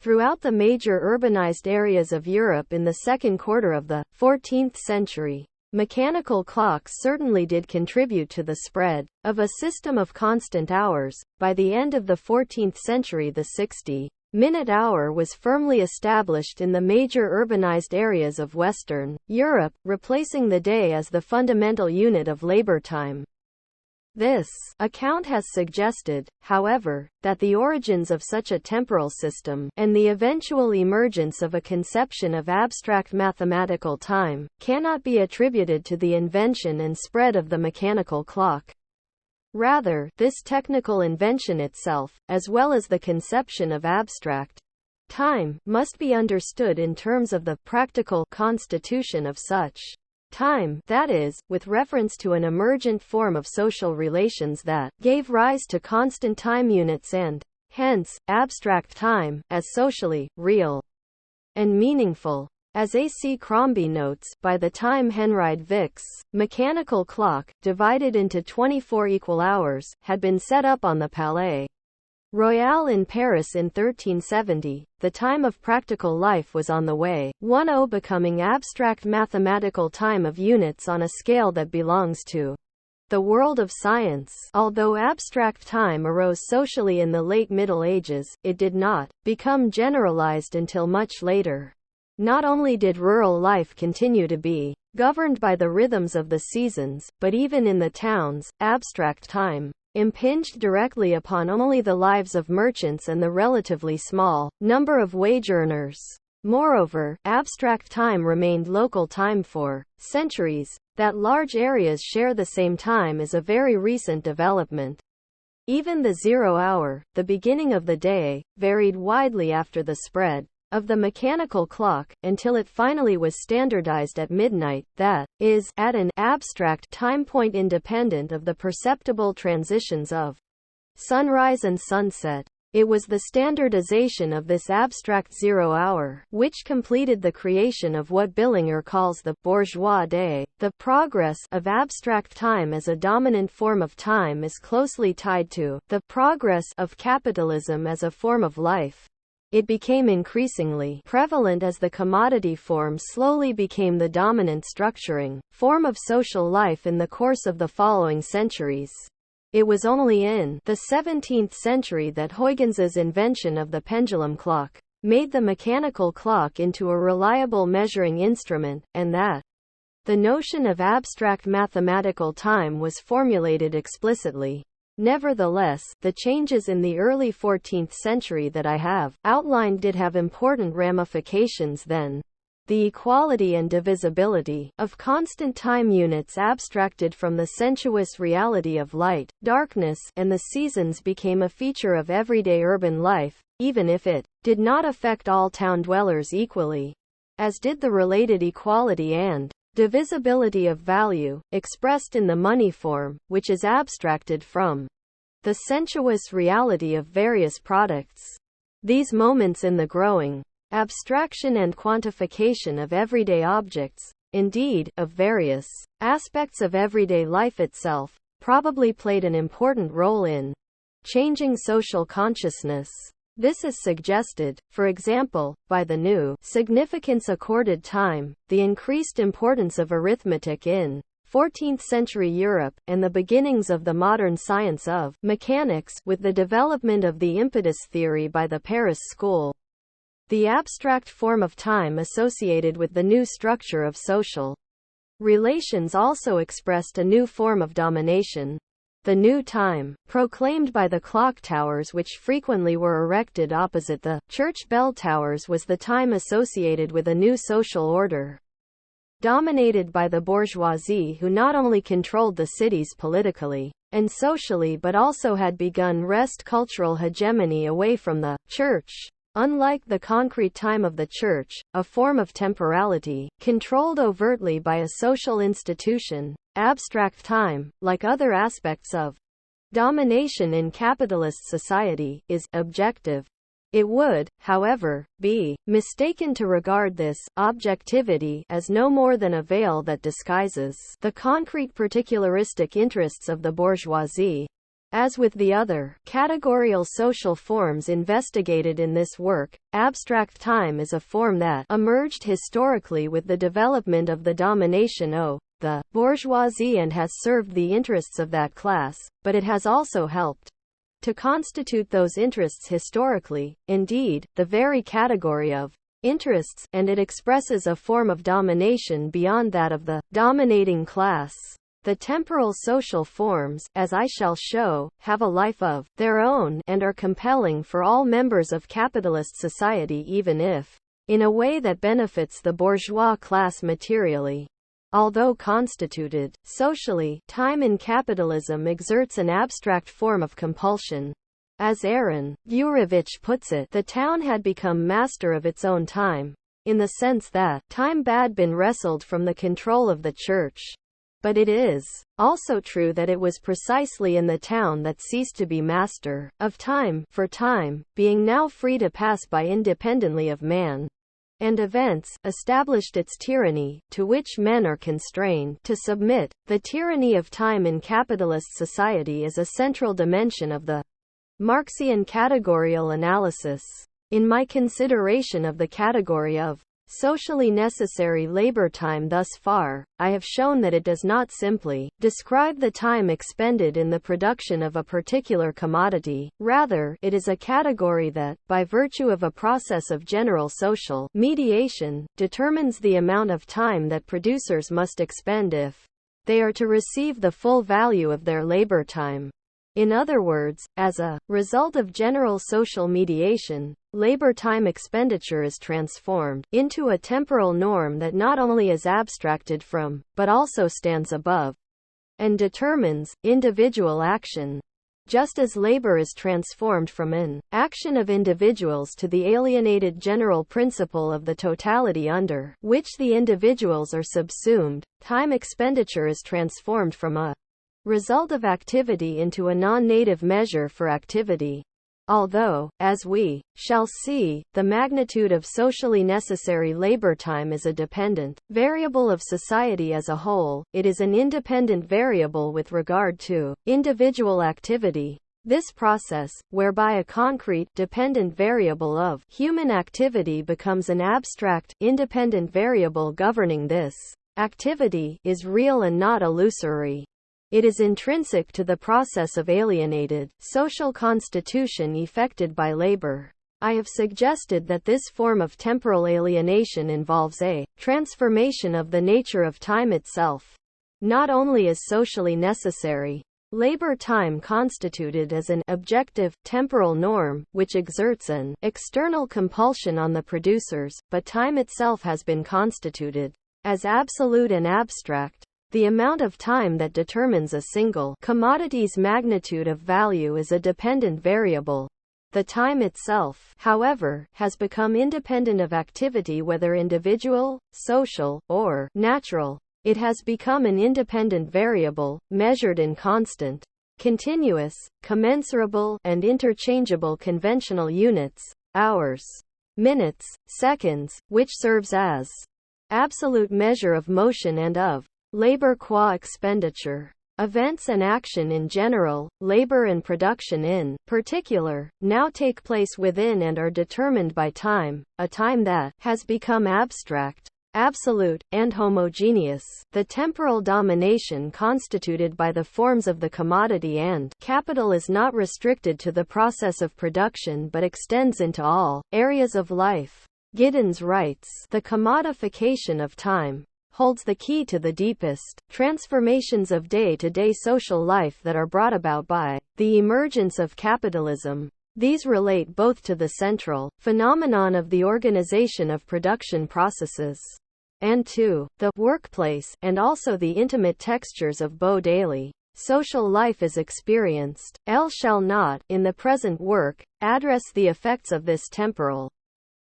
throughout the major urbanized areas of Europe in the second quarter of the 14th century. Mechanical clocks certainly did contribute to the spread of a system of constant hours. By the end of the 14th century, the 60-minute hour was firmly established in the major urbanized areas of Western Europe, replacing the day as the fundamental unit of labor time. This account has suggested, however, that the origins of such a temporal system, and the eventual emergence of a conception of abstract mathematical time, cannot be attributed to the invention and spread of the mechanical clock. Rather, this technical invention itself, as well as the conception of abstract time, must be understood in terms of the practical constitution of such time, that is, with reference to an emergent form of social relations that gave rise to constant time units and, hence, abstract time, as socially real and meaningful. As A. C. Crombie notes, by the time Henried Vick's mechanical clock, divided into 24 equal hours, had been set up on the Palais Royale in Paris in 1370, the time of practical life was on the way, 10 becoming abstract mathematical time of units on a scale that belongs to the world of science. Although abstract time arose socially in the late Middle Ages, it did not become generalized until much later. Not only did rural life continue to be governed by the rhythms of the seasons, but even in the towns, abstract time impinged directly upon only the lives of merchants and the relatively small number of wage earners. Moreover, abstract time remained local time for centuries. That large areas share the same time is a very recent development. Even the 0 hour, the beginning of the day, varied widely after the spread of the mechanical clock, until it finally was standardized at midnight, that is, at an abstract time point independent of the perceptible transitions of sunrise and sunset. It was the standardization of this abstract 0 hour which completed the creation of what Billinger calls the bourgeois day. The progress of abstract time as a dominant form of time is closely tied to the progress of capitalism as a form of life. It became increasingly prevalent as the commodity form slowly became the dominant structuring form of social life in the course of the following centuries. It was only in the 17th century that Huygens' invention of the pendulum clock made the mechanical clock into a reliable measuring instrument, and that the notion of abstract mathematical time was formulated explicitly. Nevertheless, the changes in the early 14th century that I have outlined did have important ramifications then. The equality and divisibility of constant time units abstracted from the sensuous reality of light, darkness, and the seasons became a feature of everyday urban life, even if it did not affect all town dwellers equally, as did the related equality and divisibility of value, expressed in the money form, which is abstracted from the sensuous reality of various products. These moments in the growing abstraction and quantification of everyday objects, indeed, of various aspects of everyday life itself, probably played an important role in changing social consciousness. This is suggested, for example, by the new significance accorded time, the increased importance of arithmetic in 14th-century Europe, and the beginnings of the modern science of mechanics, with the development of the impetus theory by the Paris School. The abstract form of time associated with the new structure of social relations also expressed a new form of domination. The new time, proclaimed by the clock towers which frequently were erected opposite the church bell towers, was the time associated with a new social order, dominated by the bourgeoisie, who not only controlled the cities politically and socially but also had begun wrest cultural hegemony away from the church. Unlike the concrete time of the church, a form of temporality, controlled overtly by a social institution, abstract time, like other aspects of domination in capitalist society, is objective. It would, however, be mistaken to regard this objectivity as no more than a veil that disguises the concrete particularistic interests of the bourgeoisie. As with the other categorical social forms investigated in this work, abstract time is a form that emerged historically with the development of the domination of the bourgeoisie and has served the interests of that class, but it has also helped to constitute those interests historically, indeed, the very category of interests, and it expresses a form of domination beyond that of the dominating class. The temporal social forms, as I shall show, have a life of their own and are compelling for all members of capitalist society, even if in a way that benefits the bourgeois class materially. Although constituted socially, time in capitalism exerts an abstract form of compulsion. As Aaron Gurevich puts it, the town had become master of its own time, in the sense that time had been wrestled from the control of the church. But it is also true that it was precisely in the town that ceased to be master of time, for time, being now free to pass by independently of man and events, established its tyranny, to which men are constrained to submit. The tyranny of time in capitalist society is a central dimension of the Marxian categorical analysis. In my consideration of the category of socially necessary labor time thus far, I have shown that it does not simply describe the time expended in the production of a particular commodity, rather, it is a category that, by virtue of a process of general social mediation, determines the amount of time that producers must expend if they are to receive the full value of their labor time. In other words, as a result of general social mediation, labor time expenditure is transformed into a temporal norm that not only is abstracted from, but also stands above and determines individual action. Just as labor is transformed from an action of individuals to the alienated general principle of the totality under which the individuals are subsumed, time expenditure is transformed from a result of activity into a non-native measure for activity. Although, as we shall see, the magnitude of socially necessary labor time is a dependent variable of society as a whole, it is an independent variable with regard to individual activity. This process, whereby a concrete, dependent variable of human activity becomes an abstract, independent variable governing this activity, is real and not illusory. It is intrinsic to the process of alienated social constitution effected by labor. I have suggested that this form of temporal alienation involves a transformation of the nature of time itself. Not only is socially necessary labor time constituted as an objective, temporal norm, which exerts an external compulsion on the producers, but time itself has been constituted as absolute and abstract. The amount of time that determines a single commodity's magnitude of value is a dependent variable. The time itself, however, has become independent of activity, whether individual, social, or natural. It has become an independent variable, measured in constant, continuous, commensurable, and interchangeable conventional units, hours, minutes, seconds, which serves as absolute measure of motion and of labor qua expenditure. Events and action in general, labor and production in particular, now take place within and are determined by time, a time that has become abstract, absolute, and homogeneous. The temporal domination constituted by the forms of the commodity and capital is not restricted to the process of production but extends into all areas of life. Giddens writes, "The commodification of time holds the key to the deepest transformations of day-to-day social life that are brought about by the emergence of capitalism. These relate both to the central phenomenon of the organization of production processes and to the workplace, and also the intimate textures of daily social life is experienced. L shall not, in the present work, address the effects of this temporal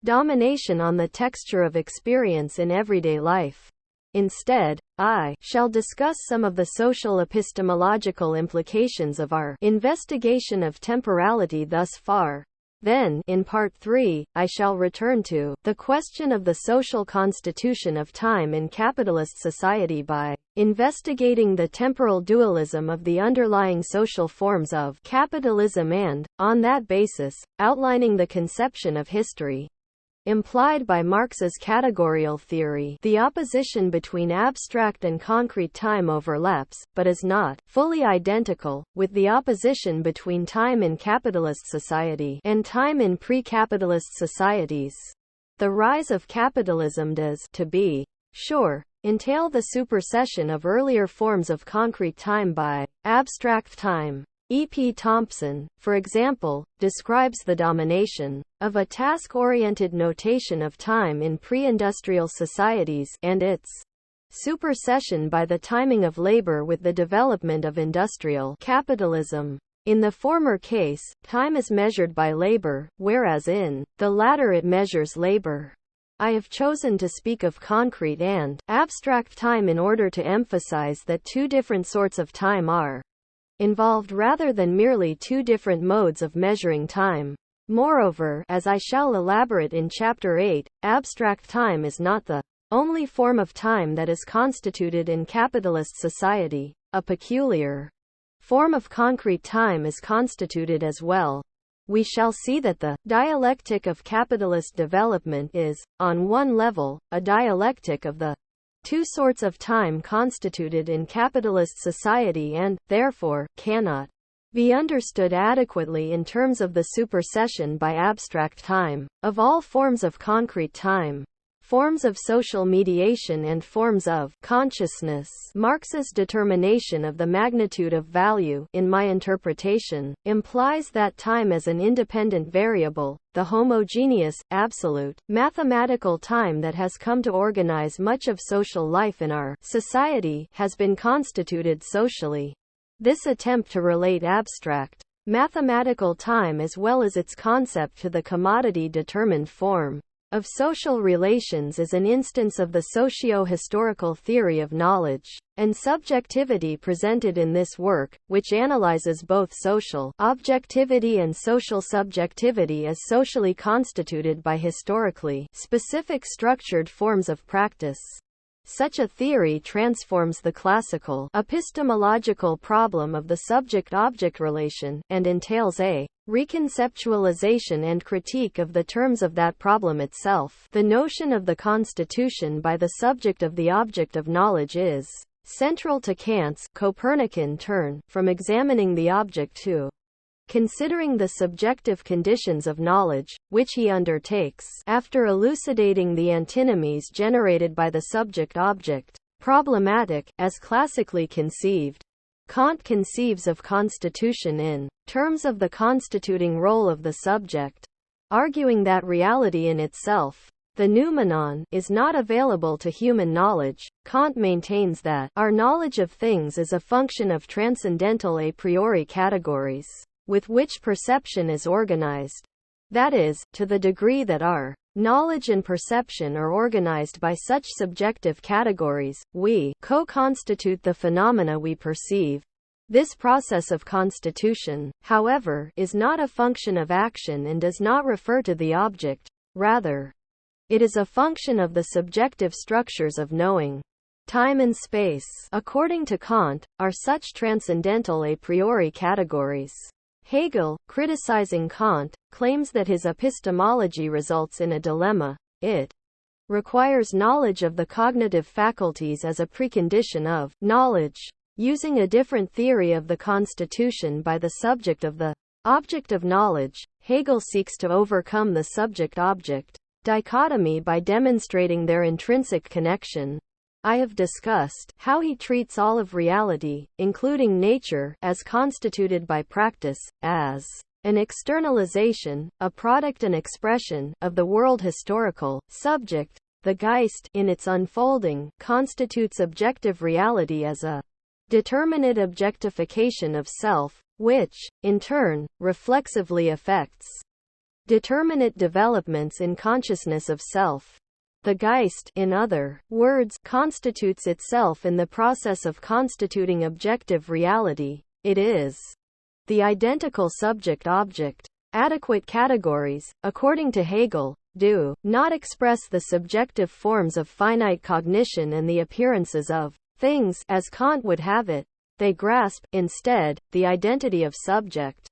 domination on the texture of experience in everyday life. Instead, I shall discuss some of the social epistemological implications of our investigation of temporality thus far. Then, in Part 3, I shall return to the question of the social constitution of time in capitalist society by investigating the temporal dualism of the underlying social forms of capitalism and, on that basis, outlining the conception of history implied by Marx's categorical theory. The opposition between abstract and concrete time overlaps, but is not fully identical, with the opposition between time in capitalist society and time in pre-capitalist societies. The rise of capitalism does, to be sure, entail the supersession of earlier forms of concrete time by abstract time. E. P. Thompson, for example, describes the domination of a task-oriented notation of time in pre-industrial societies and its supersession by the timing of labor with the development of industrial capitalism. In the former case, time is measured by labor, whereas in the latter it measures labor. I have chosen to speak of concrete and abstract time in order to emphasize that two different sorts of time are involved rather than merely two different modes of measuring time. Moreover, as I shall elaborate in Chapter 8, abstract time is not the only form of time that is constituted in capitalist society. A peculiar form of concrete time is constituted as well. We shall see that the dialectic of capitalist development is, on one level, a dialectic of the two sorts of time constituted in capitalist society and, therefore, cannot be understood adequately in terms of the supersession by abstract time, of all forms of concrete time, forms of social mediation and forms of consciousness. Marx's determination of the magnitude of value, in my interpretation, implies that time as an independent variable, the homogeneous, absolute, mathematical time that has come to organize much of social life in our society, has been constituted socially. This attempt to relate abstract, mathematical time as well as its concept to the commodity-determined form of social relations is an instance of the socio-historical theory of knowledge and subjectivity presented in this work, which analyzes both social objectivity and social subjectivity as socially constituted by historically specific structured forms of practice. Such a theory transforms the classical epistemological problem of the subject-object relation, and entails a reconceptualization and critique of the terms of that problem itself. The notion of the constitution by the subject of the object of knowledge is central to Kant's Copernican turn from examining the object to considering the subjective conditions of knowledge, which he undertakes after elucidating the antinomies generated by the subject-object problematic, as classically conceived. Kant conceives of constitution in terms of the constituting role of the subject, arguing that reality in itself, the noumenon, is not available to human knowledge. Kant maintains that our knowledge of things is a function of transcendental a priori categories with which perception is organized. That is, to the degree that our knowledge and perception are organized by such subjective categories, we co-constitute the phenomena we perceive. This process of constitution, however, is not a function of action and does not refer to the object. Rather, it is a function of the subjective structures of knowing. Time and space, according to Kant, are such transcendental a priori categories. Hegel, criticizing Kant, claims that his epistemology results in a dilemma. It requires knowledge of the cognitive faculties as a precondition of knowledge. Using a different theory of the constitution by the subject of the object of knowledge, Hegel seeks to overcome the subject-object dichotomy by demonstrating their intrinsic connection. I have discussed how he treats all of reality, including nature, as constituted by practice, as an externalization, a product and expression, of the world historical subject. The Geist, in its unfolding, constitutes objective reality as a determinate objectification of self, which, in turn, reflexively affects determinate developments in consciousness of self. The Geist, in other words, constitutes itself in the process of constituting objective reality. It is the identical subject-object. Adequate categories, according to Hegel, do not express the subjective forms of finite cognition and the appearances of things as Kant would have it. They grasp, instead, the identity of subject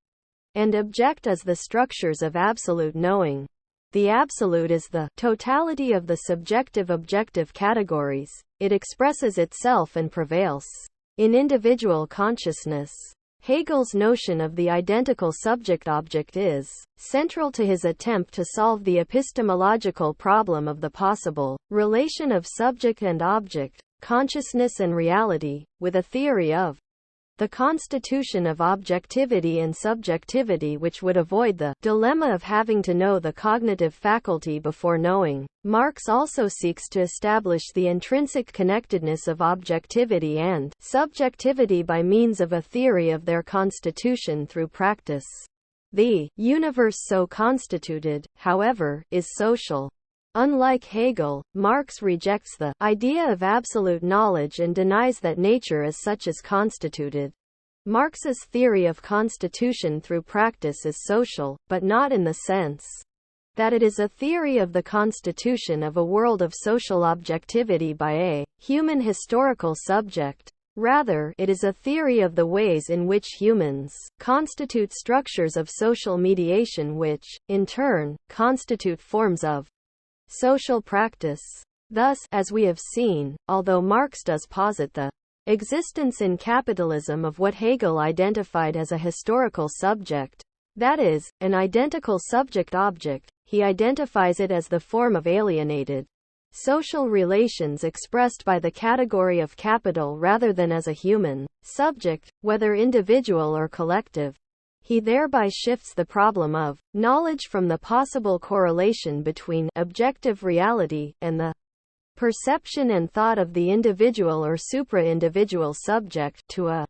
and object as the structures of absolute knowing. The absolute is the totality of the subjective-objective categories. It expresses itself and prevails in individual consciousness. Hegel's notion of the identical subject-object is central to his attempt to solve the epistemological problem of the possible relation of subject and object, consciousness and reality, with a theory of the constitution of objectivity and subjectivity which would avoid the dilemma of having to know the cognitive faculty before knowing. Marx also seeks to establish the intrinsic connectedness of objectivity and subjectivity by means of a theory of their constitution through practice. The universe so constituted, however, is social. Unlike Hegel, Marx rejects the idea of absolute knowledge and denies that nature as such is constituted. Marx's theory of constitution through practice is social, but not in the sense that it is a theory of the constitution of a world of social objectivity by a human historical subject. Rather, it is a theory of the ways in which humans constitute structures of social mediation which, in turn, constitute forms of social practice. Thus, as we have seen, although Marx does posit the existence in capitalism of what Hegel identified as a historical subject, that is, an identical subject-object, he identifies it as the form of alienated social relations expressed by the category of capital rather than as a human subject, whether individual or collective. He thereby shifts the problem of knowledge from the possible correlation between objective reality and the perception and thought of the individual or supra-individual subject to a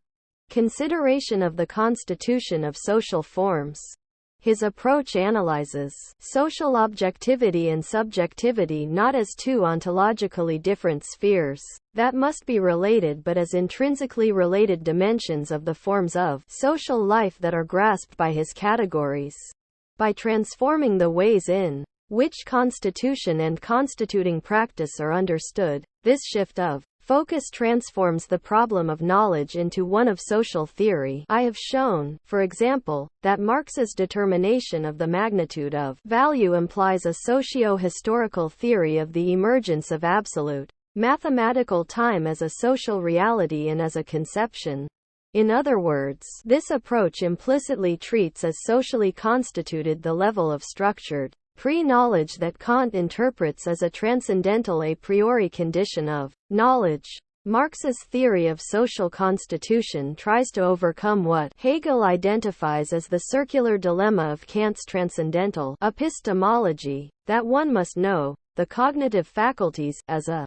consideration of the constitution of social forms. His approach analyzes social objectivity and subjectivity not as two ontologically different spheres that must be related but as intrinsically related dimensions of the forms of social life that are grasped by his categories. By transforming the ways in which constitution and constituting practice are understood, this shift of focus transforms the problem of knowledge into one of social theory. I have shown, for example, that Marx's determination of the magnitude of value implies a socio-historical theory of the emergence of absolute mathematical time as a social reality and as a conception. In other words, this approach implicitly treats as socially constituted the level of structured pre-knowledge that Kant interprets as a transcendental a priori condition of knowledge. Marx's theory of social constitution tries to overcome what Hegel identifies as the circular dilemma of Kant's transcendental epistemology, that one must know the cognitive faculties as a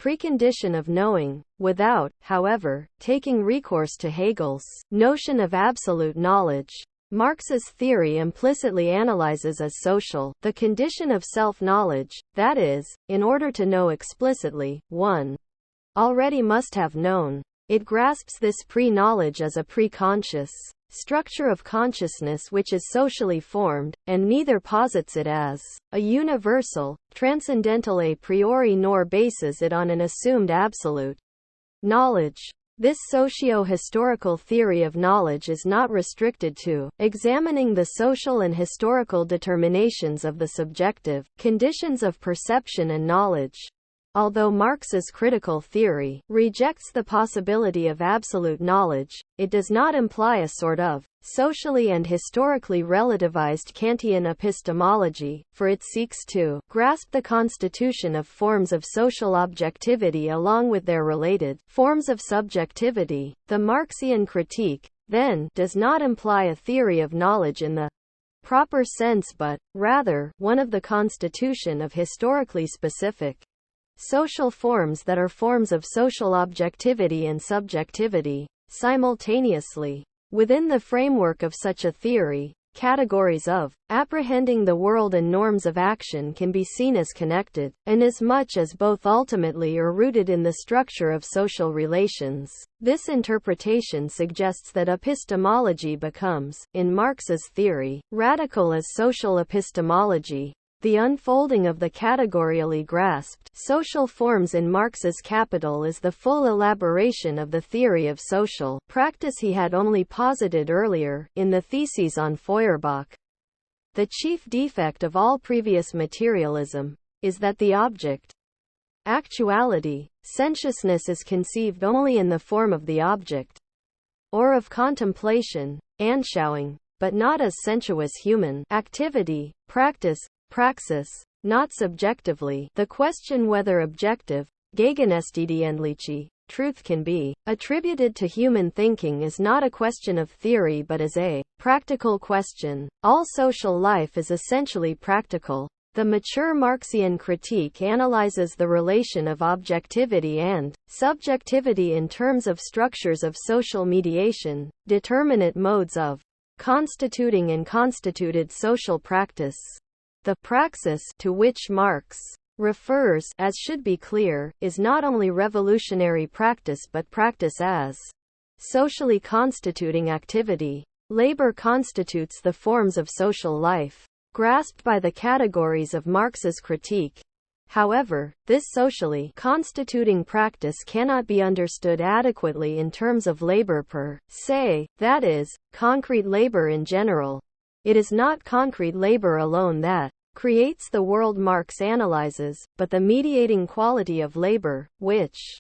precondition of knowing, without, however, taking recourse to Hegel's notion of absolute knowledge. Marx's theory implicitly analyzes as social the condition of self-knowledge, that is, in order to know explicitly, one already must have known. It grasps this pre-knowledge as a pre-conscious structure of consciousness which is socially formed, and neither posits it as a universal, transcendental a priori nor bases it on an assumed absolute knowledge. This socio-historical theory of knowledge is not restricted to examining the social and historical determinations of the subjective conditions of perception and knowledge. Although Marx's critical theory rejects the possibility of absolute knowledge, it does not imply a sort of socially and historically relativized Kantian epistemology, for it seeks to grasp the constitution of forms of social objectivity along with their related forms of subjectivity. The Marxian critique, then, does not imply a theory of knowledge in the proper sense but, rather, one of the constitution of historically specific social forms that are forms of social objectivity and subjectivity, simultaneously. Within the framework of such a theory, categories of apprehending the world and norms of action can be seen as connected, inasmuch as both ultimately are rooted in the structure of social relations. This interpretation suggests that epistemology becomes, in Marx's theory, radical as social epistemology. The unfolding of the categorially grasped social forms in Marx's Capital is the full elaboration of the theory of social practice he had only posited earlier, in the Theses on Feuerbach. The chief defect of all previous materialism is that the object, actuality, sensuousness is conceived only in the form of the object, or of contemplation, Anschauung, but not as sensuous human activity, practice, praxis, not subjectively. The question whether objective, gegenständliche, truth can be attributed to human thinking is not a question of theory but is a practical question. All social life is essentially practical. The mature Marxian critique analyzes the relation of objectivity and subjectivity in terms of structures of social mediation, determinate modes of constituting and constituted social practice. The praxis to which Marx refers, as should be clear, is not only revolutionary practice but practice as socially constituting activity. Labor constitutes the forms of social life grasped by the categories of Marx's critique. However, this socially constituting practice cannot be understood adequately in terms of labor per se, that is, concrete labor in general. It is not concrete labor alone that creates the world Marx analyzes, but the mediating quality of labor, which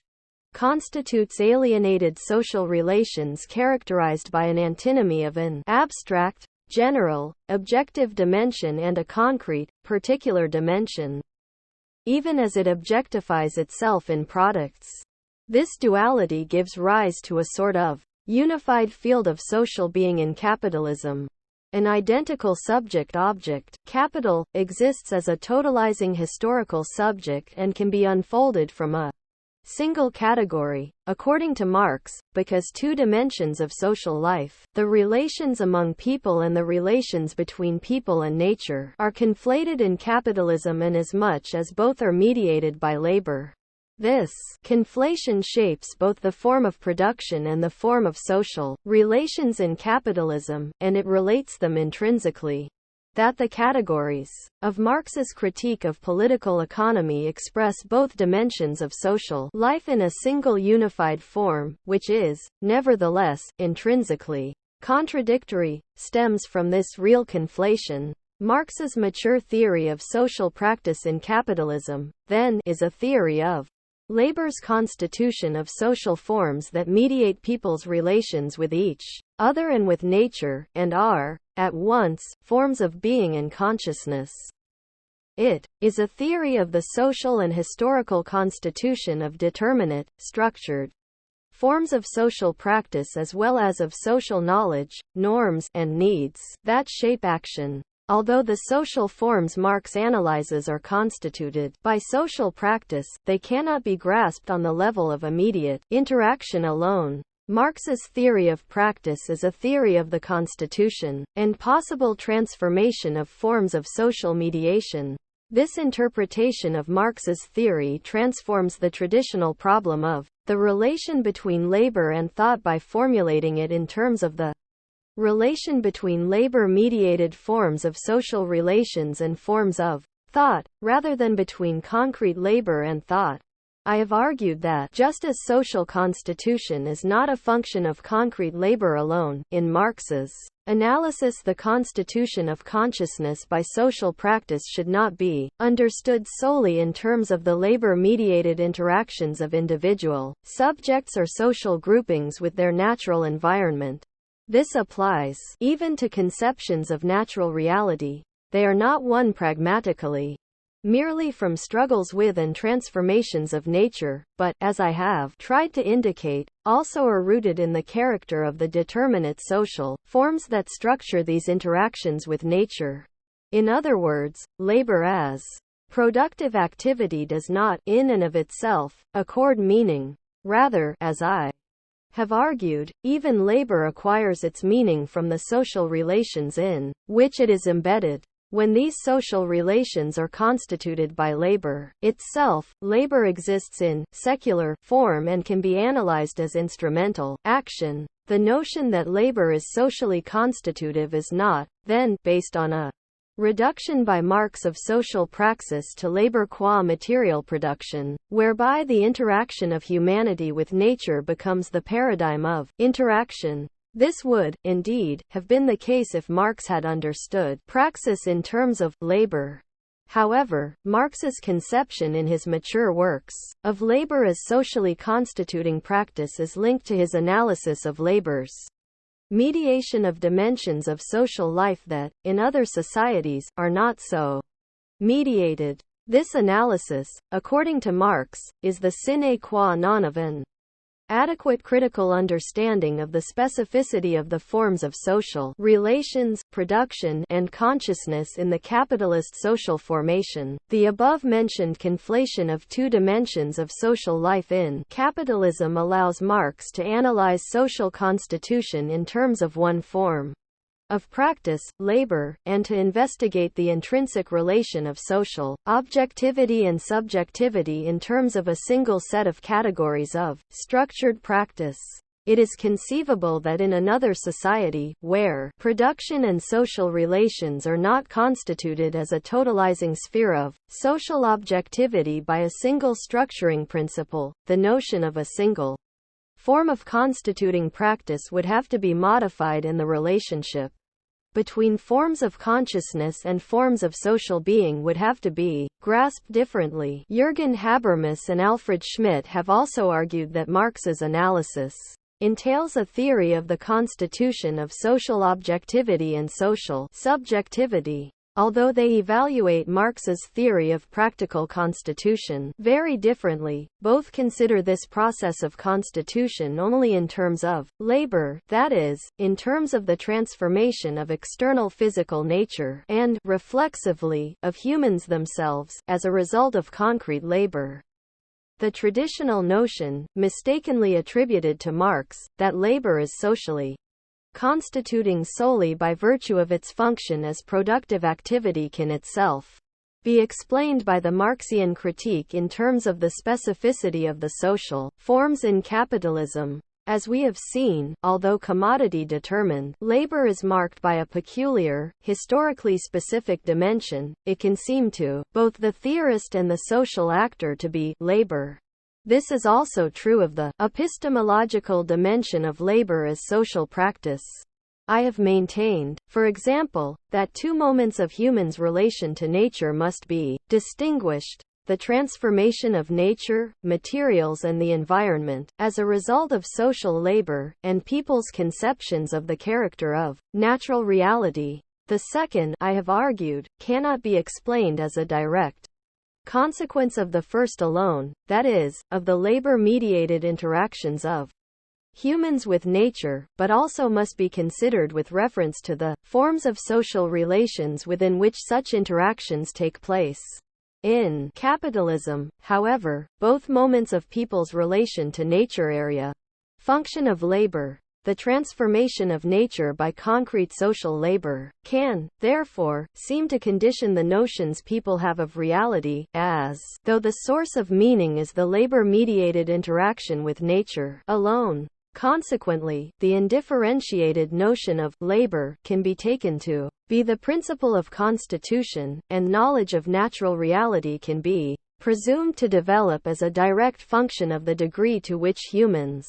constitutes alienated social relations characterized by an antinomy of an abstract, general, objective dimension and a concrete, particular dimension, even as it objectifies itself in products. This duality gives rise to a sort of unified field of social being in capitalism. An identical subject-object, capital, exists as a totalizing historical subject and can be unfolded from a single category, according to Marx, because two dimensions of social life, the relations among people and the relations between people and nature, are conflated in capitalism inasmuch as both are mediated by labor. This conflation shapes both the form of production and the form of social relations in capitalism, and it relates them intrinsically. That the categories of Marx's critique of political economy express both dimensions of social life in a single unified form, which is, nevertheless, intrinsically contradictory, stems from this real conflation. Marx's mature theory of social practice in capitalism, then, is a theory of labor's constitution of social forms that mediate people's relations with each other and with nature, and are, at once, forms of being and consciousness. It is a theory of the social and historical constitution of determinate, structured forms of social practice as well as of social knowledge, norms, and needs that shape action. Although the social forms Marx analyzes are constituted by social practice, they cannot be grasped on the level of immediate interaction alone. Marx's theory of practice is a theory of the constitution and possible transformation of forms of social mediation. This interpretation of Marx's theory transforms the traditional problem of the relation between labor and thought by formulating it in terms of the relation between labor-mediated forms of social relations and forms of thought, rather than between concrete labor and thought. I have argued that, just as social constitution is not a function of concrete labor alone, in Marx's analysis the constitution of consciousness by social practice should not be understood solely in terms of the labor-mediated interactions of individual subjects or social groupings with their natural environment. This applies even to conceptions of natural reality. They are not won pragmatically, merely from struggles with and transformations of nature, but, as I have tried to indicate, also are rooted in the character of the determinate social forms that structure these interactions with nature. In other words, labor as productive activity does not, in and of itself, accord meaning. Rather, as I have argued, even labor acquires its meaning from the social relations in which it is embedded. When these social relations are constituted by labor itself, labor exists in secular form and can be analyzed as instrumental action. The notion that labor is socially constitutive is not, then, based on a reduction by Marx of social praxis to labor qua material production, whereby the interaction of humanity with nature becomes the paradigm of interaction. This would, indeed, have been the case if Marx had understood praxis in terms of labor. However, Marx's conception in his mature works of labor as socially constituting practice is linked to his analysis of labor's mediation of dimensions of social life that, in other societies, are not so mediated. This analysis, according to Marx, is the sine qua non of an adequate critical understanding of the specificity of the forms of social relations, production, and consciousness in the capitalist social formation. The above-mentioned conflation of two dimensions of social life in capitalism allows Marx to analyze social constitution in terms of one form of practice, labor, and to investigate the intrinsic relation of social objectivity and subjectivity in terms of a single set of categories of structured practice. it is conceivable that in another society, where production and social relations are not constituted as a totalizing sphere of social objectivity by a single structuring principle, the notion of a single form of constituting practice would have to be modified, and the relationship between forms of consciousness and forms of social being would have to be grasped differently. Jürgen Habermas and Alfred Schmidt have also argued that Marx's analysis entails a theory of the constitution of social objectivity and social subjectivity. Although they evaluate Marx's theory of practical constitution very differently, both consider this process of constitution only in terms of labor, that is, in terms of the transformation of external physical nature, and, reflexively, of humans themselves, as a result of concrete labor. The traditional notion, mistakenly attributed to Marx, that labor is socially constituting solely by virtue of its function as productive activity, can itself be explained by the Marxian critique in terms of the specificity of the social forms in capitalism. As we have seen, although commodity-determined labor is marked by a peculiar, historically specific dimension, it can seem to both the theorist and the social actor to be labor. This is also true of the epistemological dimension of labor as social practice. I have maintained, for example, that two moments of humans' relation to nature must be distinguished: the transformation of nature, materials and the environment, as a result of social labor, and people's conceptions of the character of natural reality. The second, I have argued, cannot be explained as a direct consequence of the first alone, that is, of the labor-mediated interactions of humans with nature, but also must be considered with reference to the forms of social relations within which such interactions take place. In capitalism, however, both moments of people's relation to nature area function of labor. The transformation of nature by concrete social labor can, therefore, seem to condition the notions people have of reality, as though the source of meaning is the labor-mediated interaction with nature alone. Consequently, the undifferentiated notion of labor can be taken to be the principle of constitution, and knowledge of natural reality can be presumed to develop as a direct function of the degree to which humans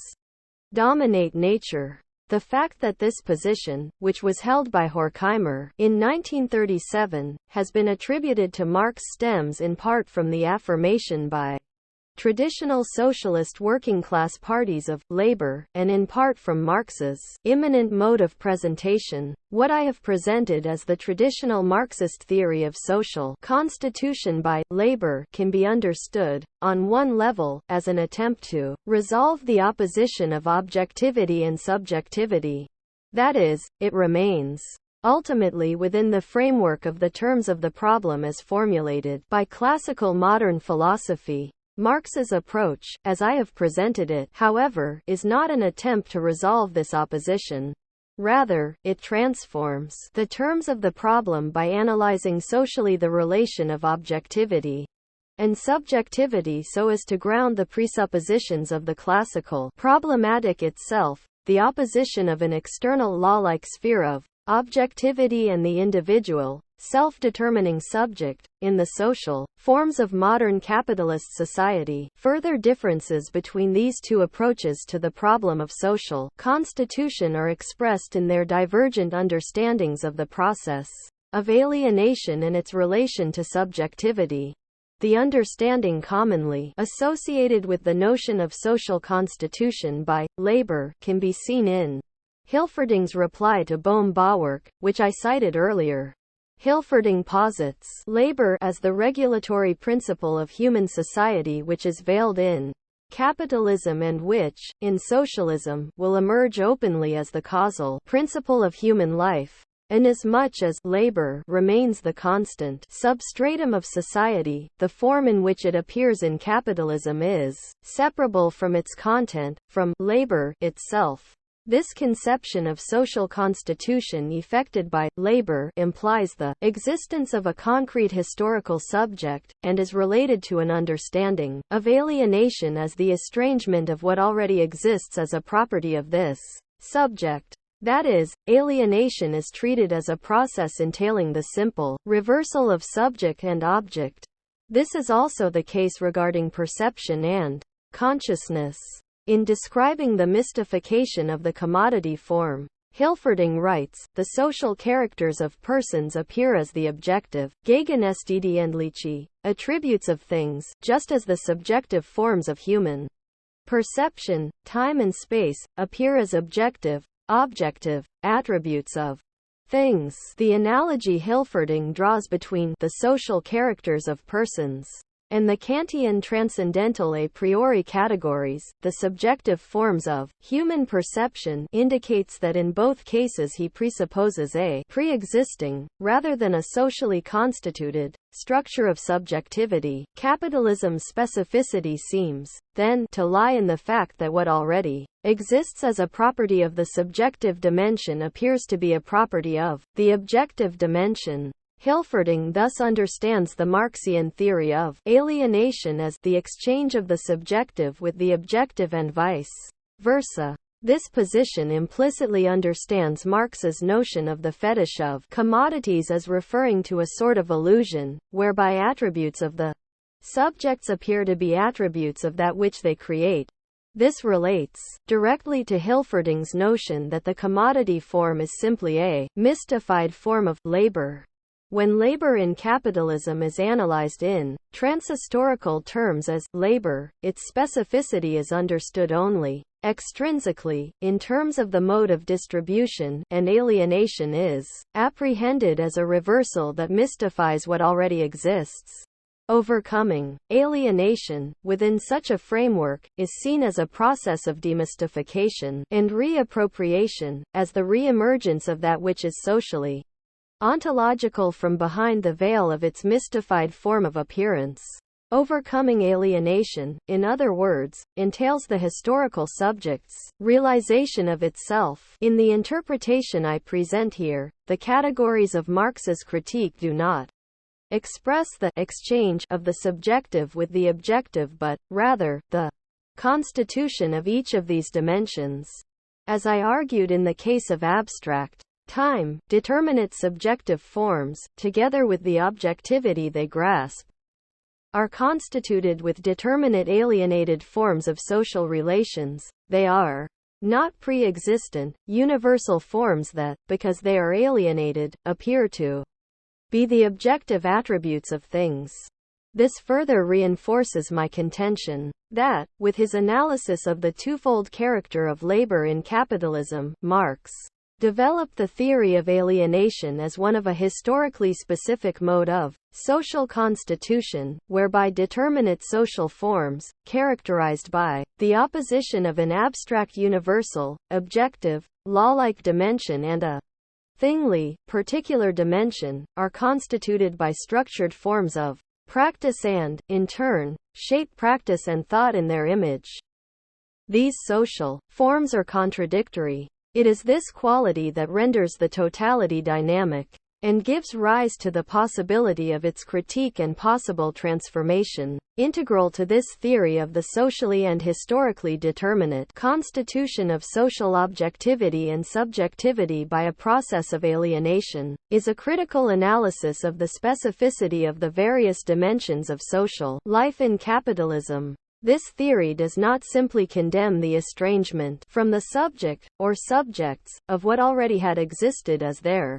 dominate nature. The fact that this position, which was held by Horkheimer in 1937, has been attributed to Marx stems in part from the affirmation by traditional socialist working-class parties of labor, and in part from Marx's immanent mode of presentation. What I have presented as the traditional Marxist theory of social constitution by labor can be understood, on one level, as an attempt to resolve the opposition of objectivity and subjectivity. That is, it remains ultimately within the framework of the terms of the problem as formulated by classical modern philosophy. Marx's approach, as I have presented it, however, is not an attempt to resolve this opposition. Rather, it transforms the terms of the problem by analyzing socially the relation of objectivity and subjectivity so as to ground the presuppositions of the classical problematic itself, the opposition of an external law-like sphere of objectivity and the individual, self-determining subject, in the social forms of modern capitalist society. Further differences between these two approaches to the problem of social constitution are expressed in their divergent understandings of the process of alienation and its relation to subjectivity. The understanding commonly associated with the notion of social constitution by labor can be seen in Hilferding's reply to Bohm-Bawerk, which I cited earlier. Hilferding posits labor as the regulatory principle of human society which is veiled in capitalism and which, in socialism, will emerge openly as the causal principle of human life. Inasmuch as labor remains the constant substratum of society, the form in which it appears in capitalism is separable from its content, from labor itself. This conception of social constitution effected by labor implies the existence of a concrete historical subject, and is related to an understanding of alienation as the estrangement of what already exists as a property of this subject. That is, alienation is treated as a process entailing the simple reversal of subject and object. This is also the case regarding perception and consciousness. In describing the mystification of the commodity form, Hilferding writes, the social characters of persons appear as the objective, gegenständliche, attributes of things, just as the subjective forms of human perception, time and space, appear as objective attributes of things. The analogy Hilferding draws between the social characters of persons and the Kantian transcendental a priori categories, the subjective forms of human perception, indicates that in both cases he presupposes a pre-existing, rather than a socially constituted, structure of subjectivity. Capitalism's specificity seems, then, to lie in the fact that what already exists as a property of the subjective dimension appears to be a property of the objective dimension. Hilferding thus understands the Marxian theory of alienation as the exchange of the subjective with the objective and vice versa. This position implicitly understands Marx's notion of the fetish of commodities as referring to a sort of illusion, whereby attributes of the subjects appear to be attributes of that which they create. This relates directly to Hilferding's notion that the commodity form is simply a mystified form of labor. When labor in capitalism is analyzed in transhistorical terms as labor, its specificity is understood only extrinsically, in terms of the mode of distribution, and alienation is apprehended as a reversal that mystifies what already exists. Overcoming alienation, within such a framework, is seen as a process of demystification and reappropriation, as the re-emergence of that which is socially ontological from behind the veil of its mystified form of appearance. Overcoming alienation, in other words, entails the historical subject's realization of itself. In the interpretation I present here, the categories of Marx's critique do not express the exchange of the subjective with the objective but, rather, the constitution of each of these dimensions. As I argued in the case of abstract time, determinate subjective forms, together with the objectivity they grasp, are constituted with determinate alienated forms of social relations. They are not pre-existent, universal forms that, because they are alienated, appear to be the objective attributes of things. This further reinforces my contention that, with his analysis of the twofold character of labor in capitalism, Marx developed the theory of alienation as one of a historically specific mode of social constitution, whereby determinate social forms, characterized by the opposition of an abstract universal, objective, law-like dimension and a thingly, particular dimension, are constituted by structured forms of practice and, in turn, shape practice and thought in their image. These social forms are contradictory. It is this quality that renders the totality dynamic, and gives rise to the possibility of its critique and possible transformation. Integral to this theory of the socially and historically determinate constitution of social objectivity and subjectivity by a process of alienation, is a critical analysis of the specificity of the various dimensions of social life in capitalism. This theory does not simply condemn the estrangement from the subject, or subjects, of what already had existed as their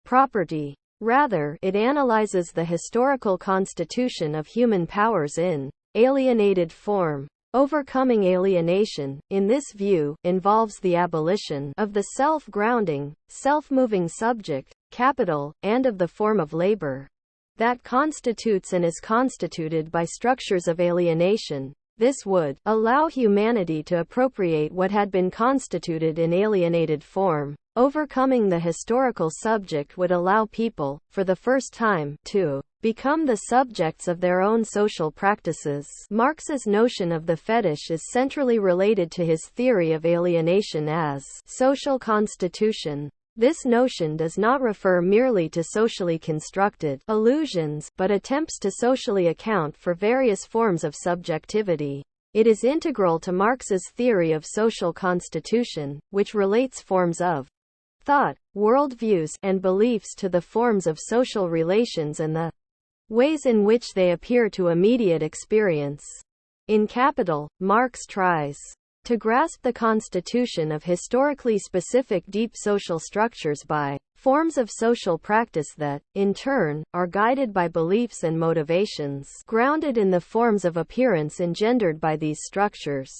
property. Rather, it analyzes the historical constitution of human powers in alienated form. Overcoming alienation, in this view, involves the abolition of the self-grounding, self-moving subject, capital, and of the form of labor that constitutes and is constituted by structures of alienation. This would allow humanity to appropriate what had been constituted in alienated form. Overcoming the historical subject would allow people, for the first time, to become the subjects of their own social practices. Marx's notion of the fetish is centrally related to his theory of alienation as social constitution. This notion does not refer merely to socially constructed illusions, but attempts to socially account for various forms of subjectivity. It is integral to Marx's theory of social constitution, which relates forms of thought, worldviews, and beliefs to the forms of social relations and the ways in which they appear to immediate experience. In Capital, Marx tries to grasp the constitution of historically specific deep social structures by forms of social practice that, in turn, are guided by beliefs and motivations grounded in the forms of appearance engendered by these structures.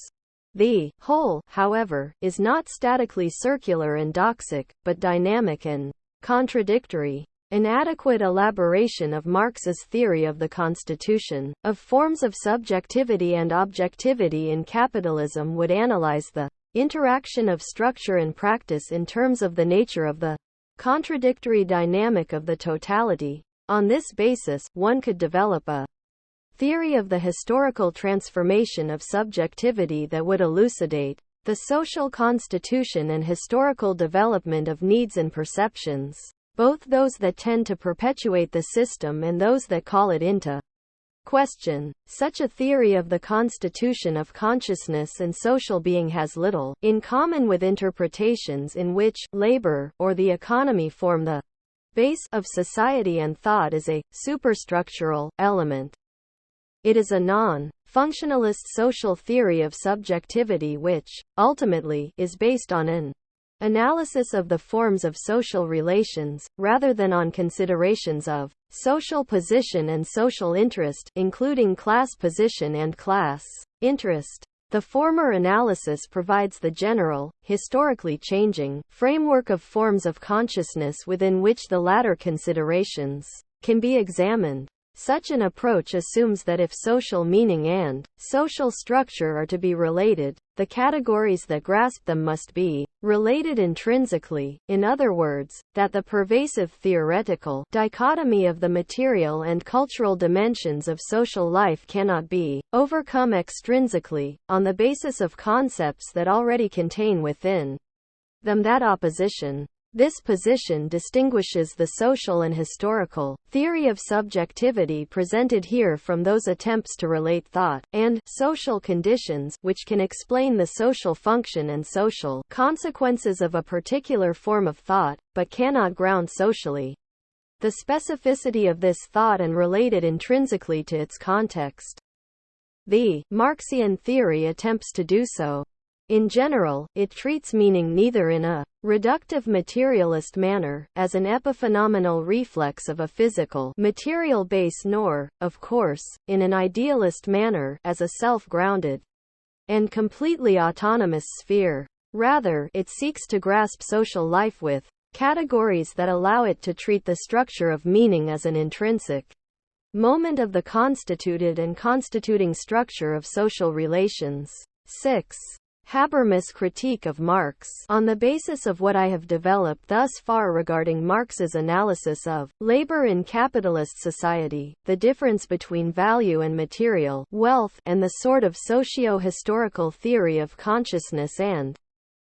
The whole, however, is not statically circular and doxic, but dynamic and contradictory. An adequate elaboration of Marx's theory of the constitution of forms of subjectivity and objectivity in capitalism would analyze the interaction of structure and practice in terms of the nature of the contradictory dynamic of the totality. On this basis, one could develop a theory of the historical transformation of subjectivity that would elucidate the social constitution and historical development of needs and perceptions, both those that tend to perpetuate the system and those that call it into question. Such a theory of the constitution of consciousness and social being has little in common with interpretations in which labor or the economy form the base of society and thought as a superstructural element. It is a non-functionalist social theory of subjectivity which, ultimately, is based on an analysis of the forms of social relations, rather than on considerations of social position and social interest, including class position and class interest. The former analysis provides the general, historically changing, framework of forms of consciousness within which the latter considerations can be examined. Such an approach assumes that if social meaning and social structure are to be related, the categories that grasp them must be related intrinsically, in other words, that the pervasive theoretical dichotomy of the material and cultural dimensions of social life cannot be overcome extrinsically, on the basis of concepts that already contain within them that opposition. This position distinguishes the social and historical theory of subjectivity presented here from those attempts to relate thought and social conditions, which can explain the social function and social consequences of a particular form of thought, but cannot ground socially the specificity of this thought and relate it intrinsically to its context. The Marxian theory attempts to do so. In general, it treats meaning neither in a reductive materialist manner, as an epiphenomenal reflex of a physical material base, nor, of course, in an idealist manner, as a self-grounded and completely autonomous sphere. Rather, it seeks to grasp social life with categories that allow it to treat the structure of meaning as an intrinsic moment of the constituted and constituting structure of social relations. 6. Habermas' critique of Marx. On the basis of what I have developed thus far regarding Marx's analysis of labor in capitalist society, the difference between value and material wealth, and the sort of socio-historical theory of consciousness and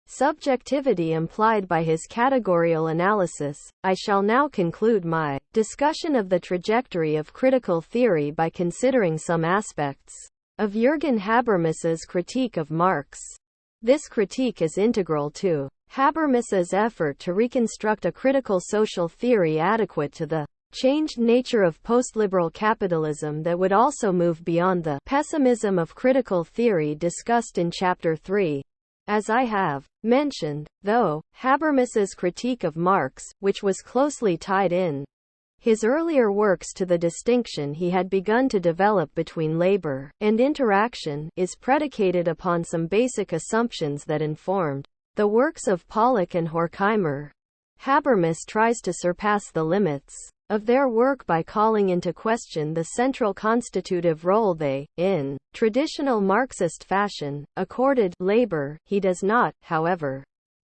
subjectivity implied by his categorical analysis, I shall now conclude my discussion of the trajectory of critical theory by considering some aspects of Jürgen Habermas's critique of Marx. This critique is integral to Habermas's effort to reconstruct a critical social theory adequate to the changed nature of post-liberal capitalism that would also move beyond the pessimism of critical theory discussed in Chapter 3. As I have mentioned, though, Habermas's critique of Marx, which was closely tied in his earlier works to the distinction he had begun to develop between labor and interaction, is predicated upon some basic assumptions that informed the works of Pollock and Horkheimer. Habermas tries to surpass the limits of their work by calling into question the central constitutive role they, in traditional Marxist fashion, accorded labor. He does not, however,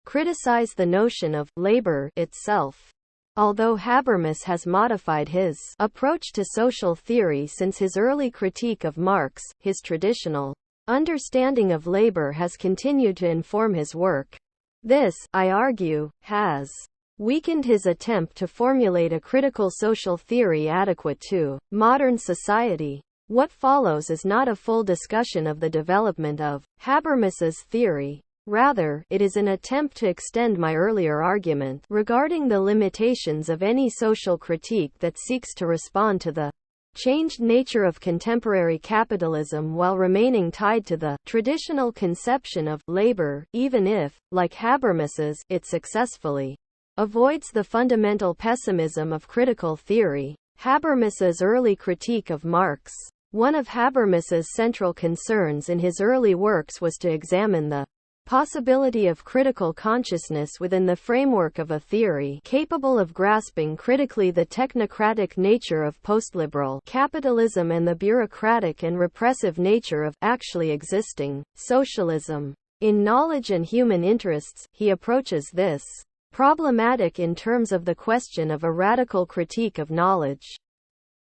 criticize the notion of labor itself. Although Habermas has modified his approach to social theory since his early critique of Marx, his traditional understanding of labor has continued to inform his work. This, I argue, has weakened his attempt to formulate a critical social theory adequate to modern society. What follows is not a full discussion of the development of Habermas's theory. Rather, it is an attempt to extend my earlier argument regarding the limitations of any social critique that seeks to respond to the changed nature of contemporary capitalism while remaining tied to the traditional conception of labor, even if, like Habermas's, it successfully avoids the fundamental pessimism of critical theory. Habermas's early critique of Marx. One of Habermas's central concerns in his early works was to examine the possibility of critical consciousness within the framework of a theory capable of grasping critically the technocratic nature of postliberal capitalism and the bureaucratic and repressive nature of actually existing socialism. In Knowledge and Human Interests, he approaches this problematic in terms of the question of a radical critique of knowledge.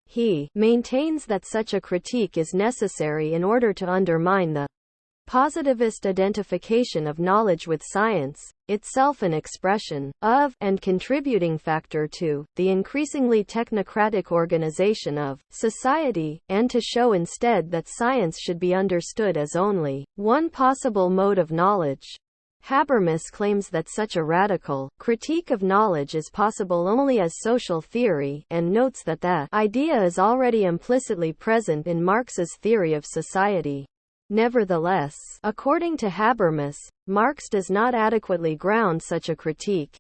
He maintains that such a critique is necessary in order to undermine the positivist identification of knowledge with science, itself an expression of, and contributing factor to, the increasingly technocratic organization of society, and to show instead that science should be understood as only one possible mode of knowledge. Habermas claims that such a radical critique of knowledge is possible only as social theory, and notes that that idea is already implicitly present in Marx's theory of society. Nevertheless, according to Habermas, Marx does not adequately ground such a critique,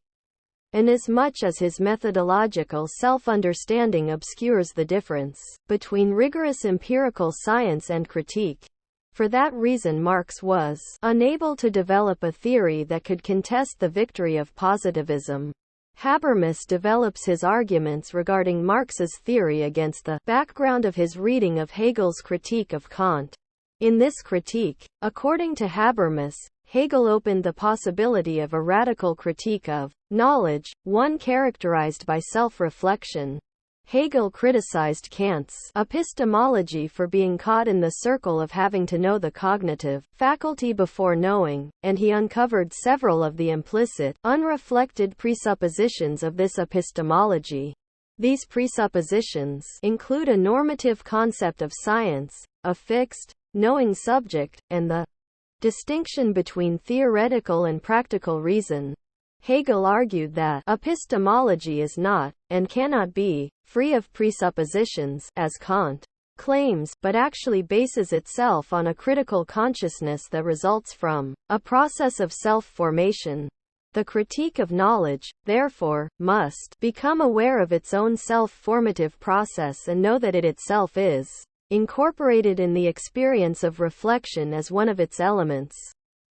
inasmuch as his methodological self-understanding obscures the difference between rigorous empirical science and critique. For that reason Marx was unable to develop a theory that could contest the victory of positivism. Habermas develops his arguments regarding Marx's theory against the background of his reading of Hegel's critique of Kant. In this critique, according to Habermas, Hegel opened the possibility of a radical critique of knowledge, one characterized by self-reflection. Hegel criticized Kant's epistemology for being caught in the circle of having to know the cognitive faculty before knowing, and he uncovered several of the implicit, unreflected presuppositions of this epistemology. These presuppositions include a normative concept of science, a fixed, knowing subject, and the distinction between theoretical and practical reason. Hegel argued that epistemology is not, and cannot be, free of presuppositions, as Kant claims, but actually bases itself on a critical consciousness that results from a process of self-formation. The critique of knowledge, therefore, must become aware of its own self-formative process and know that it itself is incorporated in the experience of reflection as one of its elements.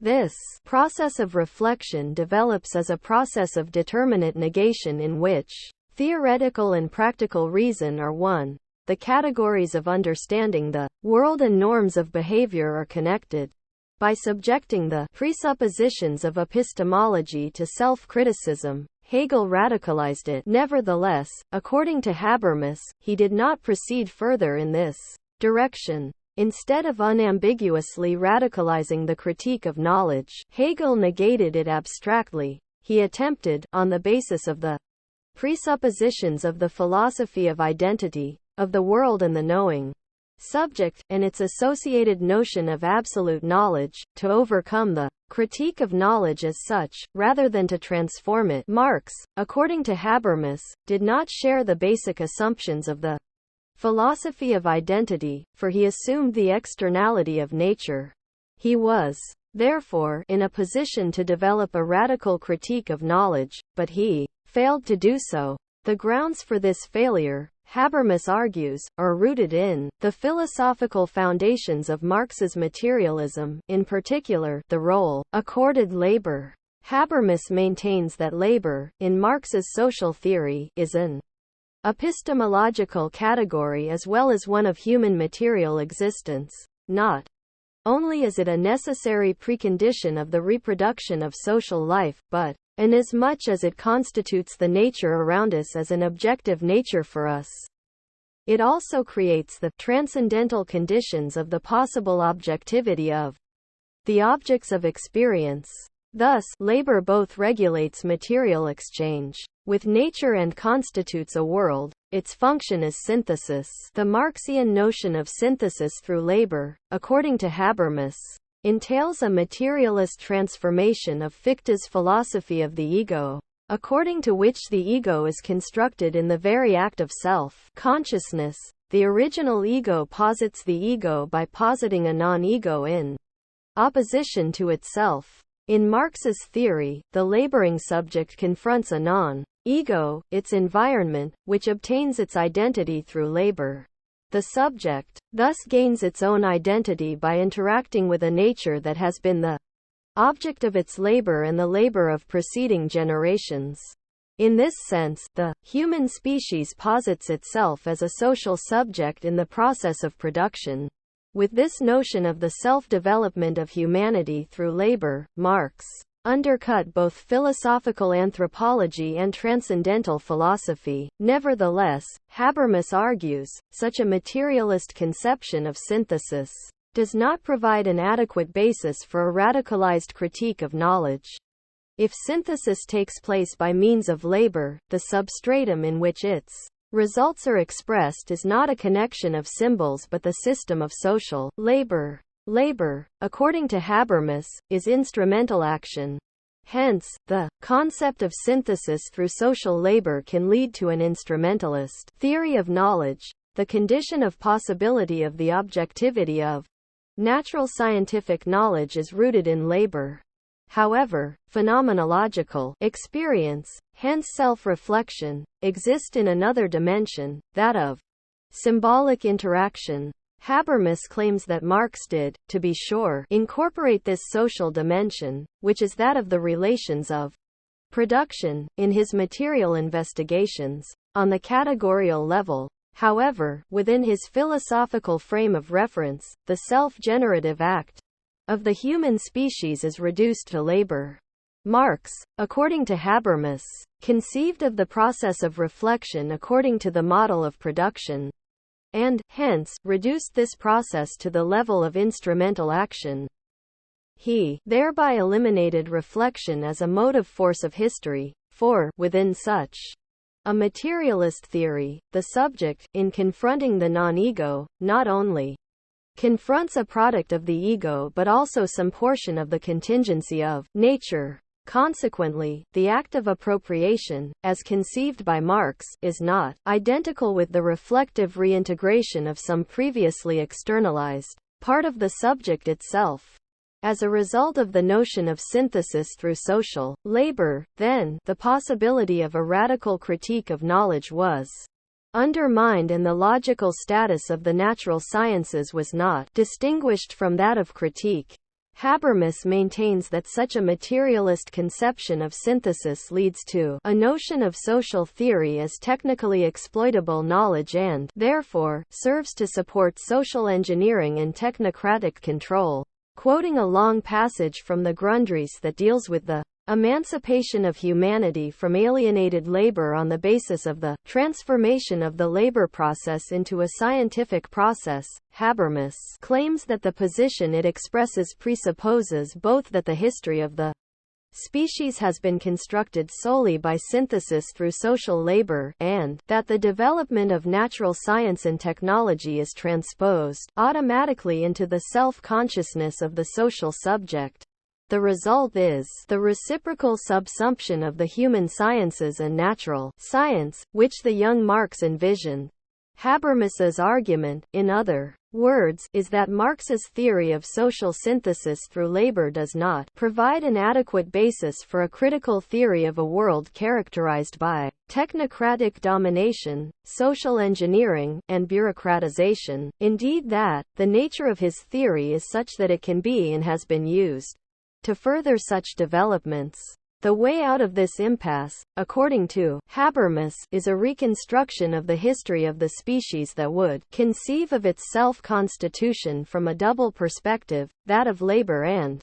This process of reflection develops as a process of determinate negation in which theoretical and practical reason are one. The categories of understanding the world and norms of behavior are connected. By subjecting the presuppositions of epistemology to self-criticism, Hegel radicalized it. Nevertheless, according to Habermas, he did not proceed further in this direction. Instead of unambiguously radicalizing the critique of knowledge, Hegel negated it abstractly. He attempted, on the basis of the presuppositions of the philosophy of identity, of the world and the knowing subject, and its associated notion of absolute knowledge, to overcome the critique of knowledge as such, rather than to transform it. Marx, according to Habermas, did not share the basic assumptions of the philosophy of identity, for he assumed the externality of nature. He was, therefore, in a position to develop a radical critique of knowledge, but he failed to do so. The grounds for this failure, Habermas argues, are rooted in the philosophical foundations of Marx's materialism, in particular, the role accorded labor. Habermas maintains that labor, in Marx's social theory, is an epistemological category as well as one of human material existence. Not only is it a necessary precondition of the reproduction of social life, but inasmuch as it constitutes the nature around us as an objective nature for us. It also creates the transcendental conditions of the possible objectivity of the objects of experience. Thus, labor both regulates material exchange with nature and constitutes a world. Its function is synthesis. The Marxian notion of synthesis through labor, according to Habermas, entails a materialist transformation of Fichte's philosophy of the ego, according to which the ego is constructed in the very act of self-consciousness. The original ego posits the ego by positing a non-ego in opposition to itself. In Marx's theory, the laboring subject confronts a non-ego, its environment, which obtains its identity through labor. The subject thus gains its own identity by interacting with a nature that has been the object of its labor and the labor of preceding generations. In this sense, the human species posits itself as a social subject in the process of production. With this notion of the self-development of humanity through labor, Marx undercut both philosophical anthropology and transcendental philosophy. Nevertheless, Habermas argues, such a materialist conception of synthesis does not provide an adequate basis for a radicalized critique of knowledge. If synthesis takes place by means of labor, the substratum in which its results are expressed is not a connection of symbols but the system of social labor. Labor, according to Habermas, is instrumental action. Hence, the concept of synthesis through social labor can lead to an instrumentalist theory of knowledge. The condition of possibility of the objectivity of natural scientific knowledge is rooted in labor. However, phenomenological experience, hence self-reflection, exist in another dimension, that of symbolic interaction. Habermas claims that Marx did, to be sure, incorporate this social dimension, which is that of the relations of production, in his material investigations. On the categorical level, however, within his philosophical frame of reference, the self-generative act of the human species is reduced to labor. Marx, according to Habermas, conceived of the process of reflection according to the model of production, and, hence, reduced this process to the level of instrumental action. He thereby eliminated reflection as a motive force of history, for, within such a materialist theory, the subject, in confronting the non-ego, not only confronts a product of the ego but also some portion of the contingency of nature. Consequently, the act of appropriation, as conceived by Marx, is not identical with the reflective reintegration of some previously externalized part of the subject itself. As a result of the notion of synthesis through social labor, then, the possibility of a radical critique of knowledge was undermined and the logical status of the natural sciences was not distinguished from that of critique. Habermas maintains that such a materialist conception of synthesis leads to a notion of social theory as technically exploitable knowledge and, therefore, serves to support social engineering and technocratic control. Quoting a long passage from the Grundrisse that deals with the emancipation of humanity from alienated labor on the basis of the transformation of the labor process into a scientific process, Habermas claims that the position it expresses presupposes both that the history of the species has been constructed solely by synthesis through social labor, and that the development of natural science and technology is transposed automatically into the self-consciousness of the social subject. The result is the reciprocal subsumption of the human sciences and natural science, which the young Marx envisioned. Habermas's argument, in other words, is that Marx's theory of social synthesis through labor does not provide an adequate basis for a critical theory of a world characterized by technocratic domination, social engineering, and bureaucratization. Indeed, that the nature of his theory is such that it can be and has been used to further such developments. The way out of this impasse, according to Habermas, is a reconstruction of the history of the species that would conceive of its self-constitution from a double perspective, that of labor and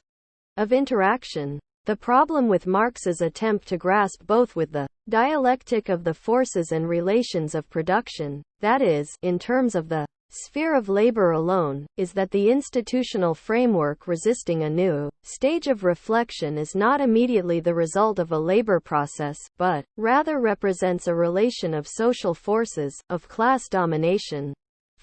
of interaction. The problem with Marx's attempt to grasp both with the dialectic of the forces and relations of production, that is, in terms of the sphere of labor alone, is that the institutional framework resisting a new stage of reflection is not immediately the result of a labor process, but rather represents a relation of social forces, of class domination.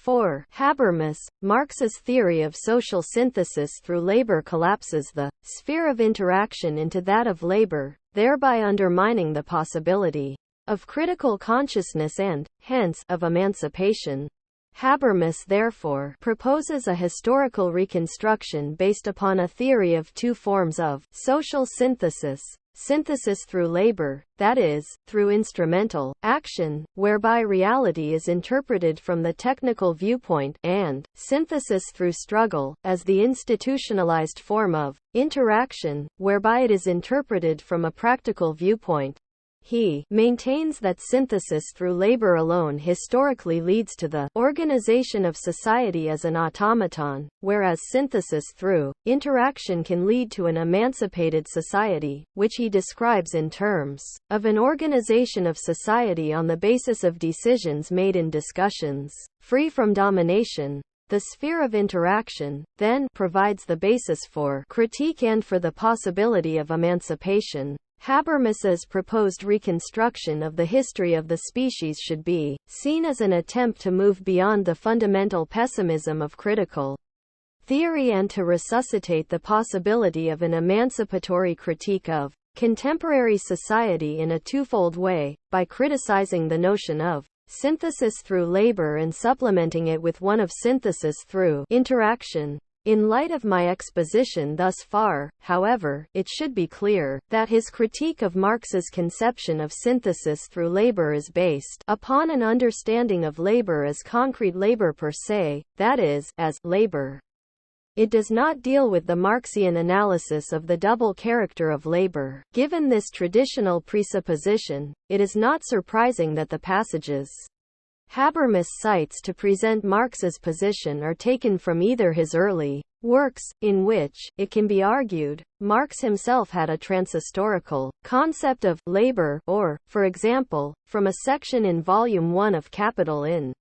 For Habermas, Marx's theory of social synthesis through labor collapses the sphere of interaction into that of labor, thereby undermining the possibility of critical consciousness and, hence, of emancipation. Habermas therefore proposes a historical reconstruction based upon a theory of two forms of social synthesis. Synthesis through labor, that is, through instrumental action, whereby reality is interpreted from the technical viewpoint, and synthesis through struggle, as the institutionalized form of interaction, whereby it is interpreted from a practical viewpoint. He maintains that synthesis through labor alone historically leads to the organization of society as an automaton, whereas synthesis through interaction can lead to an emancipated society, which he describes in terms of an organization of society on the basis of decisions made in discussions free from domination. The sphere of interaction, then, provides the basis for critique and for the possibility of emancipation. Habermas's proposed reconstruction of the history of the species should be seen as an attempt to move beyond the fundamental pessimism of critical theory and to resuscitate the possibility of an emancipatory critique of contemporary society in a twofold way, by criticizing the notion of synthesis through labor and supplementing it with one of synthesis through interaction. In light of my exposition thus far, however, it should be clear that his critique of Marx's conception of synthesis through labor is based upon an understanding of labor as concrete labor per se, that is, as labor. It does not deal with the Marxian analysis of the double character of labor. Given this traditional presupposition, it is not surprising that the passages Habermas cites to present Marx's position are taken from either his early works, in which, it can be argued, Marx himself had a transhistorical concept of labor, or, for example, from a section in Volume 1 of Capital in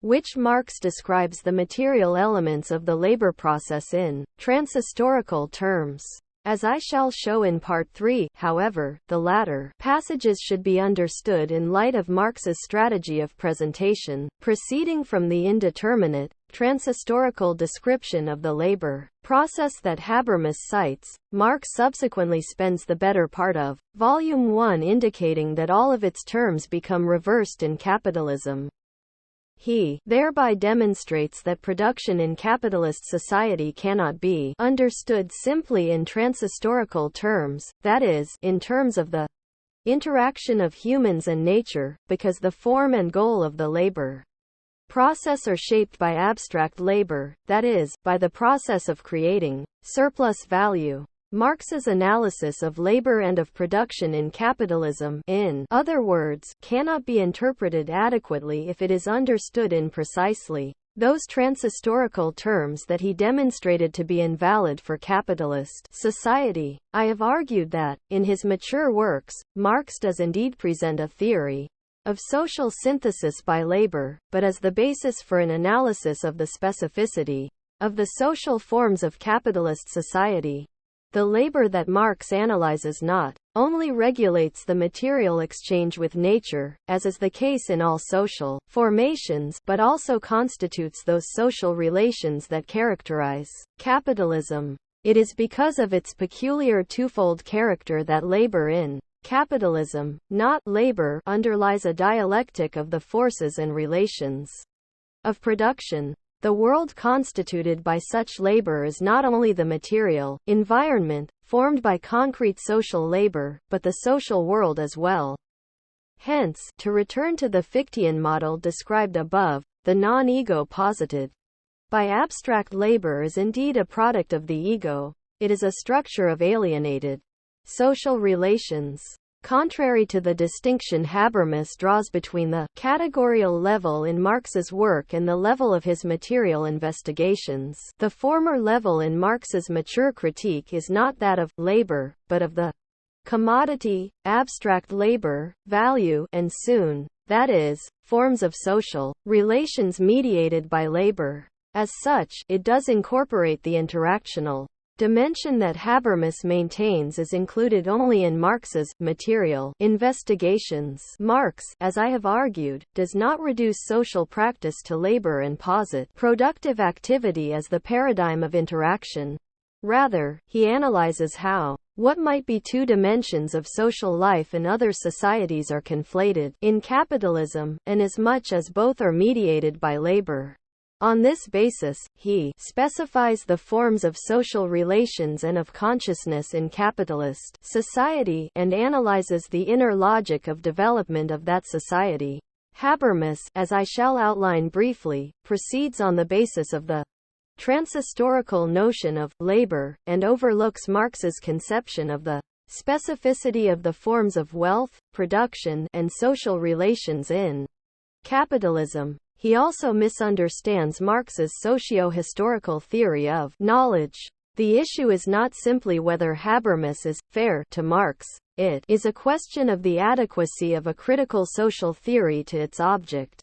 which Marx describes the material elements of the labor process in transhistorical terms. As I shall show in Part 3, however, the latter passages should be understood in light of Marx's strategy of presentation, proceeding from the indeterminate, transhistorical description of the labor process that Habermas cites. Marx subsequently spends the better part of Volume 1 indicating that all of its terms become reversed in capitalism. He thereby demonstrates that production in capitalist society cannot be understood simply in transhistorical terms, that is, in terms of the interaction of humans and nature, because the form and goal of the labor process are shaped by abstract labor, that is, by the process of creating surplus value. Marx's analysis of labor and of production in capitalism, in other words, cannot be interpreted adequately if it is understood in precisely those transhistorical terms that he demonstrated to be invalid for capitalist society. I have argued that, in his mature works, Marx does indeed present a theory of social synthesis by labor, but as the basis for an analysis of the specificity of the social forms of capitalist society. The labor that Marx analyzes not only regulates the material exchange with nature, as is the case in all social formations, but also constitutes those social relations that characterize capitalism. It is because of its peculiar twofold character that labor in capitalism, not labor, underlies a dialectic of the forces and relations of production. The world constituted by such labor is not only the material environment, formed by concrete social labor, but the social world as well. Hence, to return to the Fichtean model described above, the non-ego posited by abstract labor is indeed a product of the ego. It is a structure of alienated social relations. Contrary to the distinction Habermas draws between the categorial level in Marx's work and the level of his material investigations, the former level in Marx's mature critique is not that of labor, but of the commodity, abstract labor, value, and soon, that is, forms of social relations mediated by labor. As such, it does incorporate the interactional dimension that Habermas maintains is included only in Marx's material investigations. Marx, as I have argued, does not reduce social practice to labor and posit productive activity as the paradigm of interaction. Rather, he analyzes how what might be two dimensions of social life in other societies are conflated in capitalism, inasmuch as both are mediated by labor. On this basis, he specifies the forms of social relations and of consciousness in capitalist society, and analyzes the inner logic of development of that society. Habermas, as I shall outline briefly, proceeds on the basis of the transhistorical notion of labor, and overlooks Marx's conception of the specificity of the forms of wealth, production, and social relations in capitalism. He also misunderstands Marx's socio-historical theory of knowledge. The issue is not simply whether Habermas is fair to Marx, it is a question of the adequacy of a critical social theory to its object.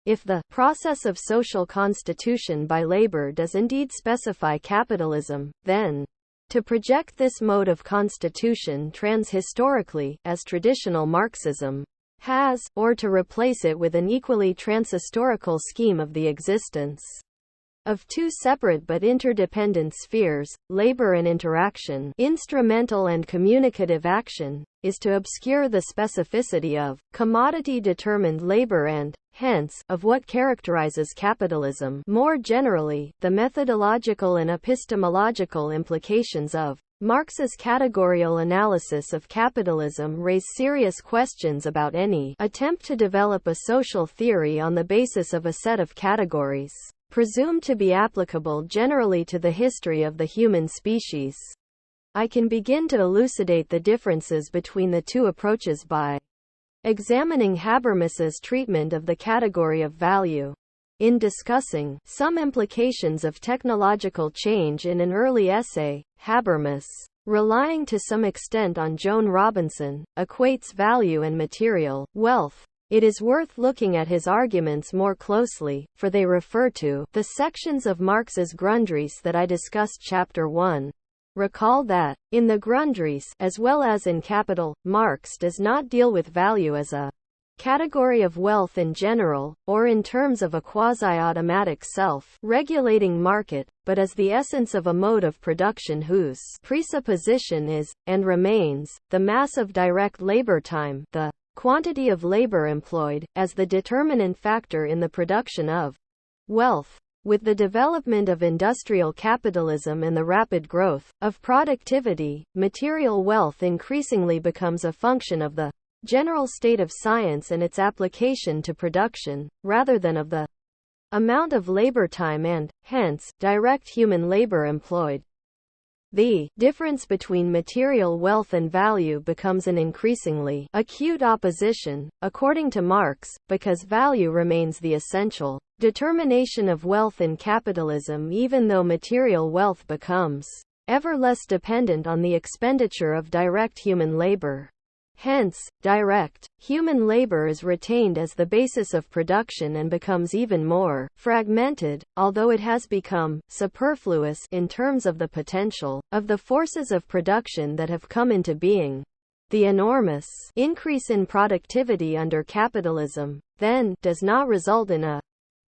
If the process of social constitution by labor does indeed specify capitalism, then to project this mode of constitution transhistorically, as traditional Marxism has, or to replace it with an equally transhistorical scheme of the existence of two separate but interdependent spheres, labor and interaction, instrumental and communicative action, is to obscure the specificity of commodity-determined labor and, hence, of what characterizes capitalism. More generally, the methodological and epistemological implications of Marx's categorical analysis of capitalism raise serious questions about any attempt to develop a social theory on the basis of a set of categories presumed to be applicable generally to the history of the human species. I can begin to elucidate the differences between the two approaches by examining Habermas's treatment of the category of value. In discussing some implications of technological change in an early essay, Habermas, relying to some extent on Joan Robinson, equates value and material wealth. It is worth looking at his arguments more closely, for they refer to the sections of Marx's Grundrisse that I discussed chapter 1. Recall that, in the Grundrisse, as well as in Capital, Marx does not deal with value as a category of wealth in general, or in terms of a quasi-automatic self-regulating market, but as the essence of a mode of production whose presupposition is, and remains, the mass of direct labor time, the quantity of labor employed, as the determinant factor in the production of wealth. With the development of industrial capitalism and the rapid growth of productivity, material wealth increasingly becomes a function of the general state of science and its application to production, rather than of the amount of labor time and, hence, direct human labor employed. The difference between material wealth and value becomes an increasingly acute opposition, according to Marx, because value remains the essential determination of wealth in capitalism even though material wealth becomes ever less dependent on the expenditure of direct human labor. Hence, direct human labor is retained as the basis of production and becomes even more fragmented, although it has become superfluous in terms of the potential of the forces of production that have come into being. The enormous increase in productivity under capitalism, then, does not result in a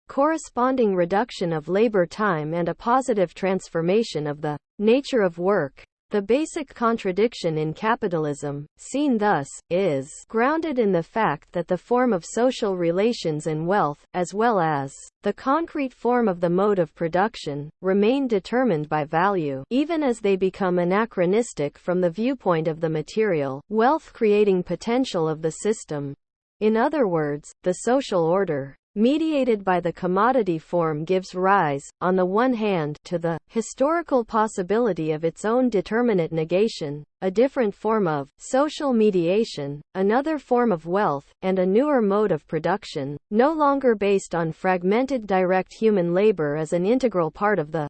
corresponding reduction of labor time and a positive transformation of the nature of work. The basic contradiction in capitalism, seen thus, is grounded in the fact that the form of social relations and wealth, as well as the concrete form of the mode of production, remain determined by value, even as they become anachronistic from the viewpoint of the material, wealth-creating potential of the system. In other words, the social order mediated by the commodity form gives rise, on the one hand, to the historical possibility of its own determinate negation, a different form of social mediation, another form of wealth, and a newer mode of production, no longer based on fragmented direct human labor as an integral part of the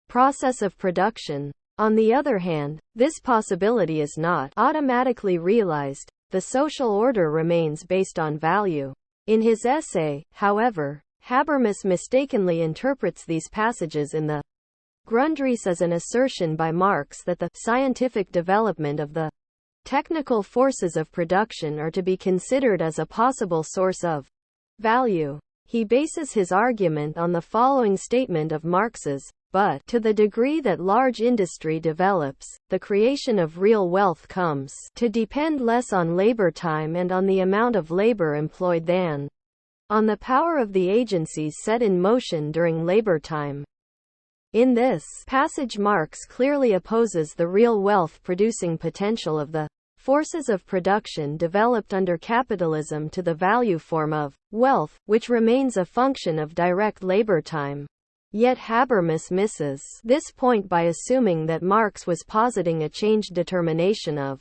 process of production. On the other hand, this possibility is not automatically realized. The social order remains based on value. In his essay, however, Habermas mistakenly interprets these passages in the Grundrisse as an assertion by Marx that the scientific development of the technical forces of production are to be considered as a possible source of value. He bases his argument on the following statement of Marx's: but, to the degree that large industry develops, the creation of real wealth comes to depend less on labor time and on the amount of labor employed than on the power of the agencies set in motion during labor time. In this passage, Marx clearly opposes the real wealth-producing potential of the forces of production developed under capitalism to the value form of wealth, which remains a function of direct labor time. Yet Habermas misses this point by assuming that Marx was positing a changed determination of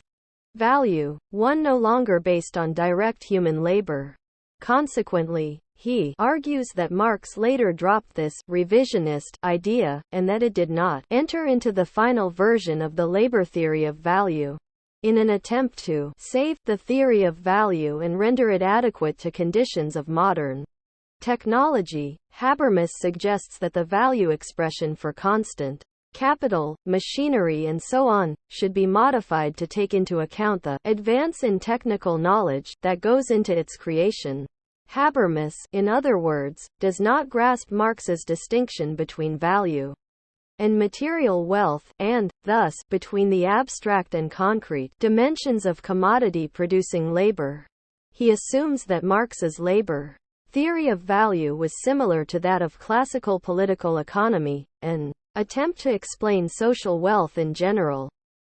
value, one no longer based on direct human labor. Consequently, he argues that Marx later dropped this revisionist idea, and that it did not enter into the final version of the labor theory of value. In an attempt to save the theory of value and render it adequate to conditions of modern technology, Habermas suggests that the value expression for constant capital, machinery and so on, should be modified to take into account the advance in technical knowledge that goes into its creation. Habermas, in other words, does not grasp Marx's distinction between value and material wealth, and, thus, between the abstract and concrete dimensions of commodity-producing labor. He assumes that Marx's labor theory of value was similar to that of classical political economy, an attempt to explain social wealth in general.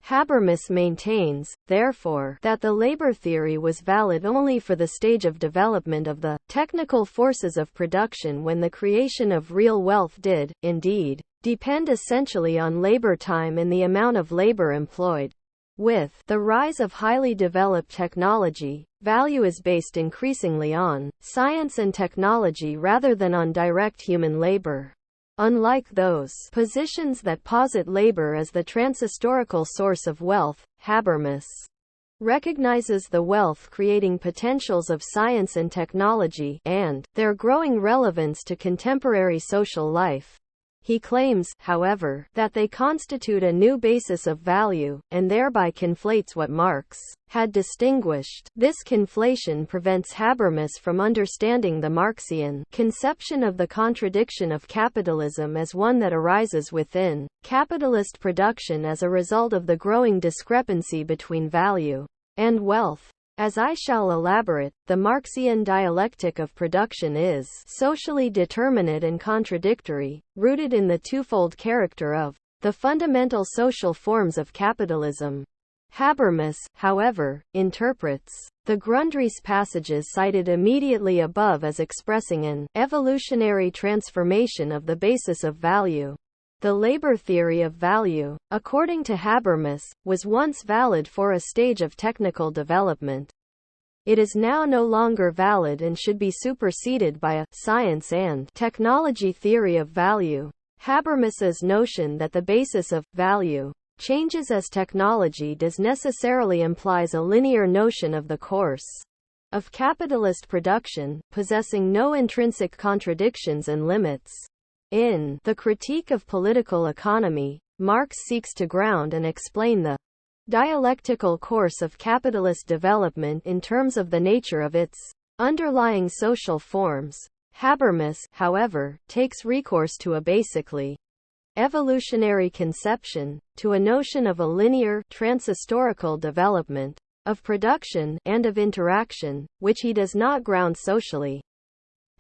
Habermas maintains, therefore, that the labor theory was valid only for the stage of development of the technical forces of production when the creation of real wealth did, indeed, depend essentially on labor time and the amount of labor employed. With the rise of highly developed technology, value is based increasingly on science and technology rather than on direct human labor. Unlike those positions that posit labor as the transhistorical source of wealth, Habermas recognizes the wealth-creating potentials of science and technology, and their growing relevance to contemporary social life. He claims, however, that they constitute a new basis of value, and thereby conflates what Marx had distinguished. This conflation prevents Habermas from understanding the Marxian conception of the contradiction of capitalism as one that arises within capitalist production as a result of the growing discrepancy between value and wealth. As I shall elaborate, the Marxian dialectic of production is socially determinate and contradictory, rooted in the twofold character of the fundamental social forms of capitalism. Habermas, however, interprets the Grundrisse passages cited immediately above as expressing an evolutionary transformation of the basis of value. The labor theory of value, according to Habermas, was once valid for a stage of technical development. It is now no longer valid and should be superseded by a science and technology theory of value. Habermas's notion that the basis of value changes as technology does necessarily implies a linear notion of the course of capitalist production, possessing no intrinsic contradictions and limits. In The Critique of Political Economy, Marx seeks to ground and explain the dialectical course of capitalist development in terms of the nature of its underlying social forms. Habermas, however, takes recourse to a basically evolutionary conception, to a notion of a linear, transhistorical development of production and of interaction, which he does not ground socially.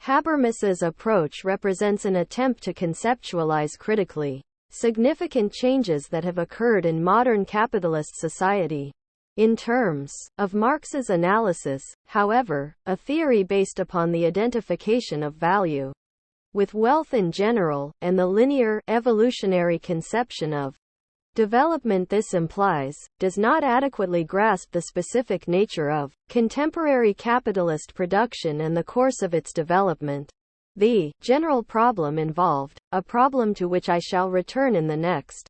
Habermas's approach represents an attempt to conceptualize critically significant changes that have occurred in modern capitalist society. In terms of Marx's analysis, however, a theory based upon the identification of value with wealth in general, and the linear, evolutionary conception of development this implies, does not adequately grasp the specific nature of contemporary capitalist production and the course of its development. The general problem involved, a problem to which I shall return in the next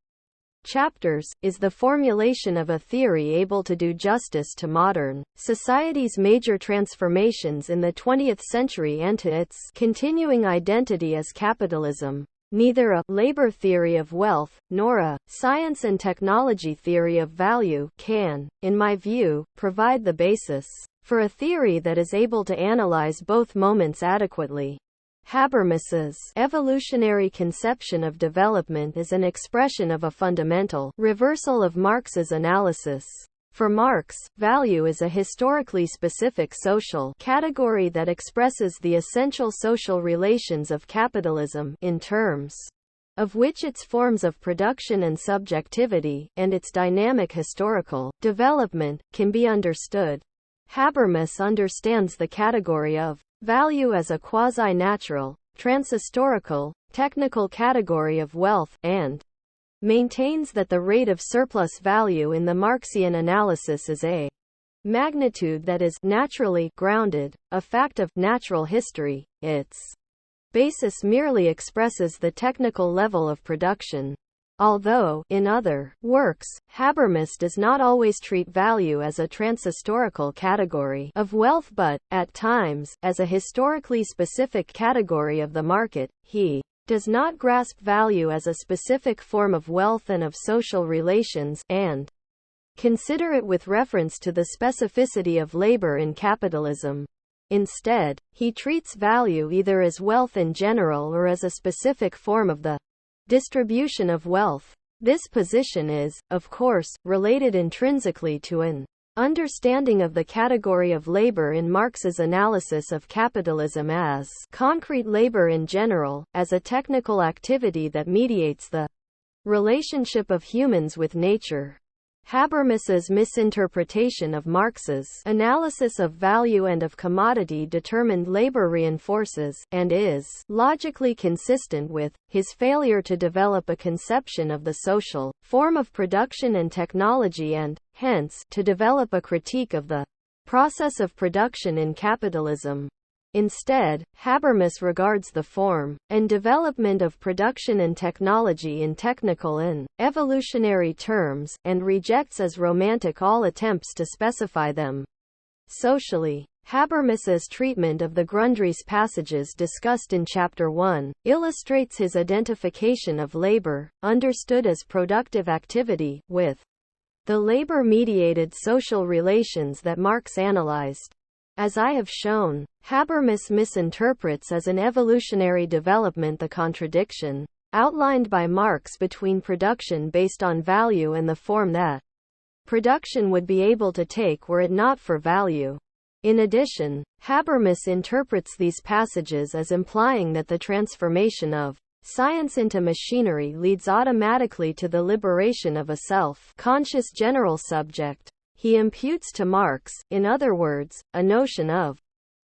chapters, is the formulation of a theory able to do justice to modern society's major transformations in the 20th century and to its continuing identity as capitalism. Neither a labor theory of wealth, nor a science and technology theory of value can, in my view, provide the basis for a theory that is able to analyze both moments adequately. Habermas's evolutionary conception of development is an expression of a fundamental reversal of Marx's analysis. For Marx, value is a historically specific social category that expresses the essential social relations of capitalism, in terms of which its forms of production and subjectivity, and its dynamic historical development, can be understood. Habermas understands the category of value as a quasi-natural, transhistorical, technical category of wealth, and maintains that the rate of surplus value in the Marxian analysis is a magnitude that is naturally grounded, a fact of natural history. Its basis merely expresses the technical level of production. Although, in other works, Habermas does not always treat value as a transhistorical category of wealth but, at times, as a historically specific category of the market, he does not grasp value as a specific form of wealth and of social relations, and consider it with reference to the specificity of labor in capitalism. Instead, he treats value either as wealth in general or as a specific form of the distribution of wealth. This position is, of course, related intrinsically to an understanding of the category of labor in Marx's analysis of capitalism as concrete labor in general, as a technical activity that mediates the relationship of humans with nature. Habermas's misinterpretation of Marx's analysis of value and of commodity-determined labor reinforces, and is logically consistent with, his failure to develop a conception of the social form of production and technology and, hence, to develop a critique of the process of production in capitalism. Instead, Habermas regards the form and development of production and technology in technical and evolutionary terms, and rejects as romantic all attempts to specify them socially. Habermas's treatment of the Grundrisse passages discussed in Chapter 1 illustrates his identification of labor, understood as productive activity, with the labor-mediated social relations that Marx analyzed. As I have shown, Habermas misinterprets as an evolutionary development the contradiction outlined by Marx between production based on value and the form that production would be able to take were it not for value. In addition, Habermas interprets these passages as implying that the transformation of science into machinery leads automatically to the liberation of a self-conscious general subject. He imputes to Marx, in other words, a notion of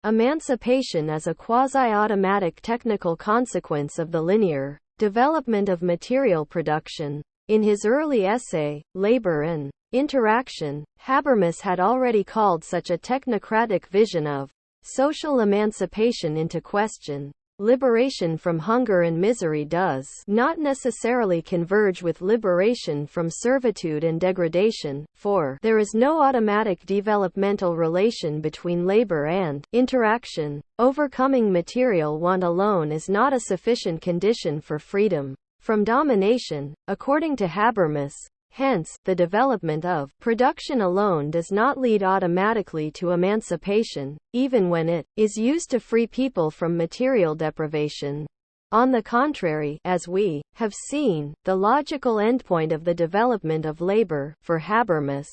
emancipation as a quasi-automatic technical consequence of the linear development of material production. In his early essay, Labor and Interaction, Habermas had already called such a technocratic vision of social emancipation into question. Liberation from hunger and misery does not necessarily converge with liberation from servitude and degradation, for there is no automatic developmental relation between labor and interaction. Overcoming material want alone is not a sufficient condition for freedom from domination, according to Habermas. Hence, the development of production alone does not lead automatically to emancipation, even when it is used to free people from material deprivation. On the contrary, as we have seen, the logical endpoint of the development of labor, for Habermas,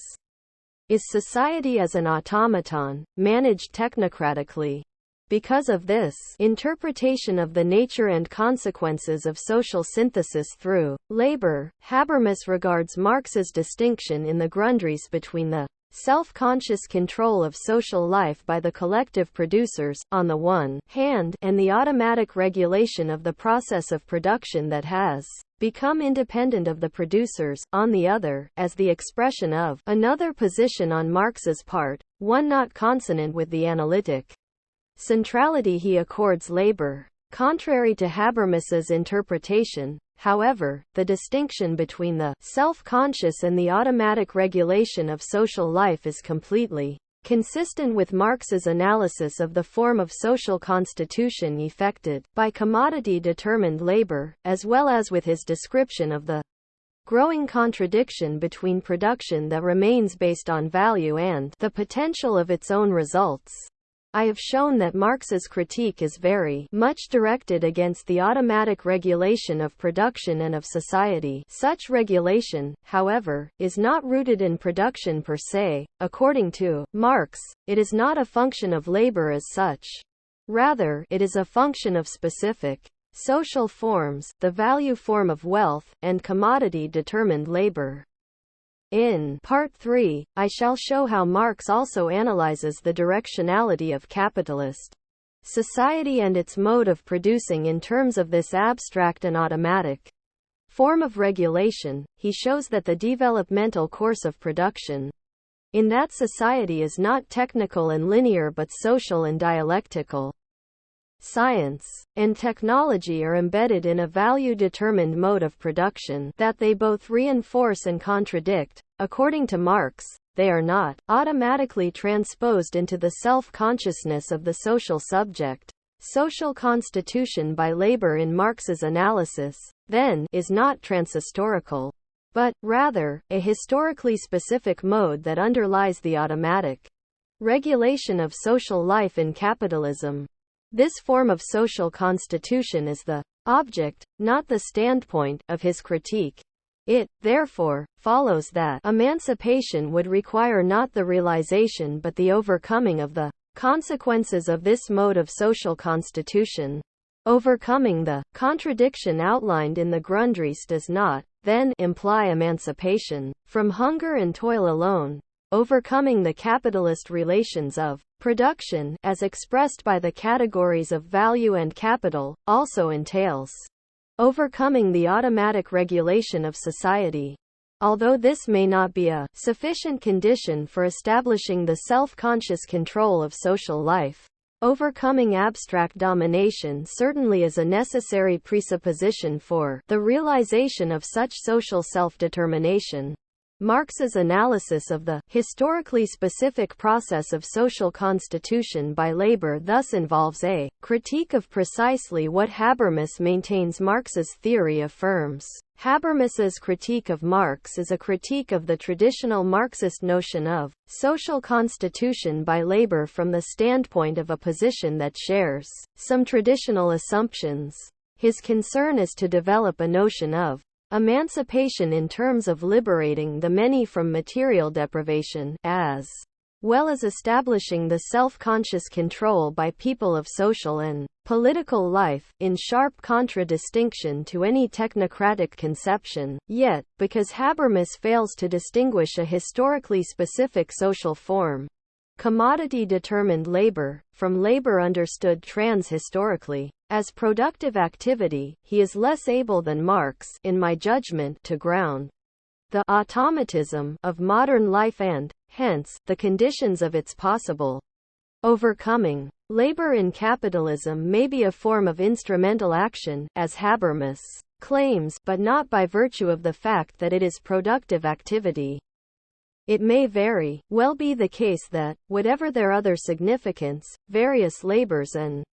is society as an automaton, managed technocratically. Because of this interpretation of the nature and consequences of social synthesis through labor, Habermas regards Marx's distinction in the Grundrisse between the self-conscious control of social life by the collective producers, on the one hand, and the automatic regulation of the process of production that has become independent of the producers, on the other, as the expression of another position on Marx's part, one not consonant with the analytic centrality he accords labor. Contrary to Habermas's interpretation, however, the distinction between the self-conscious and the automatic regulation of social life is completely consistent with Marx's analysis of the form of social constitution effected by commodity-determined labor, as well as with his description of the growing contradiction between production that remains based on value and the potential of its own results. I have shown that Marx's critique is very much directed against the automatic regulation of production and of society. Such regulation, however, is not rooted in production per se. According to Marx, it is not a function of labor as such. Rather, it is a function of specific social forms, the value form of wealth, and commodity-determined labor. In Part 3, I shall show how Marx also analyzes the directionality of capitalist society and its mode of producing in terms of this abstract and automatic form of regulation. He shows that the developmental course of production in that society is not technical and linear but social and dialectical. Science and technology are embedded in a value-determined mode of production that they both reinforce and contradict. According to Marx, they are not automatically transposed into the self-consciousness of the social subject. Social constitution by labor in Marx's analysis, then, is not transhistorical, but, rather, a historically specific mode that underlies the automatic regulation of social life in capitalism. This form of social constitution is the object, not the standpoint, of his critique. It, therefore, follows that emancipation would require not the realization but the overcoming of the consequences of this mode of social constitution. Overcoming the contradiction outlined in the Grundrisse does not, then, imply emancipation from hunger and toil alone. Overcoming the capitalist relations of production, as expressed by the categories of value and capital, also entails overcoming the automatic regulation of society. Although this may not be a sufficient condition for establishing the self-conscious control of social life, overcoming abstract domination certainly is a necessary presupposition for the realization of such social self-determination. Marx's analysis of the historically specific process of social constitution by labor thus involves a critique of precisely what Habermas maintains Marx's theory affirms. Habermas's critique of Marx is a critique of the traditional Marxist notion of social constitution by labor from the standpoint of a position that shares some traditional assumptions. His concern is to develop a notion of emancipation in terms of liberating the many from material deprivation, as well as establishing the self-conscious control by people of social and political life, in sharp contradistinction to any technocratic conception. Yet, because Habermas fails to distinguish a historically specific social form, commodity-determined labor, from labor understood trans-historically as productive activity, he is less able than Marx, in my judgment, to ground the automatism of modern life and, hence, the conditions of its possible overcoming. Labor in capitalism may be a form of instrumental action, as Habermas claims, but not by virtue of the fact that it is productive activity. It may very well be the case that, whatever their other significance, various labors and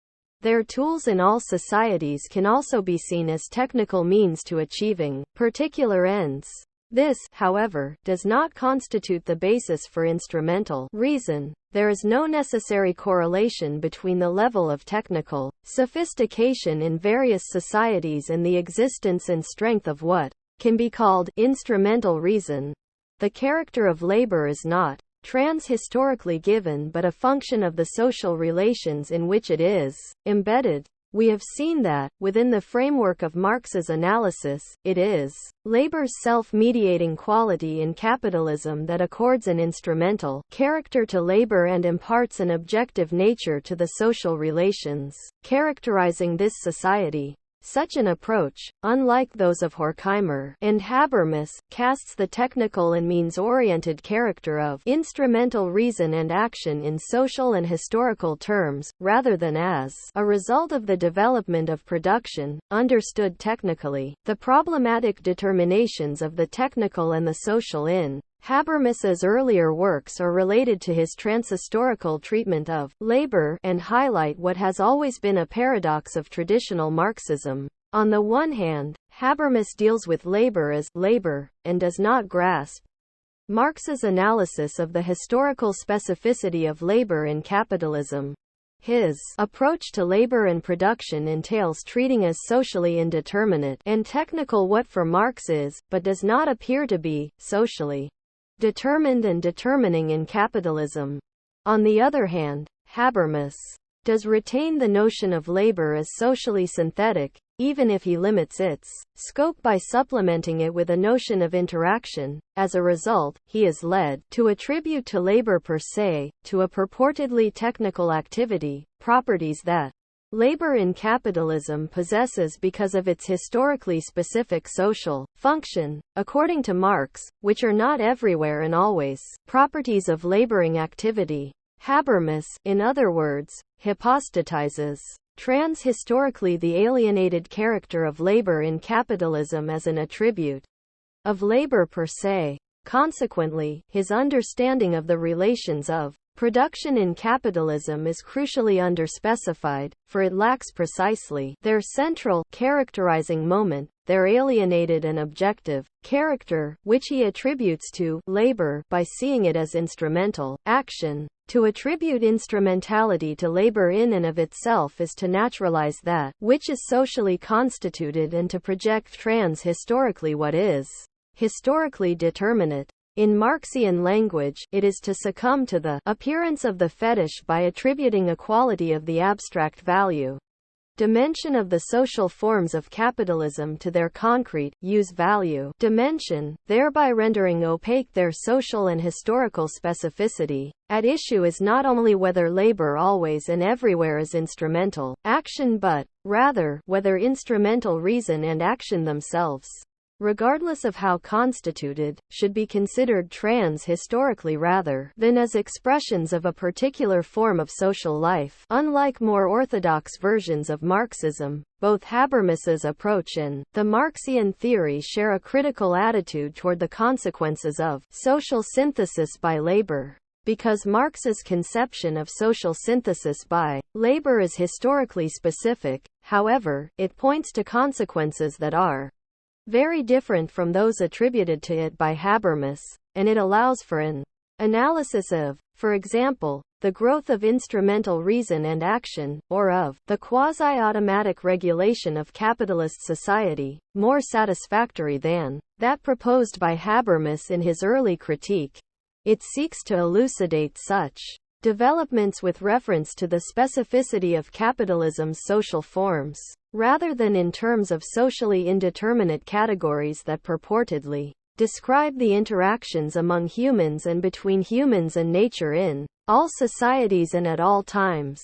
their tools in all societies can also be seen as technical means to achieving particular ends. This, however, does not constitute the basis for instrumental reason. There is no necessary correlation between the level of technical sophistication in various societies and the existence and strength of what can be called instrumental reason. The character of labor is not trans-historically given but a function of the social relations in which it is embedded. We have seen that, within the framework of Marx's analysis, it is labor's self-mediating quality in capitalism that accords an instrumental character to labor and imparts an objective nature to the social relations characterizing this society. Such an approach, unlike those of Horkheimer and Habermas, casts the technical and means-oriented character of instrumental reason and action in social and historical terms, rather than as a result of the development of production, understood technically. The problematic determinations of the technical and the social in Habermas's earlier works are related to his transhistorical treatment of labor and highlight what has always been a paradox of traditional Marxism. On the one hand, Habermas deals with labor as labor, and does not grasp Marx's analysis of the historical specificity of labor in capitalism. His approach to labor and production entails treating as socially indeterminate and technical what for Marx is, but does not appear to be, socially determined and determining in capitalism. On the other hand, Habermas does retain the notion of labor as socially synthetic, even if he limits its scope by supplementing it with a notion of interaction. As a result, he is led to attribute to labor per se, to a purportedly technical activity, properties that labor in capitalism possesses because of its historically specific social function, according to Marx, which are not everywhere and always properties of laboring activity. Habermas, in other words, hypostatizes trans-historically the alienated character of labor in capitalism as an attribute of labor per se. Consequently, his understanding of the relations of production in capitalism is crucially underspecified, for it lacks precisely their central, characterizing moment, their alienated and objective character, which he attributes to labor by seeing it as instrumental action. To attribute instrumentality to labor in and of itself is to naturalize that which is socially constituted and to project trans-historically what is historically determinate. In Marxian language, it is to succumb to the appearance of the fetish by attributing a quality of the abstract value dimension of the social forms of capitalism to their concrete use value dimension, thereby rendering opaque their social and historical specificity. At issue is not only whether labor always and everywhere is instrumental action but, rather, whether instrumental reason and action themselves, regardless of how constituted, should be considered trans-historically rather than as expressions of a particular form of social life. Unlike more orthodox versions of Marxism, both Habermas's approach and the Marxian theory share a critical attitude toward the consequences of social synthesis by labor. Because Marx's conception of social synthesis by labor is historically specific, however, it points to consequences that are very different from those attributed to it by Habermas, and it allows for an analysis of, for example, the growth of instrumental reason and action, or of the quasi-automatic regulation of capitalist society, more satisfactory than that proposed by Habermas in his early critique. It seeks to elucidate such developments with reference to the specificity of capitalism's social forms, rather than in terms of socially indeterminate categories that purportedly describe the interactions among humans and between humans and nature in all societies and at all times.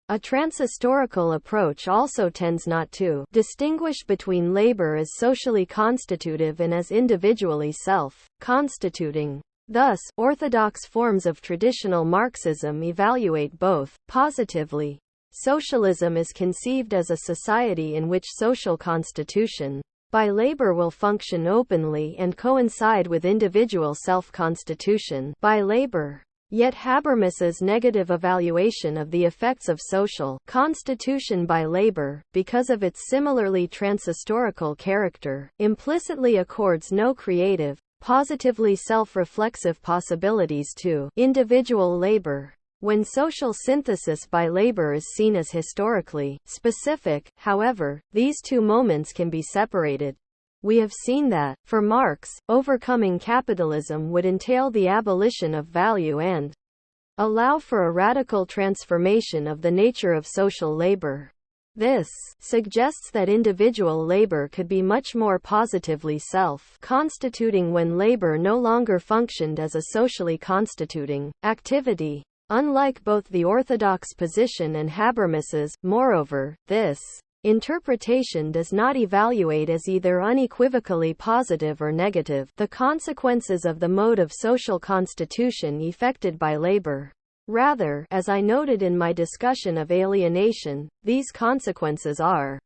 A transhistorical approach also tends not to distinguish between labor as socially constitutive and as individually self-constituting. Thus, orthodox forms of traditional Marxism evaluate both positively. Socialism is conceived as a society in which social constitution by labor will function openly and coincide with individual self-constitution by labor. Yet Habermas's negative evaluation of the effects of social constitution by labor, because of its similarly transhistorical character, implicitly accords no creative, positively self-reflexive possibilities to individual labor. When social synthesis by labor is seen as historically specific, however, these two moments can be separated. We have seen that, for Marx, overcoming capitalism would entail the abolition of value and allow for a radical transformation of the nature of social labor. This suggests that individual labor could be much more positively self-constituting when labor no longer functioned as a socially constituting activity. Unlike both the orthodox position and Habermas's, moreover, this interpretation does not evaluate as either unequivocally positive or negative the consequences of the mode of social constitution effected by labor. Rather, as I noted in my discussion of alienation, these consequences are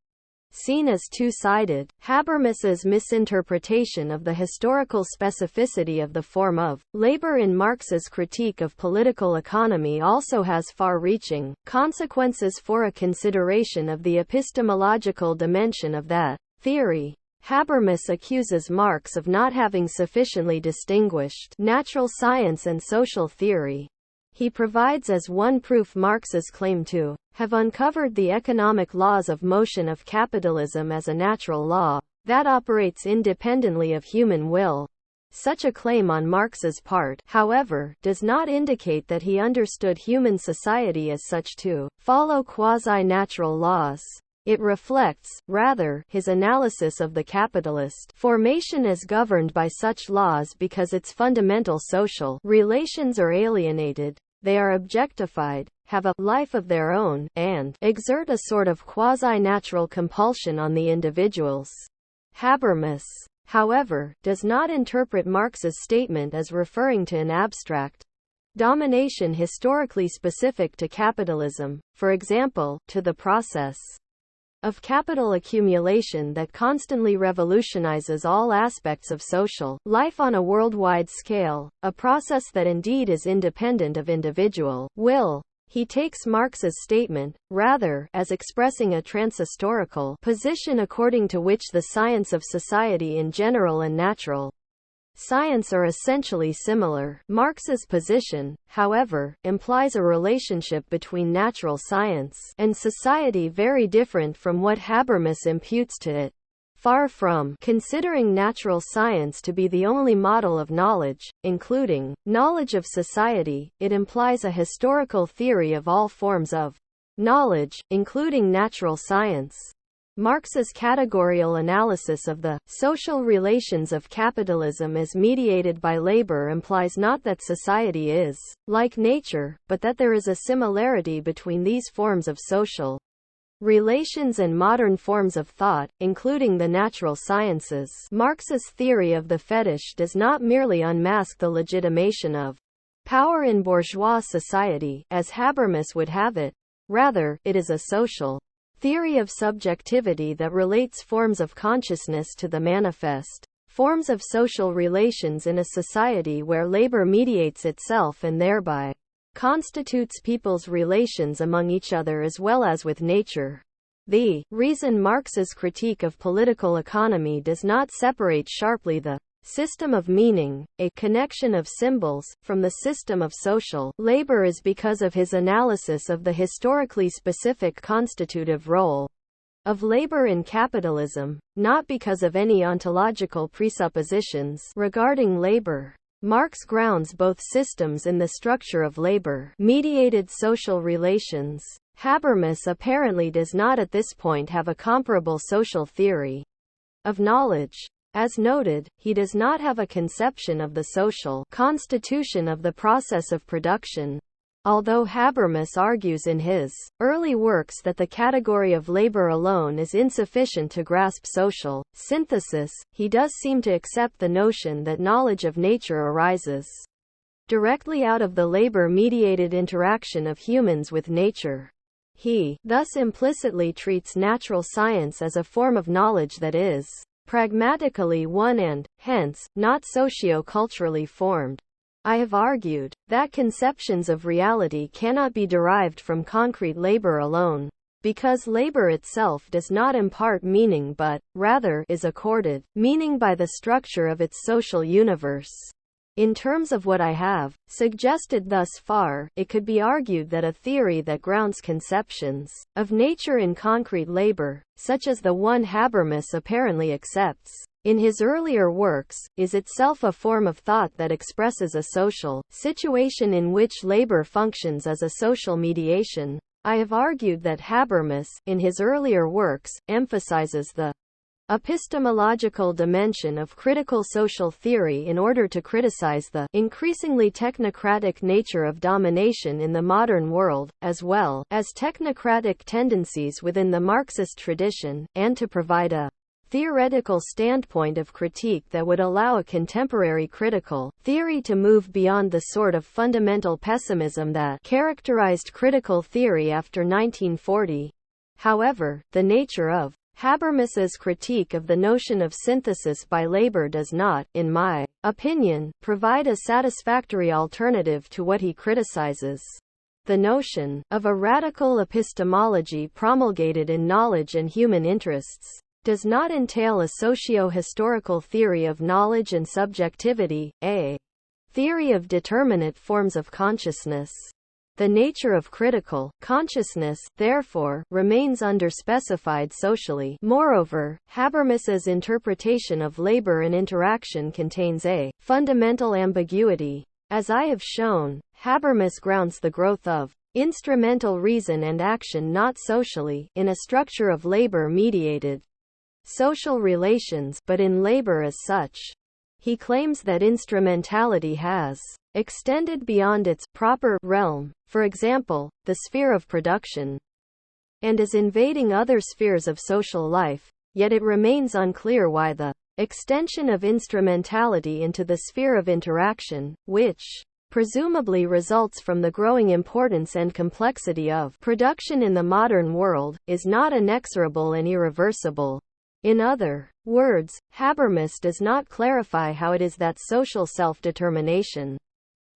seen as two-sided. Habermas's misinterpretation of the historical specificity of the form of labor in Marx's critique of political economy also has far-reaching consequences for a consideration of the epistemological dimension of that theory. Habermas accuses Marx of not having sufficiently distinguished natural science and social theory. He provides as one proof Marx's claim to have uncovered the economic laws of motion of capitalism as a natural law that operates independently of human will. Such a claim on Marx's part, however, does not indicate that he understood human society as such to follow quasi-natural laws. It reflects, rather, his analysis of the capitalist formation as governed by such laws because its fundamental social relations are alienated, they are objectified, have a life of their own, and exert a sort of quasi-natural compulsion on the individuals. Habermas, however, does not interpret Marx's statement as referring to an abstract domination historically specific to capitalism, for example, to the process of capital accumulation that constantly revolutionizes all aspects of social life on a worldwide scale, a process that indeed is independent of individual will. He takes Marx's statement, rather, as expressing a transhistorical position according to which the science of society in general and natural science are essentially similar. Marx's position, however, implies a relationship between natural science and society very different from what Habermas imputes to it. Far from considering natural science to be the only model of knowledge, including knowledge of society, it implies a historical theory of all forms of knowledge, including natural science. Marx's categorical analysis of the social relations of capitalism as mediated by labor implies not that society is like nature, but that there is a similarity between these forms of social relations and modern forms of thought, including the natural sciences. Marx's theory of the fetish does not merely unmask the legitimation of power in bourgeois society, as Habermas would have it. Rather, it is a social theory of subjectivity that relates forms of consciousness to the manifest forms of social relations in a society where labor mediates itself and thereby constitutes people's relations among each other as well as with nature. The reason Marx's critique of political economy does not separate sharply the system of meaning, a connection of symbols, from the system of social labor is because of his analysis of the historically specific constitutive role of labor in capitalism, not because of any ontological presuppositions regarding labor. Marx grounds both systems in the structure of labor-mediated social relations. Habermas apparently does not at this point have a comparable social theory of knowledge. As noted, he does not have a conception of the social constitution of the process of production. Although Habermas argues in his early works that the category of labor alone is insufficient to grasp social synthesis, he does seem to accept the notion that knowledge of nature arises directly out of the labor-mediated interaction of humans with nature. He thus implicitly treats natural science as a form of knowledge that is pragmatically one and, hence, not socio-culturally formed. I have argued that conceptions of reality cannot be derived from concrete labor alone, because labor itself does not impart meaning but, rather, is accorded meaning by the structure of its social universe. In terms of what I have suggested thus far, it could be argued that a theory that grounds conceptions of nature in concrete labor, such as the one Habermas apparently accepts in his earlier works, is itself a form of thought that expresses a social situation in which labor functions as a social mediation. I have argued that Habermas, in his earlier works, emphasizes the epistemological dimension of critical social theory in order to criticize the increasingly technocratic nature of domination in the modern world, as well as technocratic tendencies within the Marxist tradition, and to provide a theoretical standpoint of critique that would allow a contemporary critical theory to move beyond the sort of fundamental pessimism that characterized critical theory after 1940. However, the nature of Habermas's critique of the notion of synthesis by labor does not, in my opinion, provide a satisfactory alternative to what he criticizes. The notion of a radical epistemology promulgated in knowledge and human interests does not entail a socio-historical theory of knowledge and subjectivity, a theory of determinate forms of consciousness. The nature of critical consciousness, therefore, remains underspecified socially. Moreover, Habermas's interpretation of labor and interaction contains a fundamental ambiguity. As I have shown, Habermas grounds the growth of instrumental reason and action not socially, in a structure of labor-mediated social relations, but in labor as such. He claims that instrumentality has extended beyond its proper realm, for example, the sphere of production, and is invading other spheres of social life, yet it remains unclear why the extension of instrumentality into the sphere of interaction, which presumably results from the growing importance and complexity of production in the modern world, is not inexorable and irreversible. In other words, Habermas does not clarify how it is that social self-determination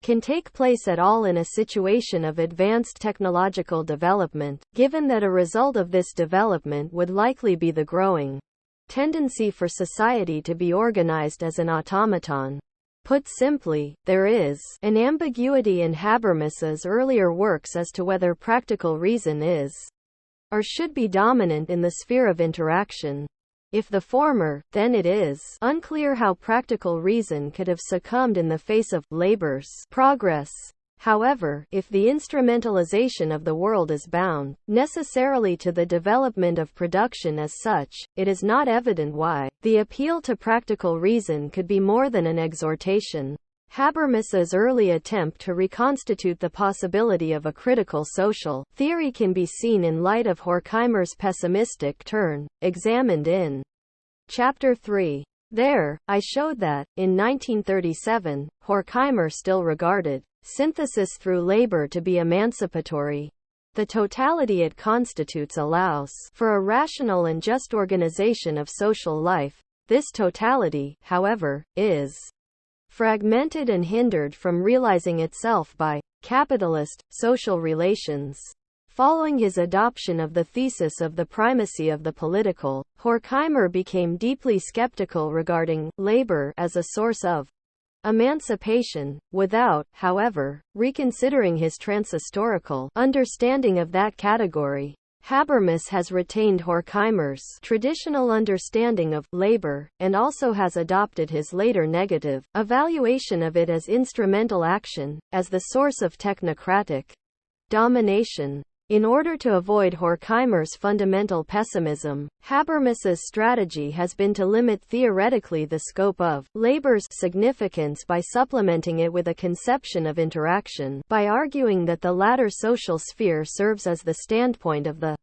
can take place at all in a situation of advanced technological development, given that a result of this development would likely be the growing tendency for society to be organized as an automaton. Put simply, there is an ambiguity in Habermas's earlier works as to whether practical reason is or should be dominant in the sphere of interaction. If the former, then it is unclear how practical reason could have succumbed in the face of labor's progress. However, if the instrumentalization of the world is bound necessarily to the development of production as such, it is not evident why the appeal to practical reason could be more than an exhortation. Habermas's early attempt to reconstitute the possibility of a critical social theory can be seen in light of Horkheimer's pessimistic turn, examined in Chapter 3. There, I showed that, in 1937, Horkheimer still regarded synthesis through labor to be emancipatory. The totality it constitutes allows for a rational and just organization of social life. This totality, however, is fragmented and hindered from realizing itself by capitalist social relations. Following his adoption of the thesis of the primacy of the political, Horkheimer became deeply skeptical regarding labor as a source of emancipation, without, however, reconsidering his transhistorical understanding of that category. Habermas has retained Horkheimer's traditional understanding of labor, and also has adopted his later negative evaluation of it as instrumental action, as the source of technocratic domination. In order to avoid Horkheimer's fundamental pessimism, Habermas's strategy has been to limit theoretically the scope of labor's significance by supplementing it with a conception of interaction, by arguing that the latter social sphere serves as the standpoint of the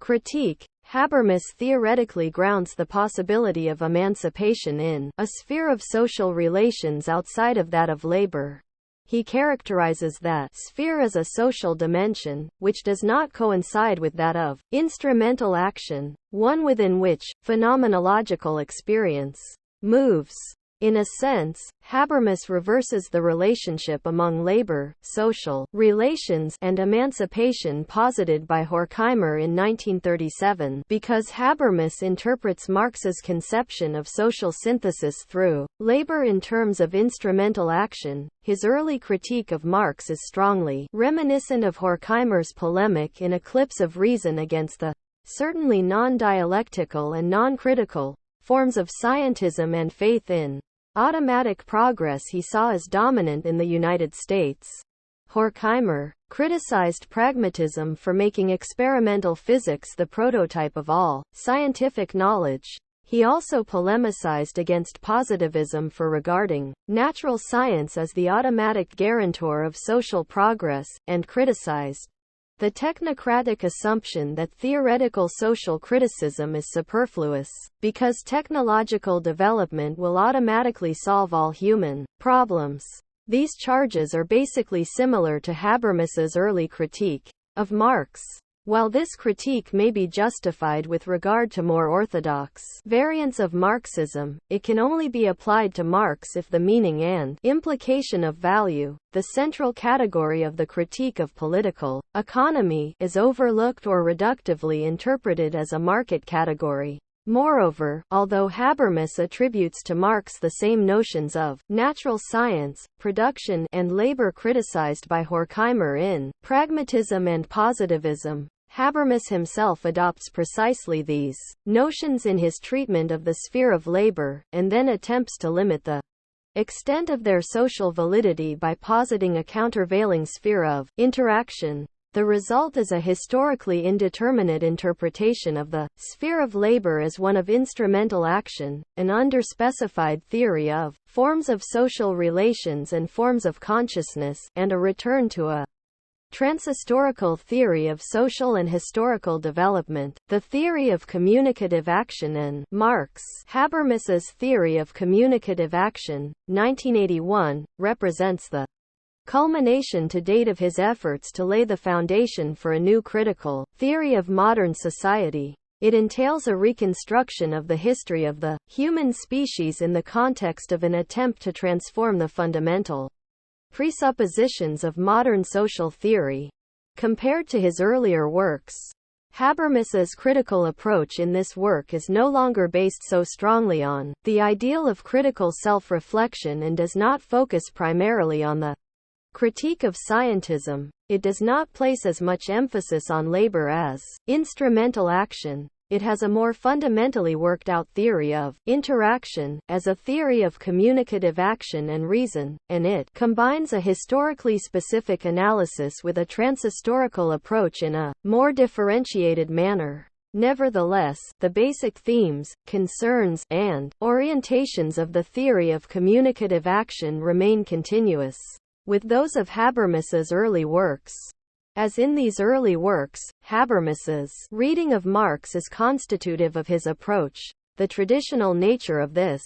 critique. Habermas theoretically grounds the possibility of emancipation in a sphere of social relations outside of that of labor. He characterizes that sphere as a social dimension, which does not coincide with that of instrumental action, one within which phenomenological experience moves. In a sense, Habermas reverses the relationship among labor, social relations, and emancipation posited by Horkheimer in 1937, because Habermas interprets Marx's conception of social synthesis through labor in terms of instrumental action. His early critique of Marx is strongly reminiscent of Horkheimer's polemic in Eclipse of Reason against the certainly non-dialectical and non-critical forms of scientism and faith in automatic progress he saw as dominant in the United States. Horkheimer criticized pragmatism for making experimental physics the prototype of all scientific knowledge. He also polemicized against positivism for regarding natural science as the automatic guarantor of social progress, and criticized the technocratic assumption that theoretical social criticism is superfluous, because technological development will automatically solve all human problems. These charges are basically similar to Habermas's early critique of Marx. While this critique may be justified with regard to more orthodox variants of Marxism, it can only be applied to Marx if the meaning and implication of value, the central category of the critique of political economy, is overlooked or reductively interpreted as a market category. Moreover, although Habermas attributes to Marx the same notions of natural science, production, and labor criticized by Horkheimer in Pragmatism and Positivism, Habermas himself adopts precisely these notions in his treatment of the sphere of labor, and then attempts to limit the extent of their social validity by positing a countervailing sphere of interaction. The result is a historically indeterminate interpretation of the sphere of labor as one of instrumental action, an underspecified theory of forms of social relations and forms of consciousness, and a return to a transhistorical theory of social and historical development, the theory of communicative action, and Marx. Habermas's theory of communicative action, 1981, represents the culmination to date of his efforts to lay the foundation for a new critical theory of modern society. It entails a reconstruction of the history of the human species in the context of an attempt to transform the fundamental presuppositions of modern social theory. Compared to his earlier works, Habermas's critical approach in this work is no longer based so strongly on the ideal of critical self-reflection and does not focus primarily on the critique of scientism. It does not place as much emphasis on labor as instrumental action. It has a more fundamentally worked out theory of interaction, as a theory of communicative action and reason, and it combines a historically specific analysis with a transhistorical approach in a more differentiated manner. Nevertheless, the basic themes, concerns, and orientations of the theory of communicative action remain continuous with those of Habermas's early works. As in these early works, Habermas's reading of Marx is constitutive of his approach. The traditional nature of this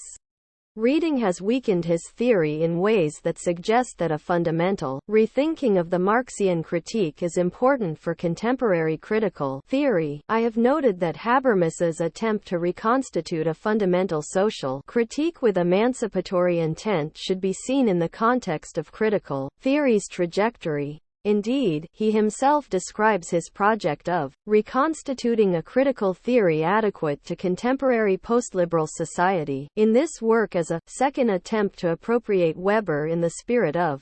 reading has weakened his theory in ways that suggest that a fundamental rethinking of the Marxian critique is important for contemporary critical theory. I have noted that Habermas's attempt to reconstitute a fundamental social critique with emancipatory intent should be seen in the context of critical theory's trajectory. Indeed, he himself describes his project of reconstituting a critical theory adequate to contemporary postliberal society in this work as a second attempt to appropriate Weber in the spirit of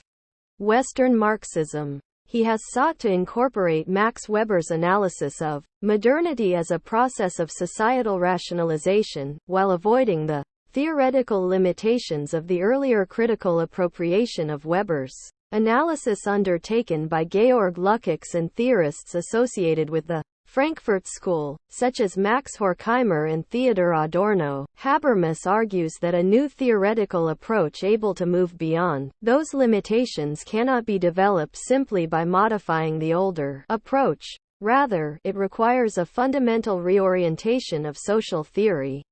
Western Marxism. He has sought to incorporate Max Weber's analysis of modernity as a process of societal rationalization, while avoiding the theoretical limitations of the earlier critical appropriation of Weber's analysis undertaken by Georg Lukács and theorists associated with the Frankfurt School, such as Max Horkheimer and Theodor Adorno. Habermas argues that a new theoretical approach able to move beyond those limitations cannot be developed simply by modifying the older approach. Rather, it requires a fundamental reorientation of social theory.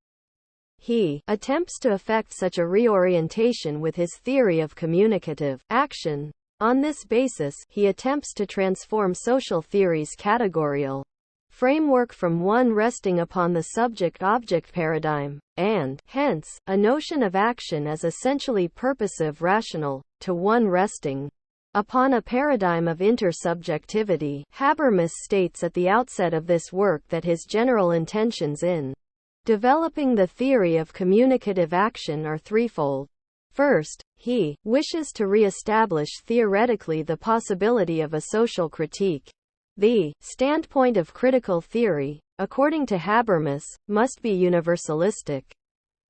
He attempts to effect such a reorientation with his theory of communicative action. On this basis, he attempts to transform social theory's categorial framework from one resting upon the subject-object paradigm, and, hence, a notion of action as essentially purposive rational, to one resting upon a paradigm of intersubjectivity. Habermas states at the outset of this work that his general intentions in developing the theory of communicative action are threefold. First, he wishes to re-establish theoretically the possibility of a social critique. The standpoint of critical theory, according to Habermas, must be universalistic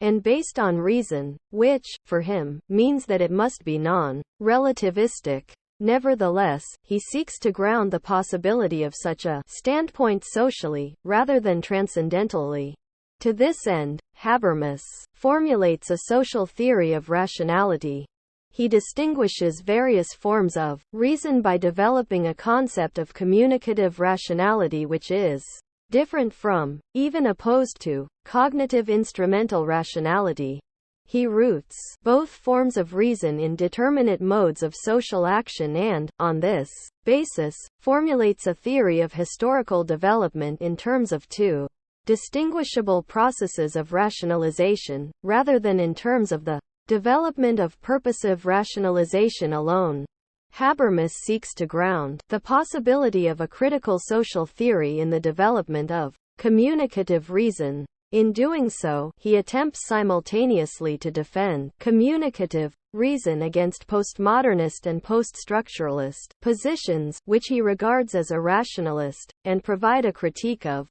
and based on reason, which, for him, means that it must be non-relativistic. Nevertheless, he seeks to ground the possibility of such a standpoint socially, rather than transcendentally. To this end, Habermas formulates a social theory of rationality. He distinguishes various forms of reason by developing a concept of communicative rationality which is different from, even opposed to, cognitive instrumental rationality. He roots both forms of reason in determinate modes of social action and, on this basis, formulates a theory of historical development in terms of two distinguishable processes of rationalization, rather than in terms of the development of purposive rationalization alone. Habermas seeks to ground the possibility of a critical social theory in the development of communicative reason. In doing so, he attempts simultaneously to defend communicative reason against postmodernist and poststructuralist positions, which he regards as irrationalist, and provide a critique of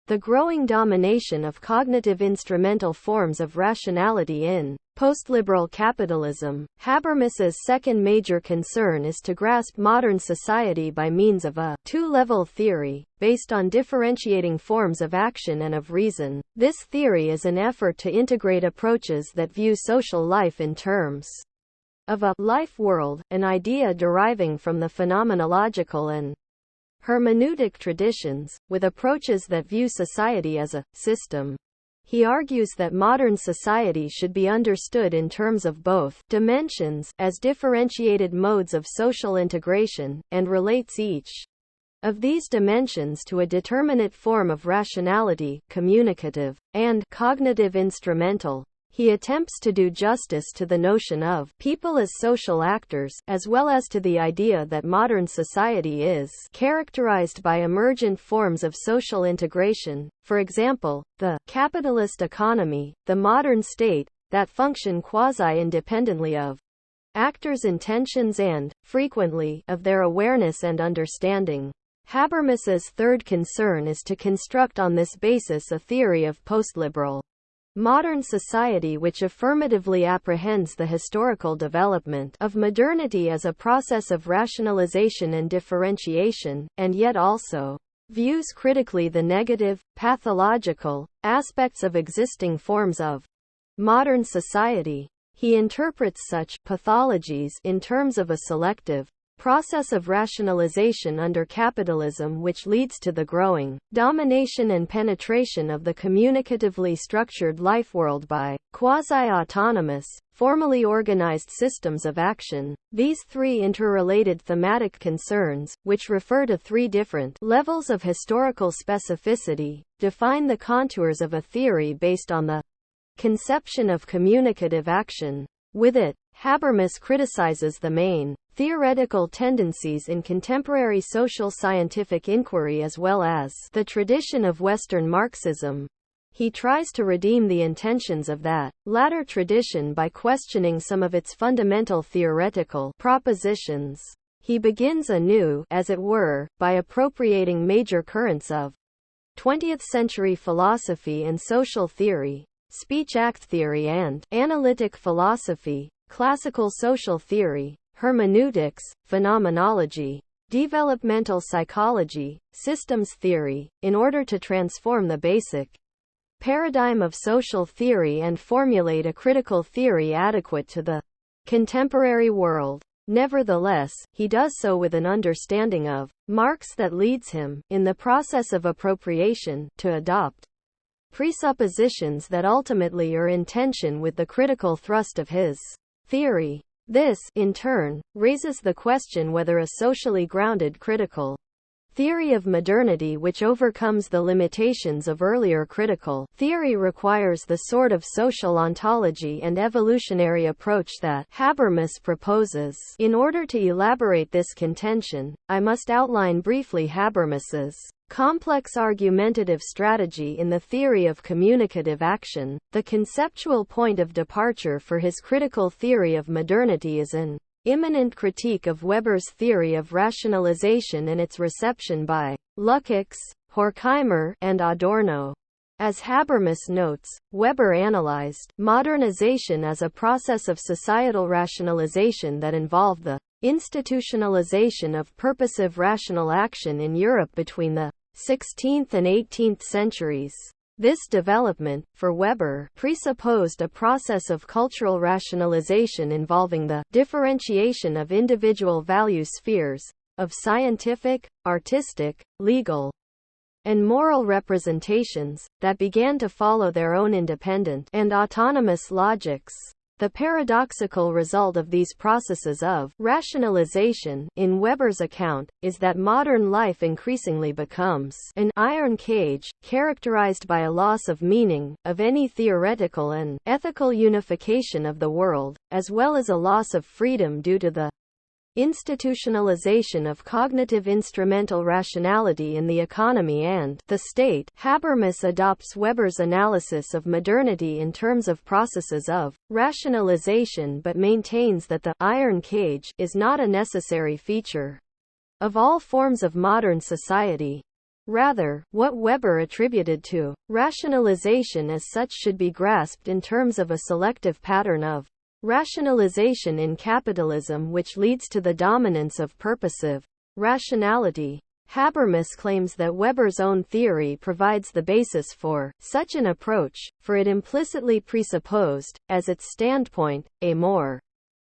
the growing domination of cognitive instrumental forms of rationality in postliberal capitalism. Habermas's second major concern is to grasp modern society by means of a two-level theory, based on differentiating forms of action and of reason. This theory is an effort to integrate approaches that view social life in terms of a life world, an idea deriving from the phenomenological and hermeneutic traditions, with approaches that view society as a system. He argues that modern society should be understood in terms of both dimensions, as differentiated modes of social integration, and relates each of these dimensions to a determinate form of rationality, communicative, and cognitive instrumental. He attempts to do justice to the notion of people as social actors, as well as to the idea that modern society is characterized by emergent forms of social integration, for example, the capitalist economy, the modern state, that function quasi-independently of actors' intentions and, frequently, of their awareness and understanding. Habermas's third concern is to construct on this basis a theory of postliberal modern society which affirmatively apprehends the historical development of modernity as a process of rationalization and differentiation, and yet also views critically the negative, pathological aspects of existing forms of modern society. He interprets such pathologies in terms of a selective process of rationalization under capitalism which leads to the growing domination and penetration of the communicatively structured life world by quasi-autonomous, formally organized systems of action. These three interrelated thematic concerns, which refer to three different levels of historical specificity, define the contours of a theory based on the conception of communicative action. With it, Habermas criticizes the main theoretical tendencies in contemporary social scientific inquiry as well as the tradition of Western Marxism. He tries to redeem the intentions of that latter tradition by questioning some of its fundamental theoretical propositions. He begins anew, as it were, by appropriating major currents of 20th-century philosophy and social theory, speech-act theory and analytic philosophy, classical social theory, hermeneutics, phenomenology, developmental psychology, systems theory, in order to transform the basic paradigm of social theory and formulate a critical theory adequate to the contemporary world. Nevertheless, he does so with an understanding of Marx that leads him, in the process of appropriation, to adopt presuppositions that ultimately are in tension with the critical thrust of his theory. This, in turn, raises the question whether a socially grounded critical theory of modernity which overcomes the limitations of earlier critical theory requires the sort of social ontology and evolutionary approach that Habermas proposes. In order to elaborate this contention, I must outline briefly Habermas's complex argumentative strategy in the theory of communicative action. The conceptual point of departure for his critical theory of modernity is an immanent critique of Weber's theory of rationalization and its reception by Lukács, Horkheimer, and Adorno. As Habermas notes, Weber analyzed modernization as a process of societal rationalization that involved the institutionalization of purposive rational action in Europe between the 16th and 18th centuries. This development, for Weber, presupposed a process of cultural rationalization involving the differentiation of individual value spheres, of scientific, artistic, legal, and moral representations, that began to follow their own independent and autonomous logics. The paradoxical result of these processes of rationalization, in Weber's account, is that modern life increasingly becomes an iron cage, characterized by a loss of meaning, of any theoretical and ethical unification of the world, as well as a loss of freedom due to the institutionalization of cognitive instrumental rationality in the economy and the state. Habermas adopts Weber's analysis of modernity in terms of processes of rationalization but maintains that the iron cage is not a necessary feature of all forms of modern society. Rather, what Weber attributed to rationalization as such should be grasped in terms of a selective pattern of rationalization in capitalism which leads to the dominance of purposive rationality. Habermas claims that Weber's own theory provides the basis for such an approach, for it implicitly presupposed, as its standpoint, a more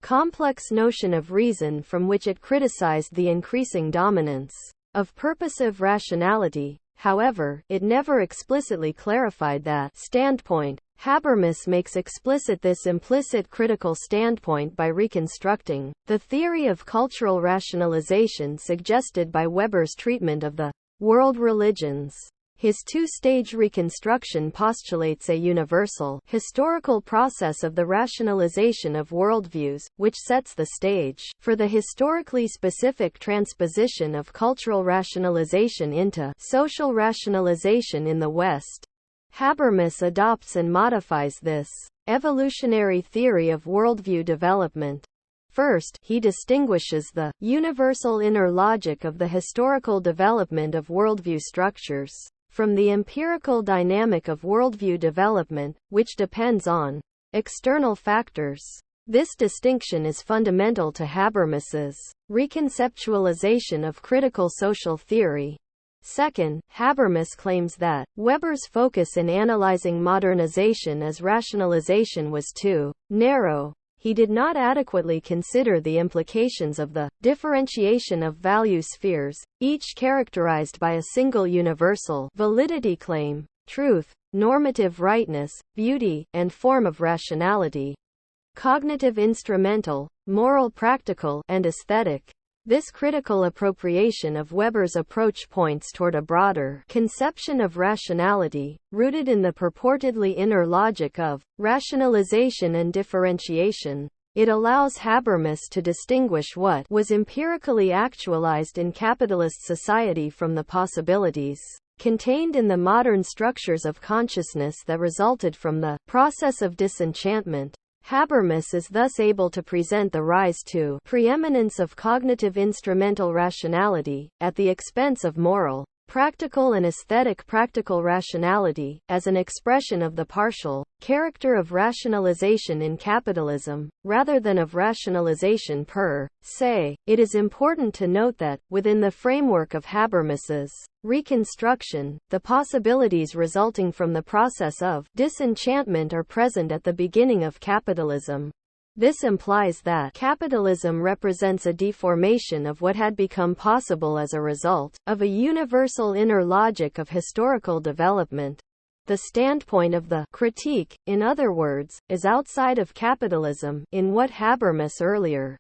complex notion of reason from which it criticized the increasing dominance of purposive rationality. However, it never explicitly clarified that standpoint. Habermas makes explicit this implicit critical standpoint by reconstructing the theory of cultural rationalization suggested by Weber's treatment of the world religions. His two-stage reconstruction postulates a universal, historical process of the rationalization of worldviews, which sets the stage for the historically specific transposition of cultural rationalization into social rationalization in the West. Habermas adopts and modifies this evolutionary theory of worldview development. First, he distinguishes the universal inner logic of the historical development of worldview structures from the empirical dynamic of worldview development, which depends on external factors. This distinction is fundamental to Habermas's reconceptualization of critical social theory. Second, Habermas claims that Weber's focus in analyzing modernization as rationalization was too narrow. He did not adequately consider the implications of the differentiation of value spheres, each characterized by a single universal validity claim, truth, normative rightness, beauty, and form of rationality. Cognitive instrumental, moral practical, and aesthetic. This critical appropriation of Weber's approach points toward a broader conception of rationality, rooted in the purportedly inner logic of rationalization and differentiation. It allows Habermas to distinguish what was empirically actualized in capitalist society from the possibilities contained in the modern structures of consciousness that resulted from the process of disenchantment. Habermas is thus able to present the rise to preeminence of cognitive instrumental rationality, at the expense of moral, practical and aesthetic practical rationality, as an expression of the partial character of rationalization in capitalism, rather than of rationalization per se. It is important to note that, within the framework of Habermas's reconstruction, the possibilities resulting from the process of disenchantment are present at the beginning of capitalism. This implies that capitalism represents a deformation of what had become possible as a result of a universal inner logic of historical development. The standpoint of the critique, in other words, is outside of capitalism, in what Habermas earlier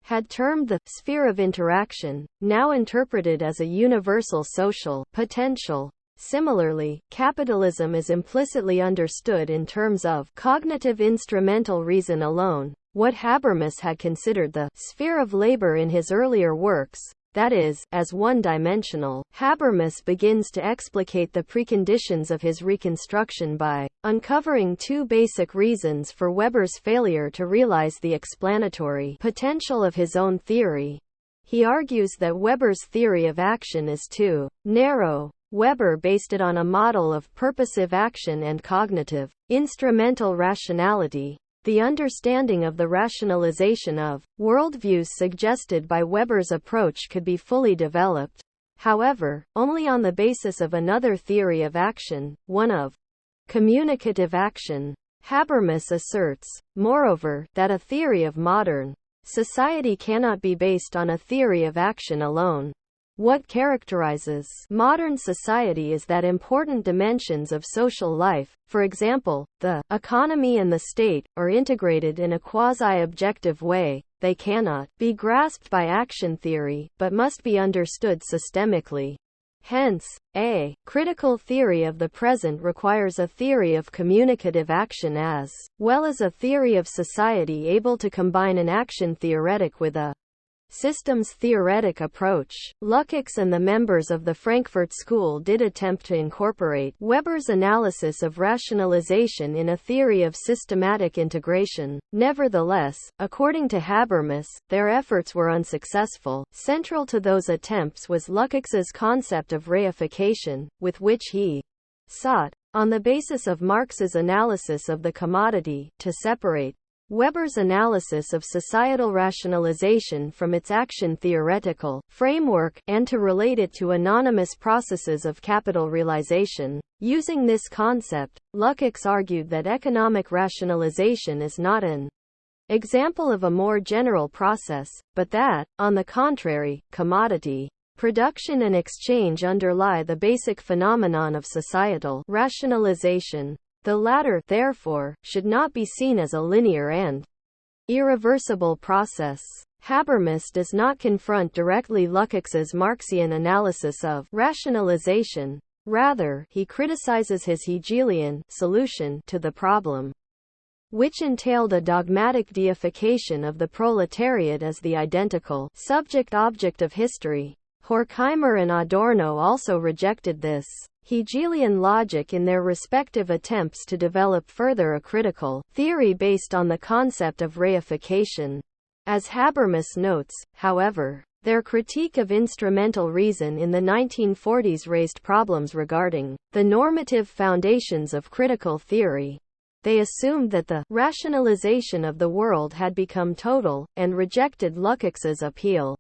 had termed the sphere of interaction, now interpreted as a universal social potential. Similarly, capitalism is implicitly understood in terms of cognitive instrumental reason alone, what Habermas had considered the sphere of labor in his earlier works, that is, as one-dimensional. Habermas begins to explicate the preconditions of his reconstruction by uncovering two basic reasons for Weber's failure to realize the explanatory potential of his own theory. He argues that Weber's theory of action is too narrow. Weber based it on a model of purposive action and cognitive, instrumental rationality. The understanding of the rationalization of worldviews suggested by Weber's approach could be fully developed, however, only on the basis of another theory of action, one of communicative action. Habermas asserts, moreover, that a theory of modern society cannot be based on a theory of action alone. What characterizes modern society is that important dimensions of social life, for example, the economy and the state, are integrated in a quasi-objective way. They cannot be grasped by action theory, but must be understood systemically. Hence, a critical theory of the present requires a theory of communicative action as well as a theory of society able to combine an action theoretic with a systems theoretic approach. Lukács and the members of the Frankfurt School did attempt to incorporate Weber's analysis of rationalization in a theory of systematic integration. Nevertheless, according to Habermas, their efforts were unsuccessful. Central to those attempts was Lukács's concept of reification, with which he sought, on the basis of Marx's analysis of the commodity, to separate Weber's analysis of societal rationalization from its action-theoretical framework, and to relate it to anonymous processes of capital realization. Using this concept, Lukács argued that economic rationalization is not an example of a more general process, but that, on the contrary, commodity production and exchange underlie the basic phenomenon of societal rationalization. The latter, therefore, should not be seen as a linear and irreversible process. Habermas does not confront directly Lukács's Marxian analysis of rationalization. Rather, he criticizes his Hegelian solution to the problem, which entailed a dogmatic deification of the proletariat as the identical subject-object of history. Horkheimer and Adorno also rejected this Hegelian logic in their respective attempts to develop further a critical theory based on the concept of reification. As Habermas notes, however, their critique of instrumental reason in the 1940s raised problems regarding the normative foundations of critical theory. They assumed that the rationalization of the world had become total, and rejected Lukács's appeal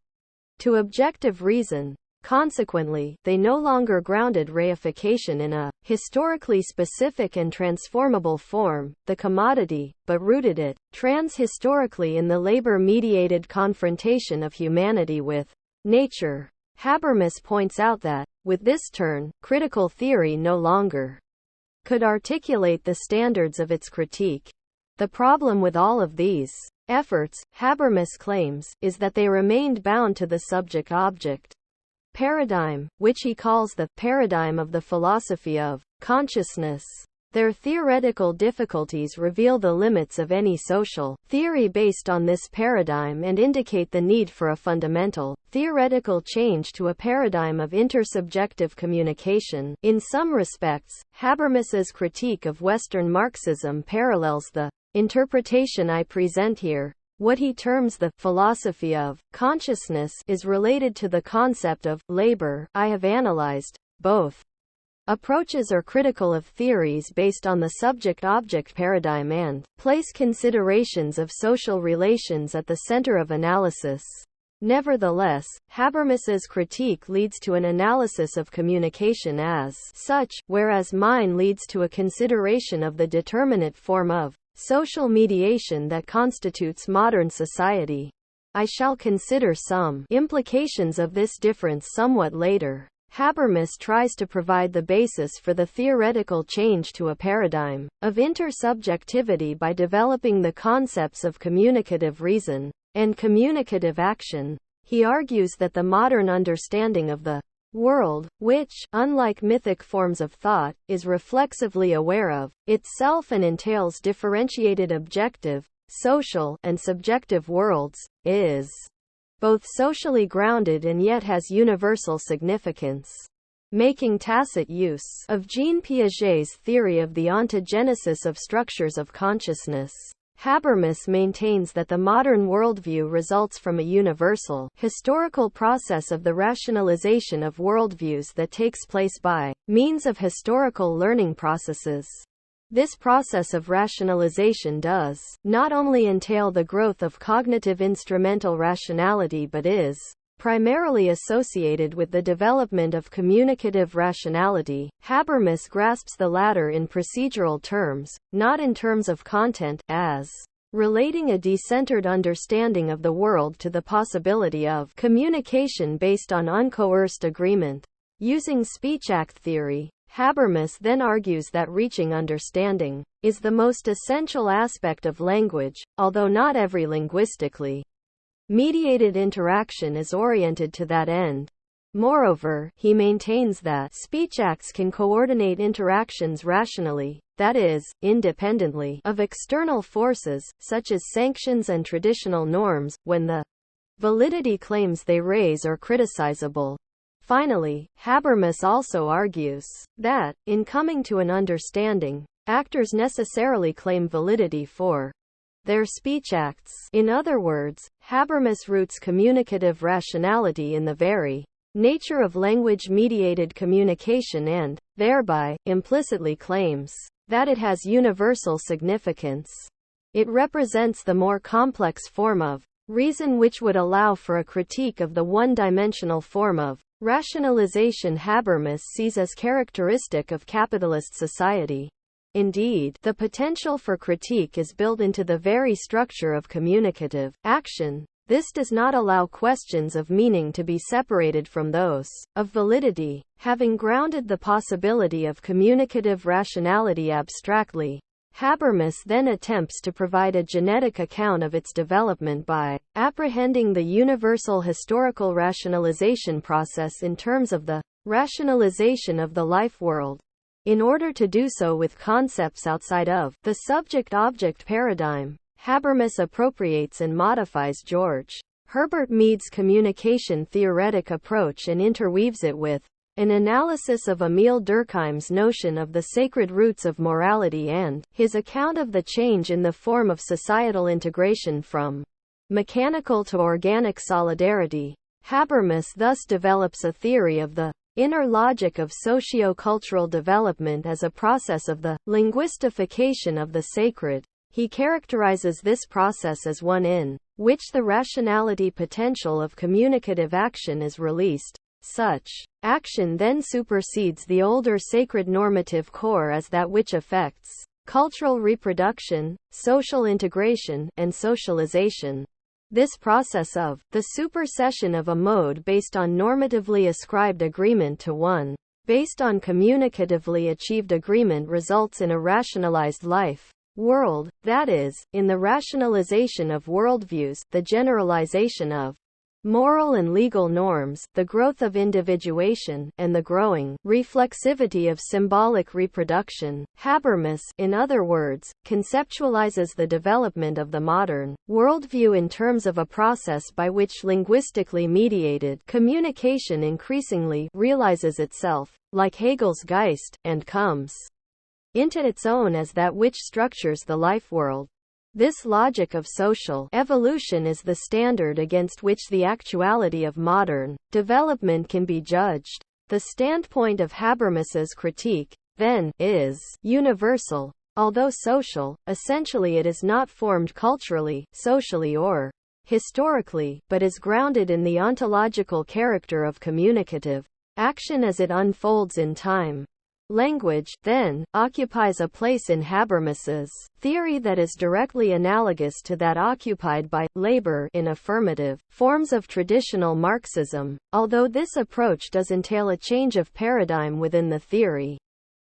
to objective reason. Consequently, they no longer grounded reification in a historically specific and transformable form, the commodity, but rooted it transhistorically in the labor-mediated confrontation of humanity with nature. Habermas points out that, with this turn, critical theory no longer could articulate the standards of its critique. The problem with all of these efforts, Habermas claims, is that they remained bound to the subject-object paradigm, which he calls the paradigm of the philosophy of consciousness. Their theoretical difficulties reveal the limits of any social theory based on this paradigm and indicate the need for a fundamental theoretical change to a paradigm of intersubjective communication. In some respects, Habermas's critique of Western Marxism parallels the interpretation I present here. What he terms the philosophy of consciousness is related to the concept of labor. I have analyzed both approaches are critical of theories based on the subject-object paradigm and place considerations of social relations at the center of analysis. Nevertheless, Habermas's critique leads to an analysis of communication as such, whereas mine leads to a consideration of the determinate form of social mediation that constitutes modern society. I shall consider some implications of this difference somewhat later. Habermas tries to provide the basis for the theoretical change to a paradigm of intersubjectivity by developing the concepts of communicative reason and communicative action. He argues that the modern understanding of the world, which, unlike mythic forms of thought, is reflexively aware of itself and entails differentiated objective, social, and subjective worlds, is both socially grounded and yet has universal significance. Making tacit use of Jean Piaget's theory of the ontogenesis of structures of consciousness, Habermas maintains that the modern worldview results from a universal, historical process of the rationalization of worldviews that takes place by means of historical learning processes. This process of rationalization does not only entail the growth of cognitive instrumental rationality but is primarily associated with the development of communicative rationality. Habermas grasps the latter in procedural terms, not in terms of content, as relating a decentered understanding of the world to the possibility of communication based on uncoerced agreement. Using speech act theory, Habermas then argues that reaching understanding is the most essential aspect of language, although not every linguistically mediated interaction is oriented to that end. Moreover, he maintains that speech acts can coordinate interactions rationally, that is, independently of external forces, such as sanctions and traditional norms, when the validity claims they raise are criticizable. Finally, Habermas also argues that, in coming to an understanding, actors necessarily claim validity for their speech acts. In other words, Habermas roots communicative rationality in the very nature of language-mediated communication and, thereby, implicitly claims that it has universal significance. It represents the more complex form of reason which would allow for a critique of the one-dimensional form of rationalization Habermas sees as characteristic of capitalist society. Indeed, the potential for critique is built into the very structure of communicative action. This does not allow questions of meaning to be separated from those of validity. Having grounded the possibility of communicative rationality abstractly, Habermas then attempts to provide a genetic account of its development by apprehending the universal historical rationalization process in terms of the rationalization of the life world. In order to do so with concepts outside of the subject-object paradigm, Habermas appropriates and modifies George Herbert Mead's communication theoretic approach and interweaves it with an analysis of Emile Durkheim's notion of the sacred roots of morality and his account of the change in the form of societal integration from mechanical to organic solidarity. Habermas thus develops a theory of the inner logic of socio-cultural development as a process of the linguistification of the sacred. He characterizes this process as one in which the rationality potential of communicative action is released. Such action then supersedes the older sacred normative core as that which affects cultural reproduction, social integration, and socialization. This process of the supersession of a mode based on normatively ascribed agreement to one based on communicatively achieved agreement results in a rationalized life world, that is, in the rationalization of worldviews, the generalization of moral and legal norms, the growth of individuation, and the growing reflexivity of symbolic reproduction. Habermas, in other words, conceptualizes the development of the modern worldview in terms of a process by which linguistically mediated communication increasingly realizes itself, like Hegel's Geist, and comes into its own as that which structures the life world. This logic of social evolution is the standard against which the actuality of modern development can be judged. The standpoint of Habermas's critique, then, is universal. Although social, essentially it is not formed culturally, socially or historically, but is grounded in the ontological character of communicative action as it unfolds in time. Language, then, occupies a place in Habermas's theory that is directly analogous to that occupied by labor in affirmative forms of traditional Marxism, although this approach does entail a change of paradigm within the theory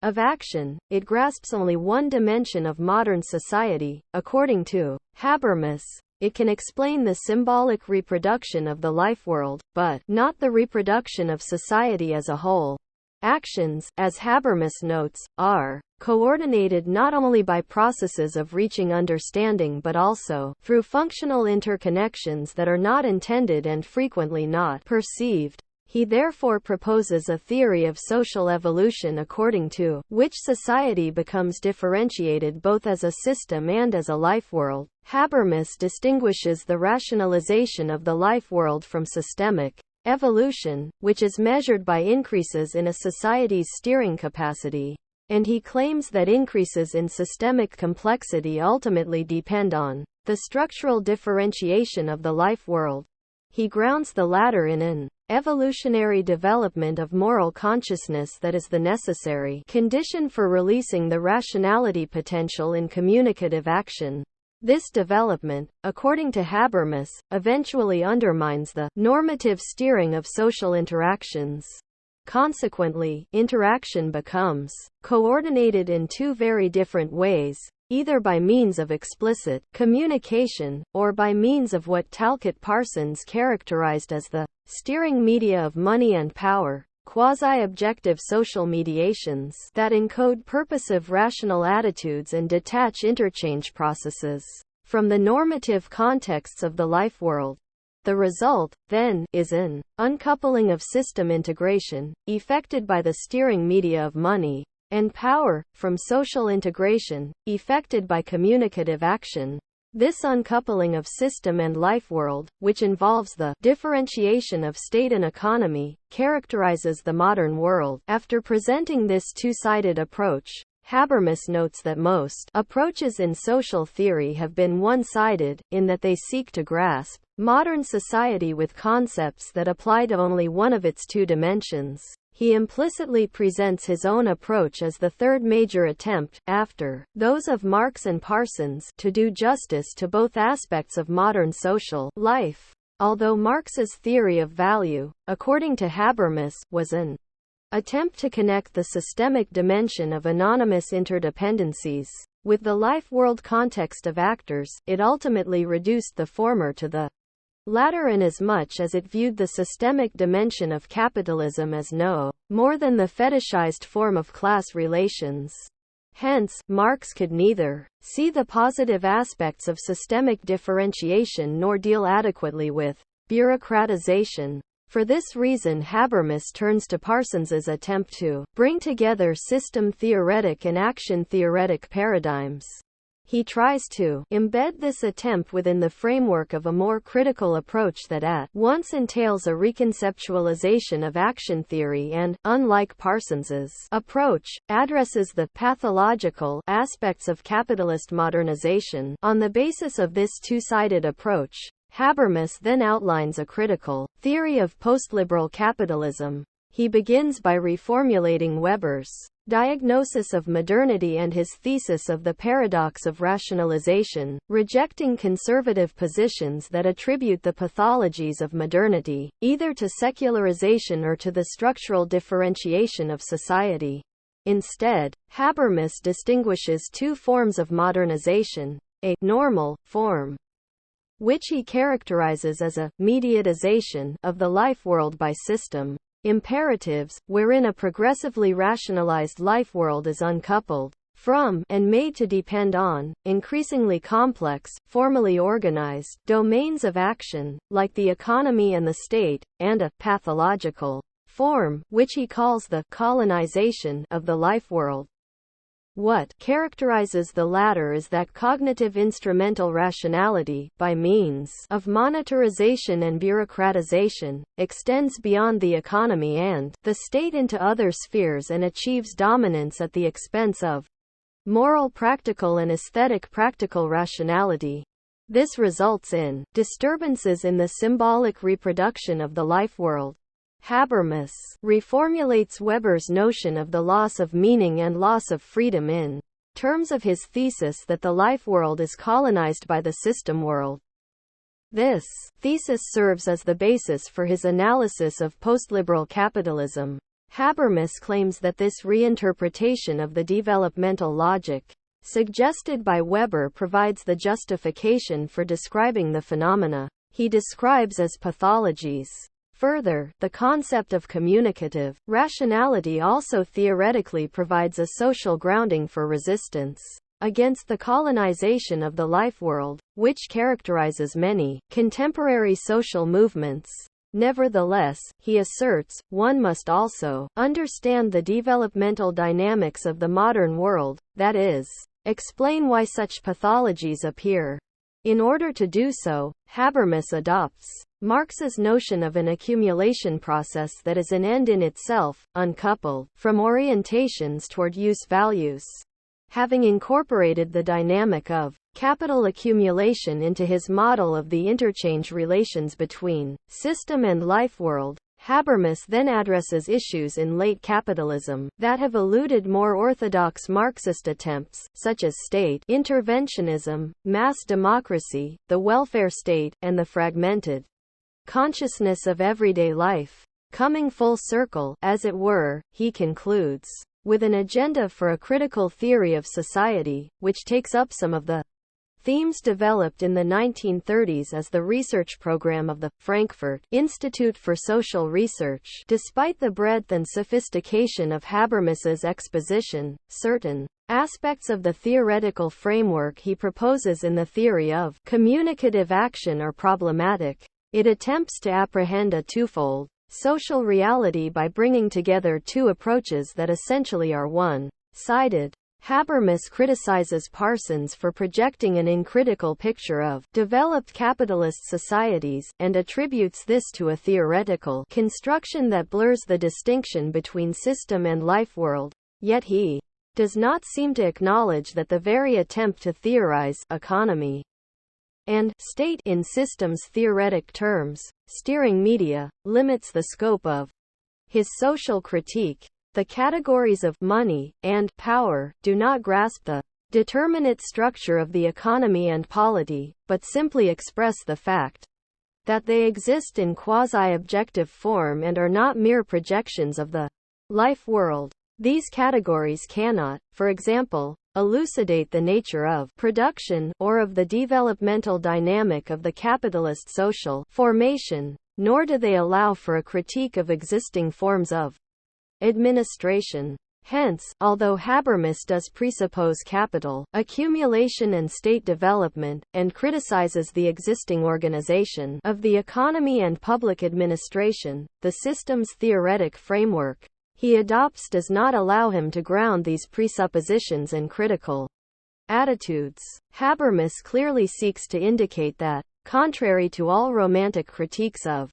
of action. It grasps only one dimension of modern society. According to Habermas, it can explain the symbolic reproduction of the life world, but not the reproduction of society as a whole. Actions, as Habermas notes, are coordinated not only by processes of reaching understanding but also through functional interconnections that are not intended and frequently not perceived. He therefore proposes a theory of social evolution according to which society becomes differentiated both as a system and as a life world. Habermas distinguishes the rationalization of the life world from systemic evolution, which is measured by increases in a society's steering capacity. and he claims that increases in systemic complexity ultimately depend on the structural differentiation of the life world. He grounds the latter in an evolutionary development of moral consciousness that is the necessary condition for releasing the rationality potential in communicative action. This development, according to Habermas, eventually undermines the normative steering of social interactions. Consequently, interaction becomes coordinated in two very different ways, either by means of explicit communication, or by means of what Talcott Parsons characterized as the steering media of money and power, quasi-objective social mediations that encode purposive rational attitudes and detach interchange processes from the normative contexts of the life world. The result, then, is an uncoupling of system integration, effected by the steering media of money and power, from social integration, effected by communicative action. This uncoupling of system and life world, which involves the differentiation of state and economy, characterizes the modern world. After presenting this two-sided approach, Habermas notes that most approaches in social theory have been one-sided, in that they seek to grasp modern society with concepts that apply to only one of its two dimensions. He implicitly presents his own approach as the third major attempt, after those of Marx and Parsons, to do justice to both aspects of modern social life. Although Marx's theory of value, according to Habermas, was an attempt to connect the systemic dimension of anonymous interdependencies with the life-world context of actors, it ultimately reduced the former to the latter inasmuch as it viewed the systemic dimension of capitalism as no more than the fetishized form of class relations. Hence, Marx could neither see the positive aspects of systemic differentiation nor deal adequately with bureaucratization. For this reason, Habermas turns to Parsons's attempt to bring together system-theoretic and action-theoretic paradigms. He tries to embed this attempt within the framework of a more critical approach that at once entails a reconceptualization of action theory and, unlike Parsons's approach, addresses the pathological aspects of capitalist modernization. On the basis of this two-sided approach, Habermas then outlines a critical theory of postliberal capitalism. He begins by reformulating Weber's diagnosis of modernity and his thesis of the paradox of rationalization, rejecting conservative positions that attribute the pathologies of modernity either to secularization or to the structural differentiation of society. Instead, Habermas distinguishes two forms of modernization: a normal form, which he characterizes as a mediatization of the life world by system imperatives, wherein a progressively rationalized life world is uncoupled from and made to depend on increasingly complex, formally organized domains of action, like the economy and the state, and a pathological form, which he calls the colonization of the life world. What characterizes the latter is that cognitive instrumental rationality, by means of monetarization and bureaucratization, extends beyond the economy and the state into other spheres and achieves dominance at the expense of moral practical and aesthetic practical rationality. This results in disturbances in the symbolic reproduction of the life world. Habermas reformulates Weber's notion of the loss of meaning and loss of freedom in terms of his thesis that the life world is colonized by the system world. This thesis serves as the basis for his analysis of postliberal capitalism. Habermas claims that this reinterpretation of the developmental logic suggested by Weber provides the justification for describing the phenomena he describes as pathologies. Further, the concept of communicative rationality also theoretically provides a social grounding for resistance against the colonization of the life world, which characterizes many contemporary social movements. Nevertheless, he asserts, one must also understand the developmental dynamics of the modern world, that is, explain why such pathologies appear. In order to do so, Habermas adopts Marx's notion of an accumulation process that is an end in itself, uncoupled from orientations toward use values. Having incorporated the dynamic of capital accumulation into his model of the interchange relations between system and life world, Habermas then addresses issues in late capitalism that have eluded more orthodox Marxist attempts, such as state interventionism, mass democracy, the welfare state, and the fragmented consciousness of everyday life. Coming full circle, as it were, he concludes with an agenda for a critical theory of society, which takes up some of the themes developed in the 1930s as the research program of the Frankfurt Institute for Social Research. Despite the breadth and sophistication of Habermas's exposition, certain aspects of the theoretical framework he proposes in the theory of communicative action are problematic. It attempts to apprehend a twofold social reality by bringing together two approaches that essentially are one-sided. Habermas criticizes Parsons for projecting an uncritical picture of developed capitalist societies, and attributes this to a theoretical construction that blurs the distinction between system and life world. Yet he does not seem to acknowledge that the very attempt to theorize economy and state in systems theoretic terms, steering media, limits the scope of his social critique. The categories of money and power do not grasp the determinate structure of the economy and polity, but simply express the fact that they exist in quasi-objective form and are not mere projections of the life world. These categories cannot, for example, elucidate the nature of production or of the developmental dynamic of the capitalist social formation, nor do they allow for a critique of existing forms of administration. Hence, although Habermas does presuppose capital accumulation and state development, and criticizes the existing organization of the economy and public administration, the system's theoretic framework he adopts does not allow him to ground these presuppositions in critical attitudes. Habermas clearly seeks to indicate that, contrary to all romantic critiques of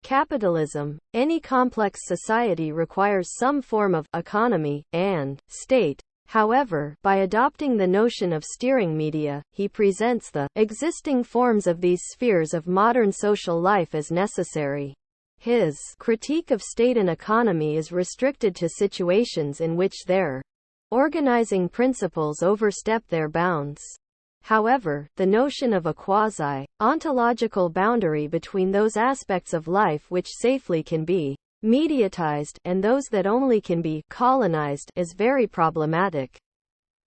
capitalism, any complex society requires some form of economy and state. However, by adopting the notion of steering media, he presents the existing forms of these spheres of modern social life as necessary. His critique of state and economy is restricted to situations in which their organizing principles overstep their bounds. However, the notion of a quasi-ontological boundary between those aspects of life which safely can be mediatized, and those that only can be colonized, is very problematic.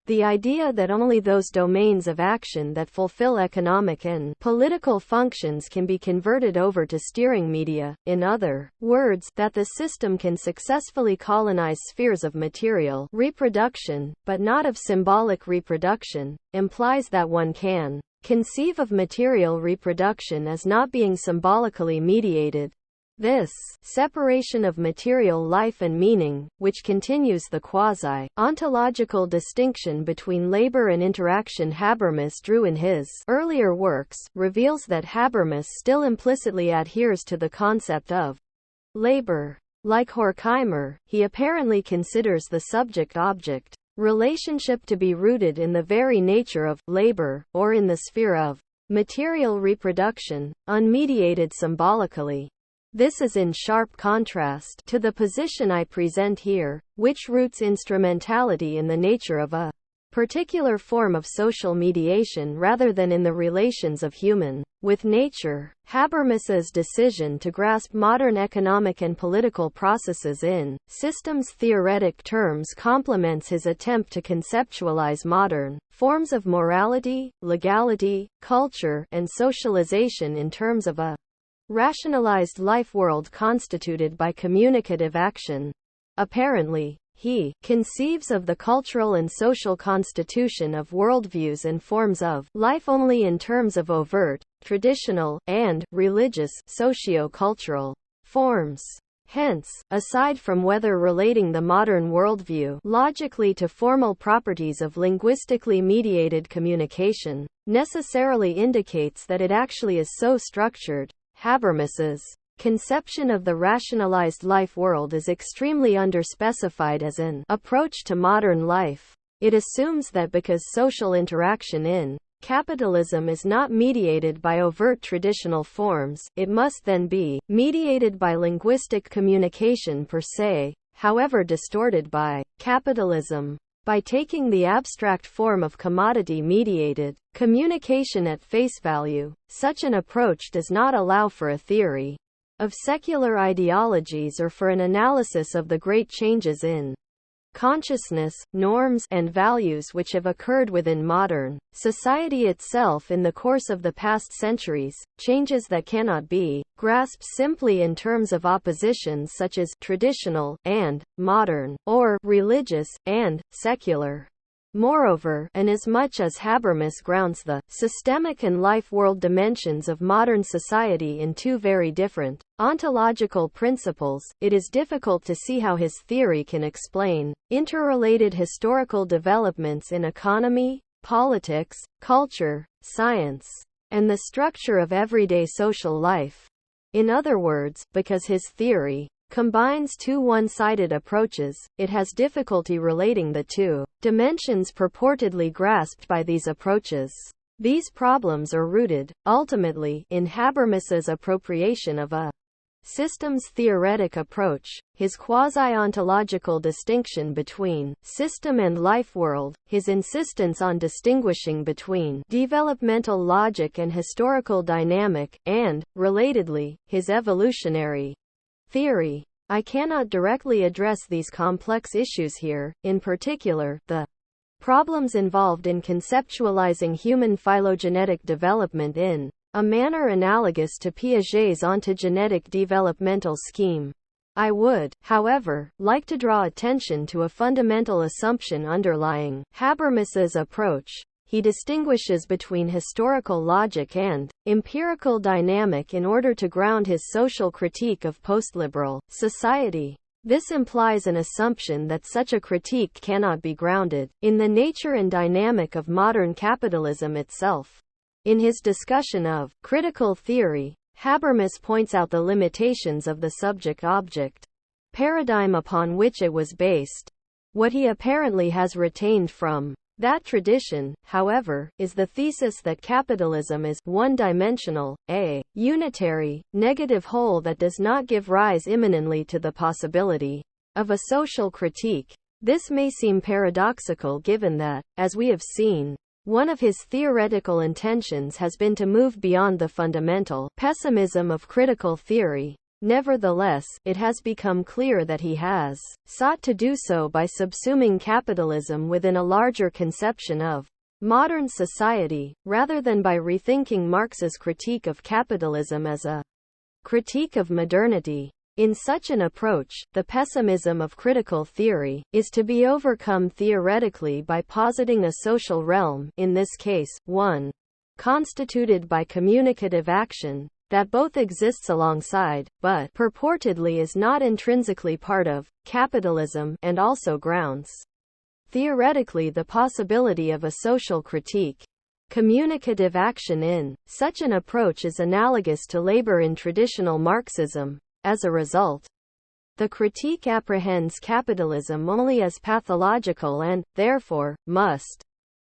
The idea that only those domains of action that fulfill economic and political functions can be converted over to steering media, in other words, that the system can successfully colonize spheres of material reproduction, but not of symbolic reproduction, implies that one can conceive of material reproduction as not being symbolically mediated. This separation of material life and meaning, which continues the quasi-ontological distinction between labor and interaction Habermas drew in his earlier works, reveals that Habermas still implicitly adheres to the concept of labor. Like Horkheimer, he apparently considers the subject-object relationship to be rooted in the very nature of labor, or in the sphere of material reproduction, unmediated symbolically. This is in sharp contrast to the position I present here, which roots instrumentality in the nature of a particular form of social mediation rather than in the relations of human with nature. Habermas's decision to grasp modern economic and political processes in systems theoretic terms complements his attempt to conceptualize modern forms of morality, legality, culture, and socialization in terms of a rationalized life world constituted by communicative action. Apparently, he conceives of the cultural and social constitution of worldviews and forms of life only in terms of overt, traditional, and religious, socio-cultural forms. Hence, aside from whether relating the modern worldview logically to formal properties of linguistically mediated communication necessarily indicates that it actually is so structured, Habermas's conception of the rationalized life world is extremely underspecified as an approach to modern life. It assumes that because social interaction in capitalism is not mediated by overt traditional forms, it must then be mediated by linguistic communication per se, however distorted by capitalism. By taking the abstract form of commodity-mediated communication at face value, such an approach does not allow for a theory of secular ideologies or for an analysis of the great changes in consciousness, norms, and values which have occurred within modern society itself in the course of the past centuries, changes that cannot be grasped simply in terms of oppositions such as traditional and modern, or religious and secular. Moreover, inasmuch as Habermas grounds the systemic and life-world dimensions of modern society in two very different ontological principles, it is difficult to see how his theory can explain interrelated historical developments in economy, politics, culture, science, and the structure of everyday social life. In other words, because his theory combines two one-sided approaches, it has difficulty relating the two dimensions purportedly grasped by these approaches. These problems are rooted, ultimately, in Habermas's appropriation of a systems-theoretic approach, his quasi-ontological distinction between system and life-world, his insistence on distinguishing between developmental logic and historical dynamic, and, relatedly, his evolutionary theory. I cannot directly address these complex issues here, in particular, the problems involved in conceptualizing human phylogenetic development in a manner analogous to Piaget's ontogenetic developmental scheme. I would, however, like to draw attention to a fundamental assumption underlying Habermas's approach. He distinguishes between historical logic and empirical dynamic in order to ground his social critique of postliberal society. This implies an assumption that such a critique cannot be grounded in the nature and dynamic of modern capitalism itself. In his discussion of critical theory, Habermas points out the limitations of the subject-object paradigm upon which it was based. What he apparently has retained from that tradition, however, is the thesis that capitalism is one-dimensional, a unitary, negative whole that does not give rise imminently to the possibility of a social critique. This may seem paradoxical given that, as we have seen, one of his theoretical intentions has been to move beyond the fundamental pessimism of critical theory. Nevertheless, it has become clear that he has sought to do so by subsuming capitalism within a larger conception of modern society, rather than by rethinking Marx's critique of capitalism as a critique of modernity. In such an approach, the pessimism of critical theory is to be overcome theoretically by positing a social realm, in this case, one constituted by communicative action, that both exists alongside, but purportedly is not intrinsically part of, capitalism, and also grounds theoretically the possibility of a social critique. Communicative action in such an approach is analogous to labor in traditional Marxism. As a result, the critique apprehends capitalism only as pathological and, therefore, must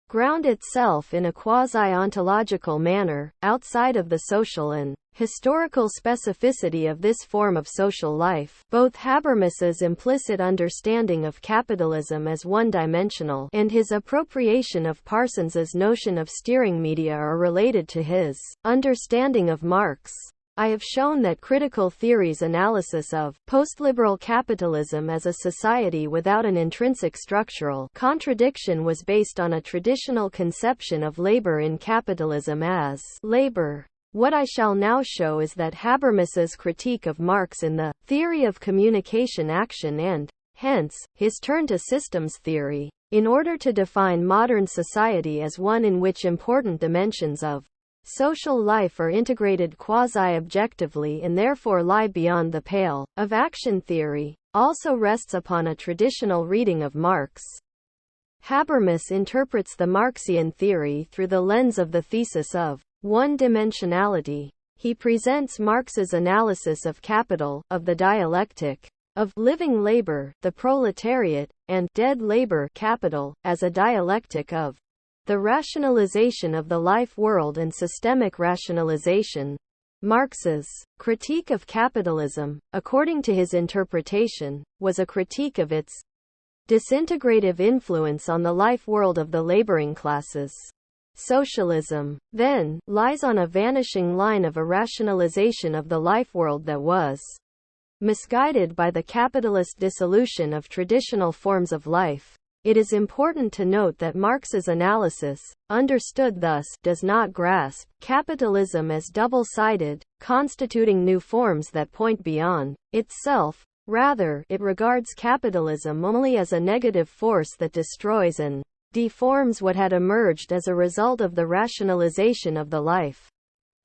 ground itself in a quasi-ontological manner, outside of the social and historical specificity of this form of social life. Both Habermas's implicit understanding of capitalism as one-dimensional and his appropriation of Parsons's notion of steering media are related to his understanding of Marx. I have shown that critical theory's analysis of postliberal capitalism as a society without an intrinsic structural contradiction was based on a traditional conception of labor in capitalism as labor. What I shall now show is that Habermas's critique of Marx in the theory of communication action and, hence, his turn to systems theory, in order to define modern society as one in which important dimensions of social life are integrated quasi-objectively and therefore lie beyond the pale of action theory, also rests upon a traditional reading of Marx. Habermas interprets the Marxian theory through the lens of the thesis of one-dimensionality. he presents Marx's analysis of capital, of the dialectic of living labor, the proletariat, and dead labor capital, as a dialectic of the rationalization of the life world and systemic rationalization. Marx's critique of capitalism, according to his interpretation, was a critique of its disintegrative influence on the life world of the laboring classes. Socialism, then, lies on a vanishing line of a rationalization of the life world that was misguided by the capitalist dissolution of traditional forms of life. It is important to note that Marx's analysis, understood thus, does not grasp capitalism as double-sided, constituting new forms that point beyond itself. Rather, it regards capitalism only as a negative force that destroys and deforms what had emerged as a result of the rationalization of the life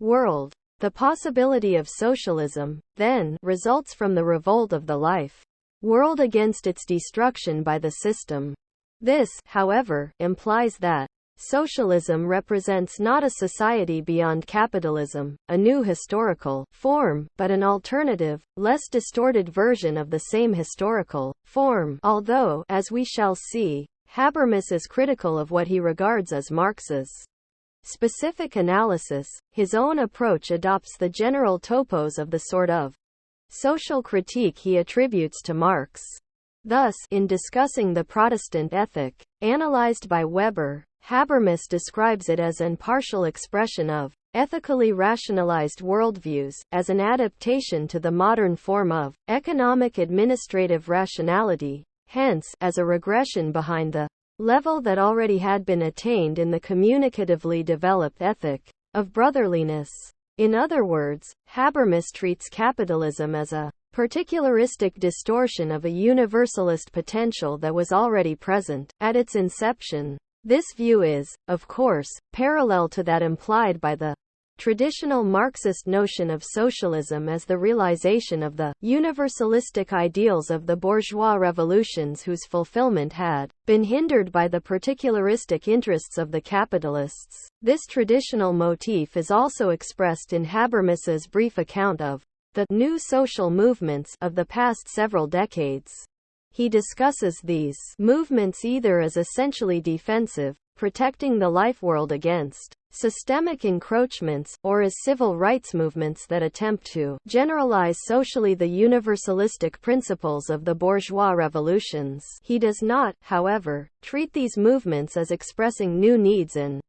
world. The possibility of socialism, then, results from the revolt of the life world against its destruction by the system. This, however, implies that socialism represents not a society beyond capitalism, a new historical form, but an alternative, less distorted version of the same historical form, although, as we shall see, Habermas is critical of what he regards as Marx's specific analysis. His own approach adopts the general topos of the sort of social critique he attributes to Marx. Thus, in discussing the Protestant ethic, analyzed by Weber, Habermas describes it as an partial expression of ethically rationalized worldviews, as an adaptation to the modern form of economic administrative rationality, hence, as a regression behind the level that already had been attained in the communicatively developed ethic of brotherliness. In other words, Habermas treats capitalism as a particularistic distortion of a universalist potential that was already present at its inception. This view is, of course, parallel to that implied by the traditional Marxist notion of socialism as the realization of the universalistic ideals of the bourgeois revolutions whose fulfillment had been hindered by the particularistic interests of the capitalists. This traditional motif is also expressed in Habermas's brief account of the new social movements of the past several decades. He discusses these movements either as essentially defensive, protecting the life world against systemic encroachments, or as civil rights movements that attempt to generalize socially the universalistic principles of the bourgeois revolutions. He does not, however, treat these movements as expressing new needs and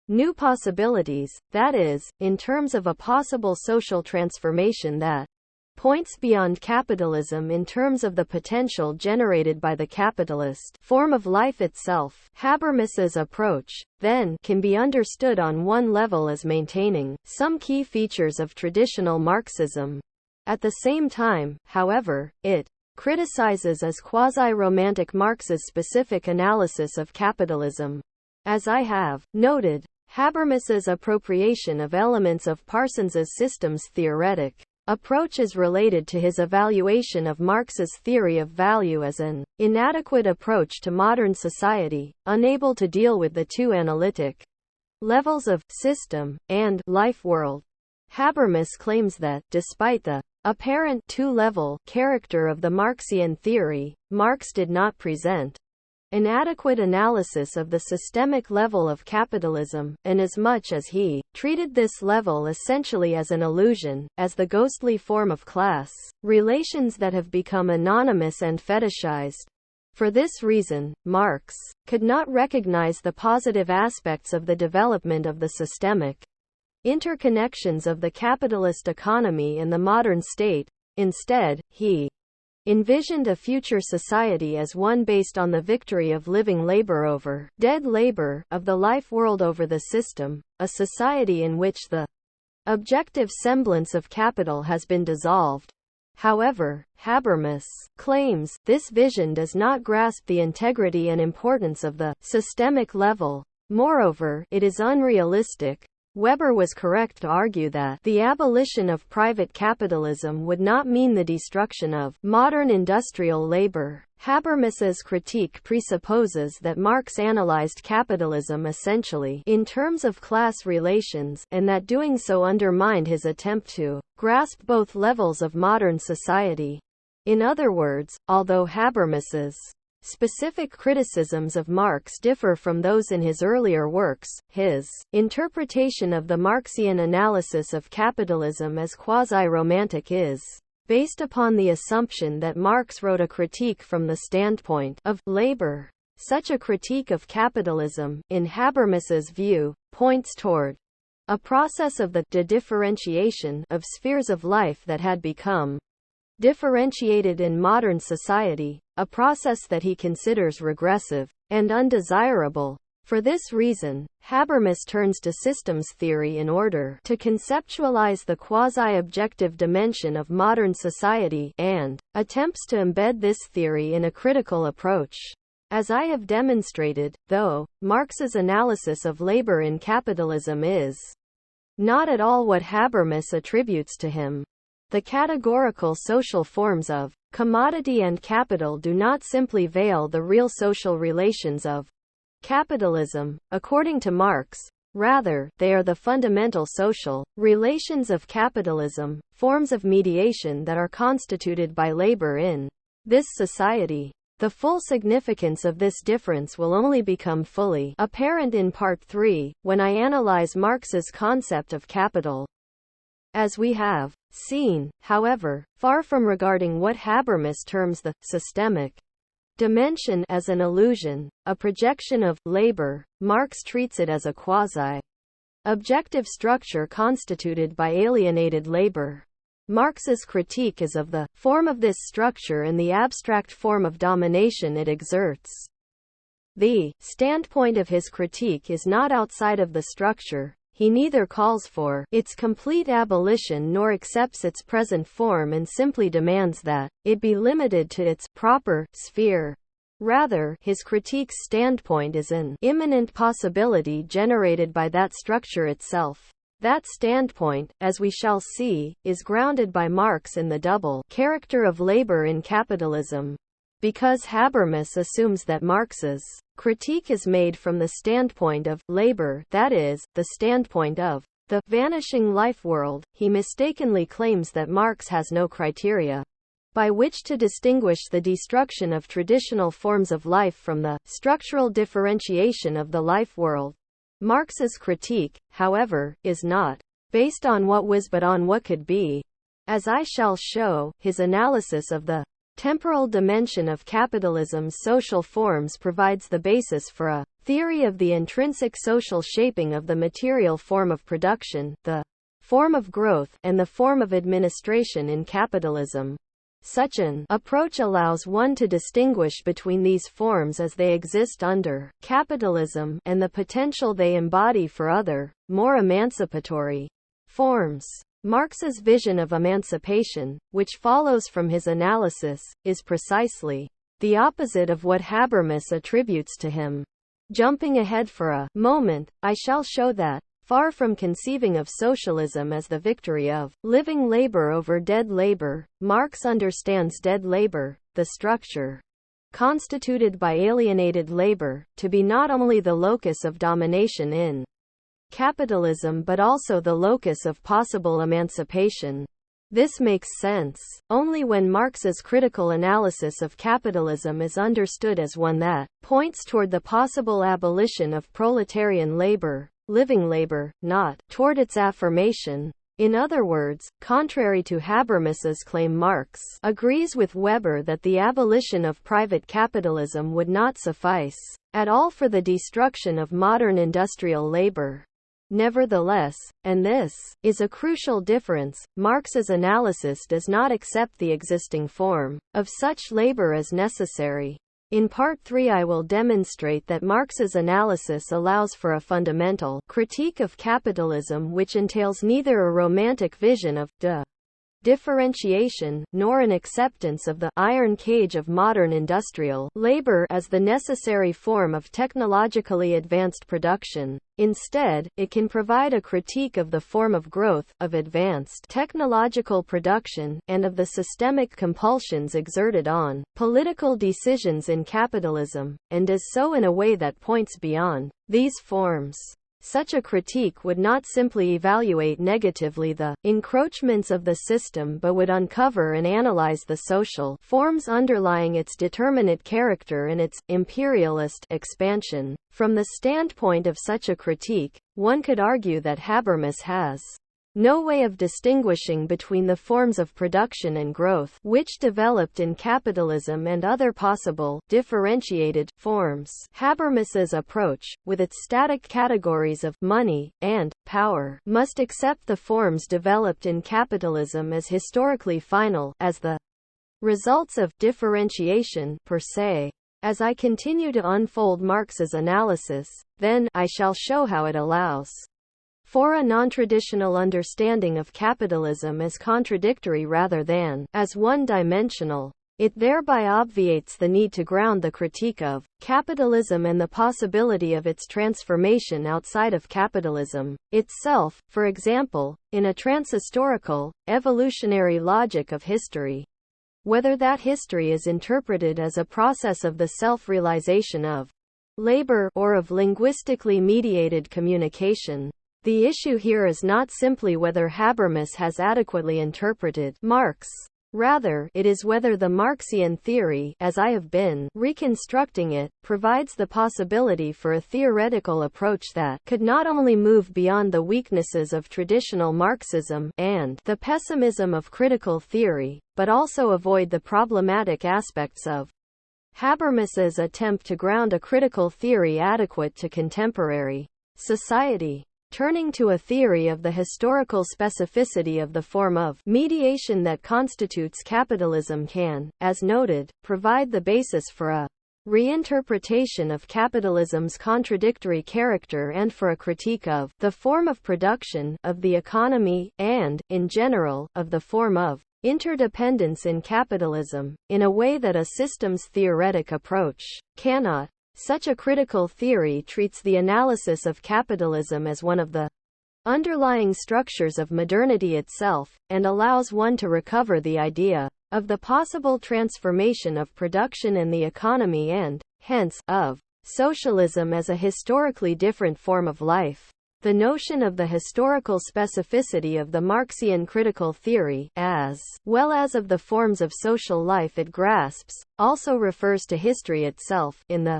new possibilities, that is, in terms of a possible social transformation that points beyond capitalism in terms of the potential generated by the capitalist form of life itself. Habermas's approach, then, can be understood on one level as maintaining some key features of traditional Marxism. At the same time, however, it criticizes as quasi-romantic Marx's specific analysis of capitalism. As I have noted, Habermas's appropriation of elements of Parsons's systems theoretic approach is related to his evaluation of Marx's theory of value as an inadequate approach to modern society, unable to deal with the two analytic levels of system and life world. Habermas claims that, despite the apparent two-level character of the Marxian theory, Marx did not present an adequate analysis of the systemic level of capitalism, inasmuch as he treated this level essentially as an illusion, as the ghostly form of class relations that have become anonymous and fetishized. For this reason, Marx could not recognize the positive aspects of the development of the systemic interconnections of the capitalist economy and the modern state. Instead, he envisioned a future society as one based on the victory of living labor over dead labor, of the life world over the system, a society in which the objective semblance of capital has been dissolved. However, Habermas claims, this vision does not grasp the integrity and importance of the systemic level. Moreover, it is unrealistic, Weber was correct to argue that the abolition of private capitalism would not mean the destruction of modern industrial labor. Habermas's critique presupposes that Marx analyzed capitalism essentially in terms of class relations, and that doing so undermined his attempt to grasp both levels of modern society. In other words, although Habermas's specific criticisms of Marx differ from those in his earlier works, his interpretation of the Marxian analysis of capitalism as quasi-romantic is based upon the assumption that Marx wrote a critique from the standpoint of labor. Such a critique of capitalism, in Habermas's view, points toward a process of the de-differentiation of spheres of life that had become differentiated in modern society, a process that he considers regressive and undesirable. For this reason, Habermas turns to systems theory in order to conceptualize the quasi-objective dimension of modern society, and attempts to embed this theory in a critical approach. As I have demonstrated, though, Marx's analysis of labor in capitalism is not at all what Habermas attributes to him. The categorical social forms of commodity and capital do not simply veil the real social relations of capitalism, according to Marx. Rather, they are the fundamental social relations of capitalism, forms of mediation that are constituted by labor in this society. The full significance of this difference will only become fully apparent in Part 3, when I analyze Marx's concept of capital. As we have seen, however, far from regarding what Habermas terms the systemic dimension as an illusion, a projection of labor, Marx treats it as a quasi-objective structure constituted by alienated labor. Marx's critique is of the form of this structure and the abstract form of domination it exerts. The standpoint of his critique is not outside of the structure. He neither calls for its complete abolition nor accepts its present form and simply demands that it be limited to its proper sphere. Rather, his critique's standpoint is an imminent possibility generated by that structure itself. That standpoint, as we shall see, is grounded by Marx in the double character of labor in capitalism. Because Habermas assumes that Marx's critique is made from the standpoint of labor, that is, the standpoint of the vanishing life world, he mistakenly claims that Marx has no criteria by which to distinguish the destruction of traditional forms of life from the structural differentiation of the life world. Marx's critique, however, is not based on what was but on what could be. As I shall show, his analysis of the temporal dimension of capitalism's social forms provides the basis for a theory of the intrinsic social shaping of the material form of production, the form of growth, and the form of administration in capitalism. Such an approach allows one to distinguish between these forms as they exist under capitalism and the potential they embody for other, more emancipatory forms. Marx's vision of emancipation, which follows from his analysis, is precisely the opposite of what Habermas attributes to him. Jumping ahead for a moment, I shall show that, far from conceiving of socialism as the victory of living labor over dead labor, Marx understands dead labor, the structure constituted by alienated labor, to be not only the locus of domination in capitalism but also the locus of possible emancipation. This makes sense only when Marx's critical analysis of capitalism is understood as one that points toward the possible abolition of proletarian labor, living labor, not toward its affirmation. In other words, contrary to Habermas's claim, Marx agrees with Weber that the abolition of private capitalism would not suffice at all for the destruction of modern industrial labor. Nevertheless, and this is a crucial difference, Marx's analysis does not accept the existing form of such labor as necessary. In Part 3 I will demonstrate that Marx's analysis allows for a fundamental critique of capitalism which entails neither a romantic vision of the differentiation, nor an acceptance of the iron cage of modern industrial labor as the necessary form of technologically advanced production. Instead, it can provide a critique of the form of growth, of advanced technological production, and of the systemic compulsions exerted on political decisions in capitalism, and does so in a way that points beyond these forms. Such a critique would not simply evaluate negatively the encroachments of the system but would uncover and analyze the social forms underlying its determinate character and its imperialist expansion. From the standpoint of such a critique, one could argue that Habermas has no way of distinguishing between the forms of production and growth which developed in capitalism and other possible, differentiated, forms. Habermas's approach, with its static categories of money and power, must accept the forms developed in capitalism as historically final, as the results of differentiation per se. As I continue to unfold Marx's analysis, then, I shall show how it allows for a non-traditional understanding of capitalism as contradictory rather than as one-dimensional. It thereby obviates the need to ground the critique of capitalism and the possibility of its transformation outside of capitalism itself, for example, in a transhistorical, evolutionary logic of history. Whether that history is interpreted as a process of the self-realization of labor or of linguistically mediated communication. The issue here is not simply whether Habermas has adequately interpreted Marx. Rather, it is whether the Marxian theory, as I have been reconstructing it, provides the possibility for a theoretical approach that could not only move beyond the weaknesses of traditional Marxism and the pessimism of critical theory, but also avoid the problematic aspects of Habermas's attempt to ground a critical theory adequate to contemporary society. Turning to a theory of the historical specificity of the form of mediation that constitutes capitalism can, as noted, provide the basis for a reinterpretation of capitalism's contradictory character and for a critique of the form of production, of the economy, and, in general, of the form of interdependence in capitalism, in a way that a systems-theoretic approach cannot. Such a critical theory treats the analysis of capitalism as one of the underlying structures of modernity itself, and allows one to recover the idea of the possible transformation of production and the economy and, hence, of socialism as a historically different form of life. The notion of the historical specificity of the Marxian critical theory, as well as of the forms of social life it grasps, also refers to history itself, in the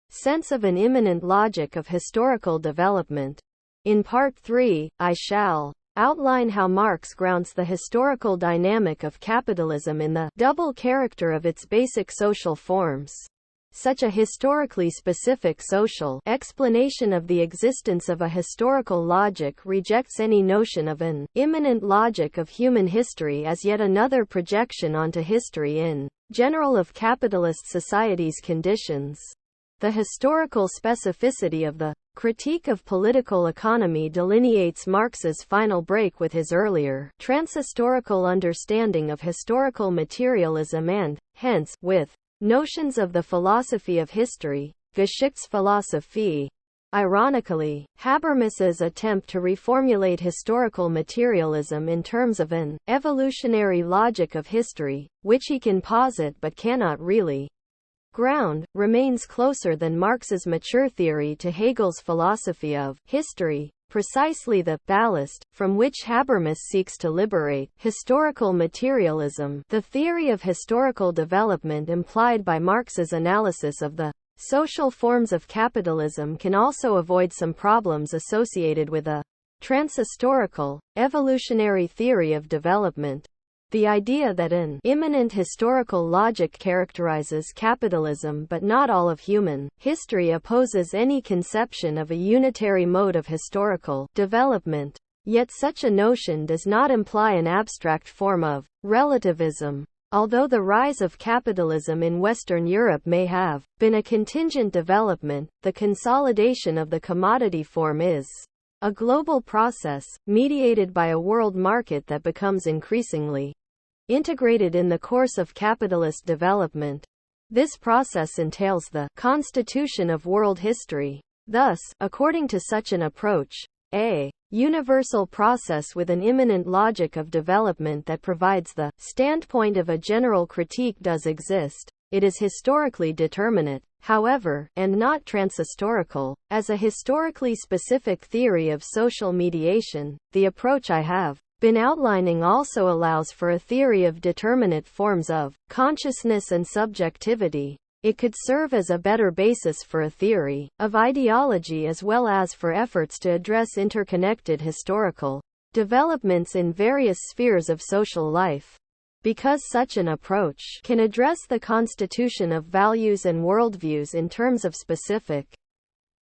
sense of an immanent logic of historical development. In Part 3, I shall outline how Marx grounds the historical dynamic of capitalism in the double character of its basic social forms. Such a historically specific social explanation of the existence of a historical logic rejects any notion of an immanent logic of human history as yet another projection onto history in general of capitalist society's conditions. The historical specificity of the critique of political economy delineates Marx's final break with his earlier transhistorical understanding of historical materialism and, hence, with notions of the philosophy of history, Geschichtsphilosophie. Ironically, Habermas's attempt to reformulate historical materialism in terms of an evolutionary logic of history, which he can posit but cannot really ground, remains closer than Marx's mature theory to Hegel's philosophy of history, precisely the ballast from which Habermas seeks to liberate historical materialism, the theory of historical development implied by Marx's analysis of the social forms of capitalism can also avoid some problems associated with a transhistorical, evolutionary theory of development. The idea that an immanent historical logic characterizes capitalism but not all of human history opposes any conception of a unitary mode of historical development. Yet such a notion does not imply an abstract form of relativism. Although the rise of capitalism in Western Europe may have been a contingent development, the consolidation of the commodity form is a global process, mediated by a world market that becomes increasingly integrated in the course of capitalist development. This process entails the constitution of world history. Thus, according to such an approach, a universal process with an immanent logic of development that provides the standpoint of a general critique does exist. It is historically determinate, however, and not transhistorical. As a historically specific theory of social mediation, the approach I have been outlining also allows for a theory of determinate forms of consciousness and subjectivity. It could serve as a better basis for a theory of ideology as well as for efforts to address interconnected historical developments in various spheres of social life. Because such an approach can address the constitution of values and worldviews in terms of specific,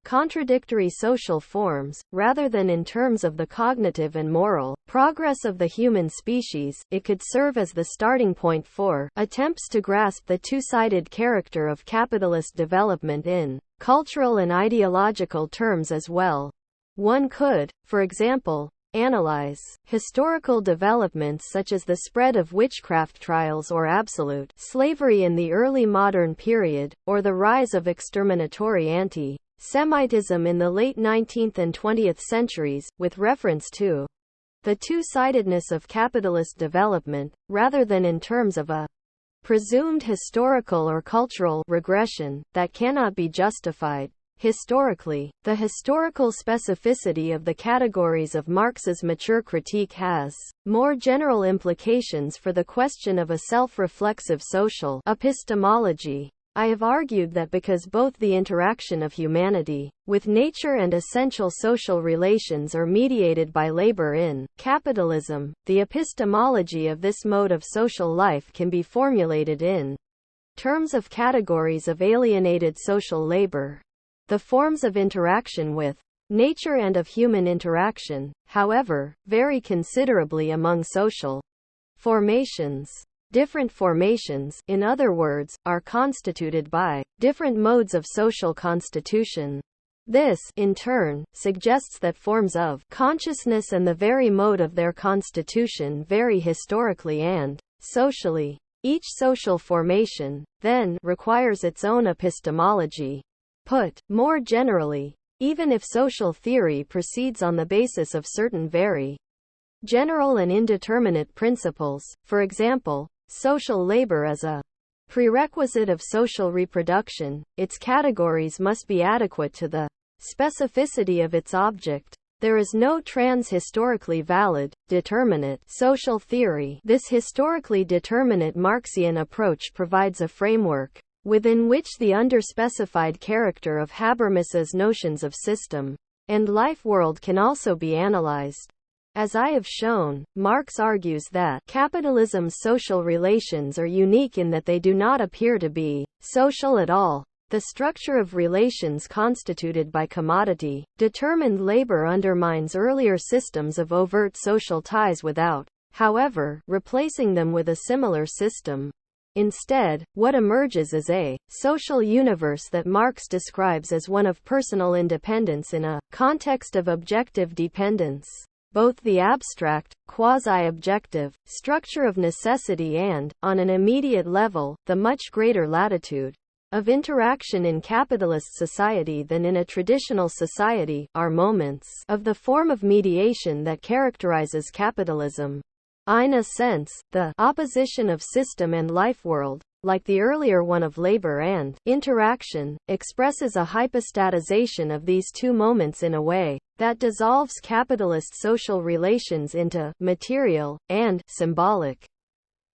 contradictory social forms, rather than in terms of the cognitive and moral progress of the human species, it could serve as the starting point for attempts to grasp the two-sided character of capitalist development in cultural and ideological terms as well. One could, for example, analyze historical developments such as the spread of witchcraft trials or absolute slavery in the early modern period, or the rise of exterminatory anti-Semitism in the late 19th and 20th centuries, with reference to the two-sidedness of capitalist development, rather than in terms of a presumed historical or cultural regression that cannot be justified. Historically, the historical specificity of the categories of Marx's mature critique has more general implications for the question of a self-reflexive social epistemology. I have argued that because both the interaction of humanity with nature and essential social relations are mediated by labor in capitalism, the epistemology of this mode of social life can be formulated in terms of categories of alienated social labor. The forms of interaction with nature and of human interaction, however, vary considerably among social formations. Different formations, in other words, are constituted by different modes of social constitution. This, in turn, suggests that forms of consciousness and the very mode of their constitution vary historically and socially. Each social formation, then, requires its own epistemology. Put more generally, even if social theory proceeds on the basis of certain very general and indeterminate principles, for example, social labor as a prerequisite of social reproduction, its categories must be adequate to the specificity of its object. There is no trans-historically valid, determinate social theory. This historically determinate Marxian approach provides a framework within which the underspecified character of Habermas's notions of system and life world can also be analyzed. As I have shown, Marx argues that capitalism's social relations are unique in that they do not appear to be social at all. The structure of relations constituted by commodity-determined labor undermines earlier systems of overt social ties without, however, replacing them with a similar system. Instead, what emerges is a social universe that Marx describes as one of personal independence in a context of objective dependence. Both the abstract, quasi-objective, structure of necessity and, on an immediate level, the much greater latitude of interaction in capitalist society than in a traditional society, are moments of the form of mediation that characterizes capitalism. In a sense, the opposition of system and life world, like the earlier one of labor and interaction, expresses a hypostatization of these two moments in a way that dissolves capitalist social relations into material and symbolic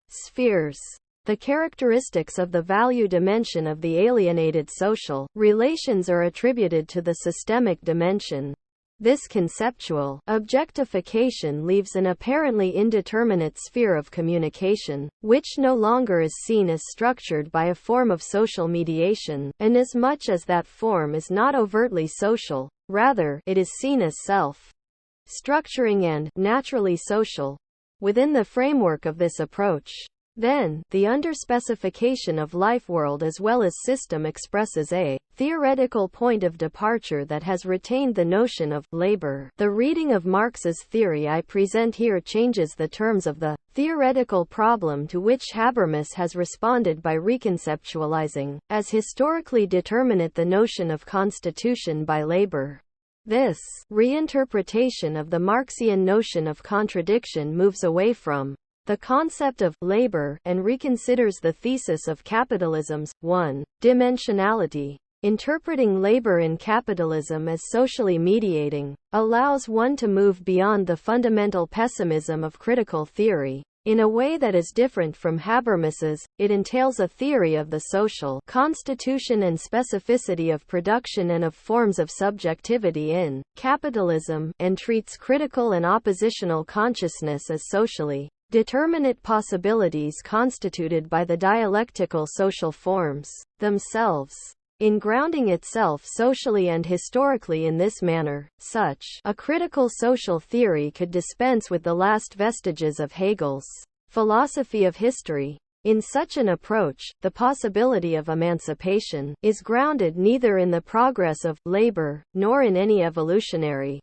spheres. The characteristics of the value dimension of the alienated social relations are attributed to the systemic dimension. This conceptual objectification leaves an apparently indeterminate sphere of communication, which no longer is seen as structured by a form of social mediation, inasmuch as that form is not overtly social, rather, it is seen as self-structuring and naturally social. Within the framework of this approach, Then, the underspecification of life world as well as system expresses a theoretical point of departure that has retained the notion of labor. The reading of Marx's theory I present here changes the terms of the theoretical problem to which Habermas has responded by reconceptualizing, as historically determinate, the notion of constitution by labor. This reinterpretation of the Marxian notion of contradiction moves away from the concept of labor and reconsiders the thesis of capitalism's one-dimensionality. Interpreting labor in capitalism as socially mediating allows one to move beyond the fundamental pessimism of critical theory. In a way that is different from Habermas's, it entails a theory of the social constitution and specificity of production and of forms of subjectivity in capitalism, and treats critical and oppositional consciousness as socially determinate possibilities constituted by the dialectical social forms themselves. In grounding itself socially and historically in this manner, such a critical social theory could dispense with the last vestiges of Hegel's philosophy of history. In such an approach, the possibility of emancipation is grounded neither in the progress of labor, nor in any evolutionary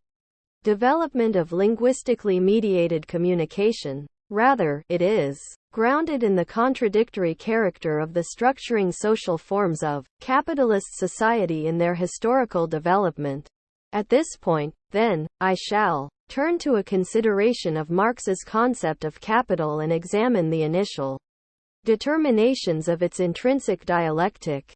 development of linguistically mediated communication. Rather, it is grounded in the contradictory character of the structuring social forms of capitalist society in their historical development. At this point, then, I shall turn to a consideration of Marx's concept of capital and examine the initial determinations of its intrinsic dialectic.